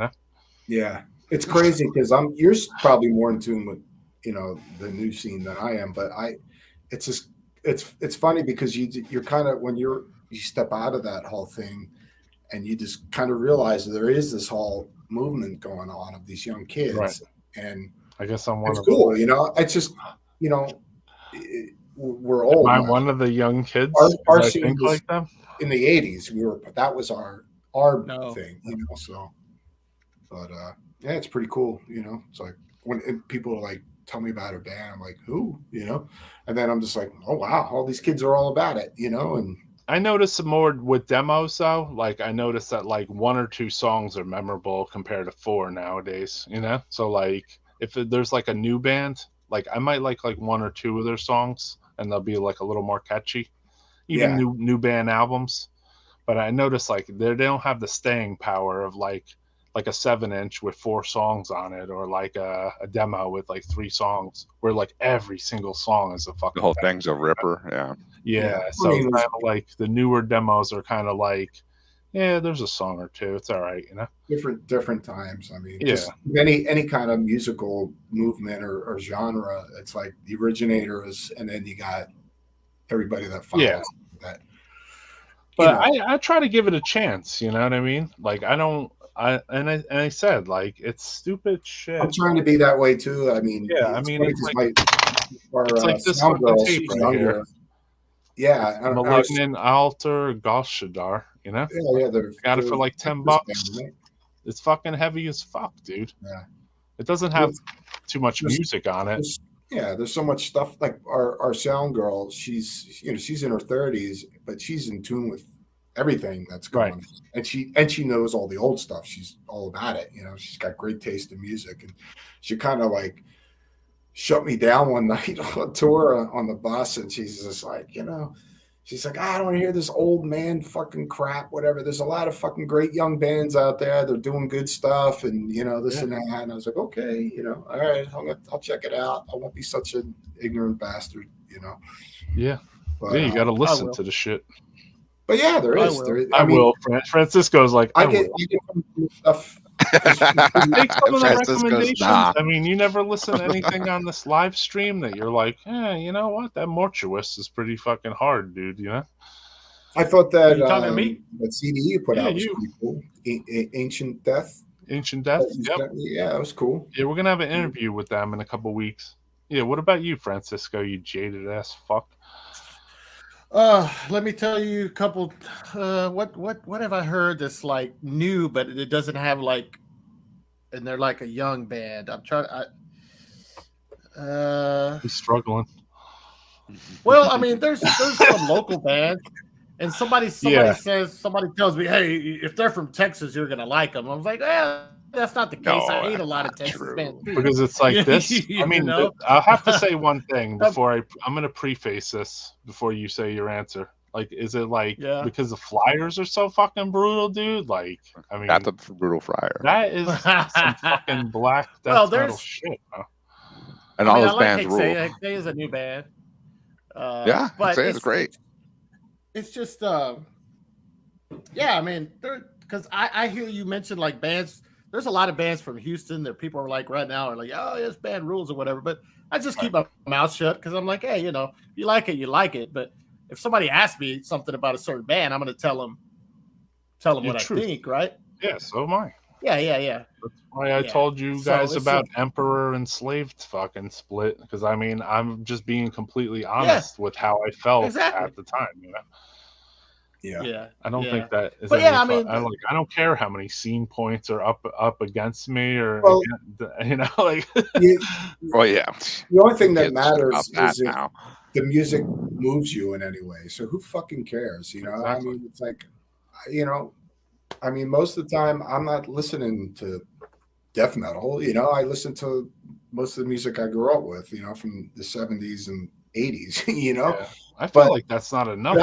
Yeah. It's crazy because you're probably more in tune with, the new scene than I am. But it's funny because you're kind of, when you step out of that whole thing and you just kind of realize there is this whole movement going on of these young kids. Right. And I guess I'm one of them. Cool. It's just, we're old. Am I one of the young kids? Our scene was like them in the 80s. That was our thing, So, but yeah, it's pretty cool. It's like when people like tell me about a band, I'm like, who? And then I'm just like, oh wow, all these kids are all about it, And I noticed more with demos though. Like I noticed that like 1 or 2 songs are memorable compared to 4 nowadays. So like if there's like a new band, like I might like 1 or 2 of their songs. And they'll be like a little more catchy, even new band albums. But I noticed like they don't have the staying power of like a 7-inch with 4 songs on it, or like a demo with like 3 songs, where like every single song is a fucking. The whole thing's a ripper, yeah. So kind of like the newer demos are kind of like, there's a song or 2. It's all right, Different times. I mean, just any kind of musical movement or genre, it's like the originators, and then you got everybody that follows that. But I try to give it a chance. You know what I mean? Like I said, like, it's stupid shit. I'm trying to be that way too. I mean, it's like this fucking tape right here. Yeah, Malignant Altar Gaushadar, Yeah, got it for like $10. Right? It's fucking heavy as fuck, dude. Yeah, it doesn't have too much music on it. There's so much stuff. Like our sound girl, she's in her 30s, but she's in tune with everything that's going on. And she knows all the old stuff. She's all about it. She's got great taste in music, and she kind of like shut me down one night on tour on the bus, and she's just like, she's like, I don't want to hear this old man fucking crap, whatever. There's a lot of fucking great young bands out there. They're doing good stuff, and this and that. And I was like, okay, all right, I'll check it out. I won't be such an ignorant bastard, Yeah, but, you got to listen to the shit. But yeah, there is. I will. Francisco's like, I get stuff. Take some of the recommendations. I mean, you never listen to anything on this live stream that you're like, you know what? That Mortuous is pretty fucking hard, dude. I thought that that CD you put out was pretty cool. Ancient Death. Yep. Yeah, it was cool. Yeah, we're gonna have an interview with them in a couple weeks. Yeah. What about you, Francisco? You jaded ass fuck. Let me tell you a couple. What have I heard that's like new, but it doesn't have like, and they're like a young band. I'm trying. He's struggling. Well, I mean, there's some local bands, and somebody tells me, hey, if they're from Texas, you're gonna like them. I was like, that's not the case. No, I hate a lot of that's Texas true. bands too. Because it's like this. I mean, I'll have to say one thing before I'm going to preface this before you say your answer. Like, is it like because the flyers are so fucking brutal, dude? Like, I mean, that's a brutal flyer. That is some fucking black death metal shit, huh? And all those bands rule. H.R.A is a new band. Yeah, but it's great. It's just, I mean, because I hear you mention like bands. There's a lot of bands from Houston that people are like right now are like, oh, this band rules or whatever. But I just keep my mouth shut because I'm like, hey, you know, if you like it, you like it. But if somebody asks me something about a certain band, I'm going to tell them what I think, right? Yeah, so am I. Yeah. That's why I told you guys about Emperor and Slaved fucking split, because I mean, I'm just being completely honest with how I felt at the time, you know? Yeah. I don't think that is. But I mean, I don't care how many scene points are up against me or you know, like. Well, yeah. The only thing that matters is if the music moves you in any way. So who fucking cares? You know, exactly. I mean, it's like, you know, I mean, most of the time I'm not listening to death metal. You know, I listen to most of the music I grew up with. You know, from the 70s and 80s. You know. Yeah. I feel like that's not enough.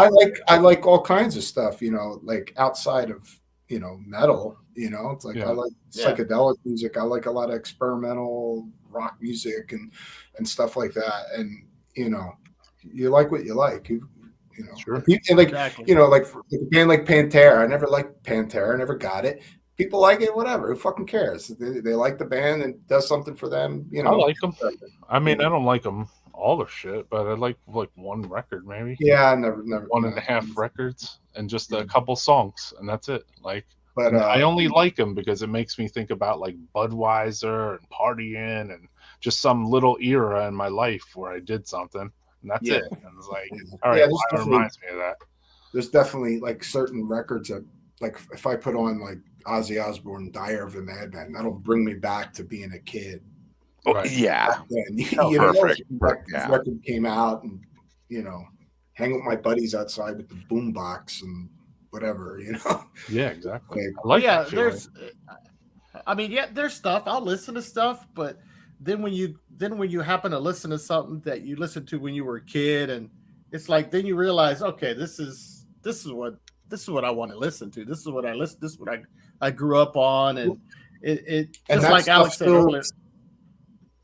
I like all kinds of stuff, you know, like outside of, you know, metal, you know, it's like I like psychedelic music. I like a lot of experimental rock music and stuff like that. And, you know, you like what you like, you know, and like, you know, like a band like Pantera. I never liked Pantera. I never got it. People like it, whatever. Who fucking cares? They like the band and does something for them. You know, I like them. I mean, I don't like them all the shit, but I like one record maybe. Yeah, never 1.5 records and just a couple songs, and that's it. Like, but I only like them because it makes me think about like Budweiser and partying and just some little era in my life where I did something, and that's it. And it's like, all right, it reminds me of that. There's definitely like certain records that, like, if I put on like Ozzy Osbourne, Dire of a Madman, that'll bring me back to being a kid. Right. Yeah. Perfect. This record came out, and you know, hang with my buddies outside with the boombox and whatever, you know. Yeah, exactly. There's there's stuff. I'll listen to stuff, but then when you happen to listen to something that you listened to when you were a kid, and it's like then you realize, okay, this is what I want to listen to. This is what I grew up on, and it just like Alex said earlier.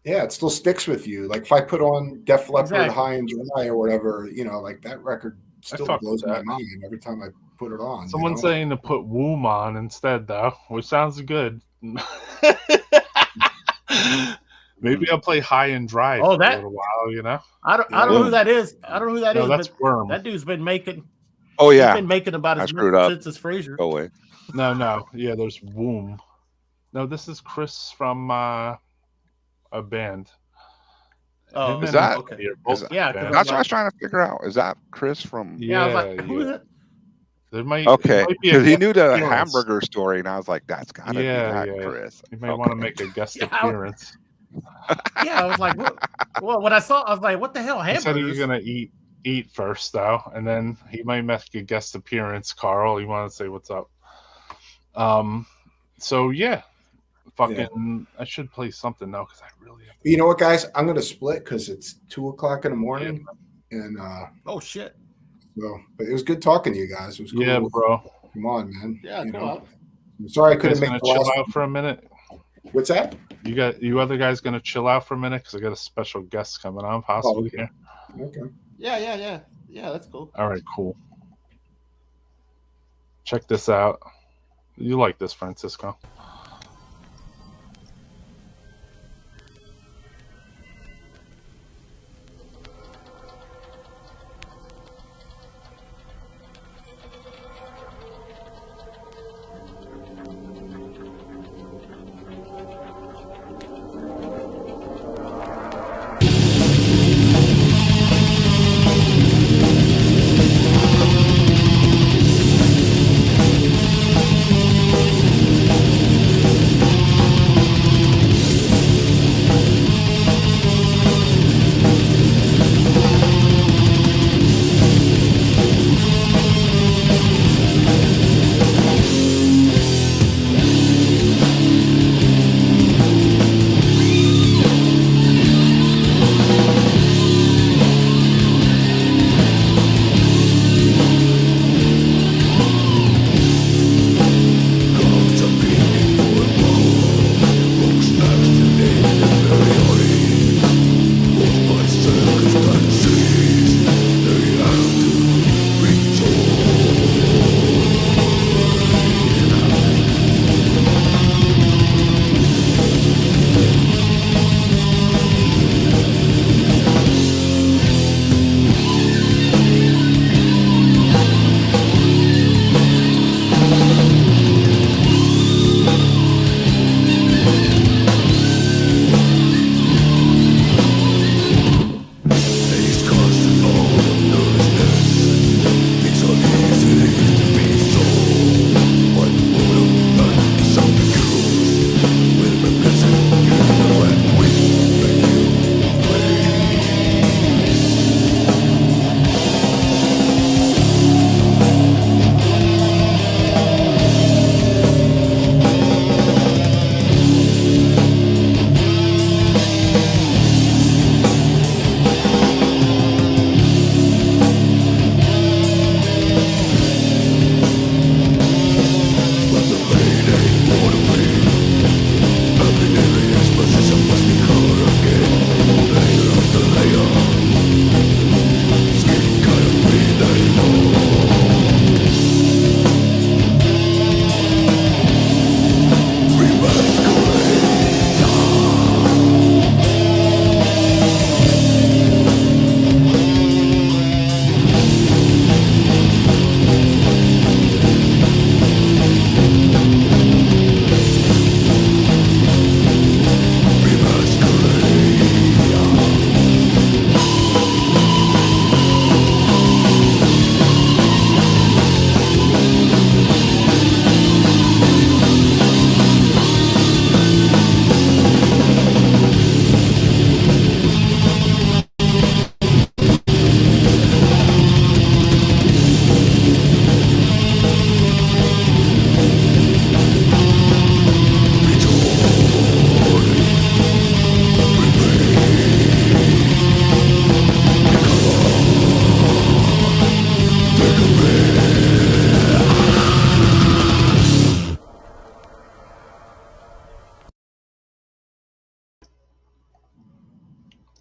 Yeah, it still sticks with you. Like if I put on Def Leppard, High and Dry or whatever, you know, like that record still blows my mind every time I put it on. Someone's saying to put Womb on instead, though, which sounds good. Maybe I'll play High and Dry for a little while, you know? I don't know who that is. I don't know who that is. That's Worm. That dude's been making. Oh, yeah. He's been making about as much since his Fraser. Go away. No. Yeah, there's Womb. No, this is Chris from a band. Oh, is that? Okay. That's what I was trying to figure out. Is that Chris from? Yeah, I was like, who is it? There might. Okay, because he knew the hamburger story, and I was like, that's gotta be that Chris. You may want to make a guest appearance. I was like, well, when I saw, I was like, what the hell, hamburgers? He said he was gonna eat first, though, and then he might make a guest appearance. Carl, you want to say what's up? So yeah. Fucking, I should play something now because I really have to. You know what, guys? I'm gonna split because it's 2:00 in the morning, and oh shit. So, but it was good talking to you guys. It was cool. Yeah, bro. Come on, man. Yeah, come on. I'm sorry I couldn't make the chill out for a minute. What's that? You other guys gonna chill out for a minute because I got a special guest coming on possibly here. Okay. Yeah. That's cool. All right, cool. Check this out. You like this, Francisco?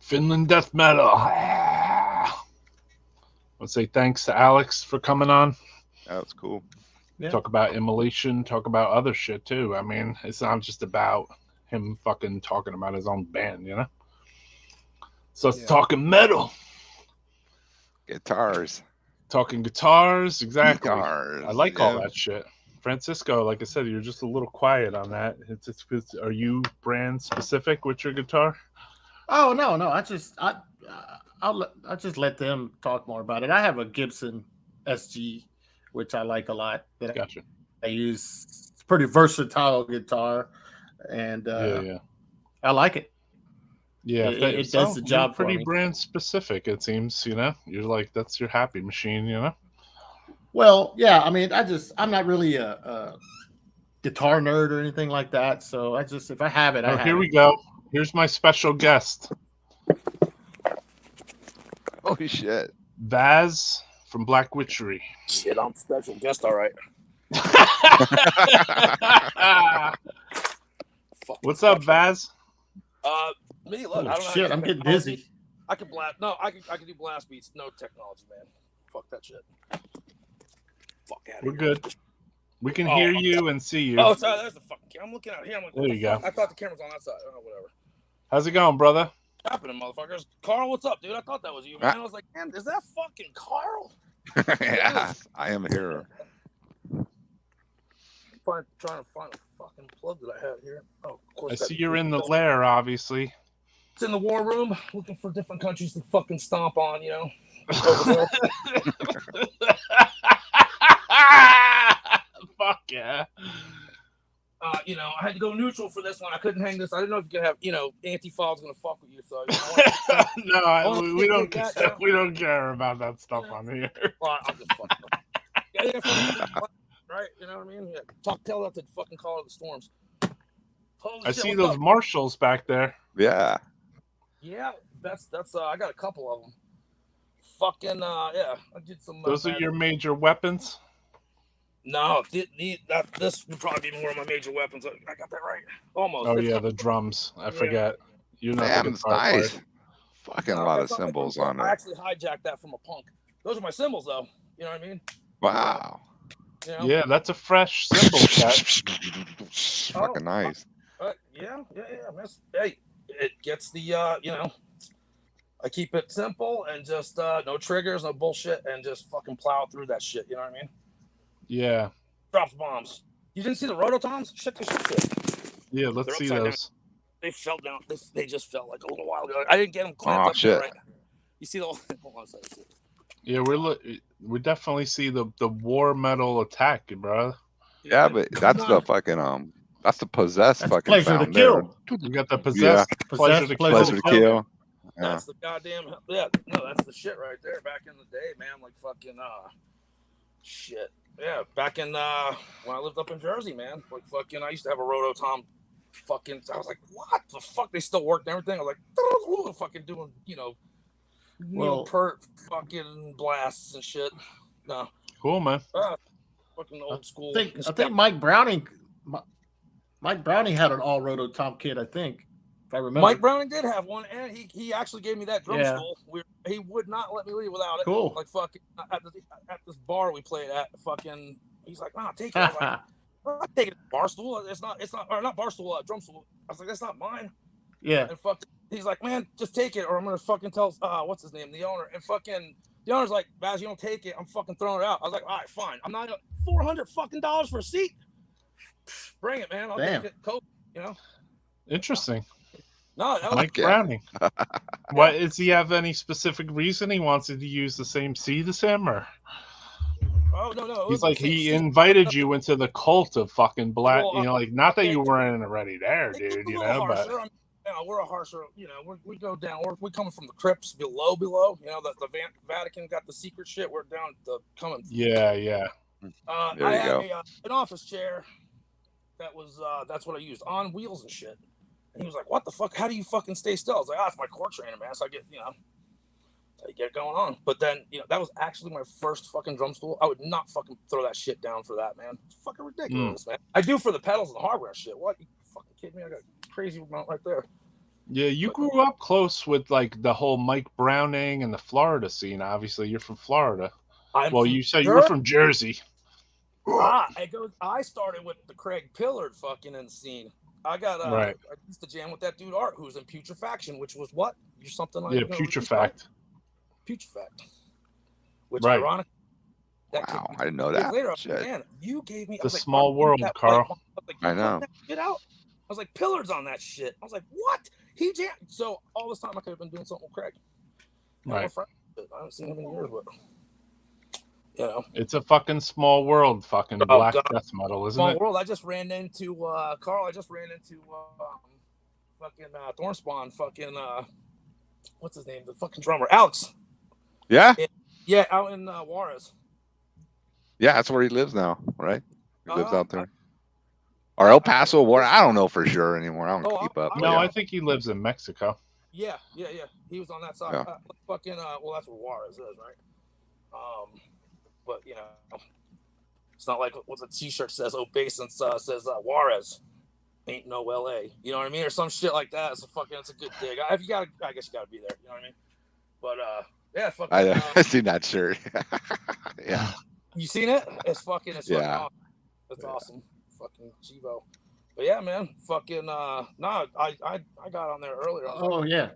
Finland death metal. Let's say thanks to Alex for coming on. That was cool. Yeah. Talk about Immolation, talk about other shit too. I mean, it's not just about him fucking talking about his own band, you know? So it's talking metal. Guitars. Talking guitars, exactly. Guitars, I like all that shit. Francisco, like I said, you're just a little quiet on that. Are you brand specific with your guitar? Oh no. I just let them talk more about it. I have a Gibson SG, which I like a lot. That Gotcha. I use. It's a pretty versatile guitar, and I like it. Yeah, it does the job. Pretty for me. Brand specific, it seems. You know, you're like that's your happy machine. You know. Well, yeah. I mean, I'm not really a guitar nerd or anything like that. So if I have it, here we go. Here's my special guest. Holy shit. VAZ from Black Witchery. Shit, I'm special guest, all right. What's up, VAZ? Me, look, I don't know. Shit, I'm getting dizzy. I can blast. No, I can do blast beats. No technology, man. Fuck that shit. Fuck out. We're good. We can hear you and see you. Oh, sorry, there's the fucking camera. I'm looking out here. I'm like, there you go. I thought the camera's on that side. Oh, whatever. How's it going, brother? What's happening, motherfuckers? Carl, what's up, dude? I thought that was you, man. I was like, man, is that fucking Carl? Yeah, I am here. Trying to find a fucking plug that I had here. Oh, of course. I see you're in the lair, obviously. It's in the war room, looking for different countries to fucking stomp on, you know. Fuck yeah. You know, I had to go neutral for this one. I couldn't hang this. I didn't know if you could have, you know, Anti-Fal's gonna fuck with you. So you know, no, we don't. We don't care about that stuff on here. Well, I'm just fucking. Yeah, right? You know what I mean? Yeah. Tell that to fucking call it the storms. I see those marshals back there. Yeah. Yeah, that's. I got a couple of them. Fucking yeah, I did some. Those are your major weapons. No, this would probably be more of my major weapons. I got that right. Almost. Oh yeah, the drums. I forget. You're not. Damn, it's nice. Fucking a lot of symbols on it. I actually hijacked that from a punk. Those are my symbols, though. You know what I mean? Wow. You know? Yeah, that's a fresh symbol set. Fucking nice. Yeah. Hey, it gets the you know. I keep it simple and just no triggers, no bullshit, and just fucking plow through that shit. You know what I mean? Yeah. Drops bombs. You didn't see the rototoms? Check this shit. Yeah, let's see those. Down. They fell down. They just fell like a little while ago. I didn't get them clamped up there, right? You see the hold on a second. Yeah, we definitely see the war metal attack, bro. Yeah, but that's the fucking that's the possessed that's fucking pleasure sound to kill. There. You got the possessed, pleasure to kill. Yeah. That's the goddamn that's the shit right there. Back in the day, man, like fucking shit. Yeah, back in when I lived up in Jersey, man, like fucking I used to have a rototom. Fucking, I was like, what the fuck? They still worked and everything. I was like, fucking doing, you know, per fucking blasts and shit. No, cool, man. Fucking old school. I think Mike Browning had an all rototom kit. I think, if I remember. Mike Browning did have one, and he actually gave me that drum stool. He would not let me leave without it. Cool. Like fucking at this bar we played at. Fucking, he's like, nah, take it. I was like, I'm not taking a bar stool. It's not, or not bar stool, drum stool. I was like, that's not mine. Yeah. And fucking, he's like, man, just take it, or I'm gonna fucking tell what's his name, the owner. And fucking the owner's like, Baz, you don't take it, I'm fucking throwing it out. I was like, all right, fine. I'm not $400 fucking dollars for a seat. Bring it, man. I'll take it. Coke, you know. Interesting. No, that was Mike Browning. What does he have any specific reason he wants to use the same seat as him, or? Oh no! He's like he invited you into the cult of fucking black. You know, like not that you weren't already there, dude. You know, but we're a harsher. You know, we go down. We're coming from the crypts below. You know, the Vatican got the secret shit. We're down the coming. Yeah. There I had an office chair that was that's what I used on wheels and shit. And he was like, "What the fuck? How do you fucking stay still?" I was like, "It's my core trainer, man." So I get get going on. But then, that was actually my first fucking drum stool. I would not fucking throw that shit down for that, man. It's fucking ridiculous, man. I do for the pedals and the hardware shit. What? You fucking kidding me? I got a crazy amount right there. Yeah, you grew up close with like the whole Mike Browning and the Florida scene. Obviously, you're from Florida. You said you were from Jersey. I started with the Craig Pillard fucking in the scene. I used to jam with that dude Art, who was in Putrefaction, which was what? You're something like Putrefact. Putrefact. Which ironic. Wow, I didn't know that. Later, man, you gave me the small world, Carl. I know. That shit out. I was like, Pillard's on that shit. I was like, what? He jammed. So all this time I could have been doing something with Craig. Right. I haven't seen him in years, but you know, it's a fucking small world, fucking black death metal, isn't it? Small world. I just ran into Carl. I just ran into fucking Thornspawn. Fucking what's his name? The fucking drummer, Alex. Yeah. Yeah, out in Juarez. Yeah, that's where he lives now, right? He lives out there. Or El Paso, Juarez. I don't know for sure anymore. I don't keep up. No, I think he lives in Mexico. Yeah. He was on that side. Yeah. Fucking well, that's where Juarez is, right? But you know, it's not like what the T-shirt says. Obeisance says Juarez ain't no LA. You know what I mean, or some shit like that. It's a good dig. If you got, I guess you got to be there. You know what I mean? But yeah, fucking. I seen that shirt. Yeah. You seen it? It's fucking. It's fucking awesome. It's awesome. Fucking Chivo. But yeah, man. Fucking. I got on there earlier.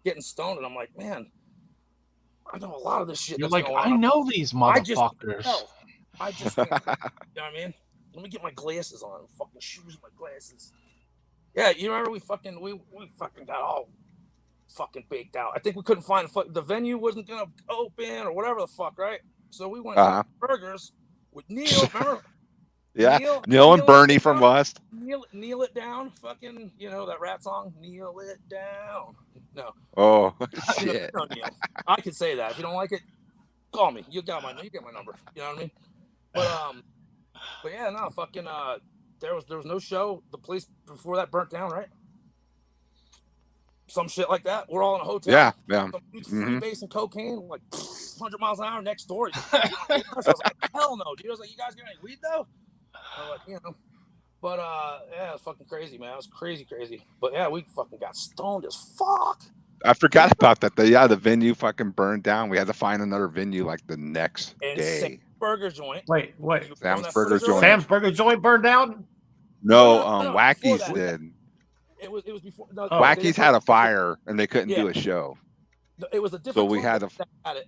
Getting stoned, and I'm like, man, I know a lot of this shit. You're like, I know these motherfuckers. I just you know what I mean? Let me get my glasses on. Fucking shoes and my glasses. Yeah, you remember we fucking got all fucking baked out. I think we couldn't find the venue wasn't gonna open or whatever the fuck, right? So we went to burgers with Neil. Remember? Yeah, Neil and Bernie from West. Kneel it down. Fucking, you know that rat song. Kneel it down. No. Oh shit. No, Neil. I can say that. If you don't like it, call me. You got my number. You know what I mean? But yeah, no, fucking. There was no show. The place before that burnt down, right? Some shit like that. We're all in a hotel. Yeah. Some dude's freebasing cocaine, like 100 miles an hour next door. I was like, hell no, dude. I was like, you guys got any weed though? I was like, you know. But yeah, it was fucking crazy, man. It was crazy. But yeah, we fucking got stoned as fuck. I forgot about that. The venue fucking burned down. We had to find another venue like the next day. Sam's Burger Joint. Wait. Sam's Burger Joint. Sam's Burger Joint burned down? No, Wacky's did. It was before. Wacky's had a fire and they couldn't do a show. It was a different. So we had to.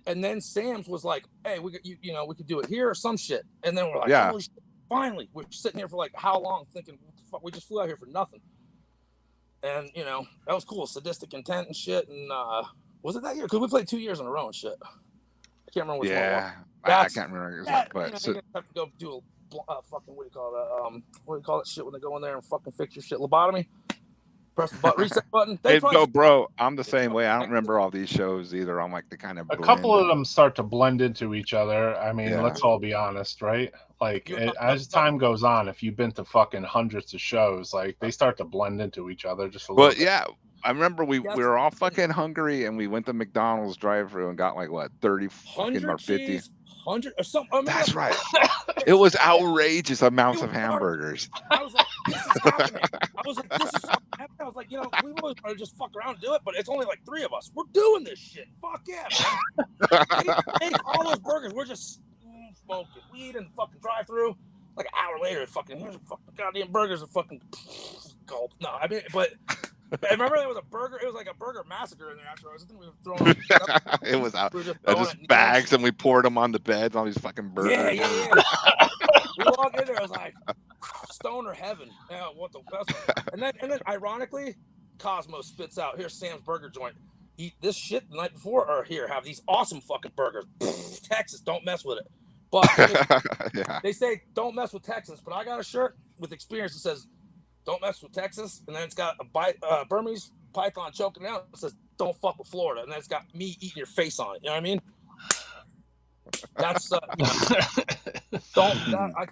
And then Sam's was like, "Hey, we we could do it here or some shit." And then we're like, "Holy shit, finally!" We're sitting here for like how long, thinking, "What the fuck? We just flew out here for nothing." And that was cool, Sadistic Intent and shit. And was it that year? Because we played 2 years in a row and shit. I can't remember which one. Yeah, I can't remember. But you have to go do a fucking what do you call that shit when they go in there and fucking fix your shit? Lobotomy. Press the button, reset button. Bro, I'm the same way. I don't remember all these shows either. I'm like the kind of a couple of them start to blend into each other. I mean, let's all be honest, right? Like as time goes on, if you've been to fucking hundreds of shows, like they start to blend into each other just a little bit. Yeah, I remember we were all fucking hungry and we went to McDonald's drive-thru and got like what 30 fucking or 50. 100 or something. That's right. It was outrageous amounts of hamburgers. I was like, this is happening. I was like, this is happening. I was like, we always want to just fuck around and do it, but it's only like 3 of us. We're doing this shit. Fuck yeah, man. Hey, all those burgers, we're just smoking weed in the fucking drive-thru. Like an hour later, fucking here's a fucking goddamn burgers and fucking gulp. No, I mean, but I remember there was a burger. It was like a burger massacre in there afterwards. I think we were throwing. It was out. Just bags, and we poured them on the beds. All these fucking burgers. Yeah. We walked in there. I was like, stoner heaven. Yeah, what the best? And then, ironically, Cosmo spits out. Here's Sam's Burger Joint. Eat this shit the night before, or here have these awesome fucking burgers. Texas, don't mess with it. But they say don't mess with Texas. But I got a shirt with experience that says, "Don't mess with Texas," and then it's got a Burmese python choking out. It says, "Don't fuck with Florida," and then it's got me eating your face on it. You know what I mean? That's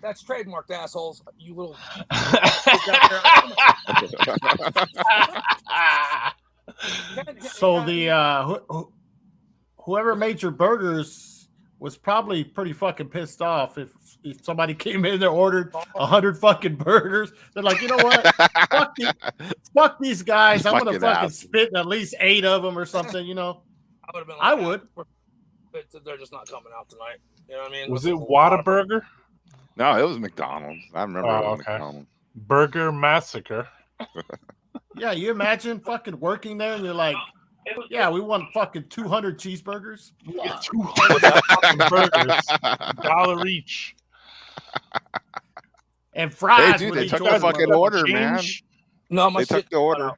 that's trademarked, assholes. You little. So whoever made your burgers was probably pretty fucking pissed off if somebody came in there, ordered 100 fucking burgers. They're like, you know what? fuck these guys. I'm gonna fucking spit in at least 8 of them or something. You know, I would have been. I would. But they're just not coming out tonight. You know what I mean? Was it Whataburger? No, it was McDonald's. I remember it was McDonald's. Burger Massacre. Yeah, you imagine fucking working there and you're like, yeah, we want fucking 200 cheeseburgers. 200 burgers, $1 each. And fries. Hey, dude, they took the fucking order, man. No, they took the order.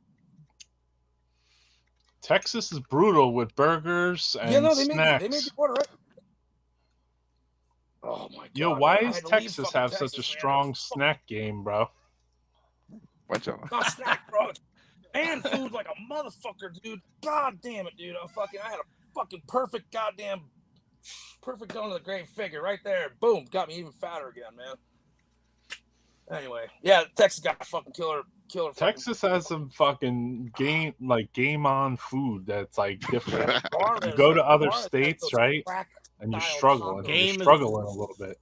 Texas is brutal with burgers and snacks. They made the order, right? Oh my god. Yo, why does Texas have such a strong snack game, bro? Bunch of them. Not snack, bro. And food like a motherfucker, dude. God damn it, dude. I had a fucking perfect going to the grave figure right there. Boom. Got me even fatter again, man. Anyway, yeah, Texas got a fucking killer. Texas has some fucking game on food that's like different. You go to other states, right? And you're struggling. You're struggling a little bit.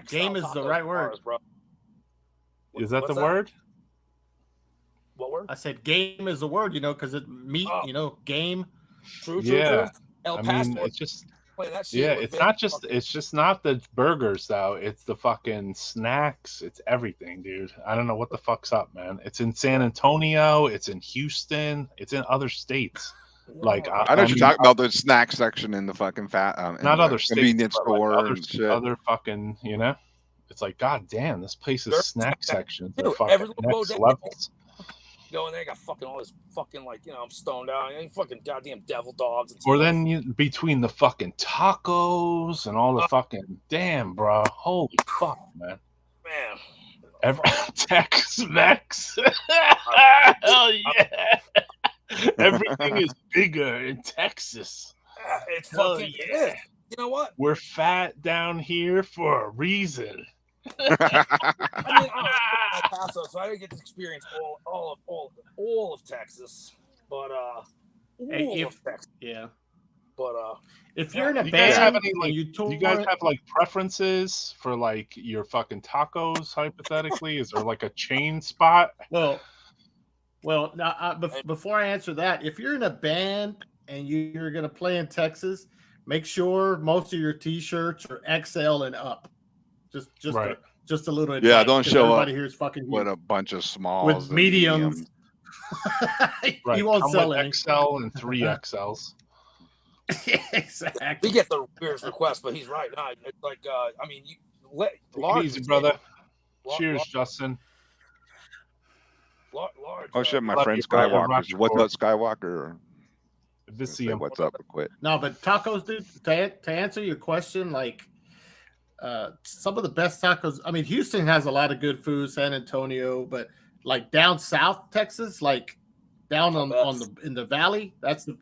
Game is the right word. Is that the word? What word? I said game is the word, you know, because it meat, you know, game. True. I mean, it's just it's just not the burgers though. It's the fucking snacks. It's everything, dude. I don't know what the fuck's up, man. It's in San Antonio. It's in Houston. It's in other states. Like I know you're talking about the snack section in the fucking not other convenience states, store like and shit. Other fucking, you know, it's like, god damn, this place is snack section. Dude, fucking next levels. Go in there, got fucking all this fucking like, you know, I'm stoned out, and fucking goddamn devil dogs. And or then between the fucking tacos and all the fucking damn, bro, holy fuck, man. Tex-Mex. Hell yeah. Everything is bigger in Texas. It's fucking yeah. You know what? We're fat down here for a reason. I mean, I'm El Paso, so I didn't get to experience all of Texas, but if you're in a do band, you guys have like preferences for like your fucking tacos? Hypothetically, is there like a chain spot? Well, now before I answer that, if you're in a band and you're gonna play in Texas, make sure most of your T-shirts are XL and up. Just a little. Yeah, don't show up here's fucking with a bunch of smalls with mediums. Right. You won't sell any XL and 3XLs. Exactly. We get the weirdest request, but he's right. No, it's like I mean, large, easy, brother. Cheers, Justin. Large. Oh shit, my friend Skywalker. What's up, Skywalker? What's up? Quit. No, but tacos, dude. To answer your question, like some of the best tacos. I mean, Houston has a lot of good food. San Antonio, but like down south Texas, like down in the valley, that's the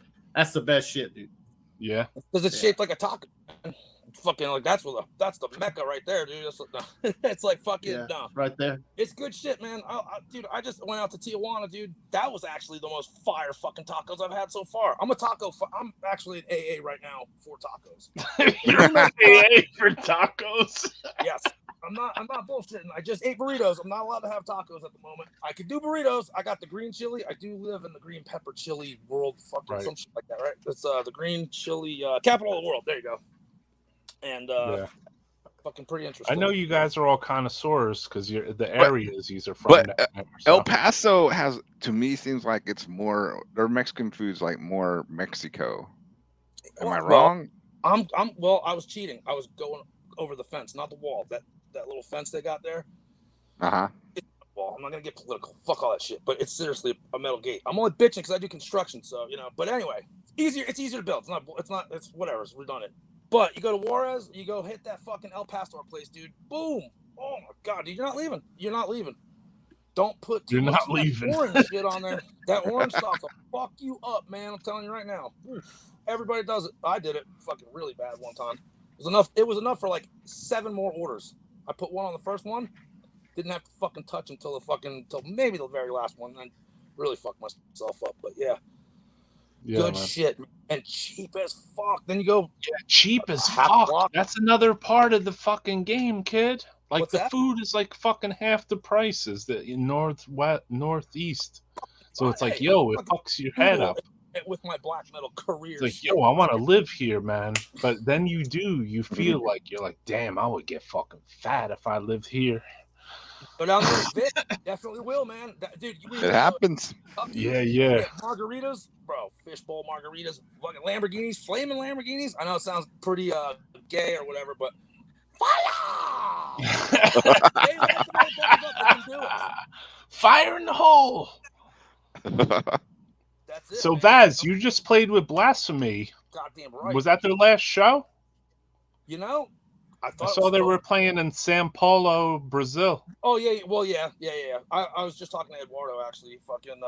best shit, dude. Yeah, because it's shaped like a taco. Fucking like that's the mecca right there, dude. It's like fucking right there. It's good shit, man. Dude, I just went out to Tijuana, dude. That was actually the most fire fucking tacos I've had so far. I'm actually in AA right now for tacos. You're in AA for tacos? Yes. I'm not bullshitting. I just ate burritos. I'm not allowed to have tacos at the moment. I could do burritos. I got the green chili. I do live in the green pepper chili world, fucking some shit like that, right? It's the green chili capital of the world. There you go. And fucking pretty interesting. I know you guys are all connoisseurs because the areas these are from. But El Paso has, to me, seems like it's more. Their Mexican food's like more Mexico. Am I wrong? I was cheating. I was going over the fence, not the wall. That little fence they got there. Well, I'm not gonna get political. Fuck all that shit. But it's seriously a metal gate. I'm only bitching because I do construction, so you know. But anyway, it's easier to build. It's whatever. It's redundant. But you go to Juarez, you go hit that fucking El Paso place, dude. Boom! Oh my god, dude, you're not leaving. You're not leaving. Don't put too much orange shit on there. That orange sauce will fuck you up, man. I'm telling you right now. Everybody does it. I did it fucking really bad one time. It was enough for like 7 more orders. I put one on the first one. Didn't have to fucking touch until maybe the very last one. Then really fucked myself up. But yeah. good shit, and cheap as fuck. Then you go, cheap as fuck. Block. That's another part of the fucking game, kid. Like the food is like fucking half the price as the northeast. So it's like, yo, it fucks your head up. With my black metal career, it's like, yo, I want to live here, man. But then you feel like you're like, damn, I would get fucking fat if I lived here. Go down there, Vic. Definitely will, man. Dude, it happens. Yeah. Margaritas, bro. Fishbowl margaritas, fucking Lamborghinis, flaming Lamborghinis. I know it sounds pretty gay or whatever, but fire! Fire in the hole. That's it. So, man. Vaz, you just played with Blasphemy. Goddamn right. Was that their last show? You know, I saw they were playing in São Paulo, Brazil. Oh yeah, well yeah. I was just talking to Eduardo actually. Fucking,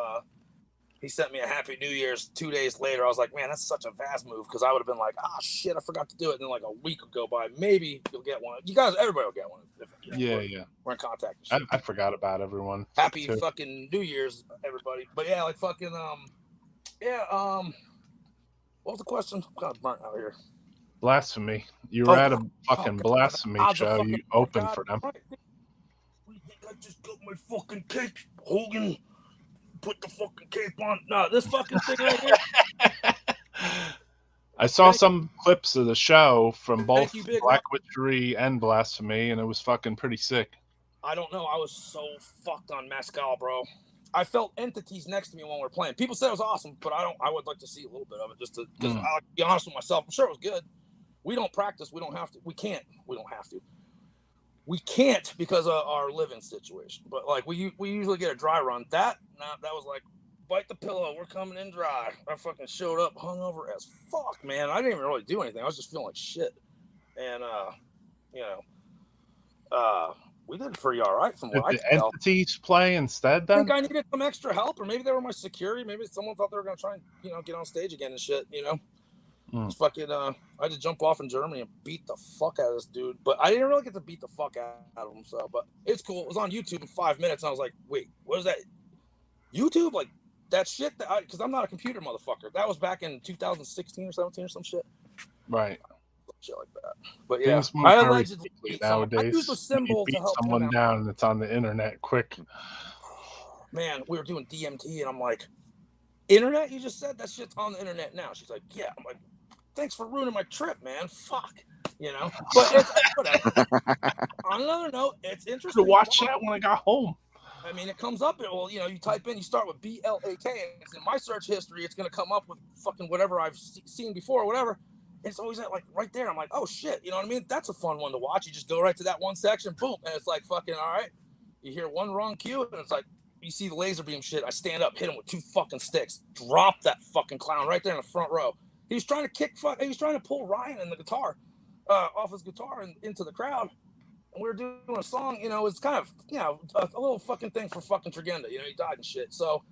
he sent me a Happy New Year's 2 days later. I was like, man, that's such a Vaz move because I would have been like, oh shit, I forgot to do it. And then like a week would go by, maybe you'll get one. You guys, everybody will get one. We're in contact. I forgot about everyone. Happy fucking New Year's, everybody. But yeah, like fucking what was the question? I'm kind of burnt out here. Blasphemy. You were at a fucking Blasphemy show. You opened for them. Right. I just got my fucking cape, Hogan. Put the fucking cape on. No, this fucking thing right here. I saw some clips of the show from both Black Witchery and Blasphemy, and it was fucking pretty sick. I don't know. I was so fucked on Mescal, bro. I felt entities next to me when we were playing. People said it was awesome, but I would like to see a little bit of it just to, because I'll be honest with myself. I'm sure it was good. We don't practice. We don't have to. We can't. We don't have to. We can't because of our living situation. But like we usually get a dry run. That was like, bite the pillow. We're coming in dry. I fucking showed up hungover as fuck, man. I didn't even really do anything. I was just feeling like shit. And we did pretty all right from what I could tell. Entities play instead then? I think I needed some extra help, or maybe they were my security. Maybe someone thought they were gonna try and get on stage again and shit, Fucking I had to jump off in Germany and beat the fuck out of this dude. But I didn't really get to beat the fuck out of him, but it's cool. It was on YouTube in 5 minutes, and I was like, wait, what is that? YouTube? Like that shit because I'm not a computer motherfucker. That was back in 2016 or 17 or some shit. Right. Shit like that. But yeah, I allegedly nowadays. I use a symbol to help someone down, and it's on the internet quick. Man, we were doing DMT, and I'm like, internet? You just said that shit's on the internet now. She's like, yeah. I'm like, thanks for ruining my trip, man. Fuck, But it's whatever. On another note, it's interesting to watch that when I got home. I mean, it comes up. You type in, you start with BLAK, and it's in my search history. It's gonna come up with fucking whatever I've seen before or whatever. It's always like right there. I'm like, oh shit, you know what I mean? That's a fun one to watch. You just go right to that one section, boom, and it's like fucking all right. You hear one wrong cue, and it's like you see the laser beam shit. I stand up, hit him with 2 fucking sticks, drop that fucking clown right there in the front row. He was trying to he was trying to pull Ryan and the guitar off his guitar and into the crowd. And we were doing a song, it's kind of a little fucking thing for fucking Tragenda. He died and shit. So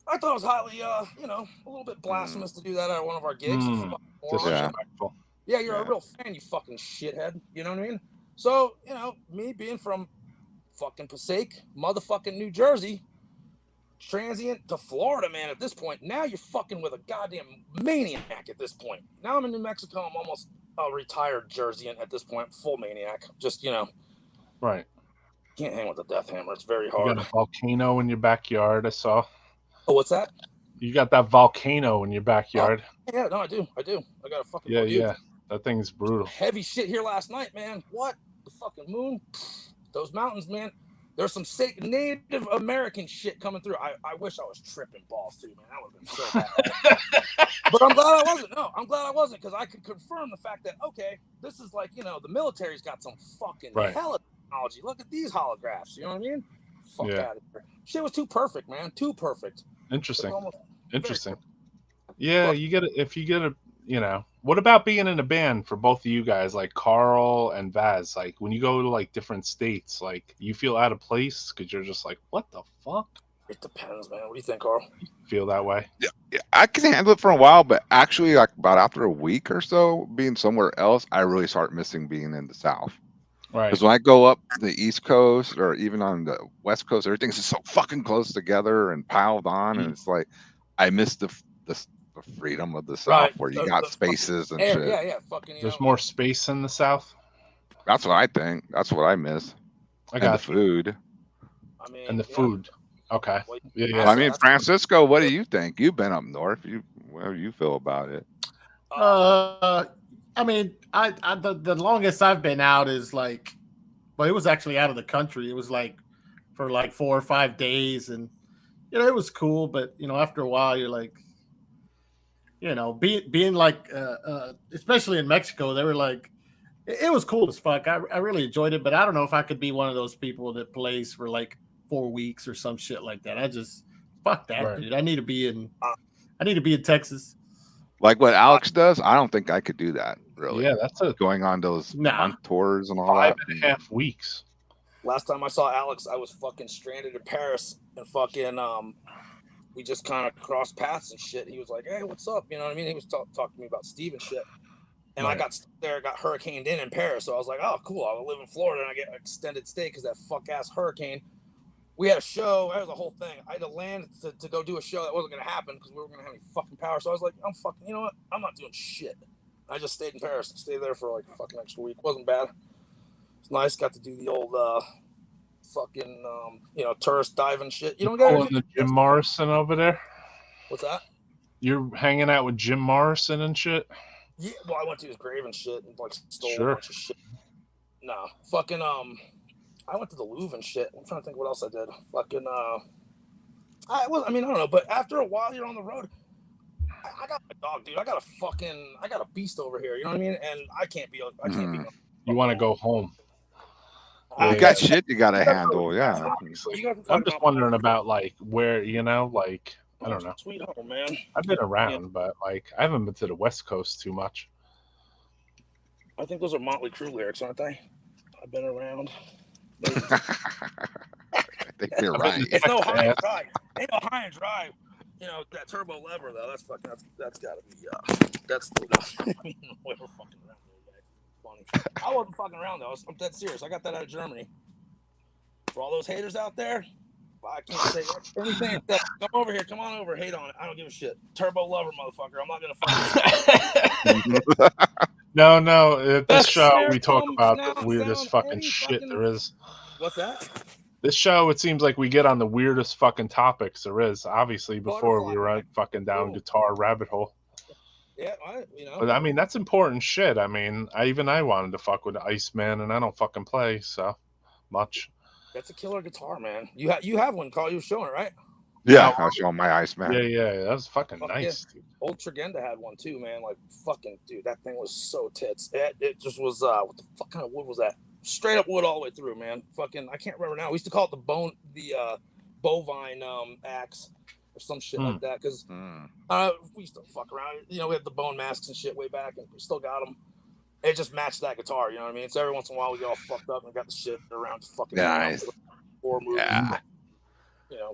I thought it was highly, a little bit blasphemous to do that at one of our gigs. Disrespectful. Yeah, you're a real fan, you fucking shithead. You know what I mean? So, me being from fucking Passaic, motherfucking New Jersey, transient to Florida, man, at this point, now you're fucking with a goddamn maniac at this point. Now I'm in New Mexico. I'm almost a retired Jerseyan at this point, full maniac. Just, Right. Can't hang with the death hammer. It's very hard. You got a volcano in your backyard, I saw. Oh, what's that? You got that volcano in your backyard. Yeah, no, I do. I got a fucking Yeah. That thing's brutal. Heavy shit here last night, man. What? The fucking moon? Those mountains, man. There's some Native American shit coming through. I wish I was tripping balls too, man. That would have been so bad. But I'm glad I wasn't. No, I'm glad I wasn't because I could confirm the fact that, okay, this is like, the military's got some fucking hella technology. Look at these holographs. You know what I mean? Fuck out of here. Shit was too perfect, man. Too perfect. Interesting. Yeah, if you get a, what about being in a band for both of you guys, like Carl and Vaz? Like when you go to like different states, like you feel out of place because you're just like, what the fuck? It depends, man. What do you think, Carl? You feel that way? Yeah, I can handle it for a while, but actually, like about after a week or so being somewhere else, I really start missing being in the South. Right. Because when I go up the East Coast or even on the West Coast, everything's just so fucking close together and piled on, and it's like I miss the the freedom of the South, Right. where you got spaces and shit. Yeah, fucking. There's more space in the South. That's what I think. That's what I miss. I got the food. I mean, and the food. Okay. I mean, Francisco, what do you think? You've been up north. How do you feel about it? I mean, the longest I've been out is like, well, it was actually out of the country. It was like for like 4 or 5 days, and it was cool. But after a while, you're like, being like, especially in Mexico, they were like, it was cool as fuck. I really enjoyed it, but I don't know if I could be one of those people that plays for like 4 weeks or some shit like that. I just fuck that, dude. I need to be in Texas. Like what Alex does, I don't think I could do that. Really? Yeah, that's going on those month tours and all 5.5 weeks. Last time I saw Alex, I was fucking stranded in Paris, and fucking we just kind of crossed paths and shit. He was like, "Hey, what's up?" You know what I mean? He was talking to me about Steve and shit. And I got stuck there, got hurricaned in Paris. So I was like, "Oh, cool. I'll live in Florida and I get an extended stay because that fuck ass hurricane." We had a show. That was a whole thing. I had to land to go do a show that wasn't going to happen because we weren't going to have any fucking power. So I was like, you know what? I'm not doing shit. I just stayed in Paris. Stayed there for like a fucking extra week. Wasn't bad. It's nice. Got to do the old fucking, tourist diving shit. You don't get the Jim Morrison over there? What's that? You're hanging out with Jim Morrison and shit? Yeah, well, I went to his grave and shit and like stole a bunch of shit. No, fucking, I went to the Louvre and shit. I'm trying to think what else I did. Fucking, I don't know. But after a while, you're on the road. I got a dog, dude. I got a beast over here. You know what I mean? And I can't be. You want to go home? You got shit you got to handle. Yeah. I'm just wondering about like where I don't know. Sweet home, man. I've been around, but like I haven't been to the West Coast too much. I think those are Motley Crue lyrics, aren't they? I've been around. I think you're right. It's no high and dry. Ain't no high and dry. That turbo lever though. That's fucking. That's got to be. That's still not. We're fucking around there. Funny. I wasn't fucking around though. I'm dead serious. I got that out of Germany. For all those haters out there, I can't say anything except come over here. Come on over. Hate on it. I don't give a shit. Turbo lover, motherfucker. I'm not gonna fucking. No. This show we talk about the weirdest fucking shit there is. What's that? This show, it seems like we get on the weirdest fucking topics there is. Obviously, before we were fucking down guitar rabbit hole. Yeah, But I mean, that's important shit. I mean, I wanted to fuck with Iceman, and I don't fucking play so much. That's a killer guitar, man. You have one, Carl. You were showing it, right? Yeah, I was showing my Iceman. Yeah, that was fucking nice. Yeah. Old Tregenda had one too, man. Like fucking dude, that thing was so tits. It just was. What the fuck kind of wood was that? Straight up wood all the way through, man. Fucking, I can't remember now. We used to call it the bovine axe or some shit like that because we used to fuck around. We had the bone masks and shit way back, and we still got them. It just matched that guitar, you know what I mean? So every once in a while we get all fucked up and got the shit around to fucking nice. Horror movies. Yeah.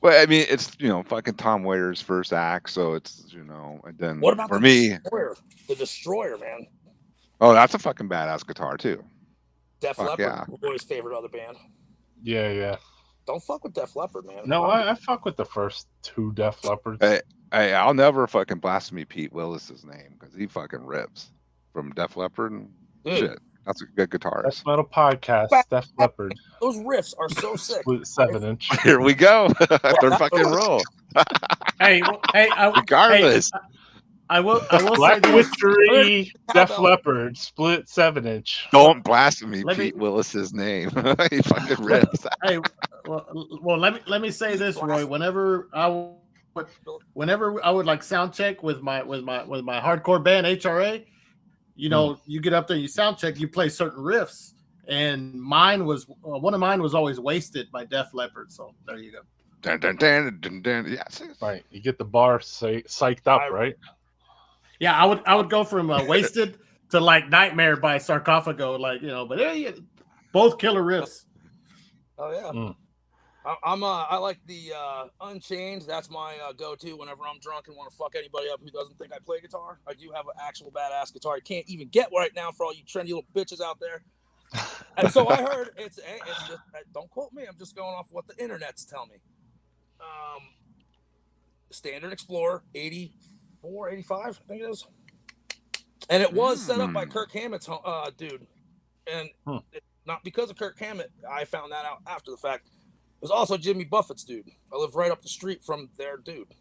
Well, I mean, it's fucking Tom Waiter's first act, so it's and then what about for me, the Destroyer, man? Oh, that's a fucking badass guitar too. Def Leppard, boy's favorite other band. Yeah. Don't fuck with Def Leppard, man. No, I fuck with the first two Def Leppards. Hey, I'll never fucking blaspheme Pete Willis's name because he fucking rips from Def Leppard and shit. That's a good guitarist. That's Metal Podcast, Def Leppard. Those riffs are so sick. 7-inch. Here we go. They're fucking roll. Regardless. I will Black Witchery, Def Leppard, split 7-inch. Don't blaspheme Pete Willis's name. He fucking rips. Hey, well, let me say this, Roy. Whenever I would like sound check with my hardcore band H.R.A, you get up there, you sound check, you play certain riffs, and one of mine was always Wasted by Def Leppard. So there you go. Dun, dun, dun, dun, dun. Yes. Right, you get the bar psyched up, right? Yeah, I would go from Wasted to like Nightmare by Sarcophago, but both killer riffs. Oh yeah. I like the Unchained. That's my go-to whenever I'm drunk and want to fuck anybody up who doesn't think I play guitar. I do have an actual badass guitar. You can't even get right now for all you trendy little bitches out there. And so I heard it's just, don't quote me. I'm just going off what the internets tell me. standard Explorer, 84, 85, I think it is. And it was set up by Kirk Hammett's dude. And not because of Kirk Hammett, I found that out after the fact. It was also Jimmy Buffett's dude. I live right up the street from their dude.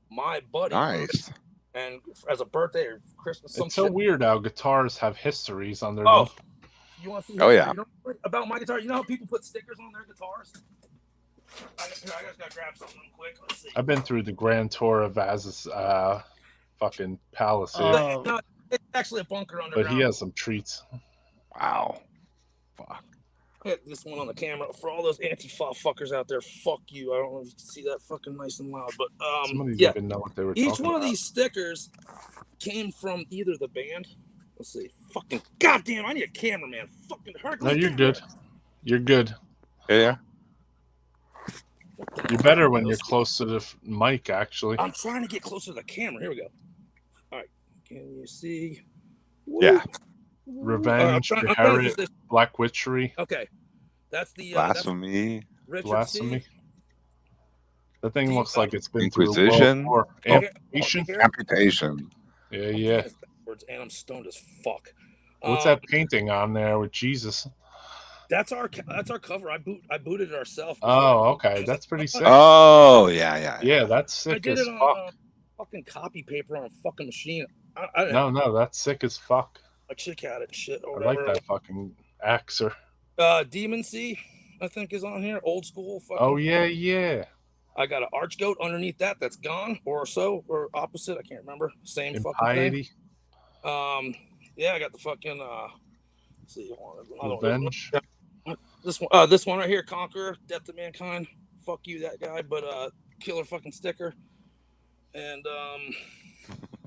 My buddy. Nice. And as a birthday or Christmas, it's so weird how guitars have histories on their. You want to see? Oh yeah. You know about my guitar? You know how people put stickers on their guitars? I just gotta grab something real quick. Let's see. I've been through the grand tour of VAZ's fucking Palisade. No, it's actually a bunker underground. But he has some treats. Wow. Fuck. Hit this one on the camera for all those anti-fa fuckers out there. Fuck you. I don't know if you can see that fucking nice and loud, but yeah. Even know what they were each talking one about. of these stickers came from either the band. Let's see. Fucking goddamn! I need a cameraman. Fucking hurt. No, you're good. You're good. Yeah. You're better when you're close to the mic. Actually, I'm trying to get closer to the camera. Here we go. All right. Can you see? Yeah. Revenge, Inherit, Black Witchery. Okay, that's Blasphemy. Blasphemy. The thing looks like it's been Inquisition. Through Amputation. Amputation. Yeah. And I'm stoned as fuck. What's that painting on there with Jesus? That's our cover. I booted it ourselves. Oh, okay, that's pretty sick. Oh, yeah. That's sick. I did as it fuck. on fucking copy paper on a fucking machine. No, that's sick as fuck. A chick had it and shit. Or I like that fucking axer. Demon Sea, I think, is on here. Old school. Fucking. Oh yeah. I got an arch goat underneath that. That's gone or opposite. I can't remember. Same Impiety. fucking thing. Yeah, I got the fucking. Let's see. Revenge. This one right here, Conqueror, Death to Mankind. Fuck you, that guy. But killer fucking sticker. And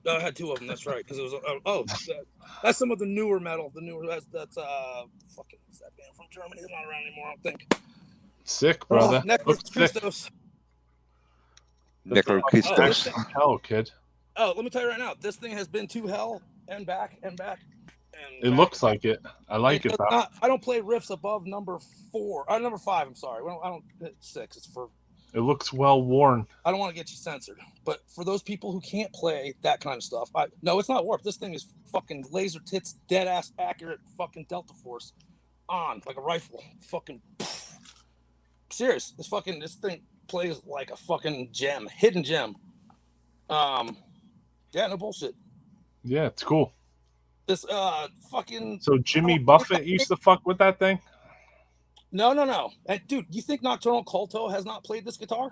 I had two of them. That's right, because it was that's some of the newer metal. The newer that's fucking what's that band from Germany? They're not around anymore, I don't think. Sick, brother. NECROHARMONIC. NECROHARMONIC. Hell, kid. Oh, let me tell you right now, this thing has been to hell and back and back. It looks like it. I like it. I don't play riffs above number 5. I'm sorry. I don't hit 6. It's for. It looks well worn. I don't want to get you censored, but for those people who can't play that kind of stuff, no, it's not warped. This thing is fucking laser tits, dead ass accurate, fucking Delta Force, on like a rifle. Fucking serious. This thing plays like a fucking gem, hidden gem. Yeah, no bullshit. Yeah, it's cool. This fucking. So Jimmy Buffett used to fuck with that thing? No. And dude, you think Nocturnal Culto has not played this guitar?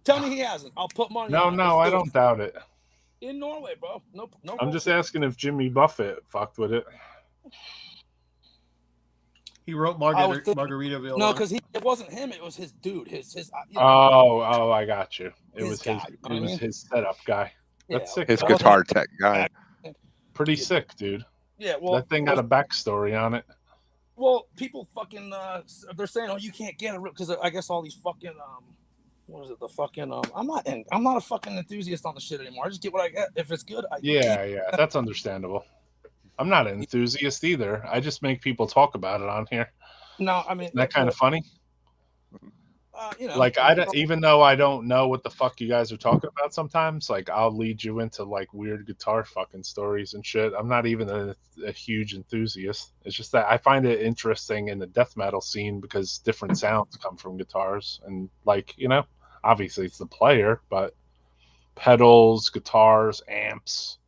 Tell me he hasn't. I'll put money on it. No, I don't doubt it. In Norway, bro. No. I'm just asking if Jimmy Buffett fucked with it. He wrote Margaritaville. No, because it wasn't him. It was his dude. His. Oh, I got you. It was guy, his setup guy. That's sick. His guitar tech guy. Pretty sick, dude. Yeah, well, that thing had a backstory on it. Well, people fucking they're saying, "Oh, you can't get it," because I guess all these fucking what is it? The fucking I'm not a fucking enthusiast on the shit anymore. I just get what I get. If it's good, yeah, that's understandable. I'm not an enthusiast either. I just make people talk about it on here. No, I mean, isn't that kind of funny? Like even though I don't know what the fuck you guys are talking about sometimes, like I'll lead you into like weird guitar fucking stories and shit. I'm not even a huge enthusiast. It's just that I find it interesting in the death metal scene because different sounds come from guitars and obviously it's the player, but pedals, guitars, amps,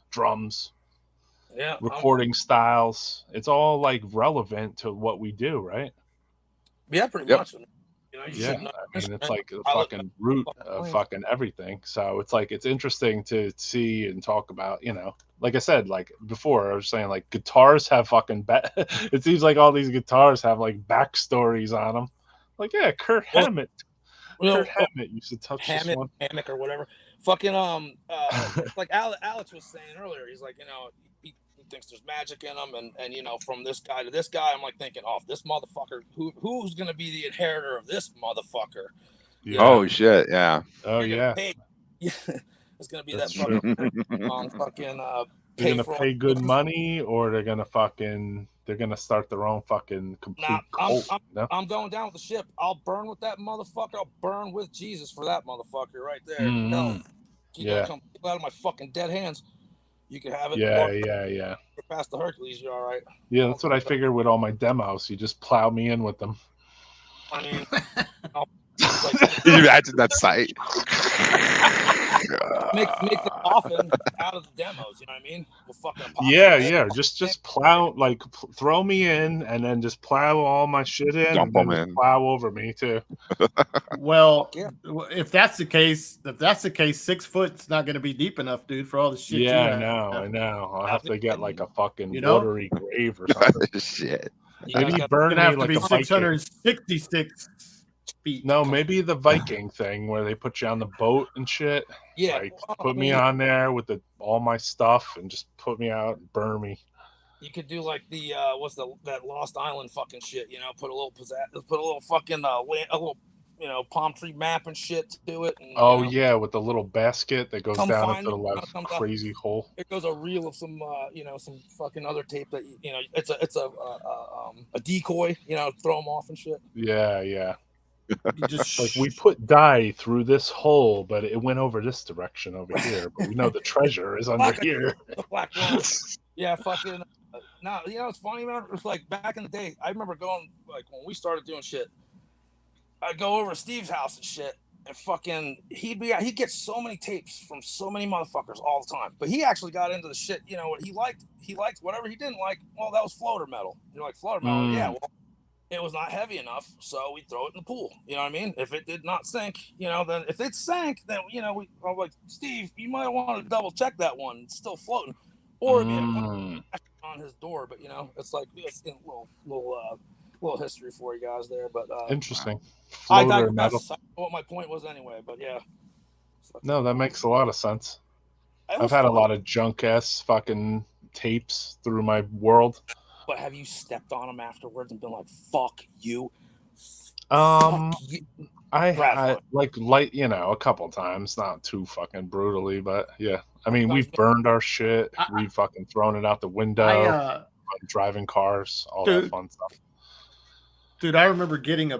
drums, recording styles. It's all like relevant to what we do, right? Yeah, pretty much. It's like the fucking root of fucking everything. So it's like it's interesting to see and talk about. Like I said, like before, I was saying like guitars have fucking. It seems like all these guitars have like backstories on them. Like Kurt Hammett. Kurt Hammett used to touch this one. Hammock or whatever. Fucking like Alex was saying earlier. He's like he thinks there's magic in them, and from this guy to this guy, I'm like thinking, this motherfucker, who's gonna be the inheritor of this motherfucker? Yeah. Oh shit, yeah. Oh yeah. It's gonna be that fucking on fucking they're gonna pay good money, or they're gonna fucking they're gonna start their own fucking complete cult. I'm going down with the ship. I'll burn with that motherfucker. I'll burn with Jesus for that motherfucker right there. No, you gotta come out of my fucking dead hands. You can have it. Yeah. Past the Hercules, you're all right. Yeah, that's what I figured with all my demos. You just plow me in with them. I mean, you imagine that sight? Make the coffin out of the demos. You know what I mean? We'll fucking yeah. Just plow, like throw me in, and then just plow all my shit in, dump and them then in. Plow over me too. Well, if that's the case, 6 foot's not going to be deep enough, dude, for all the shit. Yeah, I know. I'll have to get like a fucking watery grave or something. Shit. Maybe burn me like a 666 feet. No, maybe the Viking thing where they put you on the boat and shit. Yeah, like, put me on there with all my stuff and just put me out and burn me. You could do like the that Lost Island fucking shit, you know, put a little fucking a little palm tree map and shit to it. And, yeah, with the little basket that goes down into the like crazy hole. It goes a reel of some some fucking other tape that it's a decoy, throw them off and shit. Yeah. You just like we put dye through this hole, but it went over this direction over here. But we know the treasure is under here. The black one. Yeah, fucking. No, it's funny, man. It's like back in the day. I remember going like when we started doing shit. I'd go over to Steve's house and shit, and fucking he'd get so many tapes from so many motherfuckers all the time. But he actually got into the shit. You know what he liked? He liked whatever he didn't like. Well, that was floater metal. You're like floater metal, yeah. Well, it was not heavy enough, so we throw it in the pool. You know what I mean? If it did not sink, then if it sank, then I'm like, Steve, you might want to double check that one. It's still floating, or on his door. But it's like it's a little history for you guys there. But interesting. I digress. I don't know what my point was anyway, but yeah. No, that makes a lot of sense. I've had a lot of junk ass fucking tapes through my world. But have you stepped on them afterwards and been like, "Fuck you"? I like a couple times, not too fucking brutally, but yeah. I mean, we've burned our shit. We've fucking thrown it out the window. Driving cars, all that fun stuff. Dude, I remember getting a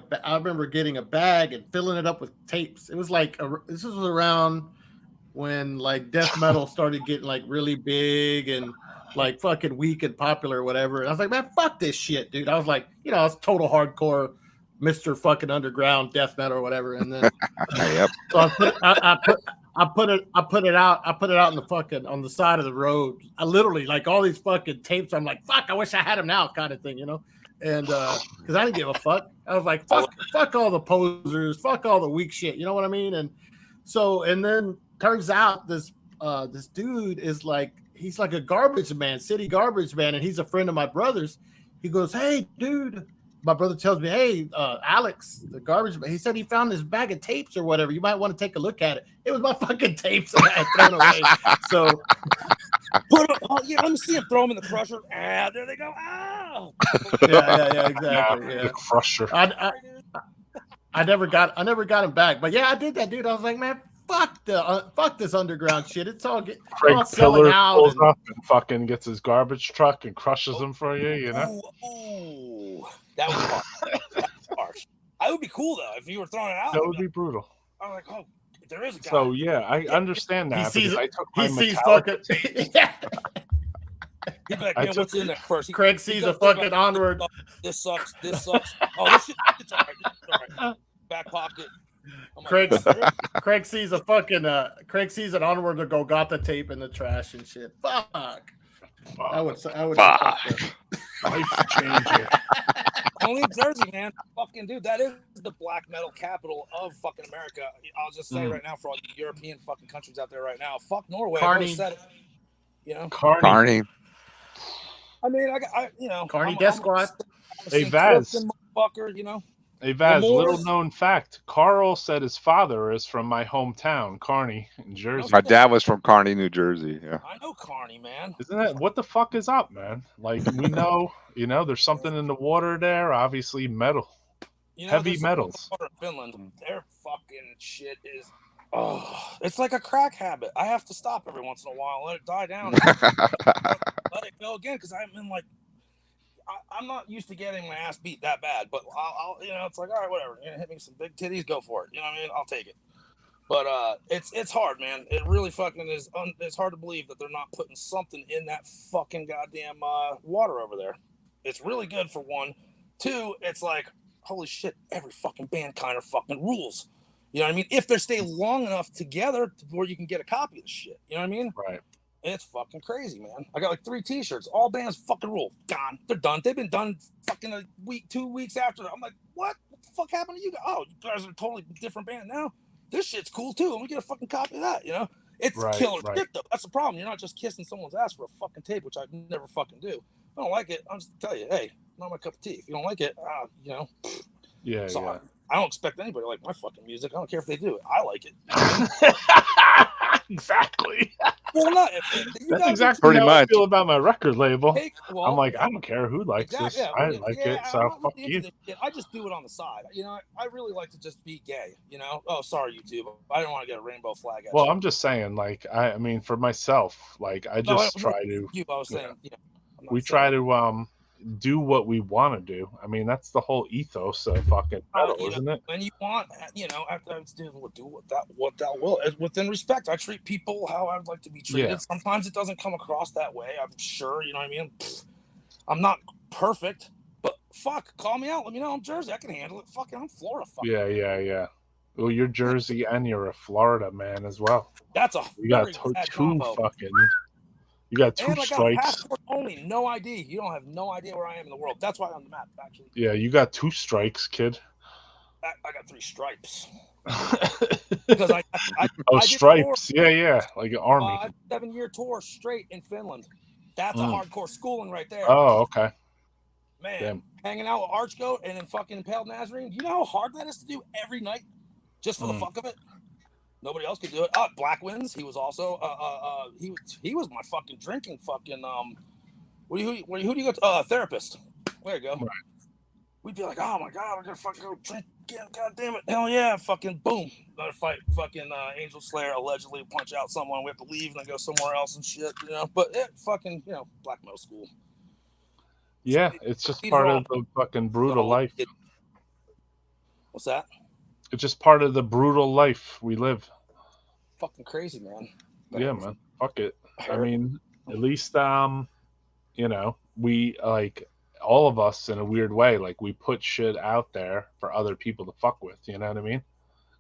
bag and filling it up with tapes. It was like this was around when like death metal started getting like really big and like fucking weak and popular or whatever. And I was like, man, fuck this shit, dude. I was like, I was total hardcore Mr. fucking underground death metal or whatever. And then so I put it out in the fucking on the side of the road. I literally like all these fucking tapes. I'm like, fuck, I wish I had them now, kind of thing, And because I didn't give a fuck. I was like, fuck all the posers, fuck all the weak shit. You know what I mean? And then turns out this dude is like, he's like a garbage man, city garbage man, and he's a friend of my brother's. He goes, hey, dude. My brother tells me, hey, Alex, the garbage man, he said he found this bag of tapes or whatever. You might want to take a look at it. It was my fucking tapes that I had thrown away. So let me see him throw them in the crusher. Ah, there they go. Ow. Yeah, exactly. Yeah. The crusher. I never got him back. But yeah, I did that, dude. I was like, man, fuck this underground shit. It's all Craig Pillar pulls up and fucking gets his garbage truck and crushes them for you, Ooh, that would be hard. That's harsh. I would be cool though if you were throwing it out. That would be brutal. I'm like, oh, there is a guy. So yeah, I understand that. He sees fucking. He's like, what's in there first? Craig sees a fucking onward. This sucks. Oh, this shit. It's all right. Back pocket. Craig sees a fucking Craig sees an onward to go got the tape in the trash and shit. Fuck. I would life changing. Only in Jersey, man. Fucking dude, that is the black metal capital of fucking America. I'll just say right now for all the European fucking countries out there right now, fuck Norway. Carney. Carney. I mean, Carney Death Squad. Hey, Vaz. Motherfucker, Hey, Vaz, little known fact. Carl said his father is from my hometown, Kearney, in Jersey. My dad was from Kearney, New Jersey. Yeah. I know Kearney, man. Isn't that what the fuck is up, man? Like, we know, there's something in the water there. Obviously, metal. Heavy metals. Water in Finland, their fucking shit is, it's like a crack habit. I have to stop every once in a while, let it die down. Let it go again, because I'm in like, I'm not used to getting my ass beat that bad, but I'll you know, it's like, all right, whatever. You're gonna hit me with some big titties, go for it. You know what I mean? I'll take it. But it's hard, man. It really fucking is. It's hard to believe that they're not putting something in that fucking goddamn water over there. It's really good for one. Two, it's like, holy shit, every fucking band kind of fucking rules. You know what I mean? If they stay long enough together where you can get a copy of the shit. You know what I mean? Right. It's fucking crazy, man. I got like 3 T-shirts. All bands fucking rule. Gone. They're done. They've been done fucking a week, 2 weeks after. I'm like, what? What the fuck happened to you guys? Oh, you guys are a totally different band now. This shit's cool too. Let me get a fucking copy of that. You know, it's killer shit though. That's the problem. You're not just kissing someone's ass for a fucking tape, which I never fucking do. If I don't like it, I'm just tell you, hey, not my cup of tea. If you don't like it, you know, yeah, so yeah. I don't expect anybody to like my fucking music. I don't care if they do it. I like it. Exactly. Well, not that's exactly pretty how much. I feel about my record label. Well, I'm like, I don't care who likes this. Yeah, I like it, so fuck you. I just do it on the side. You know, I really like to just be gay. You know, oh sorry YouTube, I didn't want to get a rainbow flag. At Well, you. I'm just saying, like, I mean, for myself, like, I just try to. I was saying, you know, we try to do what we want to do. I mean, that's the whole ethos of fucking metal, isn't it? When you want, you know, after do what that will. Within respect, I treat people how I'd like to be treated. Yeah. Sometimes it doesn't come across that way. I'm sure, you know what I mean. I'm not perfect, but fuck, call me out. Let me know I'm Jersey. I can handle it. Fucking, I'm Florida. Fuck. Yeah. Well, you're Jersey and you're a Florida man as well. That's a you got two fucking. You got 2 strikes. I got passport only, no ID. You don't have no idea where I am in the world. That's why I'm on the map, actually. Yeah, you got 2 strikes, kid. I got 3 stripes. Because I stripes. Yeah, like an army. 7-year tour straight in Finland. That's a hardcore schooling right there. Oh, okay. Man, hanging out with Archgoat and then fucking Impaled Nazarene. You know how hard that is to do every night, just for the fuck of it. Nobody else could do it. Black Winds. He was also he was my fucking drinking fucking who do you go to? Therapist. There you go. Right. We'd be like, oh my god, we're gonna fucking go drink again. God damn it, hell yeah, fucking boom, another fight. Fucking Angel Slayer allegedly punch out someone. We have to leave and then go somewhere else and shit, you know. But fucking, you know, black metal school. Yeah, it's just part of the fucking brutal life. What's that? It's just part of the brutal life we live. Fucking crazy, man. Yeah, man. Fuck it. I mean, at least you know, we like all of us in a weird way, like we put shit out there for other people to fuck with, you know what I mean?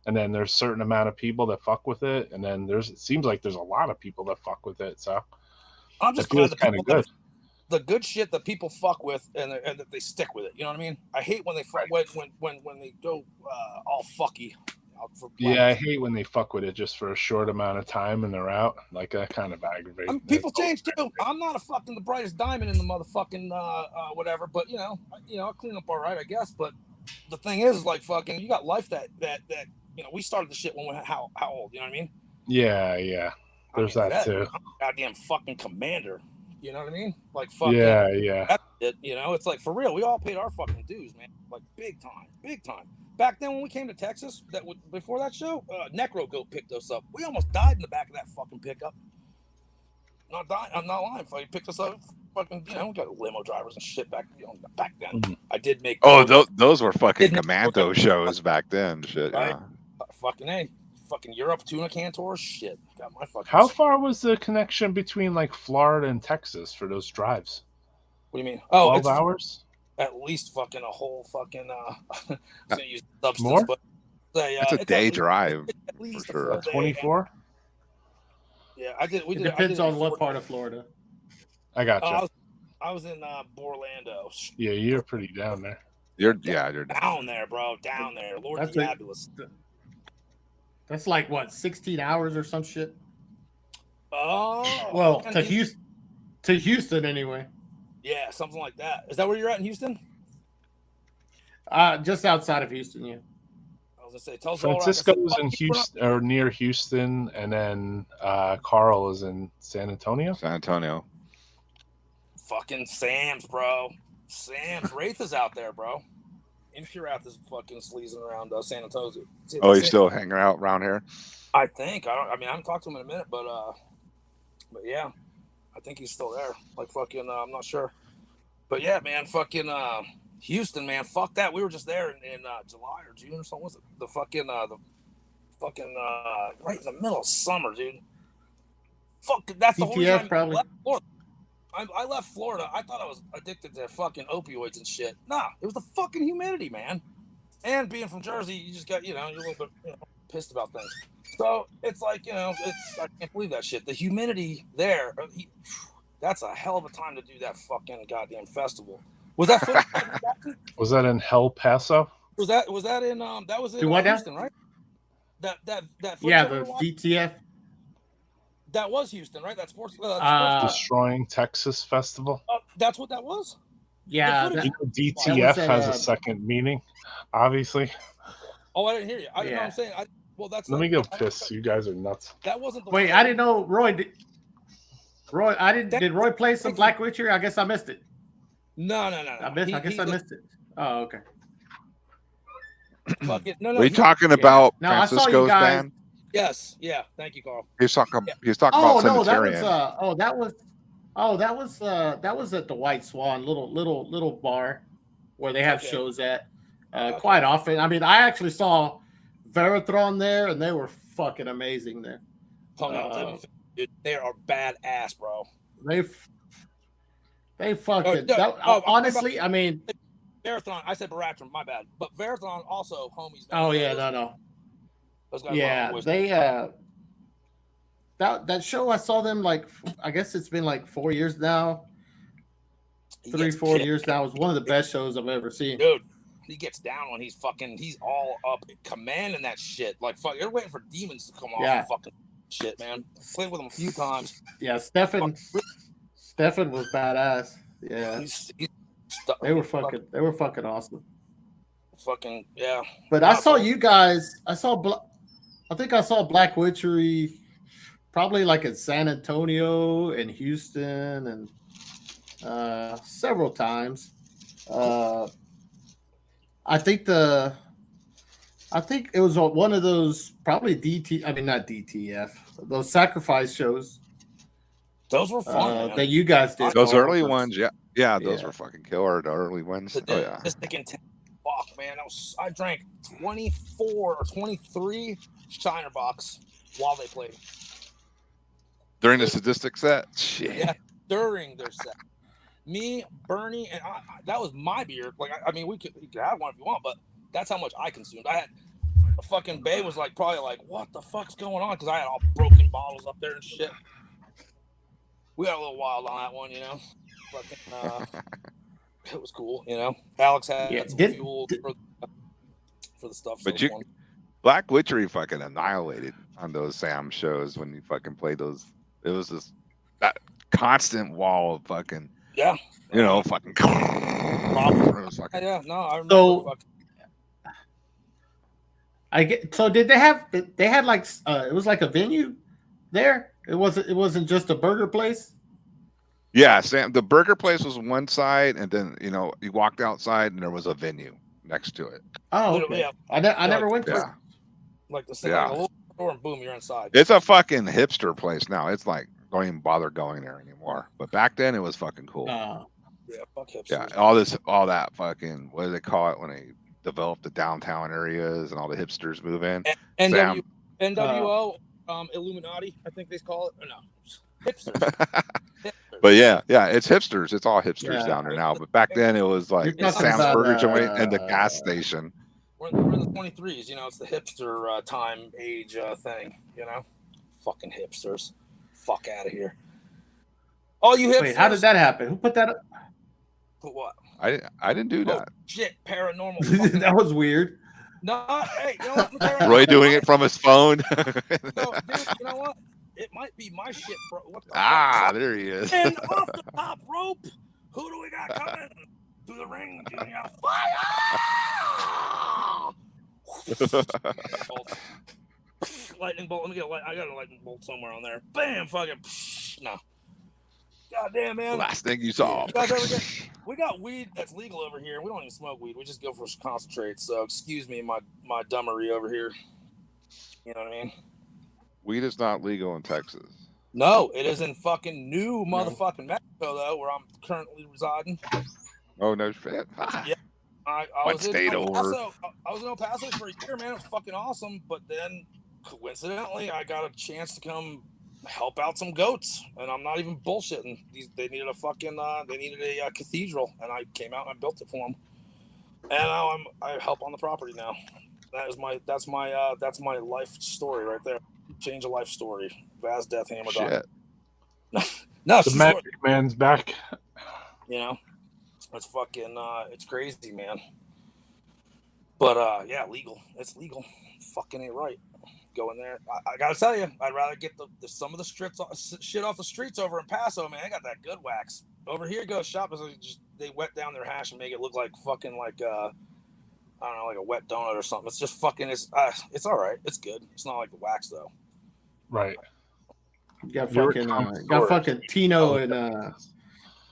And then there's a certain amount of people that fuck with it, and then it seems like there's a lot of people that fuck with it, so I'm just glad kind of good. The good shit that people fuck with and that they stick with it. You know what I mean? I hate when they when they go all fucky. Yeah, I hate when they fuck with it just for a short amount of time and they're out. Like that kind of aggravates. People change too. I'm not a fucking the brightest diamond in the motherfucking whatever, but you know, I'll clean up all right, I guess. But the thing is like fucking, you got life that you know. We started the shit when we how old? You know what I mean? Yeah. There's that too. I'm a goddamn fucking commander. You know what I mean? Like fucking yeah. That's it, you know, it's like for real. We all paid our fucking dues, man. Like big time. Back then when we came to Texas, before that show, NECROHARMONIC picked us up. We almost died in the back of that fucking pickup. I'm not lying. He picked us up. Fucking, you know, we got limo drivers and shit back then. Mm-hmm. I did make. Oh, those were fucking commando shows back then. Shit. Right? Yeah. Fucking A. Fucking Europe tuna can tours. Shit. Got my fucking. How far was the connection between like Florida and Texas for those drives? What do you mean? Oh, 12 hours. At least fucking a whole fucking use substance, more? But it's a day drive at least for sure. 24. Yeah, I did. It depends on what part of Florida. I got you. I was in Orlando. Yeah, you're pretty down there. You're down there, bro. Down there. Lord that's Diabolus. That's like what, 16 hours or some shit? Oh, well, to Houston anyway. Yeah, something like that. Is that where you're at in Houston? Just outside of Houston, yeah. I was gonna say, tell us Francisco is in Houston or near Houston, and then Carl is in San Antonio. Fucking Sam's, bro. Sam's Wraith is out there, bro. Infurath is fucking sleazing around San Antonio. Oh, he's still hanging out around here. I think. I haven't talked to him in a minute, but yeah, I think he's still there. Like fucking, I'm not sure. But yeah, man, fucking Houston, man, fuck that. We were just there in July or June or something. Was it the fucking right in the middle of summer, dude? Fuck, that's the whole reason probably. I left Florida. I left Florida. I thought I was addicted to fucking opioids and shit. Nah, it was the fucking humidity, man. And being from Jersey, you just got, you're a little bit pissed about things. So it's like, I can't believe that shit. The humidity there, that's a hell of a time to do that fucking goddamn festival. Was that was that in El Paso? Was that in that was in Houston, right? That yeah, the DTF. That was Houston, right? That sports Destroying Texas Festival. That's what that was. Yeah, DTF has a second meaning, obviously. Oh, I didn't hear you. I know what I'm saying. That's. Let me go piss. You guys are nuts. That wasn't. Wait, I didn't know Roy. Did Roy play some Black Witchery? I guess I missed it. No. I guess I missed it. Oh, okay. Fuck it. No. Are you talking about Francisco's band? Yes. Yeah. Thank you, Carl. He was talking about Cemeterian. That was at the White Swan, little bar where they have shows at quite often. I mean, I actually saw Verathron there, and they were fucking amazing there. Dude, they are badass, bro. They fucking honestly, I mean, Verathron. I said Baratron, my bad. But Verathron also homies. Oh yeah, no. Yeah, they that show I saw them I guess it's been 4 years now. 3-4 years now. It was one of the best shows I've ever seen. Dude, he gets down when he's all up commanding that shit. Fuck, you're waiting for demons to come off and fucking shit, man. Played with him a few times. Yeah, Stefan was badass. Yeah. They were fucking awesome. Fucking yeah. But I saw you guys. I think I saw Black Witchery probably in San Antonio and Houston and several times. I think it was one of those probably not DTF, those sacrifice shows. Those were fun that you guys did. Those early ones, yeah, those were fucking killer. The early ones. Fuck, man, I drank 24 or 23 Shiner Box while they played. During the sadistic set? Shit. Yeah, during their set. Me, Bernie, and that was my beer. I mean, you could have one if you want, but that's how much I consumed. I had a fucking Bay was probably what the fuck's going on? Because I had all broken bottles up there and shit. We got a little wild on that one, Fucking, it was cool, Alex had some fuel for the stuff. But Black Witchery fucking annihilated on those Sam shows when you fucking played those. It was that constant wall of fucking fucking. Yeah, no, I remember. So did they have? They had it was a venue there. It wasn't just a burger place. Yeah, Sam. The burger place was one side, and then you walked outside, and there was a venue next to it. Oh, okay. Yeah. I never went to it. A little door, and boom, you're inside. It's a fucking hipster place now. It's don't even bother going there anymore. But back then, it was fucking cool. Yeah, fuck hipsters. Yeah, all that fucking, what do they call it when they develop the downtown areas and all the hipsters move in? NWO, Illuminati, I think they call it. Or no, hipsters. But yeah, it's hipsters. It's all hipsters down there now. But back then, it was Sam's Burger Joint and the gas station. We're in the 23s, it's the hipster time age thing, Fucking hipsters. Fuck out of here. Oh, you hipsters. Wait, how did that happen? Who put that up? Put what? I didn't do that. Shit, paranormal. That was weird. No, hey, what? Roy doing it from his phone. No, dude, you know what? It might be my shit, bro. What the fuck? There he is. And off the top rope. Who do we got coming through the ring? Fire! Lightning bolt. Let me get I got a lightning bolt somewhere on there. Bam! Fucking no. Goddamn, man. Last thing you saw. We got weed that's legal over here. We don't even smoke weed. We just go for concentrate. So excuse me, my dummery over here. You know what I mean? Weed is not legal in Texas. No, it is in fucking new motherfucking Mexico, though, where I'm currently residing. Oh no shit. Yeah. I was in stayed El over? Paso. I was in El Paso for a year, man. It was fucking awesome. But then, coincidentally, I got a chance to come help out some goats, and I'm not even bullshitting. They needed a fucking cathedral, and I came out and I built it for them. And now I help on the property now. That's my life story right there. Change of life story. VAZ Death Hammer. Shit. No, the magic man's back. You know, it's fucking it's crazy, man. But yeah, legal. It's legal. Fucking ain't right. Go in there. I gotta tell you, I'd rather get some of the shit off the streets over in Paso, man. I got that good wax. Over here, go shop. They wet down their hash and make it look like fucking like I don't know, like a wet donut or something. It's just fucking. It's all right. It's good. It's not like the wax though. Right. You got fucking Tino and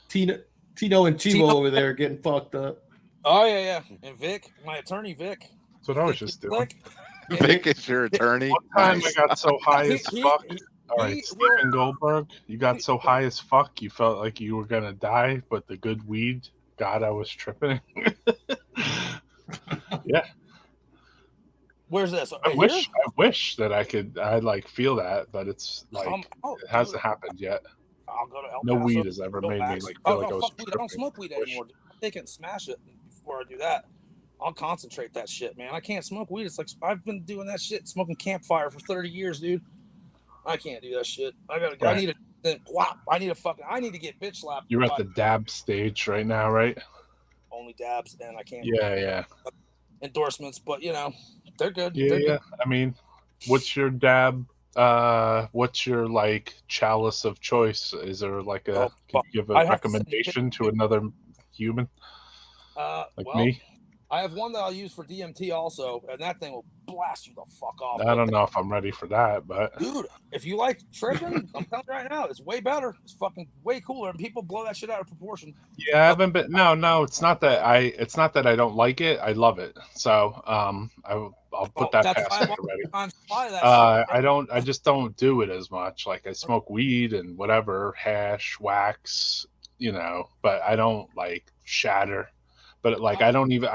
Tino and Chivo over there getting fucked up. Oh yeah. And Vic, my attorney Vic. That's what I was just doing. Vic is your attorney. One time I got so high as fuck. All right, Stephen Goldberg, you got so high as fuck, you felt like you were gonna die, but the good weed, God, I was tripping. Yeah. Where's this? I wish that I'd like feel that, but it's like it hasn't happened yet. I'll go to El No Paso, weed has ever made me like feel like I was weed. I don't smoke weed anymore. I take it and smash it before I do that. I'll concentrate that shit, man. I can't smoke weed. It's like I've been doing that shit, smoking campfire for 30 years, dude. I can't do that shit. I need to get bitch slapped. You're at the dab stage right now, right? Only dabs, and I can't. Yeah. Endorsements, but you know, they're good. Yeah, they're good. I mean, what's your dab? What's your like chalice of choice? Is there like can you give a recommendation to another human like me? I have one that I'll use for DMT also, and that thing will blast you the fuck off. I don't know if I'm ready for that, but dude, if you like tripping, I'm telling you right now, it's way better. It's fucking way cooler, and people blow that shit out of proportion. Yeah, I haven't been. No, it's not that I don't like it. I love it. So I'll put that past me already. I just don't do it as much. Like I smoke weed and whatever, hash, wax, you know, but I don't like shatter. But like I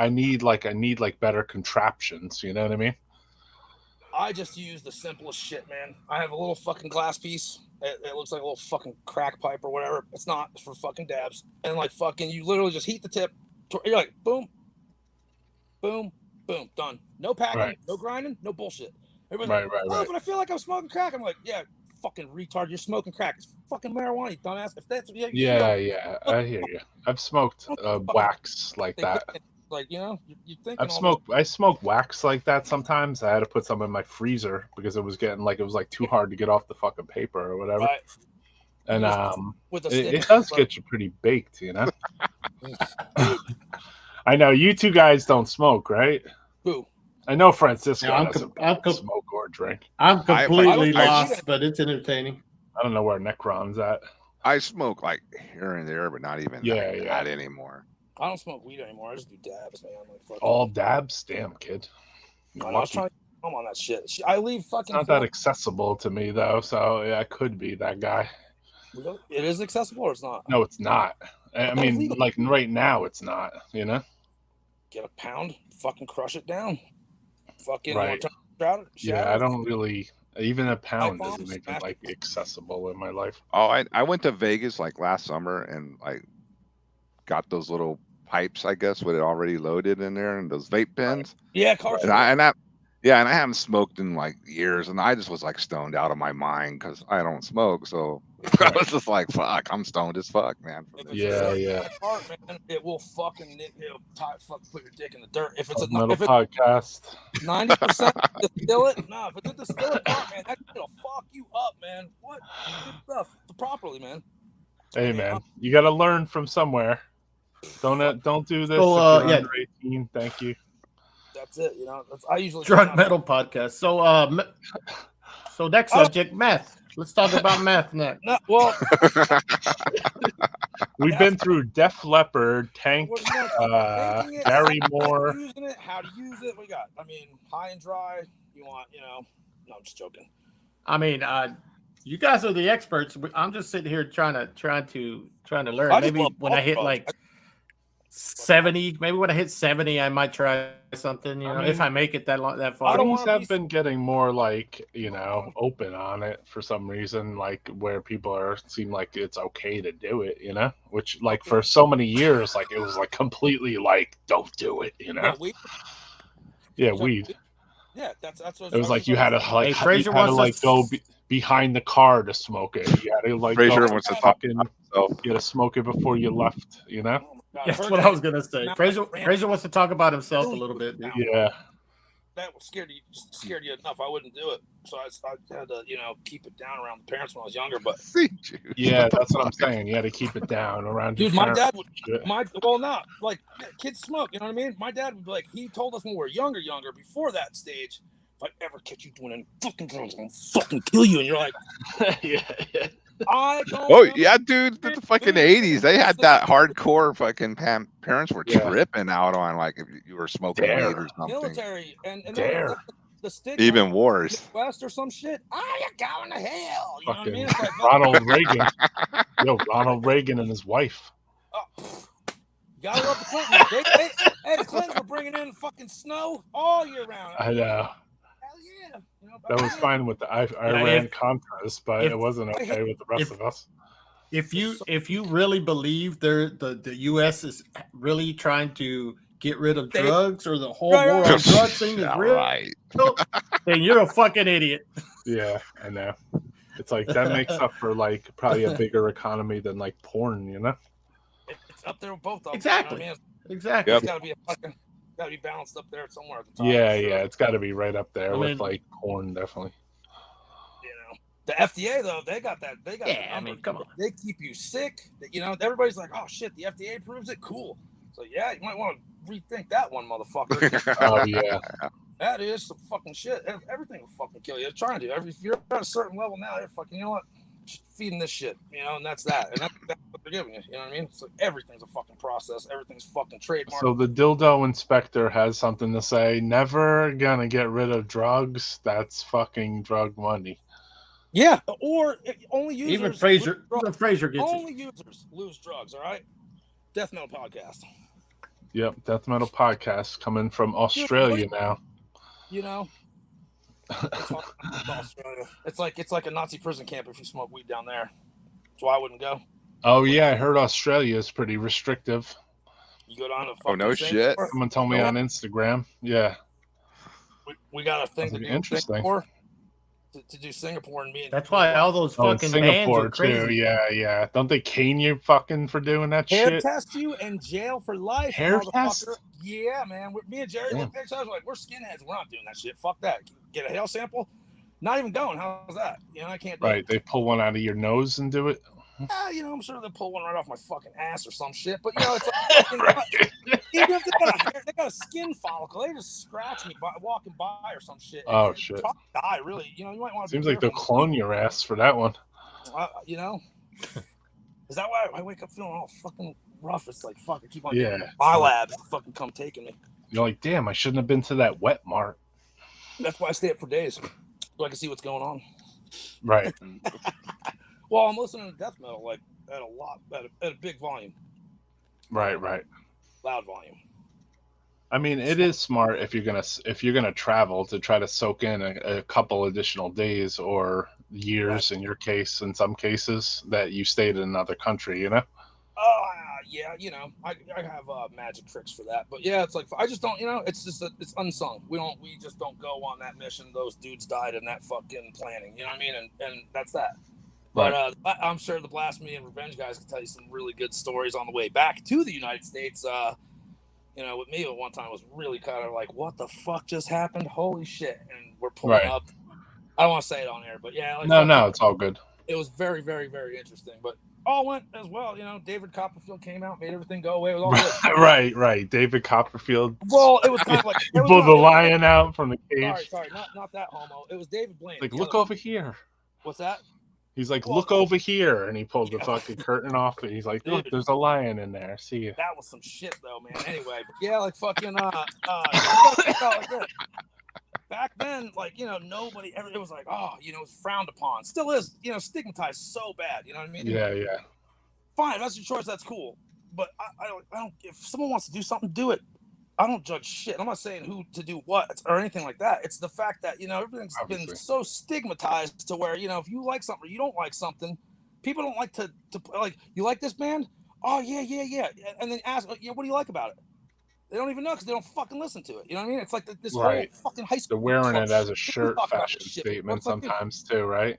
need better contraptions, you know what I mean? I just use the simplest shit, man. I have a little fucking glass piece. It looks like a little fucking crack pipe or whatever. It's not. It's for fucking dabs. And like fucking, you literally just heat the tip. You're like, boom, boom, boom, done. No packing, no grinding, no bullshit. Everybody's like, but I feel like I'm smoking crack. I'm like, yeah, fucking retard. You're smoking crack. It's fucking marijuana, you dumbass. If that's yeah, I hear you. I've smoked wax like that. Like, you know, you think I smoke wax like that sometimes. I had to put some in my freezer because it was too hard to get off the fucking paper or whatever. Right. And it does get you pretty baked, you know. I know you two guys don't smoke, right? Who? I know Francisco doesn't smoke or drink. I'm completely lost, but it's entertaining. I don't know where Necron's at. I smoke like here and there, but not even that anymore. I don't smoke weed anymore. I just do dabs, man. Like, all dabs? Damn, kid. I was trying to come on that shit. I leave fucking. It's not that accessible to me, though, so yeah, I could be that guy. It is accessible or it's not? No, it's not. I mean, like right now, it's not, you know? Get a pound, fucking crush it down. Fucking right. Yeah, I don't really. Even a pound doesn't make it like accessible in my life. Oh, I went to Vegas like last summer and like got those little pipes, I guess, with it already loaded in there, and those vape pens. Yeah, and I haven't smoked in like years, and I just was like stoned out of my mind because I don't smoke. So I was just like, "Fuck, I'm stoned as fuck, man." Yeah. Heart, man, it will fucking put your dick in the dirt. If it's podcast, 90% distillate. No, if it's a distillate part, man, that'll fuck you up, man. What good stuff properly, man. Hey, man, you got to learn from somewhere. Don't do this. If you're under 18. Thank you. That's it. You know, I usually drug metal podcast. So next subject, meth. Let's talk about meth next. Well, we've been through Def Leppard, Tank, Gary Moore. How to use it? We got. I mean, high and dry. You want? You know? No, I'm just joking. I mean, you guys are the experts. I'm just sitting here trying to learn. Maybe when I hit like 70, maybe when I hit 70, I might try something, you know, if I make it that far. Things have been getting more like, open on it for some reason, like where people seem like it's okay to do it, which like for so many years, like it was like completely like, don't do it, Weed? Yeah, weed. Yeah, that's what it was like you had to like hey, Fraser you had to like go behind the car to smoke it. You had to like Fraser wants to talk you had to smoke it before you left, That's what I was gonna say. Fraser wants to talk about himself a little bit. Dude. Yeah. That was scared you enough. I wouldn't do it, so I had to, keep it down around the parents when I was younger. But yeah, that's what I'm saying. You had to keep it down around. Dude, my dad would. Like kids smoke. You know what I mean? My dad would be like, he told us when we were younger, before that stage. If I ever catch you doing any fucking drugs, I'm gonna fucking kill you. And you're like, yeah. I don't. Oh yeah, dude, the fucking 80s, they had that hardcore fucking parents were tripping out on like if you were smoking weed or something. Military and the stick even wars. West or some shit. Oh, you're going to hell. You know what I mean? Like, Ronald Reagan. Ronald Reagan and his wife. You gotta love the Clintons. The Clintons were bringing in fucking snow all year round. I know. That was fine with the Iran Contras, but it wasn't okay with the rest of us. If you really believe the U.S. is really trying to get rid of drugs or the whole war on drugs thing is real, then you're a fucking idiot. Yeah, I know. It's like that makes up for like probably a bigger economy than like porn, It's up there with both of them. Exactly. You know what I mean? Exactly. It's gotta be balanced up there somewhere at the top. Yeah, it's got to be right up there with like porn, definitely. The FDA though, they got that. Come on. They keep you sick. Everybody's like, oh shit, the FDA approves it. Cool. So yeah, you might want to rethink that one, motherfucker. Oh yeah. That is some fucking shit. Everything will fucking kill you. They're trying to. If you're at a certain level now, they're fucking. You know what? Feeding this shit, and that's that, and that's what they're giving you. You know what I mean? So everything's a fucking process. Everything's fucking trademark. So the dildo inspector has something to say. Never gonna get rid of drugs. That's fucking drug money. Yeah, or only users. Even Fraser gets only users lose drugs. All right. Death Metal Podcast. Yep, Death Metal Podcast coming from Australia now. Australia. It's like a Nazi prison camp if you smoke weed down there. That's why I wouldn't go. Oh yeah, I heard Australia is pretty restrictive. You go down to oh no shit. Someone told me on Instagram. Yeah. We got a thing to do interesting. Singapore, to do Singapore and me. That's why all those fucking bans are crazy. Too. Yeah. Don't they cane you fucking for doing that hair shit? Test you in jail for life. Hair test? Yeah, man. Me and Jerry looked at each other like, we're skinheads. We're not doing that shit. Fuck that. Get a hair sample. Not even going. How's that? I can't do it. They pull one out of your nose and do it. I'm sure they'll pull one right off my fucking ass or some shit. But it's like even if they got a skin follicle, they just scratch me walking by or some shit. Oh shit! Die really? You might want to. Seems like they'll clone your ass for that one. Is that why I wake up feeling all fucking rough? It's like fuck. I keep on my labs fucking come taking me. You're like, damn, I shouldn't have been to that wet mart. That's why I stay up for days so I can see what's going on. Right. Well, I'm listening to death metal like at a big volume. Right. Loud volume. I mean, it is smart if you're gonna travel to try to soak in a couple additional days or years in your case, in some cases that you stayed in another country. Yeah, I have magic tricks for that, but yeah, it's like I just don't, it's just it's unsung. We just don't go on that mission. Those dudes died in that fucking planning. You know what I mean? And that's that. But I'm sure the Blasphemy and Revenge guys can tell you some really good stories on the way back to the United States. With me at one time it was really kind of like, what the fuck just happened? Holy shit! And we're pulling up. I don't want to say it on air, but yeah. No, it's all good. It was very, very, very interesting, but all went as well. David Copperfield came out, made everything go away. It was all good. Right. David Copperfield. Well, it was kind of like he pulled the lion out from the cage. Sorry, not that homo. It was David Blaine. Like, look over here. What's that? He's like, look over here, and he pulled the fucking curtain off, and he's like, look, there's a lion in there. See you. That was some shit, though, man. Anyway, but yeah, like fucking back then, like nobody ever. It was like, it was frowned upon. Still is, stigmatized so bad. You know what I mean? Yeah. Fine, if that's your choice. That's cool. but I don't. If someone wants to do something, do it. I don't judge shit. I'm not saying who to do what or anything like that. It's the fact that, you know, everything's been so stigmatized to where, you know, if you like something or you don't like something, people don't like to like, you like this band? Oh, yeah. And then ask, what do you like about it? They don't even know because they don't fucking listen to it. You know what I mean? It's like this whole fucking high school. They're wearing it as a shirt fashion statement sometimes too, right?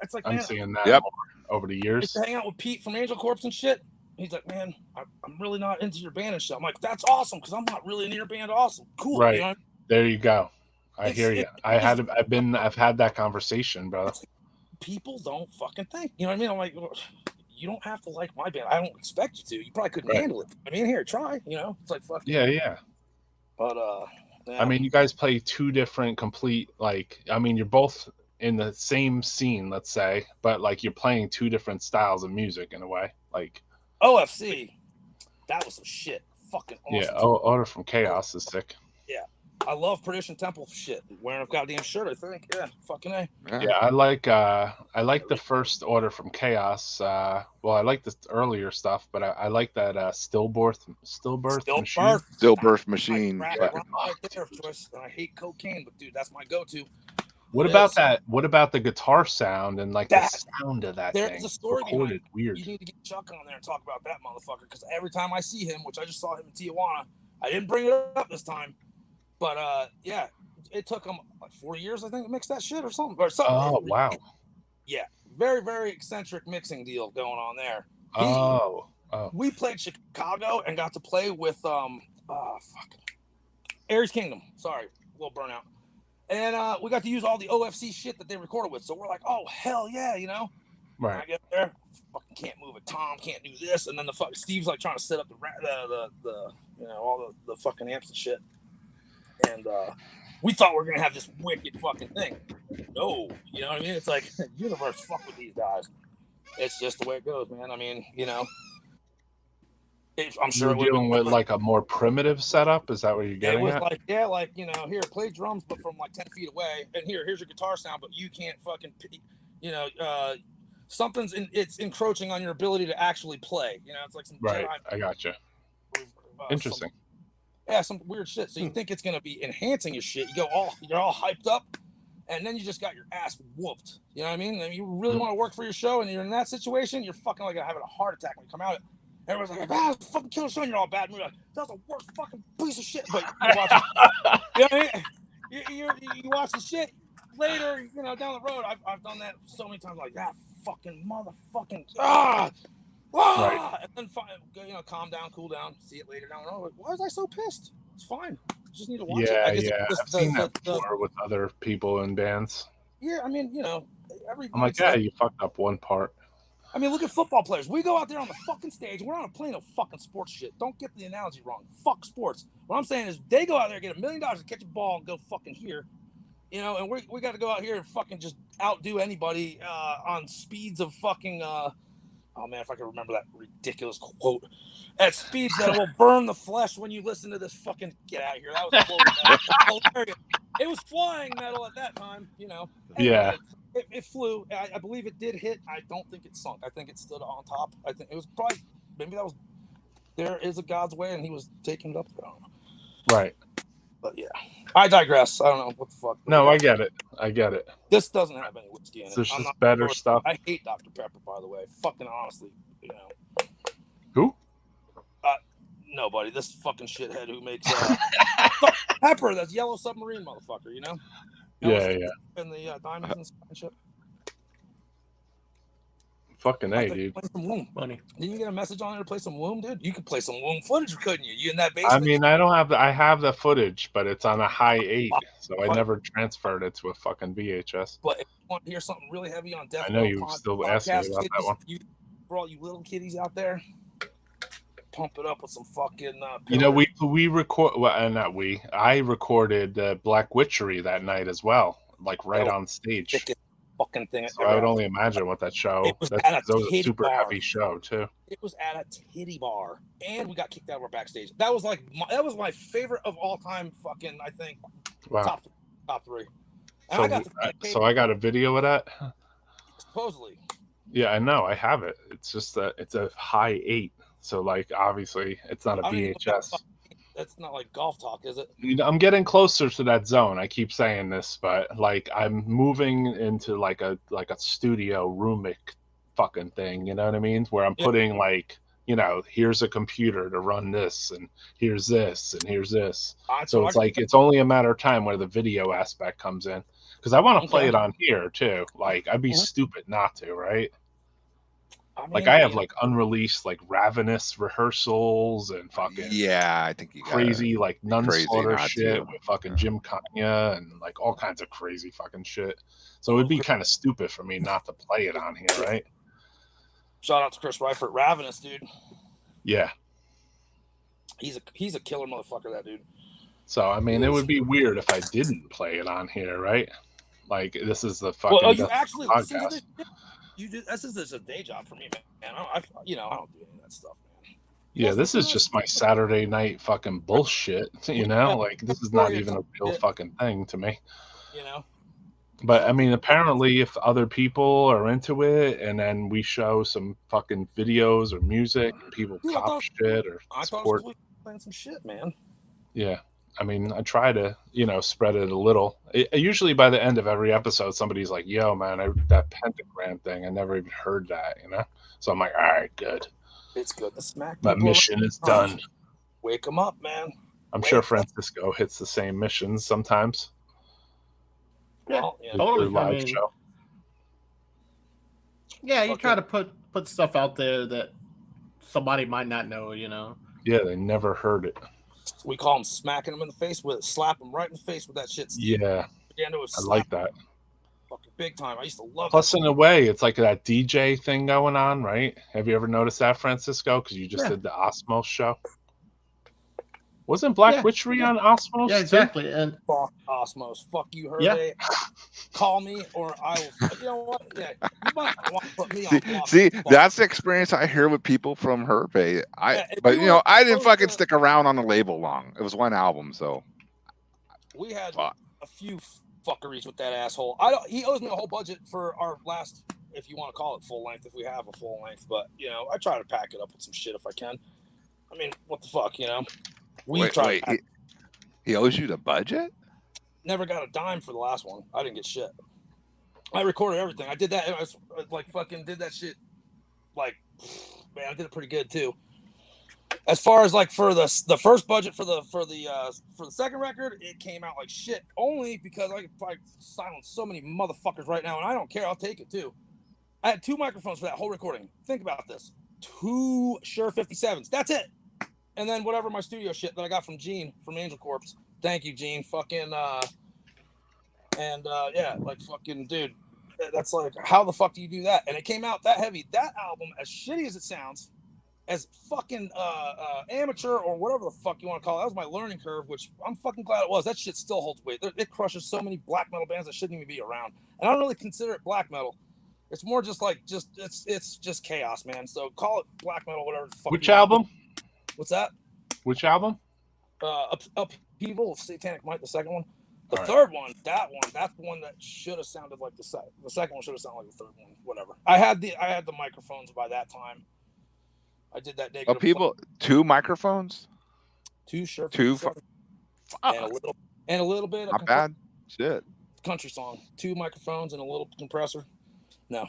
It's like, I'm seeing that over the years. I used to hang out with Pete from Angel Corpse and shit. He's like, man, I'm really not into your band and shit. I'm like, that's awesome because I'm not really into your band. Awesome, cool. Right you know? There, you go. I hear you. I've had that conversation, brother. People don't fucking think. You know what I mean? I'm like, well, you don't have to like my band. I don't expect you to. You probably couldn't handle it. I mean, here, try. You know, it's like fuck. Yeah. But I mean, you guys play two different complete. Like, I mean, you're both in the same scene, let's say, but like you're playing two different styles of music in a way, like. OFC, that was some shit. Fucking awesome. Yeah, Order from Chaos is sick. Yeah, I love Perdition Temple shit. Wearing a goddamn shirt, I think. Yeah, fucking A. Yeah, I like the first Order from Chaos. Well, I like the earlier stuff, but I like that stillbirth machine. I hate cocaine, but dude, that's my go-to. What about that? What about the guitar sound and like the sound of that thing? There's a story behind it. Weird. You need to get Chuck on there and talk about that motherfucker, because every time I see him, which I just saw him in Tijuana, I didn't bring it up this time, but yeah, it took him like 4 years, I think, to mix that shit or something. Oh wow. Yeah, very very eccentric mixing deal going on there. We played Chicago and got to play with Aries Kingdom. Sorry, a little burnout. And we got to use all the OFC shit that they recorded with. So we're like, oh, hell yeah, you know? Right. And I get there, fucking can't move it. Tom can't do this. And then Steve's like trying to set up the you know, all the fucking amps and shit. And we thought we were going to have this wicked fucking thing. No, you know what I mean? It's like, universe, fuck with these guys. It's just the way it goes, man. I mean, you know. I'm sure you're dealing with like a more primitive setup. Is that what you're getting at? Like, yeah, like, you know, here, play drums, but from like 10 feet away, and here's your guitar sound, but you can't fucking, you know, it's encroaching on your ability to actually play. You know, it's like some I gotcha. Interesting. Some weird shit. So you think it's gonna be enhancing your shit? You're all hyped up, and then you just got your ass whooped. You know what I mean? And you really want to work for your show, and you're in that situation, you're fucking like having a heart attack when you come out. Everyone's like, fucking kill the show, and you're all bad. And you're like, that's the worst fucking piece of shit. But you watch it, you know what I mean? You watch the shit later, you know, down the road. I've done that so many times, like, that fucking motherfucking, right. And then, you know, calm down, cool down, see it later down the road. Like, why was I so pissed? It's fine. You just need to watch it. Yeah. I've seen that before with other people in bands. Yeah, I mean, you know, I'm like, you fucked up one part. I mean, look at football players. We go out there on the fucking stage. We're not playing no fucking sports shit. Don't get the analogy wrong. Fuck sports. What I'm saying is they go out there, get $1 million to catch a ball and go fucking here. You know, and we got to go out here and fucking just outdo anybody on speeds of fucking, oh man, if I can remember that ridiculous quote. At speeds that will burn the flesh when you listen to this fucking, get out of here. That was hilarious. It was flying metal at that time, you know. Anyway, yeah. It flew. I believe it did hit. I don't think it sunk. I think it stood on top. I think it was probably, maybe that was, there is a God's way, and he was taking it up there. Right. But yeah, I digress. I don't know what the fuck. No, I get it. This doesn't have any whiskey in it. There's just better stuff. I hate Dr. Pepper, by the way. Fucking honestly, you know. Who? Nobody. This fucking shithead who makes Pepper. That's Yellow Submarine, motherfucker. You know. Yeah. And the diamonds and shit. Fucking A, dude. Play some Womb. Didn't you get a message on there to play some Womb, dude? You could play some Womb footage, couldn't you? You in that basement? I mean, I have the footage, but it's on a high 8, so I never transferred it to a fucking VHS. But if you want to hear something really heavy on Death, I know you still asking me about that one. For all you little kiddies out there, pump it up with some fucking. You know, we record. Well, not we. I recorded Black Witchery that night as well, like right on stage. Fucking thing. So I would only imagine what that show. That was a super heavy show too. It was at a titty bar, and we got kicked out of our backstage. That was my favorite of all time. Fucking, I think. Wow. Top 3. And so I got a video of that. Supposedly. Yeah, I know. I have it. It's just that it's a high 8. So, like, obviously, it's not a VHS. That's not like golf talk, is it? I'm getting closer to that zone. I keep saying this, but like I'm moving into like a studio roomic fucking thing. You know what I mean? Where I'm putting like, here's a computer to run this, and here's this, and here's this. So it's like it's only a matter of time where the video aspect comes in, because I want to play it on here too. Like I'd be stupid not to, right? Like I have like unreleased like Ravenous rehearsals and fucking I think you crazy like Nunslaughter shit with fucking Jim Kanya and like all kinds of crazy fucking shit. So it would be kind of stupid for me not to play it on here, right? Shout out to Chris Reifert, Ravenous, dude. Yeah, he's a killer motherfucker, that dude. So I mean, it would be weird if I didn't play it on here, right? Like this is the fucking. Well, you actually listen to this shit? You do. This is a day job for me, man. I don't do any of that stuff, man. Yeah, this is just my Saturday night fucking bullshit. Like this is not even a real fucking thing to me. But I mean, apparently, if other people are into it, and then we show some fucking videos or music, people cop shit or support. I thought playing some shit, man. Yeah. I mean, I try to, spread it a little. Usually by the end of every episode, somebody's like, yo, man, that pentagram thing, I never even heard that, So I'm like, all right, good. It's good to smack my mission is done. Wake them up, man. I'm sure Francisco hits the same missions sometimes. Well, totally. Live show. Yeah, you try to put stuff out there that somebody might not know, Yeah, they never heard it. We call them smacking them in the face with it, slap them right in the face with that shit. Steve. Yeah, I like that. Fucking big time. I used to love. Plus, in a way, it's like that DJ thing going on, right? Have you ever noticed that, Francisco? Because you just did the Osmos show. Wasn't Black Witchery on Osmos? Yeah, exactly. And fuck Osmos. Fuck you, H.R.A. Call me or I will. You know what? Yeah, you might want to put me on. See, that's the experience I hear with people from H.R.A. But I didn't fucking stick around on the label long. It was one album, so we had a few fuckeries with that asshole. He owes me a whole budget for our last, if you want to call it full length, if we have a full length. But I try to pack it up with some shit if I can. I mean, what the fuck, Wait, he owes you the budget? Never got a dime for the last one. I didn't get shit. I recorded everything. I did that. I was like fucking did that shit. Like, man, I did it pretty good too. As far as like for the first budget for the second record, it came out like shit. Only because I could probably silence so many motherfuckers right now, and I don't care. I'll take it too. I had 2 microphones for that whole recording. Think about this: 2 Shure 57s. That's it. And then whatever my studio shit that I got from Gene from Angel Corps. Thank you, Gene. Fucking like fucking dude. That's like, how the fuck do you do that? And it came out that heavy. That album, as shitty as it sounds, as fucking amateur or whatever the fuck you want to call it, that was my learning curve, which I'm fucking glad it was. That shit still holds weight. It crushes so many black metal bands that shouldn't even be around. And I don't really consider it black metal. It's more just like it's just chaos, man. So call it black metal, whatever the fuck. Which album? What's that? Which album? Upheaval of Satanic Might, the second one. The third one, that's the one that should have sounded like the second. The second one should have sounded like the third one. Whatever. I had the microphones by that time. I did that negative. People, 2 microphones? 2 Shure. 2 and a little bit. Not bad. Shit. Country song. 2 microphones and a little compressor. No.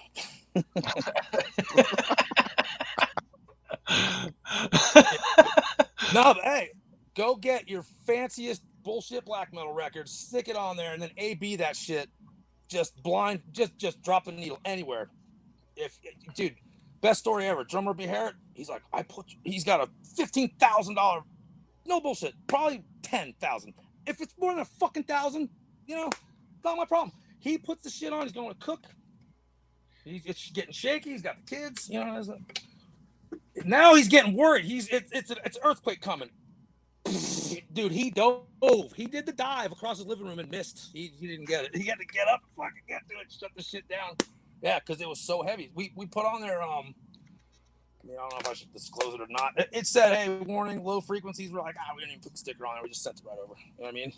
No, but hey, go get your fanciest bullshit black metal record, stick it on there, and then A/B that shit. Just drop the needle anywhere. Dude, best story ever. Drummer Beharit, he's like, he's got a $15,000. No bullshit, probably 10,000. If it's more than a fucking 1,000, not my problem. He puts the shit on. He's going to cook. It's getting shaky. He's got the kids. Now he's getting worried. It's an earthquake coming. Dude, he dove. He did the dive across his living room and missed. He didn't get it. He had to get up, fucking get to it, shut the shit down. Yeah, because it was so heavy. We put on there. I don't know if I should disclose it or not. It said, "Hey, warning, low frequencies." We're like, we didn't even put the sticker on there. We just sent it right over. You know what I mean?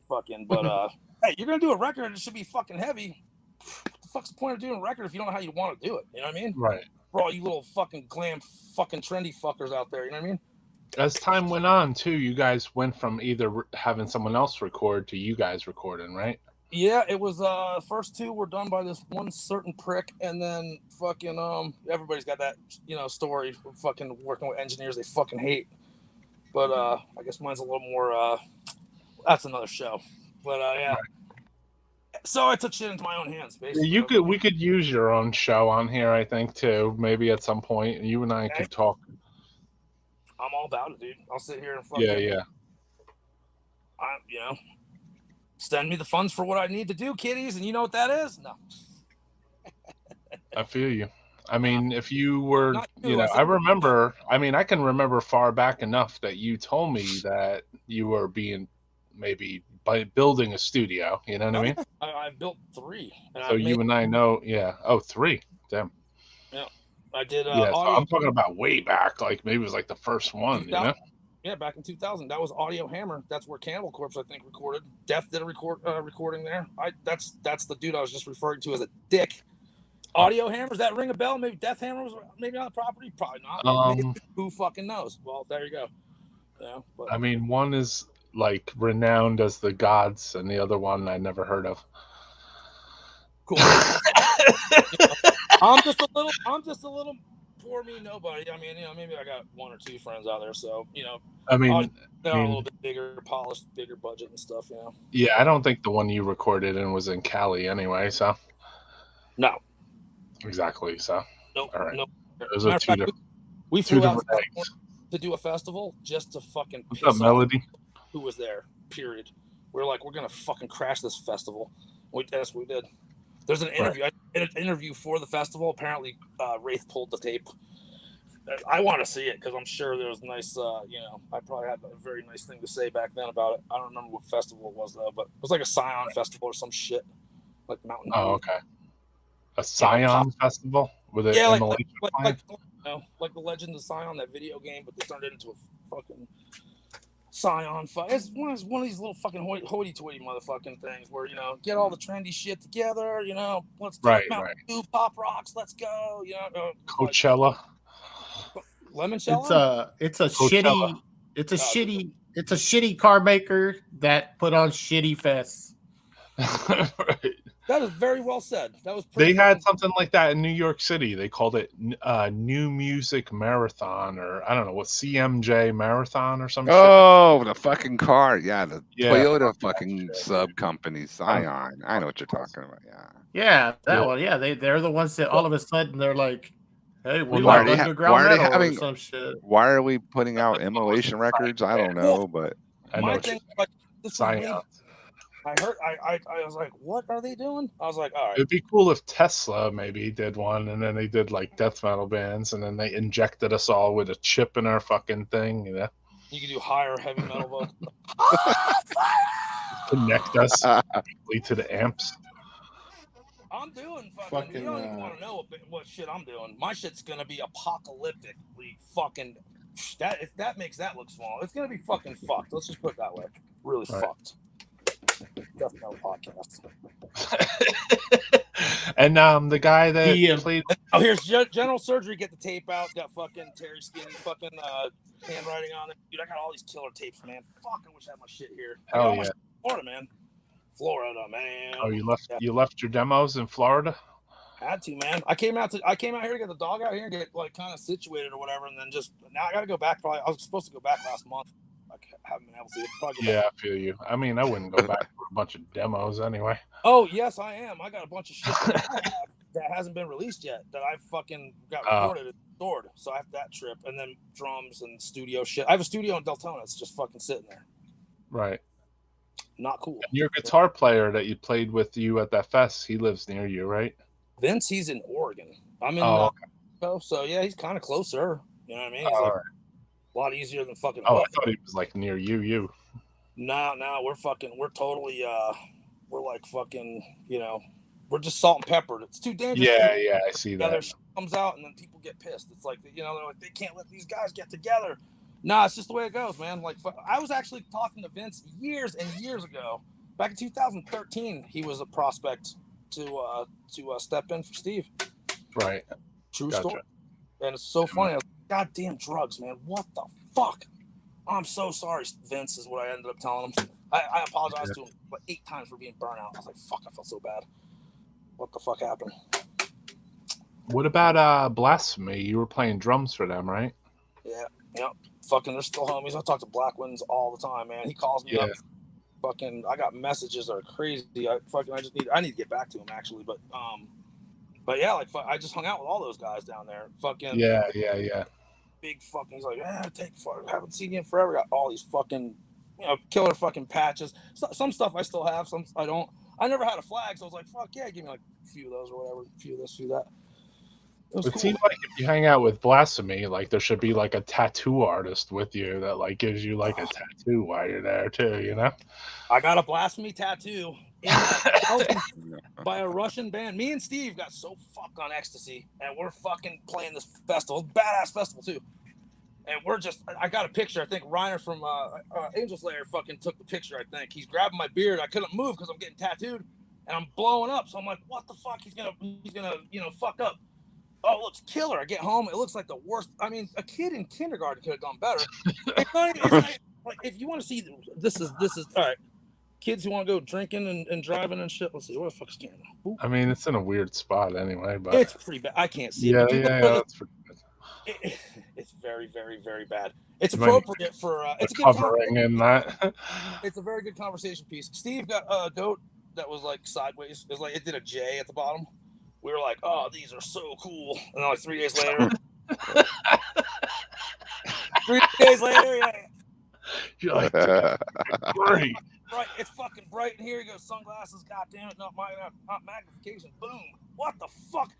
Fucking, but hey, you're gonna do a record. It should be fucking heavy. What the fuck's the point of doing a record if you don't know how you want to do it? You know what I mean? Right. For all you little fucking glam fucking trendy fuckers out there, you know what I mean? As time went on, too, you guys went from either having someone else record to you guys recording, right? Yeah, it was first two were done by this one certain prick, and then fucking everybody's got that, you know, story from fucking working with engineers they fucking hate. But I guess mine's a little more that's another show. But yeah. Right. So I took shit into my own hands, basically. We could use your own show on here, I think, too. Maybe at some point, you and I could talk. I'm all about it, dude. I'll sit here and fucking yeah. You know, send me the funds for what I need to do, kiddies, and you know what that is? No. I feel you. I mean, if you were, you know, I remember. I mean, I can remember far back enough that you told me that you were being maybe by building a studio. You know what I mean? I've built 3. So you and I know, yeah. Oh, 3. Damn. Yeah, I did. Yeah, so I'm talking about way back, like maybe it was like the first one. You know? Yeah, back in 2000. That was Audio Hammer. That's where Cannibal Corpse, I think, recorded. Death did a recording there. That's the dude I was just referring to as a dick. Audio Hammer, does that ring a bell? Maybe Death Hammer was maybe on the property? Probably not. Maybe, who fucking knows? Well, there you go. Yeah, but, I mean, one is like renowned as the gods, and the other one I never heard of. Cool. I'm just a little poor me nobody. I mean, you know, maybe I got 1 or 2 friends out there, so you know. I mean, they're a little bit bigger, polished, bigger budget and stuff, you know. Yeah, I don't think the one you recorded in was in Cali anyway, so. No. Exactly. So. Nope. All right. Nope. Those are two different. We flew out to do a festival just to fucking piss off Melody who was there. Period. We're like, we're gonna fucking crash this festival. That's what we did. There's an interview. Right. I did an interview for the festival. Apparently, Wraith pulled the tape. I want to see it because I'm sure there was nice. You know, I probably had a very nice thing to say back then about it. I don't remember what festival it was though, but it was like a Scion festival or some shit, like Mountain. Oh, okay. A Scion festival with an Immolation like the Legend of Scion, that video game, but they turned it into a fucking Scion fight. It's one of these little fucking hoity-toity motherfucking things where, you know, get all the trendy shit together, you know, let's do Mountain Pop Rocks, let's go, you know. Coachella. Lemoncello? It's a shitty car maker that put on shitty fests. Right. That is very well said. That was. They had something like that in New York City. They called it New Music Marathon, or I don't know what, CMJ Marathon or something. Oh, the fucking car, the Toyota fucking sub company, Scion. I know what you're talking about. Yeah, that one. Yeah, they're the ones that all of a sudden they're like, hey, we like underground metal or some shit. Why are we putting out Immolation records? I don't know, but I know. My thing, like, Scion. I heard. I was like, "What are they doing?" I was like, "All right." It'd be cool if Tesla maybe did one, and then they did like death metal bands, and then they injected us all with a chip in our fucking thing. You know, you could do higher heavy metal vocals. Connect us directly to the amps. I'm doing fucking you don't even want to know what shit I'm doing. My shit's gonna be apocalyptically fucking. If that makes that look small, it's gonna be fucking fucked. Let's just put it that way. Really fucked. Death metal podcast. And the guy that played. Oh, here's General Surgery. Get the tape out. It's got fucking Terry Skinny fucking handwriting on it. Dude, I got all these killer tapes, man. Fuck, I wish I had my shit here. Oh yeah, Florida, man. Florida, man. Oh, you left your demos in Florida? Had to, man. I came out here to get the dog out here and get like kind of situated or whatever, and then now I got to go back. Probably I was supposed to go back last month. Haven't been able to. Yeah, I feel you. I mean, I wouldn't go back for a bunch of demos anyway. Oh yes, I am. I got a bunch of shit that hasn't been released yet that I fucking got recorded and stored. So I have that trip, and then drums and studio shit. I have a studio in Deltona. It's just fucking sitting there. Right. Not cool. And your guitar player that you played with you at that fest, he lives near you, right? Vince, he's in Oregon. I'm in so yeah, he's kind of closer. You know what I mean? He's a lot easier than fucking. Oh, I thought he was like near you. No, we're totally we're like fucking, you know, we're just salt and peppered. It's too dangerous. Yeah, I see that. Shit comes out and then people get pissed. It's like, you know, they're like, they can't let these guys get together. Nah, it's just the way it goes, man. Like, I was actually talking to Vince years and years ago. Back in 2013, he was a prospect to step in for Steve. Right. True story. And it's so funny. I was like, goddamn drugs, man. What the fuck? I'm so sorry, Vince, is what I ended up telling him. I apologized to him like 8 times for being burnt out. I was like, fuck, I felt so bad. What the fuck happened? What about Blasphemy? You were playing drums for them, right? Yeah. Yep. Fucking, they're still homies. I talk to Black Winds all the time, man. He calls me up. Fucking, I got messages that are crazy. I need to get back to him actually, but yeah, like I just hung out with all those guys down there. Fucking yeah. Big fucking. He's like, haven't seen you in forever. Got all these fucking, killer fucking patches. Some stuff I still have, some I don't. I never had a flag, so I was like, fuck yeah, give me like a few of those or whatever, a few of this, a few of that. It cool. Seems like if you hang out with Blasphemy, like there should be like a tattoo artist with you that like gives you like a tattoo while you're there too, you know? I got a Blasphemy tattoo by a Russian band. Me and Steve got so fucked on ecstasy, and we're fucking playing this festival, badass festival too. And we're just, I got a picture. I think Reiner from Angel Slayer fucking took the picture. I think he's grabbing my beard. I couldn't move because I'm getting tattooed, and I'm blowing up. So I'm like, what the fuck? He's gonna fuck up. Oh, it looks killer. I get home, it looks like the worst. I mean, a kid in kindergarten could have done better. It's like if you want to see, this is all right. Kids who want to go drinking and driving and shit. Let's see, where the fuck's the camera? Ooh. I mean, it's in a weird spot anyway, but it's pretty bad. I can't see it. Yeah, that's pretty bad. It's very, very, very bad. It's appropriate for it's a good covering in that. It's a very good conversation piece. Steve got a goat that was like sideways. It was like it did a J at the bottom. We were like, oh, these are so cool. And then like 3 days later. 3 days later, yeah. You're like, great. Right, it's fucking bright in here. You go sunglasses, goddamn it, not magnification. Boom. What the fuck?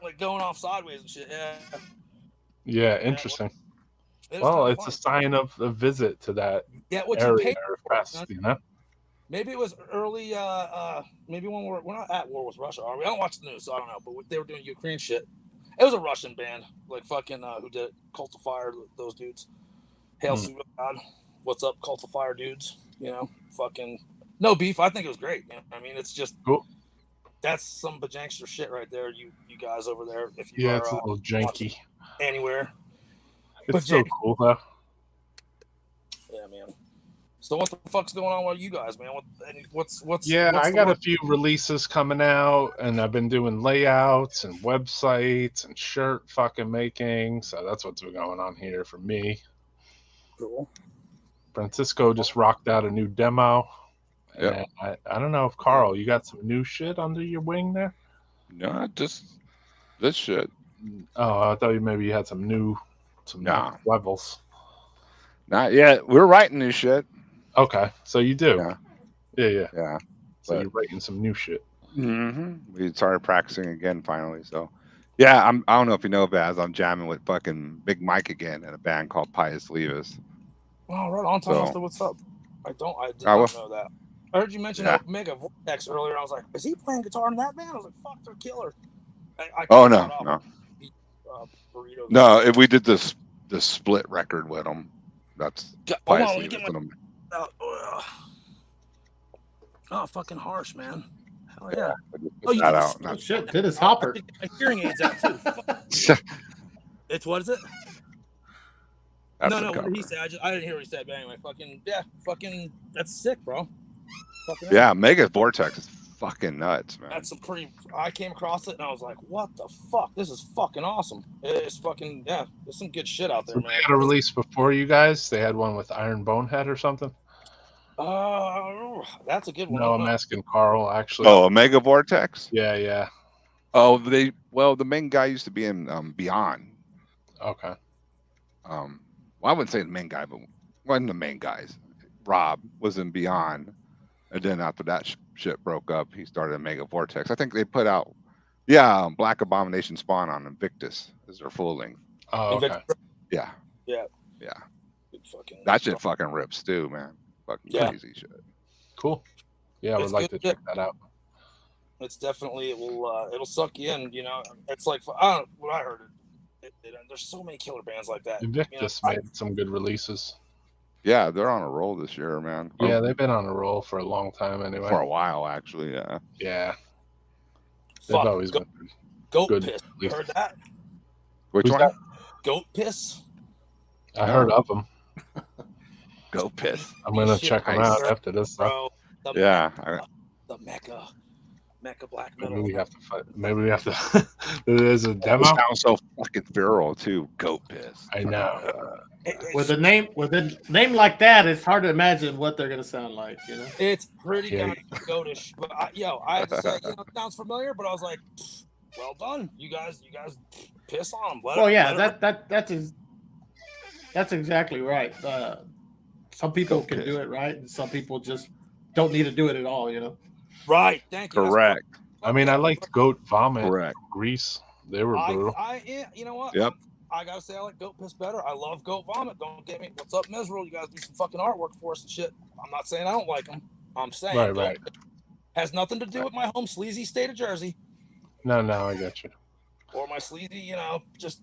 Like going off sideways and shit. Yeah, interesting. Well, it's a sign of a visit to that area or fest, you know? Maybe it was early, maybe when we're not at war with Russia, are we? I don't watch the news, so I don't know, but they were doing Ukraine shit. It was a Russian band, like fucking, who did it? Cult of Fire, those dudes. Hail Pseudo God. What's up, Cult of Fire dudes? Fucking no beef. I think it was great. I mean, it's just cool. That's some bajankster shit right there, you guys over there. If you it's a little janky. Anywhere. It's so cool, though. Yeah, man. So what the fuck's going on with you guys, man? What's I got a few releases coming out, and I've been doing layouts and websites and shirt fucking making. So that's what's been going on here for me. Cool. Francisco just rocked out a new demo. Yeah. I don't know if Carl, you got some new shit under your wing there? No, just this shit. Oh, I thought maybe you had some new levels. Not yet. We're writing new shit. Okay, so you do. Yeah. So you're writing some new shit. Mm-hmm. We started practicing again finally. So, yeah, I don't know if you know VAZ. I'm jamming with fucking Big Mike again in a band called Pious Levus. Oh, right on time. So, what's up? I did not know that. I heard you mention Omega Vortex earlier. I was like, is he playing guitar in that band? I was like, fuck, they're killer. No. No, if we did this split record with them, that's Pious Levus. Oh, fucking harsh, man. Hell yeah. Oh, you did out. Shit, did his hopper. Hearing aids out too. It's what is it? That's no. What did he say? I didn't hear what he said, but anyway, fucking that's sick, bro. Yeah, Mega Vortex is fucking nuts, man. That's I came across it and I was like, what the fuck? This is fucking awesome. It's fucking, there's some good shit out there, man. They had a release before you guys? They had one with Iron Bonehead or something? That's a good one. No, I'm asking Carl, actually. Oh, Omega Vortex? Yeah. Oh, the main guy used to be in Beyond. Okay. Well, I wouldn't say the main guy, but one of the main guys. Rob was in Beyond. And then after that shit broke up, he started Omega Vortex. I think they put out, Black Abomination Spawn on Invictus is their full length. Oh, okay. Yeah. That shit fucking rips too, man. Fucking crazy shit. Cool. Yeah, I would like to check that out. It's definitely, it'll suck you in, It's like, I don't know what I heard. There's so many killer bands like that. Invictus made some good releases. Yeah, they're on a roll this year, man. Yeah, they've been on a roll for a long time anyway. For a while, actually, yeah. Yeah. They've always been goat good. piss. You heard that? Which Who's one? that? Goat piss. I heard of them. Goat piss. I'm gonna check them out after this. Bro, The Mecca black metal. Maybe we have to fight. Maybe we have to. There's a demo. It sounds so fucking feral too. Goat piss. I know. With a name like that, it's hard to imagine what they're gonna sound like. You know, it's pretty goatish. But I had to say, it sounds familiar, but I was like, well done, you guys piss on them. That's exactly right. Some people can do it right, and some people just don't need to do it at all. You know. Right. Thank you. Correct. I mean, I liked Goat Vomit. Correct. Grease. They were brutal. You know what? Yep. I gotta say I like Goat Piss better. I love Goat Vomit. Don't get me. What's up, Miserable? You guys do some fucking artwork for us and shit. I'm not saying I don't like them. I'm saying right. Has nothing to do with my home sleazy state of Jersey. No, I got you. Or my sleazy, just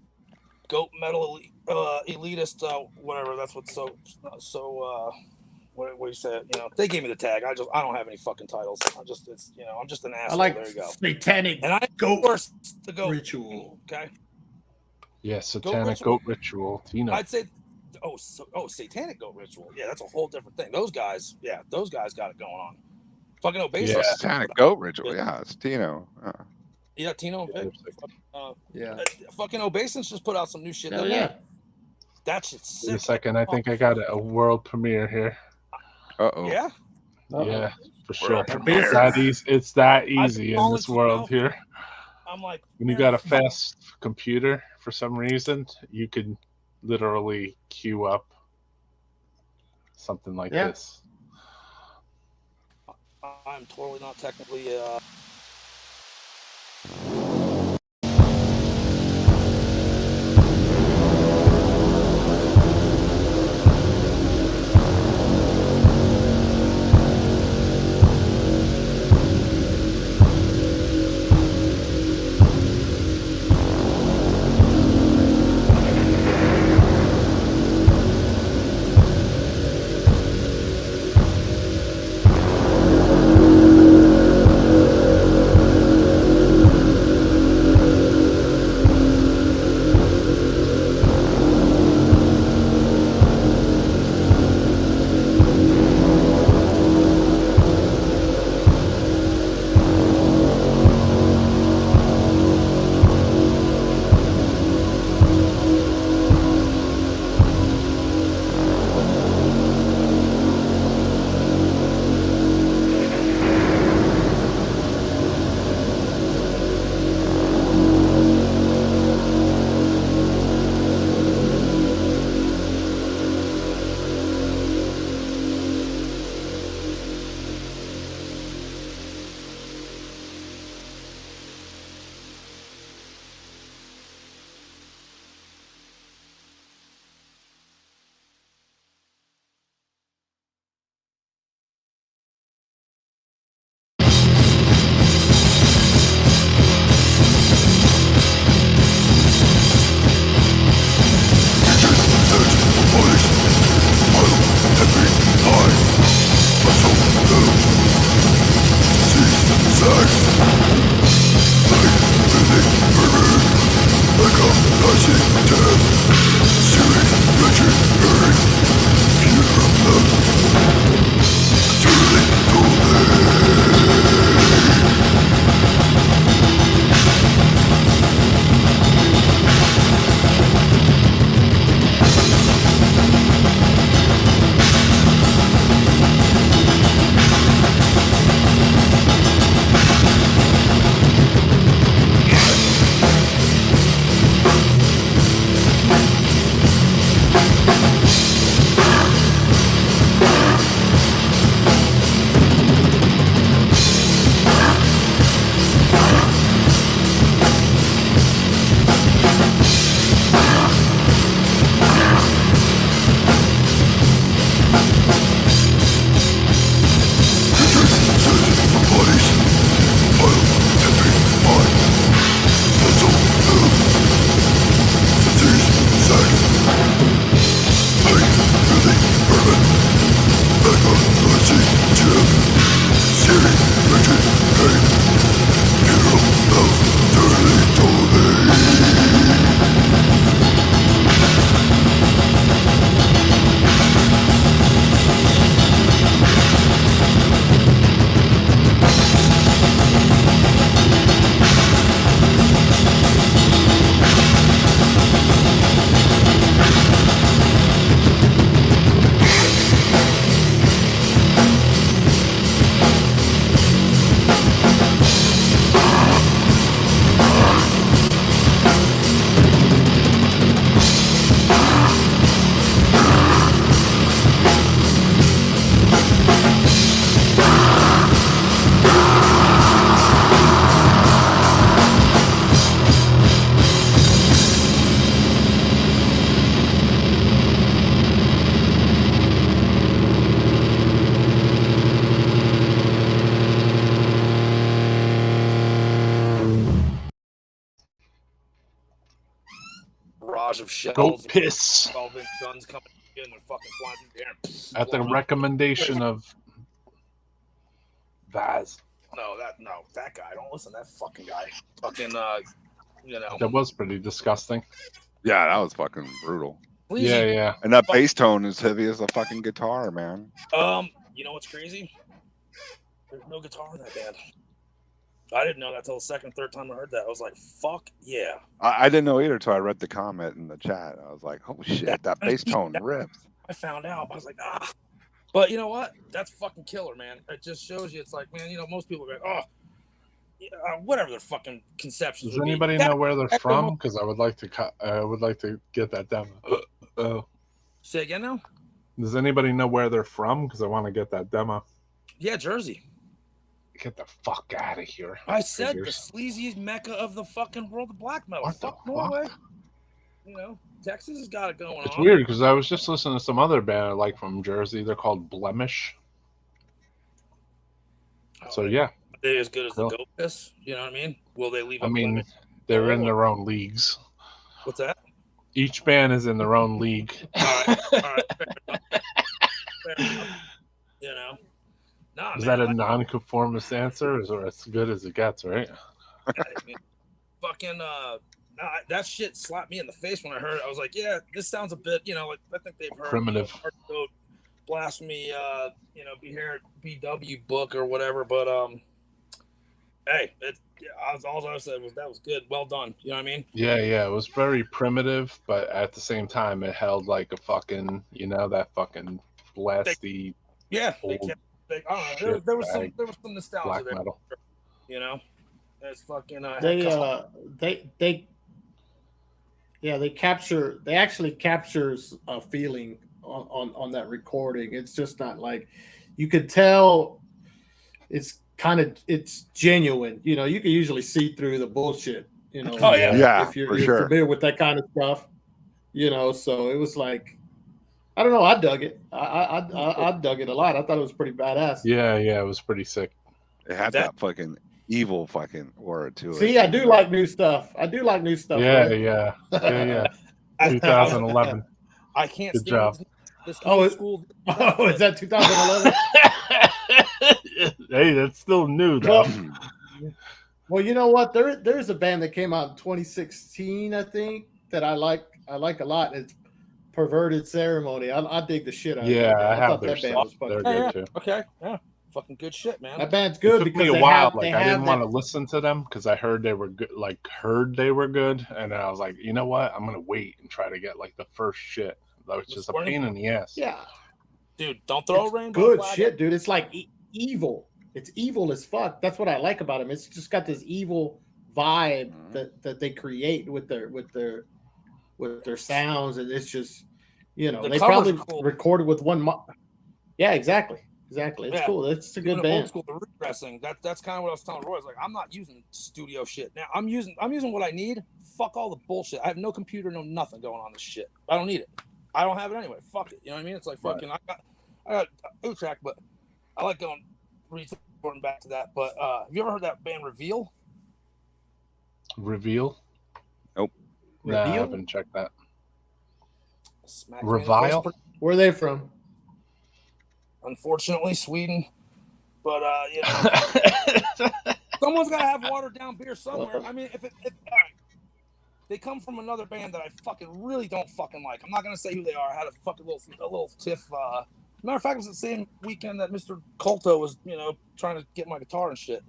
goat metal elitist, whatever. That's what's so. What do you say? They gave me the tag. I don't have any fucking titles. I'm just an asshole. I like there you go. satanic and I goat first the goat ritual. Okay. Yeah, satanic goat ritual. I'd say, satanic goat ritual. Yeah, that's a whole different thing. Those guys got it going on. Fucking Obeisance. Yeah, satanic goat ritual. Yeah, it's Tino. Yeah, Tino and Vic. Yeah. Fucking Obeisance just put out some new shit. Yeah. That shit's sick. Wait a second, I think I got a world premiere here. Uh-oh. Yeah? Yeah, for sure. Premiere. It's that easy in this world here. I'm like, when you got a fast computer, for some reason, you can literally queue up something like this. I'm totally not technically barrage of shells. Go piss. 12-inch guns coming in and fucking flying through the air. At the recommendation of VAZ. No, that guy. Don't listen to that fucking guy. Fucking, you know. That was pretty disgusting. Yeah, that was fucking brutal. Please. Yeah. And that bass tone is heavy as a fucking guitar, man. You know what's crazy? There's no guitar in that band. I didn't know that till the second, third time I heard that. I was like, fuck yeah. I didn't know either until I read the comment in the chat. I was like, oh shit, that bass tone rips. I found out. I was like, ah. But you know what? That's fucking killer, man. It just shows you. It's like, man, you know, most people go, oh, whatever their fucking conceptions. Does anybody know where they're from? Because I would like to get that demo. Say again now? Does anybody know where they're from? Because I want to get that demo. Yeah, Jersey. Get the fuck out of here. I said the sleaziest mecca of the fucking world of black metal. What fuck the Norway. fuck? You know, Texas has got it going on. It's weird because I was just listening to some other band I like from Jersey. They're called Blemish. So yeah. Are they as good as the Go Piss? You know what I mean? Will they leave? I mean, they're in their own leagues. What's that? Each band is in their own league. All right. Fair enough. You know. Nah, is that a non-conformist answer, or as good as it gets, right? I mean, fucking that shit slapped me in the face when I heard it. I was like, yeah, this sounds a bit, you know, like I think they've heard primitive, blasphemy, you know, BW book or whatever. But hey, all I said was that was good, well done. You know what I mean? Yeah, it was very primitive, but at the same time, it held like a fucking, you know, that fucking blasty. I don't know. There was some nostalgia there. Metal. You know, it's fucking. They actually captures a feeling on that recording. It's just not like you could tell. It's genuine. You know, you can usually see through the bullshit. You know, if you're familiar with that kind of stuff. You know, so it was like. I don't know. I dug it. I dug it a lot. I thought it was pretty badass. Yeah, it was pretty sick. It had that fucking evil fucking word to it. See, I do like new stuff. Yeah. 2011. I can't. Good job. This school. Oh, is that 2011? Hey, that's still new though. Well, you know what? There's a band that came out in 2016, I think, that I like a lot. It's Perverted Ceremony. I dig the shit out of that. I thought that band was fucking good too. Okay, yeah, fucking good shit, man. That band's good because it took me a while. I didn't want to listen to them because I heard they were good. And I was like, you know what? I'm gonna wait and try to get like the first shit, which is a pain in the ass. Yeah, dude, don't throw a rainbow. Good shit, dude. It's like evil. It's evil as fuck. That's what I like about them. It's just got this evil vibe that they create with their sounds, and it's just, you know, they probably recorded with one. Yeah, exactly. It's cool. It's a good band. Old school regressing. That's kind of what I was telling Roy. I was like, I'm not using studio shit now. I'm using what I need. Fuck all the bullshit. I have no computer, no nothing going on this shit. I don't need it. I don't have it anyway. Fuck it. You know what I mean? It's like fucking. I got Utrecht, but I like going reporting back to that. But have you ever heard that band Reveal? Reveal? Nope. Nah, I haven't checked that. Revile? Where are they from? Unfortunately, Sweden. But you know, someone's got to have watered down beer somewhere. I mean, if all right, they come from another band that I fucking really don't fucking like. I'm not gonna say who they are. I had a fucking little tiff. Matter of fact, it was the same weekend that Mr. Colto was, you know, trying to get my guitar and shit.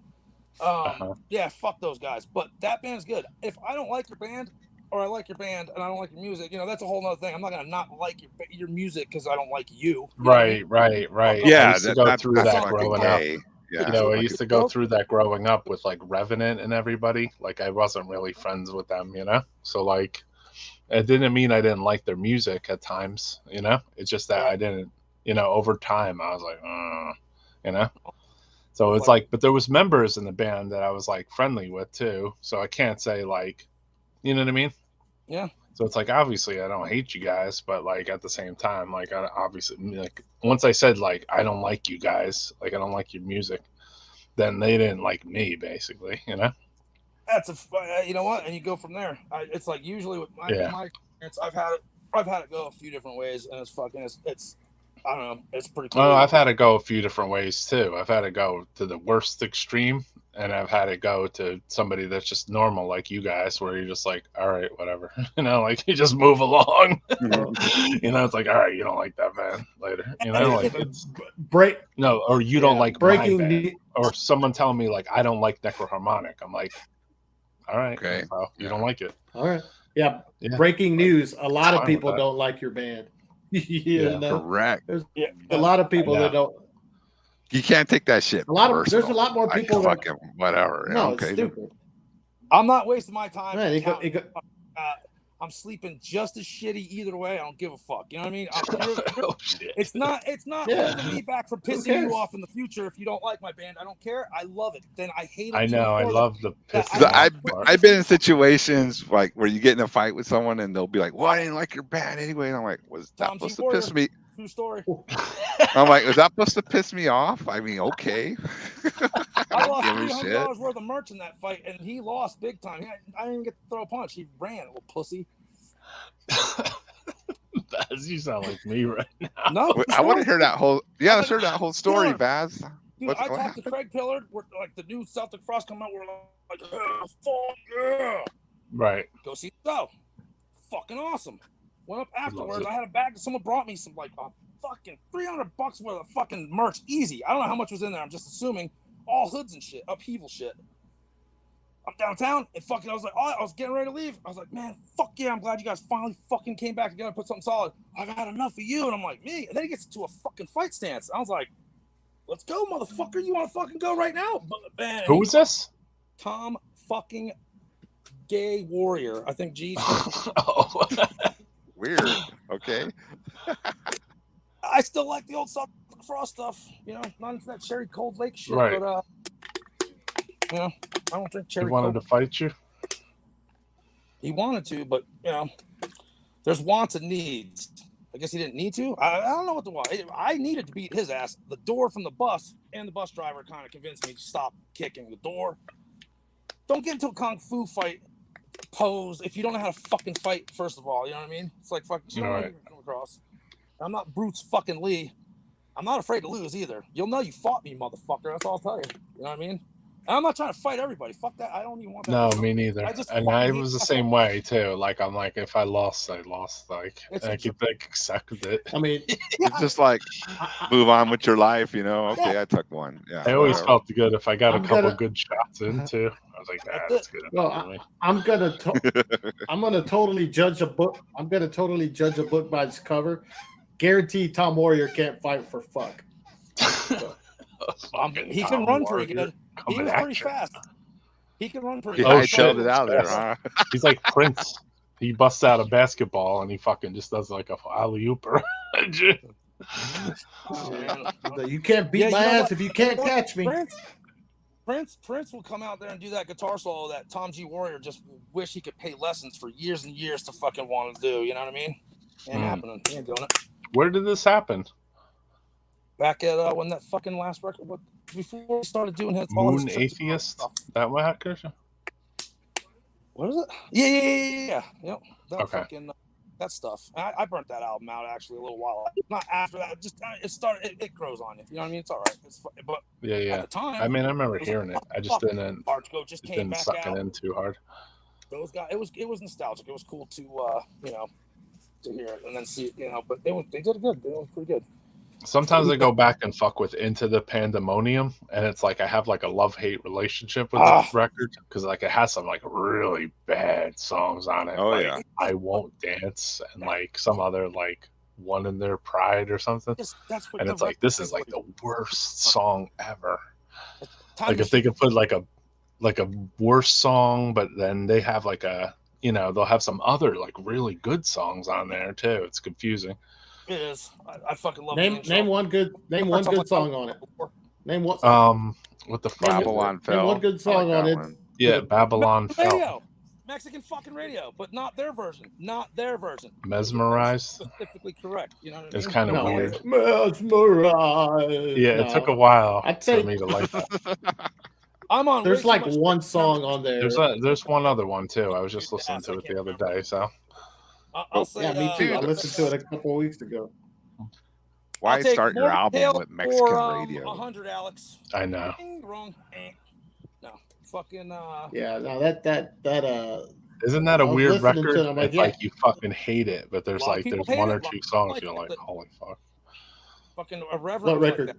Yeah, fuck those guys. But that band's good. If I don't like your band, or I like your band and I don't like your music, you know, that's a whole other thing. I'm not gonna not like your music because I don't like you. Right. Yeah, I used to go through that growing up. Yeah, you know, I used to go through that growing up with like Revenant and everybody. Like I wasn't really friends with them, you know. So like, it didn't mean I didn't like their music at times, you know. It's just that I didn't, you know. Over time, I was like, you know. So it's like, but there was members in the band that I was like friendly with too. So I can't say like, you know what I mean? Yeah. So it's like, obviously I don't hate you guys, but like at the same time, like I obviously, like once I said like, I don't like you guys, like I don't like your music, then they didn't like me basically, you know? That's you know what? And you go from there. It's like usually with my I've had it go a few different ways, and it's I don't know, it's pretty cool. Well, I've had it go a few different ways too. I've had it go to the worst extreme, and I've had it go to somebody that's just normal like you guys, where you're just like, all right, whatever, like you just move along. It's like, all right, you don't like that band later, like it's or you don't like breaking my band. Or someone telling me like I don't like Necroharmonic. I'm like, all right, okay, well, you don't like it. All right, yeah. Breaking news: a lot of people don't like your band. Correct. There's a lot of people that don't. You can't take that shit. There's a lot more people. Fucking whatever. No, it's stupid. I'm not wasting my time. Man, I'm sleeping just as shitty either way. I don't give a fuck. You know what I mean? It's not holding me back from pissing you off in the future if you don't like my band. I don't care. I love it. Then I hate it. I know. I love the pissing. I've been in situations like where you get in a fight with someone and they'll be like, "Well, I didn't like your band anyway." And I'm like, "Was that supposed to piss me?" True story. I'm like, "Was that supposed to piss me off?" I mean, okay. I lost $300 worth of merch in that fight, and he lost big time. I didn't even get to throw a punch. He ran, little pussy. Vaz, you sound like me right now. No, I want to hear that whole. Yeah, let's hear that whole story, Vaz. Dude, I talked to Craig Pillard. We're like the new Celtic Frost come out. We're like, fuck yeah! Right. Go see the show. Fucking awesome. Went up afterwards. I had a bag. Someone brought me some like fucking $300 worth of fucking merch. Easy. I don't know how much was in there. I'm just assuming all hoods and shit, upheaval shit. I'm downtown and fucking. I was like, I was getting ready to leave. I was like, man, fuck yeah! I'm glad you guys finally fucking came back together and put something solid. I got enough of you, and I'm like, me. And then he gets into a fucking fight stance. I was like, let's go, motherfucker! You want to fucking go right now? But man, who is this? Tom fucking Gay Warrior. I think G. Oh. Weird. Okay. I still like the old Celtic Frost stuff. Not into that Cherry Cold Lake shit. Right. But I don't drink cherry. He wanted to fight you. He wanted to, but there's wants and needs. I guess he didn't need to. I don't know what the want. I needed to beat his ass. The door from the bus and the bus driver kind of convinced me to stop kicking the door. Don't get into a kung fu fight pose if you don't know how to fucking fight. First of all, you know what I mean? It's like fucking. Right. Come across. I'm not Bruce fucking Lee. I'm not afraid to lose either. You'll know you fought me, motherfucker. That's all I'll tell you. You know what I mean? And I'm not trying to fight everybody. Fuck that. I don't even want that. No, me neither. I was the same way too. Like I'm like, if I lost, I lost. Like I could accept it. I mean, it's just like move on with your life. Okay, I took one. Yeah. I always felt good if I got a couple good shots in too. I was like, that's good. Well, I'm gonna totally judge a book. I'm gonna totally judge a book by its cover. Guaranteed, Tom Warrior can't fight for fuck. He can run pretty good. He was pretty fast. He can run pretty good. I showed it out there. Huh? He's like Prince. He busts out a basketball and he fucking just does like a alley-ooper. You can't beat my ass if you can't catch me. Prince will come out there and do that guitar solo that Tom G. Warrior just wish he could pay lessons for years and years to fucking want to do. You know what I mean? Ain't happening. He ain't doing it. Where did this happen? Back at when that fucking last record, before we started doing his Moon Atheist. That what happened? What is it? Yeah. Yep. That okay. Fucking that stuff. I burnt that album out actually a little while. Not after that. Just it started. It grows on you. You know what I mean? It's all right. But yeah. At the time, I mean, I remember hearing it. I just didn't. Just came back suck out. It in too hard. Those guys. It was nostalgic. It was cool to to hear it and then see it. But they did good. They was pretty good. Sometimes I go back and fuck with Into the Pandemonium, and it's like I have like a love-hate relationship with this record because like it has some like really bad songs on it. Oh like, yeah, I Won't Dance and like some other like One in Their Pride or something. And it's like this is like the worst song ever. Like if they could put like a worse song, but then they have like a they'll have some other like really good songs on there too. It's confusing. It is. I fucking love it. Name one good song on it. Name one. What the fuck? Babylon Fell. Name one good song on it. Yeah, Babylon Fell. Mexican fucking radio, but not their version. Not their version. Mesmerized. Specifically correct. You know what I mean? It's kind of weird. Mesmerized. Yeah, it took a while for me to like that. There's like one song on there. There's one other one too. I was just listening to it the other day. So I'll say. Yeah, me too. I listened to it a couple of weeks ago. Why start your album with Mexican radio? 100, Alex. I know. Wrong. No, fucking. Yeah, no, that. Isn't that a weird record? It, like, it's like you fucking hate it, but there's like there's one or two songs like you're like, holy fuck. Fucking Irreverent. What record? Like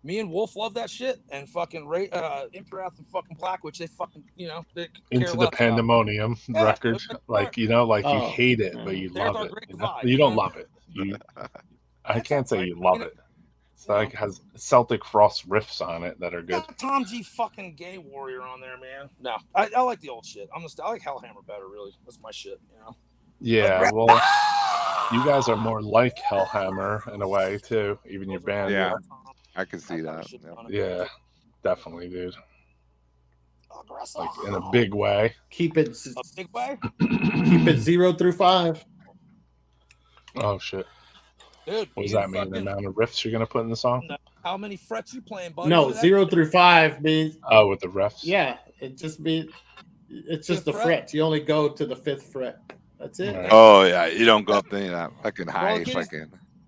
me and Wolf love that shit, and fucking Imperath and fucking Black, which they fucking they Into the Pandemonium record, like you hate it, but you love it. You don't love it. I can't say you love it. It's like it has Celtic Frost riffs on it that are good. Tom G fucking Gay Warrior on there, man. No, I like the old shit. I like Hellhammer better, really. That's my shit, Yeah, well, you guys are more like Hellhammer in a way too. Even your band. Yeah, I can see that. Yeah, definitely, dude. Like in a big way. Keep it a big way. Keep it 0 through 5. Oh shit. Dude, what does that mean? The amount of riffs you're gonna put in the song? How many frets you playing, buddy? No, 0 through 5 means. Oh, with the refs. Yeah, it just means it's just the frets. You only go to the 5th fret. That's it. Right. Oh yeah, you don't go up to that fucking high.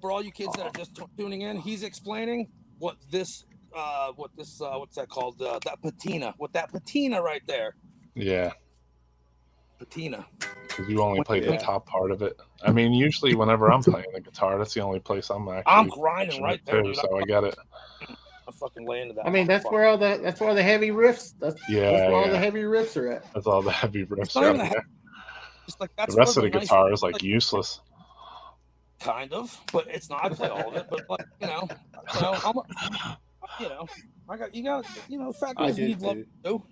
For all you kids that are just tuning in, he's explaining what's that called? That patina. What that patina right there? Yeah. Patina. Because you only play the top part of it. I mean, usually whenever I'm playing the guitar, that's the only place I'm grinding right there, too, so I get it. I'm fucking laying to that. I mean, that's where all the heavy riffs. That's where all the heavy riffs are at. That's all the heavy riffs are there. Like, that's the rest of the guitar is like useless. Kind of, but it's not. I play all of it, but like fat guys need love too,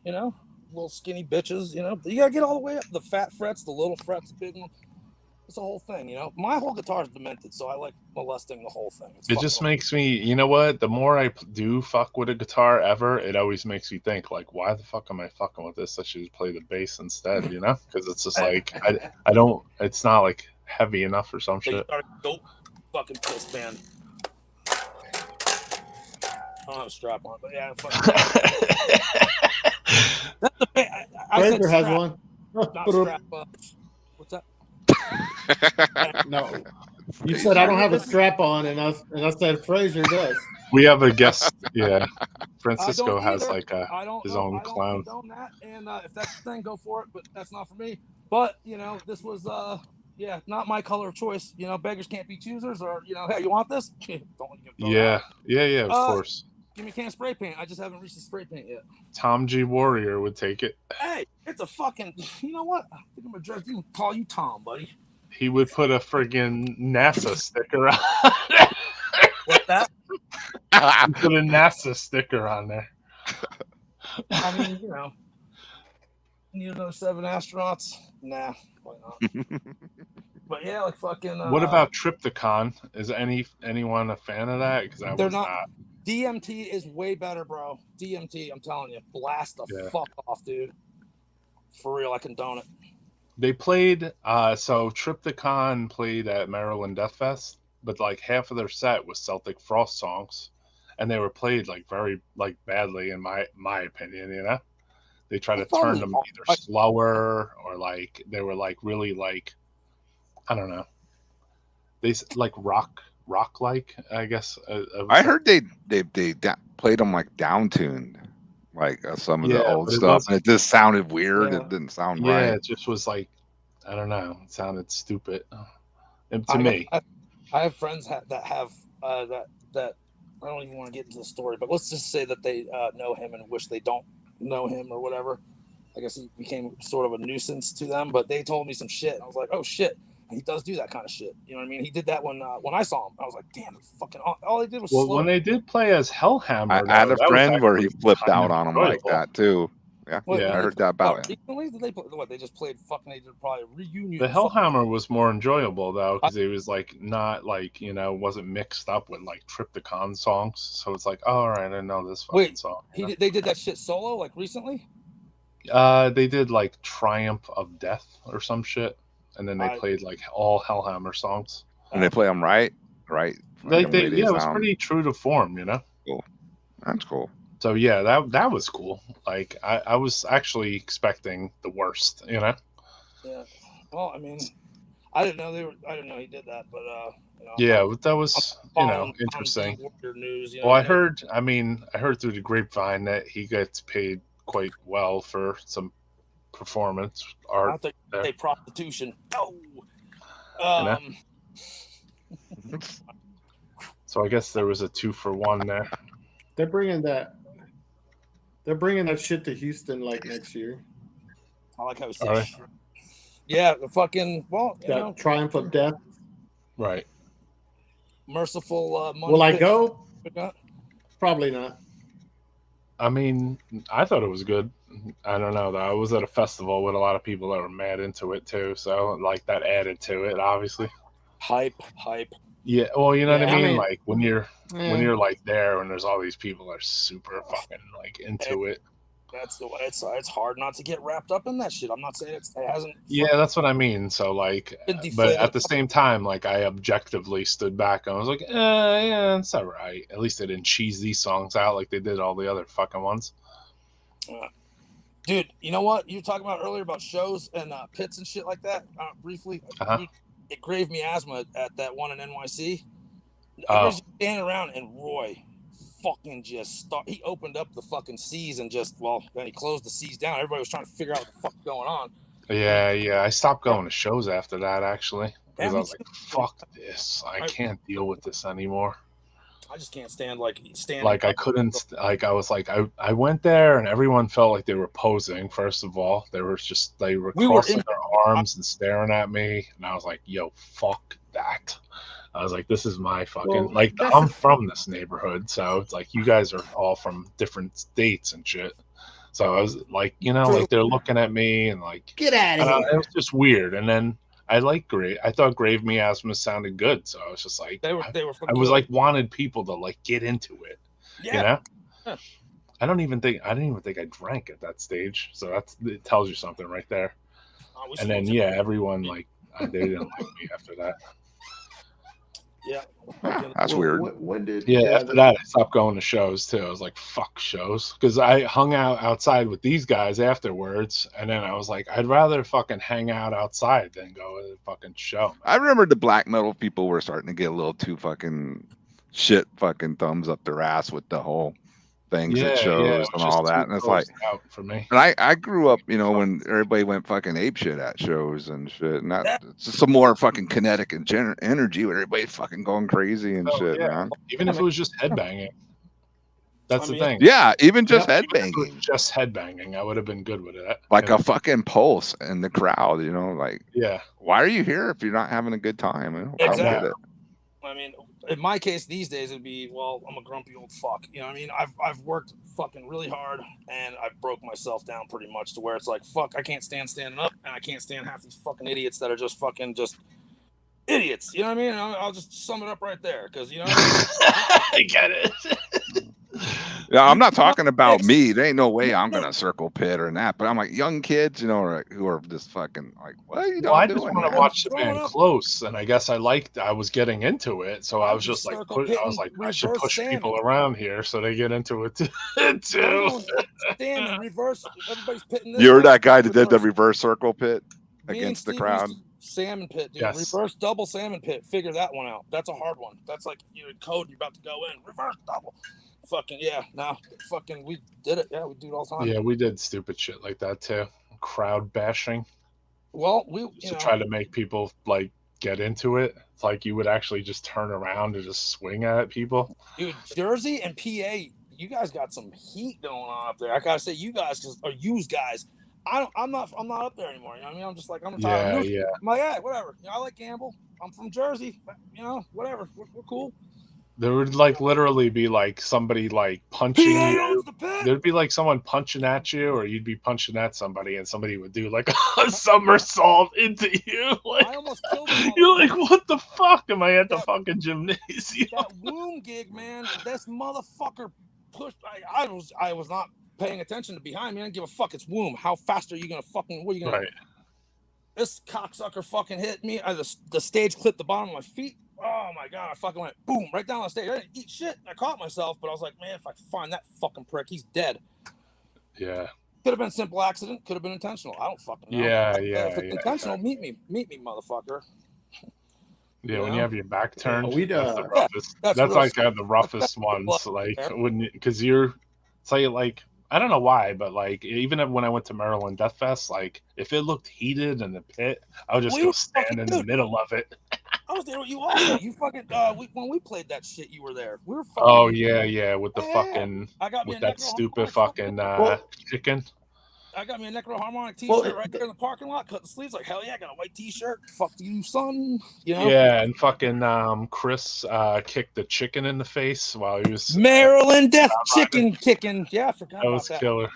little skinny bitches, but you gotta get all the way up. The fat frets, the little frets, the big one. It's a whole thing, My whole guitar is demented, so I like molesting the whole thing. It just makes me, you know what? The more I do fuck with a guitar ever, it always makes me think, like, why the fuck am I fucking with this? I should play the bass instead, Because it's just like I don't. It's not like heavy enough or some shit. Dope fucking piss band. I don't have a strap on, but yeah. Fraser has one. Not strap. What's that? No, you said I don't have a strap on, and I said Fraser does. We have a guest. Yeah, Francisco has like his own clown. I don't that, and if that's the thing, go for it. But that's not for me. But this was not my color of choice. Beggars can't be choosers, or hey, you want this? Yeah, of course. Give me a can of spray paint. I just haven't reached the spray paint yet. Tom G Warrior would take it. Hey, it's a fucking. You know what? I think I'm gonna just call you Tom, buddy. He would put a friggin' NASA sticker on. What's that? He put a NASA sticker on there. I mean, need another 7 astronauts? Nah, why not? But yeah, like fucking. What about Triptychon? Is anyone a fan of that? Because I was not. DMT is way better, bro. DMT, I'm telling you, blast the fuck off, dude. For real, I condone it. They played, so Triptychon played at Maryland Death Fest, but like half of their set was Celtic Frost songs, and they were played like very like badly in my opinion. They try to turn them either slower or like they were like really like I don't know. They like rock like I guess. I heard they played them like downtuned, like some of the old stuff, and it just sounded weird. It didn't sound right. Yeah, it just was like I don't know. It sounded stupid to me. I have friends that have that I don't even want to get into the story, but let's just say that they know him and wish they don't know him or whatever. I guess he became sort of a nuisance to them, but they told me some shit. I was like, oh shit. He does do that kind of shit. You know what I mean? He did that when I saw him. I was like, damn, fucking all he did was slow. When they did play as Hellhammer, I had a friend where he flipped out on him like that too. Yeah, I heard that about it. Did they play, they just played fucking. They did probably a reunion. The Hellhammer was more enjoyable though because it was like not like wasn't mixed up with like Triptychon songs. So it's like, oh, all right, I know this fucking song. They did that shit solo like recently. They did like Triumph of Death or some shit. And then they played like all Hellhammer songs. And they play them right? It was pretty true to form, Cool. That's cool. So yeah, that was cool. Like I was actually expecting the worst, Yeah. Well, I mean, I didn't know he did that, but yeah, but that was interesting. News, well, I heard through the grapevine that he gets paid quite well for some performance art. I think they prostitution. So I guess there was a 2-for-1 there. They're bringing that shit to Houston like next year. I like how he said yeah, the fucking Triumph of Death. Right. Merciful money. Will I go? Probably not. I mean, I thought it was good. I don't know though. I was at a festival with a lot of people that were mad into it too, so like that added to it, obviously. Hype. Yeah, well, you know what I mean? Like when you're like there and there's all these people that are super fucking like into it. That's the way it's hard not to get wrapped up in that shit. I'm not saying it hasn't. Yeah, that's what I mean. So like, but at the same time, like I objectively stood back and I was like, yeah, it's all right. At least they didn't cheese these songs out like they did all the other fucking ones. Dude, you know what you were talking about earlier about shows and pits and shit like that? Briefly, it gave me asthma at that one in NYC. Everybody's standing around and Roy fucking he opened up the fucking C's and then he closed the C's down. Everybody was trying to figure out what the fuck's going on. Yeah. I stopped going to shows after that actually because I was like, fuck this. I can't deal with this anymore. I just can't stand like I couldn't I was like I went there and everyone felt like they were posing. First of all, they were crossing their arms and staring at me, and I was like, yo, fuck that. I was like, this is my fucking I'm from this neighborhood, so it's like you guys are all from different states and shit. So I was like, like they're looking at me and like, get out of here. It was just weird. And then I thought Grave Miasma sounded good, so I was just like, I was like wanted people to like get into it. Yeah. Yeah. I didn't even think I drank at that stage, so it tells you something right there. And then everyone like they didn't like me after that. Yeah, that's weird. After that, I stopped going to shows too. I was like, "Fuck shows," because I hung out outside with these guys afterwards, and then I was like, "I'd rather fucking hang out outside than go to the fucking show." Man. I remember the black metal people were starting to get a little too fucking thumbs up their ass with the whole things at shows and all that, and it's like out for me. And I grew up, when everybody went fucking ape shit at shows and shit, and it's just some more fucking kinetic and energy with everybody fucking going crazy and shit, man. Even if it was just headbanging, that's the thing. Yeah, even just headbanging, just headbanging, I would have been good with it. Like a fucking pulse in the crowd, like why are you here if you're not having a good time? I don't get it. I mean, in my case these days it'd be, I'm a grumpy old fuck. You know what I mean? I've worked fucking really hard and I've broke myself down pretty much to where it's like, fuck, I can't stand standing up and I can't stand half these fucking idiots that are just idiots. You know what I mean? I'll just sum it up right there because, I get it. Yeah, I'm not talking about me. There ain't no way I'm gonna circle pit or that. But I'm like young kids, who are just fucking like, what are you doing? I just want to watch the band close, and I guess I was getting into it, so I was just like, I should push people around here so they get into it too. Stand and reverse. Everybody's pitting this. You're that guy that did the reverse circle pit against the crowd. Salmon pit, dude. Yes. Reverse double salmon pit. Figure that one out. That's a hard one. That's like code. You're about to go in. Reverse double. Fucking we did it. Yeah, we do it all the time. Yeah, we did stupid shit like that too. Crowd bashing. Well, we try to make people like get into it. It's like you would actually just turn around and just swing at people. Dude, Jersey and PA, you guys got some heat going on up there. I gotta say, you guys guys. I'm not up there anymore. You know what I mean? I'm just like, I'm tired. Yeah. I'm like, hey, whatever. I like Gamble. I'm from Jersey. Whatever. We're cool. There would like literally be like somebody like punching you. There'd be like someone punching at you, or you'd be punching at somebody, and somebody would do like a somersault into you. Like, I almost killed him. You're like, what the fuck? Am I at the fucking gymnasium? That womb gig, man. This motherfucker pushed. I was not paying attention to behind me. I didn't give a fuck. It's womb. How fast are you gonna fucking? What are you gonna? Right. This cocksucker fucking hit me. The stage clipped the bottom of my feet. Oh my god, I fucking went boom right down the stage. I didn't eat shit. I caught myself, but I was like, man, if I find that fucking prick, he's dead. Yeah. Could have been a simple accident. Could have been intentional. I don't fucking know. Yeah. If it's intentional, meet me, motherfucker. Yeah, when you have your back turned, we'd, that's the roughest. that's That's real like the roughest ones. Like when, because you're, say like I don't know why, but like even when I went to Maryland Death Fest, like if it looked heated in the pit, I would just go stand in the middle of it. I was there with you also. You fucking when we played that shit, you were there. We were fucking. Oh yeah, with the fucking with that stupid fucking chicken. I got me a NECROHARMONIC t-shirt right there in the parking lot, cut the sleeves, like, hell yeah, I got a white t-shirt. Fuck you, son. You know? Yeah, and fucking Chris kicked the chicken in the face while he was Maryland Death Chicken kicking. Yeah, I forgot that about was that. Killer.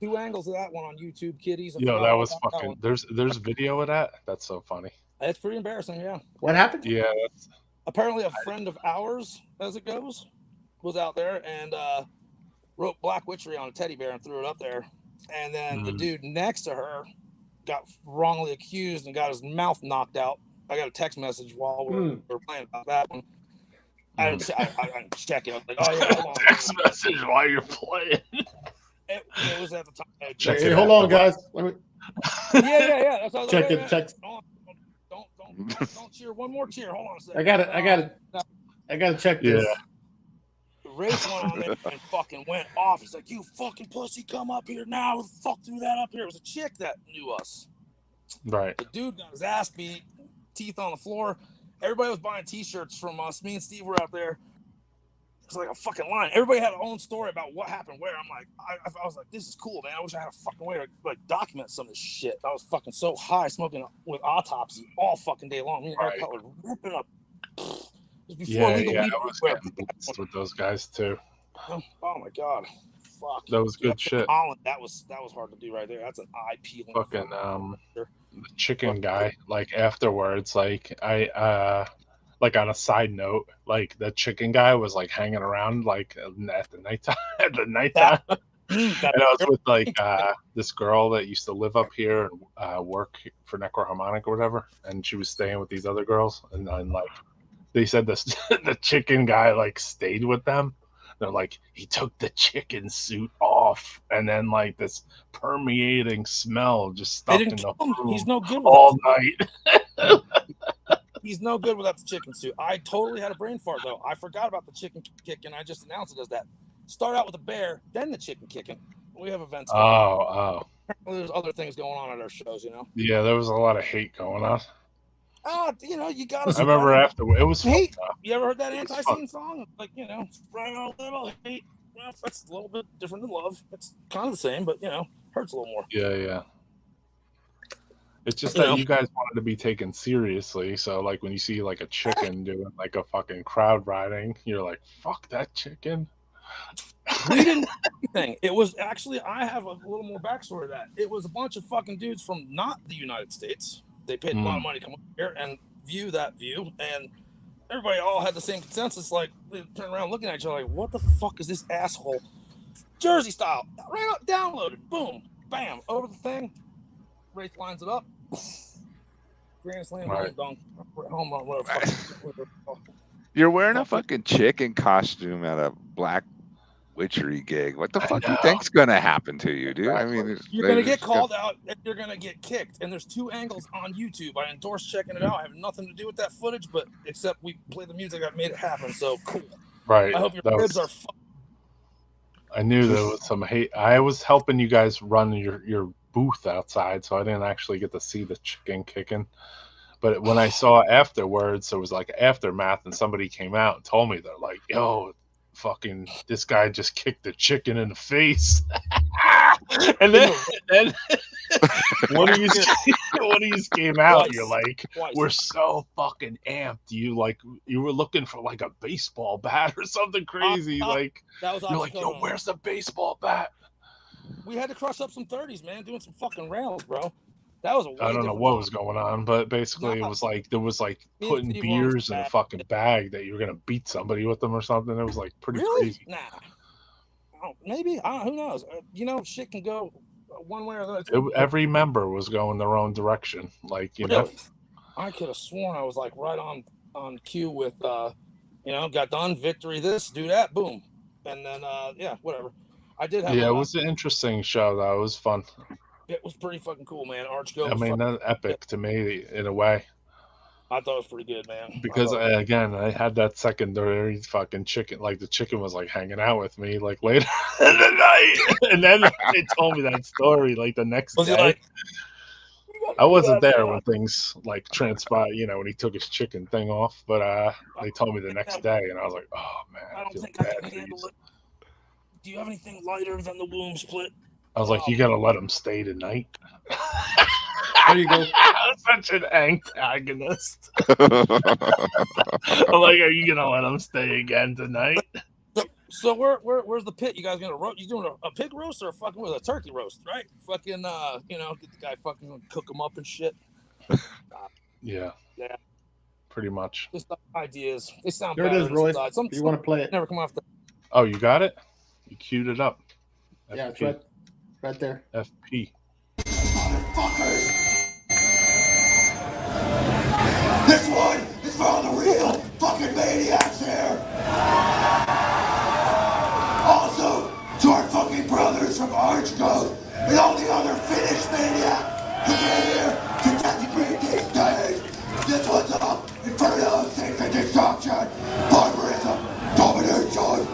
2 angles of that one on YouTube, kiddies. Yo, that was fucking there's video of that. That's so funny. It's pretty embarrassing, yeah. What happened? Yeah. Apparently a friend of ours, as it goes, was out there and wrote Black Witchery on a teddy bear and threw it up there. And then the dude next to her got wrongly accused and got his mouth knocked out. I got a text message while we were playing about that one. I didn't check it. I was like, oh yeah, hold on. Text message while you're playing. It was at the time. Hey, hold on, guys. Let me. Yeah. That's what check it. Check. Don't cheer. One more cheer. Hold on a second. I gotta check this. Yeah. Race went on there and fucking went off. He's like, "You fucking pussy, come up here now." Who the fuck threw that up here? It was a chick that knew us. Right. The dude got his ass beat, teeth on the floor. Everybody was buying T-shirts from us. Me and Steve were out there. It was like a fucking line. Everybody had their own story about what happened where. I'm like, I was like, this is cool, man. I wish I had a fucking way to like document some of this shit. I was fucking so high, smoking with Autopsy all fucking day long. Me and Eric Cutler ripping up. Yeah, I was getting blitzed with those guys too. Oh my god, fuck. That was good shit. Holland, that was hard to do right there. That's an eye peeling. Fucking the chicken guy. Like afterwards, like I like on a side note, like the chicken guy was like hanging around like at the nighttime. And I was with like this girl that used to live up here and work for NECROHARMONIC or whatever, and she was staying with these other girls, and then like. They said this the chicken guy like stayed with them. They're like, he took the chicken suit off, and then like this permeating smell just stuck in the room. He's no good with all night. He's no good without the chicken suit. I totally had a brain fart though. I forgot about the chicken kick, and I just announced it as that. Start out with the bear, then the chicken kicking. We have events. There's other things going on at our shows, you know. Yeah, there was a lot of hate going on. You know, you gotta. I remember after it was hate. You ever heard that anti-scene song? Like, you know, spread a little hate. Well, that's a little bit different than love. It's kind of the same, but you know, hurts a little more. Yeah. It's just that you guys wanted to be taken seriously. So, like, when you see like a chicken doing like a fucking crowd riding, you're like, "Fuck that chicken." We didn't do anything. It was actually, I have a little more backstory to that. It was a bunch of fucking dudes from not the United States. They paid a lot of money to come up here and view that view, and everybody all had the same consensus. Like, they turned around looking at each other like, what the fuck is this asshole? Jersey style. Right up, downloaded. Boom. Bam. Over the thing. Wraith lines it up. Grand slam. Dunk. Home run. Whatever. You're wearing a fucking chicken costume at a Black Witchery gig. What the fuck do you think's gonna happen to you, dude? I mean, you're gonna get called out and you're gonna get kicked. And there's 2 angles on YouTube. I endorse checking it out. I have nothing to do with that footage, but except we play the music that made it happen. So cool. Right. I hope your ribs are. I knew there was some hate. I was helping you guys run your booth outside, so I didn't actually get to see the chicken kicking. But when I saw afterwards, it was like aftermath, and somebody came out and told me, they're like, "Yo, fucking this guy just kicked the chicken in the face." And then one of you came out, and you're like, "We're so fucking amped." You were looking for like a baseball bat or something crazy. Like, you're like, "Yo, where's the baseball bat?" We had to crush up some 30s, man, doing some fucking rails, bro. That was I don't know what was going on, but basically it was like there was like putting beers in a fucking bag that you were gonna beat somebody with them or something. It was like pretty crazy. Nah, maybe. I don't know. Who knows? You know, shit can go one way or the other. Every member was going their own direction. Like, you know, I could have sworn I was like right on cue with you know, got done, victory, this, do that, boom, and then yeah, whatever. I did have. Yeah, it was an interesting show though. It was fun. It was pretty fucking cool, man. Archgo. I mean, that's epic to me in a way. I thought it was pretty good, man. Because I had that secondary fucking chicken. Like the chicken was like hanging out with me like later in the night, and then they told me that story like the next day. Like, I wasn't there when things like transpired. You know, when he took his chicken thing off, but they told me the next day, and I was like, oh man, I don't think I can handle it. Do you have anything lighter than the womb split? I was like, you gotta let him stay tonight. There you go. Such an antagonist. I'm like, are you gonna let him stay again tonight? So where's the pit? You guys gonna roast? You doing a pig roast or fucking with a turkey roast, right? Fucking get the guy fucking cook him up and shit. Yeah. Pretty much. Just ideas. They sound. There it is, Roy. You want to play it? Never come off the. Oh, you got it. You queued it up. Yeah, it's right there. FP. This one is for all the real fucking maniacs here. Also, to our fucking brothers from Archgoat and all the other Finnish maniacs who came here to desecrate these days. This one's up Inferno, sacred destruction, barbarism, domination.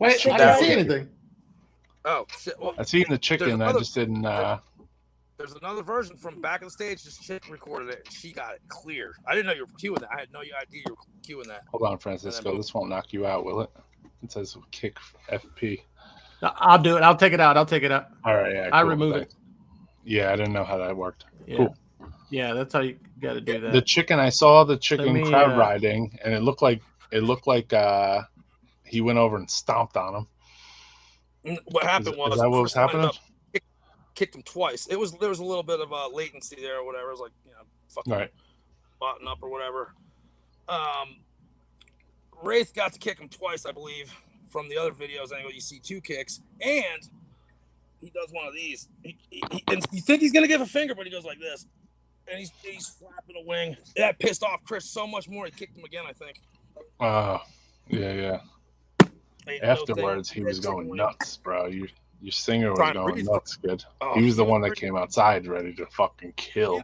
Wait, I didn't see anything. Oh shit! Well, I seen the chicken. I just didn't. There's another version from back of the stage. This chick recorded it. She got it clear. I didn't know you were queuing that. I had no idea you were queuing that. Hold on, Francisco. This won't knock you out, will it? It says kick FP. I'll do it. I'll take it out. All right, yeah. I remove it. Yeah, I didn't know how that worked. Yeah. Cool. Yeah, that's how you got to do that. The chicken. I saw the chicken crowd riding, and it looked like he went over and stomped on him. What happened was that what was happening? Kicked him twice. There was a little bit of latency there or whatever. It was like, fucking button up or whatever. Wraith got to kick him twice, I believe, from the other videos. Anyway, you see 2 kicks, and he does one of these. And you think he's gonna give a finger, but he goes like this, and he's flapping a wing. That pissed off Chris so much more. He kicked him again, I think. Yeah. Afterwards, he was going nuts, bro. Your singer was going nuts, good. He was the one that came outside ready to fucking kill.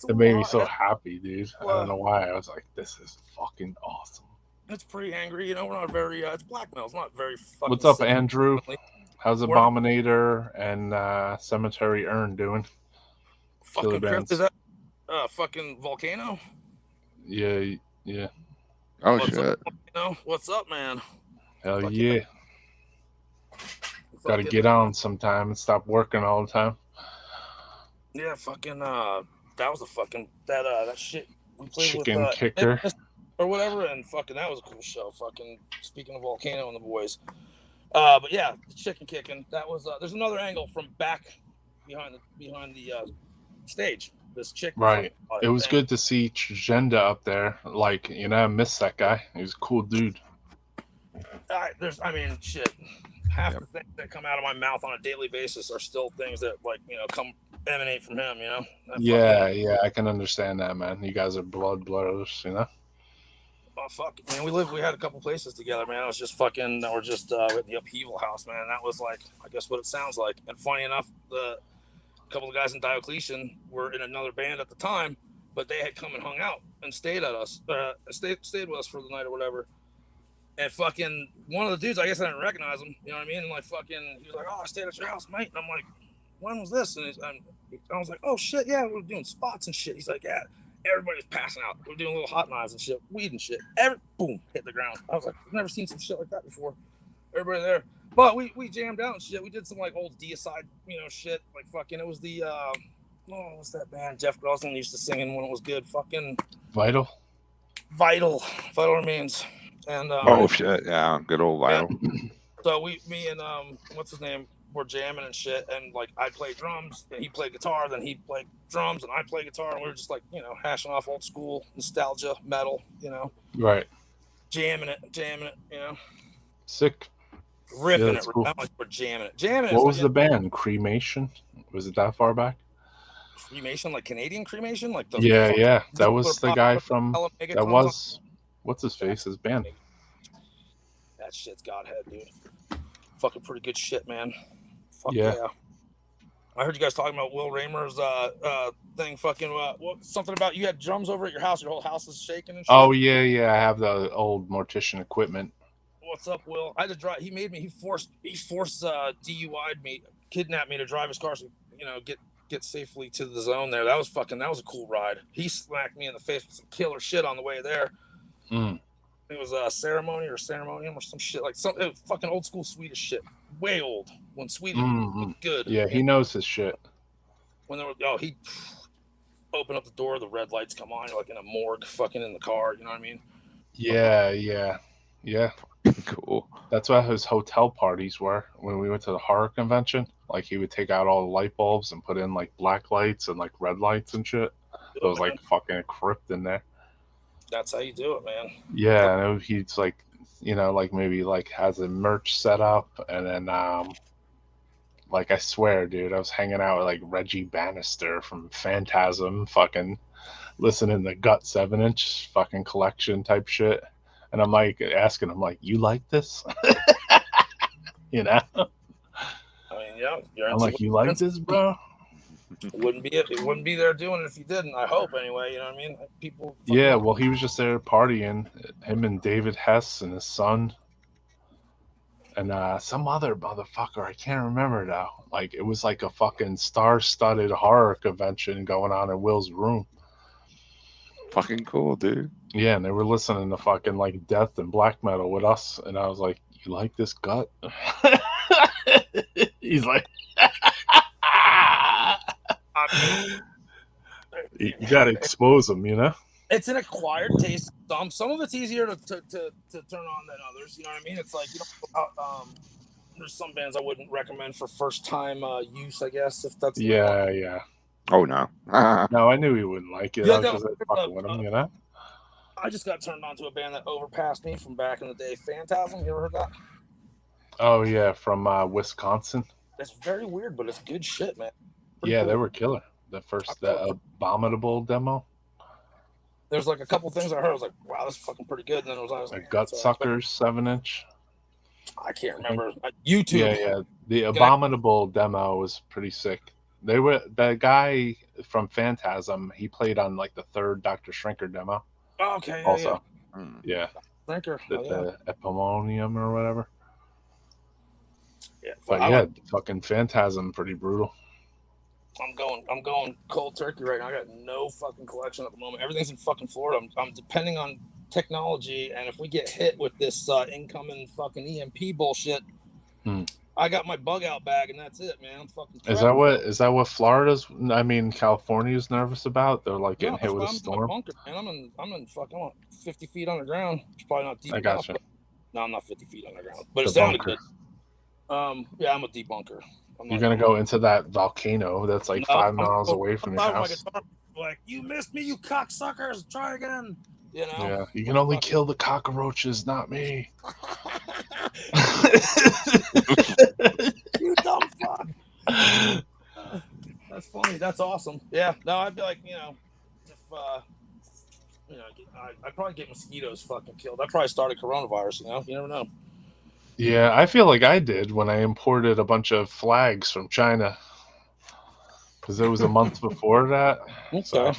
It made me so happy, dude. I don't know why. I was like, this is fucking awesome. It's pretty angry, we're not very, it's blackmail. It's not very fucking. What's up, Andrew? How's Abominator and Cemetery Urn doing? Fucking Chris, is that fucking Volcano? Yeah. Oh, shit. What's up, man? Hell yeah. Got to get on sometime and stop working all the time. Yeah, fucking that was a fucking that shit we played chicken with, kicker. or whatever, and fucking that was a cool show. Fucking speaking of Volcano and the boys, but yeah, the chicken kicking. That was there's another angle from back behind the stage. This chick, right? It was good to see Tragenda up there. Like, you know, I miss that guy. He was a cool dude. I mean, shit. Half the things that come out of my mouth on a daily basis are still things that, like, you know, emanate from him, you know? Yeah, I can understand that, man. You guys are blood brothers, you know? Oh, fuck. Man, we had a couple places together, man. It was just fucking, we're just at the Upheaval House, man. That was, like, I guess what it sounds like. And funny enough, a couple of guys in Diocletian were in another band at the time, but they had come and hung out and stayed with us for the night or whatever. And fucking one of the dudes, I guess I didn't recognize him, you know what I mean? And like fucking, he was like, "Oh, I stayed at your house, mate." And I'm like, "When was this?" And I was like, "Oh shit, yeah, we were doing spots and shit." He's like, "Yeah, everybody was passing out. We were doing little hot knives and shit, weed and shit. Boom, hit the ground." I was like, "I've never seen some shit like that before." Everybody there, but we jammed out and shit. We did some like old Deicide, you know, shit. Like fucking, it was the what's that band Jeff Grossman used to sing in when it was good? Fucking Vital Remains. And oh shit, yeah, good old Vital. Yeah. So me and what's his name, were jamming and shit, and like I played drums and he played guitar, then he played drums and I played guitar, and we were just like, you know, hashing off old school nostalgia metal, you know, right, jamming it, you know, sick, ripping it. Cool. Like we're jamming it. What was the band? Cremation? Was it that far back? Cremation, like Canadian Cremation, like the yeah. That was the guy from. That was. What's his face? His band. That shit's Godhead, dude. Fucking pretty good shit, man. Fuck yeah. I heard you guys talking about Will Raymer's thing. Fucking something about you had drums over at your house. Your whole house is shaking and shit. Oh yeah. I have the old mortician equipment. What's up, Will? I had to drive. He forced DUI'd me, kidnapped me to drive his car, so you know get safely to the zone there. That was a cool ride. He smacked me in the face with some killer shit on the way there. It was a ceremonium or some shit, like some fucking old school Swedish shit, way old when Sweden was good. Yeah, he knows his shit. When he opened up the door, the red lights come on, you're like in a morgue, fucking in the car. You know what I mean? Yeah. Cool. That's what his hotel parties were when we went to the horror convention. Like he would take out all the light bulbs and put in like black lights and like red lights and shit. So it was like fucking a crypt in there. That's how you do it, man. Yeah, he's like, you know, like maybe like has a merch set up, and then like I swear, dude, I was hanging out with like Reggie Bannister from Phantasm, fucking listening to Gut 7-inch fucking collection type shit, and I'm like asking him like, "You like this?" You know? I mean, yeah. I'm like, "You like this, bro?" It wouldn't be there doing it if you didn't. I hope anyway. You know what I mean? People. Yeah, well, he was just there partying. Him and David Hess and his son, and some other motherfucker. I can't remember now. Like it was like a fucking star-studded horror convention going on in Will's room. Fucking cool, dude. Yeah, and they were listening to fucking like death and black metal with us, and I was like, "You like this Gut?" He's like. You gotta expose them, you know. It's an acquired taste. Some of it's easier to turn on than others. You know what I mean? It's like there's some bands I wouldn't recommend for first time use. I guess if that's yeah. Oh no, no, I knew he wouldn't like it. I was just like, fucking with him, you know. I just got turned on to a band that overpassed me from back in the day. Phantasm, you ever heard that? Oh yeah, from Wisconsin. That's very weird, but it's good shit, man. Yeah, they were killer. The Abominable demo. There's like a couple things I heard. I was like, wow, this is fucking pretty good. And then I was like, Gut Suckers 7-inch. I can't remember. YouTube. Yeah. The Abominable demo was pretty sick. They were the guy from Phantasm. He played on like the third Dr. Shrinker demo. Oh, okay. Also, yeah. Shrinker. The Epimonium or whatever. Yeah. But fucking Phantasm, pretty brutal. I'm going cold turkey right now. I got no fucking collection at the moment. Everything's in fucking Florida. I'm depending on technology, and if we get hit with this incoming fucking EMP bullshit, I got my bug out bag, and that's it, man. I'm fucking. Is that what Florida's? I mean, California's nervous about? They're like getting hit with a storm. Bunker, man. I'm in fucking 50 feet underground. It's probably not deep I enough. gotcha. No, I'm not 50 feet underground, but it sounded good. Yeah, I'm a deep bunker. You're gonna go into that volcano that's like 5 miles away from your house. Like, you missed me, you cocksuckers. Try again. You know. Yeah, you can only kill the cockroaches, not me. You dumb fuck. That's funny. That's awesome. Yeah. No, I'd be like, if I'd probably get mosquitoes fucking killed. I probably started coronavirus. You never know. Yeah, I feel like I did when I imported a bunch of flags from China, because it was a month before that. Okay. So,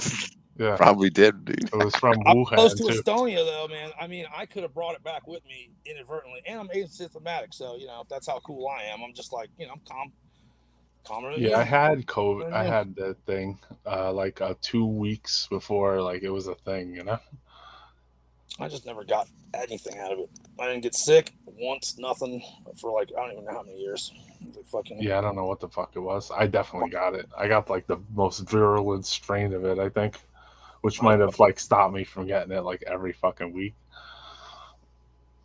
yeah, probably did, dude. It was from Wuhan. Close to Estonia, though, man. I mean, I could have brought it back with me inadvertently, and I'm asymptomatic, so that's how cool I am. I'm just like, I'm calm. Yeah, I had COVID. I had that thing like 2 weeks before, like it was a thing, I just never got anything out of it. I didn't get sick once, nothing for like I don't even know how many years. Yeah, I don't know what the fuck it was. I definitely got it. I got like the most virulent strain of it, I think, which might have like stopped me from getting it like every fucking week.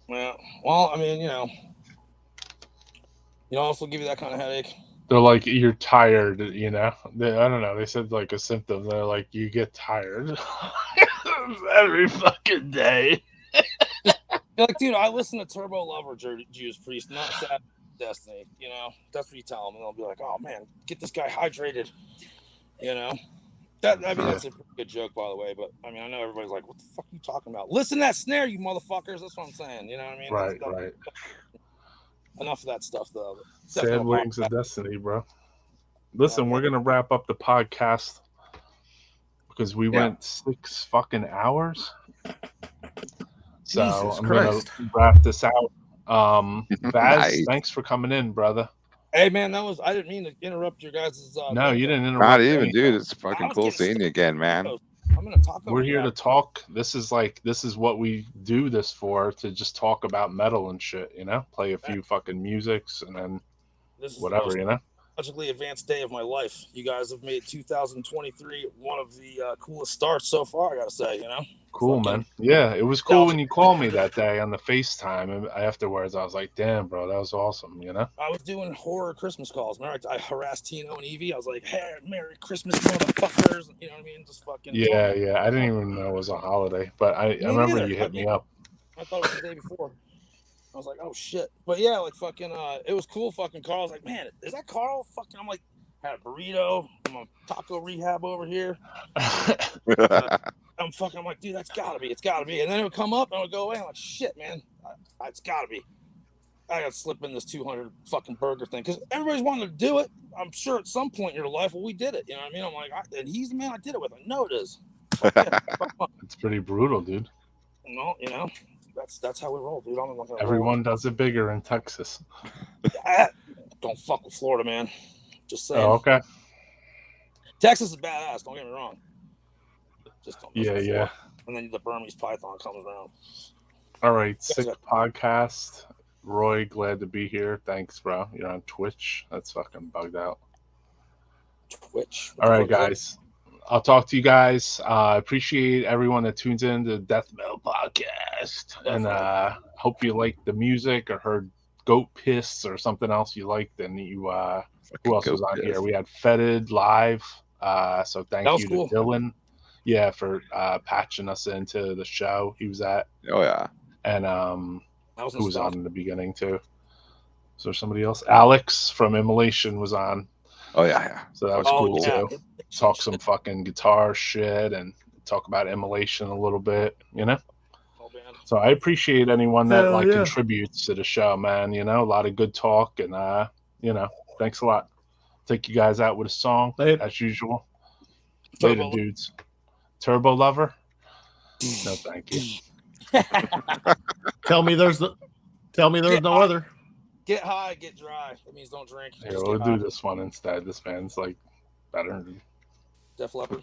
Yeah, well, I mean, also give you that kind of headache. They're like, you're tired, I don't know. They said like a symptom. They're like, you get tired every fucking day. You're like, dude, I listen to Turbo Lover, Judas Priest, not Sad Destiny. That's what you tell them, and they'll be like, oh man, get this guy hydrated. That's a pretty good joke, by the way. But I mean, I know everybody's like, what the fuck are you talking about? Listen to that snare, you motherfuckers. That's what I'm saying. You know what I mean? Right. Enough of that stuff, though. Sad Wings of Destiny, bro. Listen, we're going to wrap up the podcast because we went 6 fucking hours. So I'm going to wrap this out. Vaz, thanks for coming in, brother. Hey, man, I didn't mean to interrupt your guys'. No, you didn't interrupt. Not even, dude. It's fucking cool seeing you again, man. I'm gonna talk. We're here to talk. This is what we do this for, to just talk about metal and shit, play a few fucking musics and then whatever, Logically advanced day of my life. You guys have made 2023 one of the coolest starts so far, I gotta say, Cool, man. Yeah, it was cool when you called me that day on the FaceTime, and afterwards I was like, damn, bro, that was awesome, I was doing horror Christmas calls. Remember, I harassed Tino and Evie. I was like, hey, Merry Christmas, motherfuckers. You know what I mean? Just fucking. Yeah. I didn't even know it was a holiday, but I remember you hit me up. I thought it was the day before. I was like, oh shit. But yeah, like fucking it was cool. Fucking Carl. I was like, man, is that Carl? Fucking, I'm like, had a burrito. I'm on taco rehab over here. I'm like, dude, it's gotta be. And then it would come up and it would go away. I'm like, shit, man, it's gotta be. I gotta slip in this 200 fucking burger thing because everybody's wanting to do it. I'm sure at some point in your life, we did it. You know what I mean? I'm like, and he's the man I did it with. I know it is. It's pretty brutal, dude. No, that's how we roll, dude. Everyone does it bigger in Texas. Don't fuck with Florida, man. Just saying. Oh, okay. Texas is badass. Don't get me wrong. Just don't. Yeah. And then the Burmese python comes around. All right, sick podcast. Roy, glad to be here. Thanks, bro. You're on Twitch. That's fucking bugged out. Twitch. All right, guys. I'll talk to you guys. Appreciate everyone that tunes in to the Death Metal Podcast. And hope you liked the music or heard Goat Piss or something else you liked. And who else was on here? We had FETID live. So thank you to Dylan. Yeah, for patching us into the show he was at. Oh, yeah. And who was on in the beginning, too. Is there somebody else? Alex from Immolation was on. Oh, yeah. So that was cool, too. Talk some fucking guitar shit and talk about Immolation a little bit, So I appreciate anyone that contributes to the show, man. A lot of good talk and, thanks a lot. Take you guys out with a song, as usual. Later, dudes. Turbo Lover? No, thank you. Tell me there's no other. Get high, get dry. That means don't drink. Yeah, we'll do this one instead. This man's like better. Def Leppard.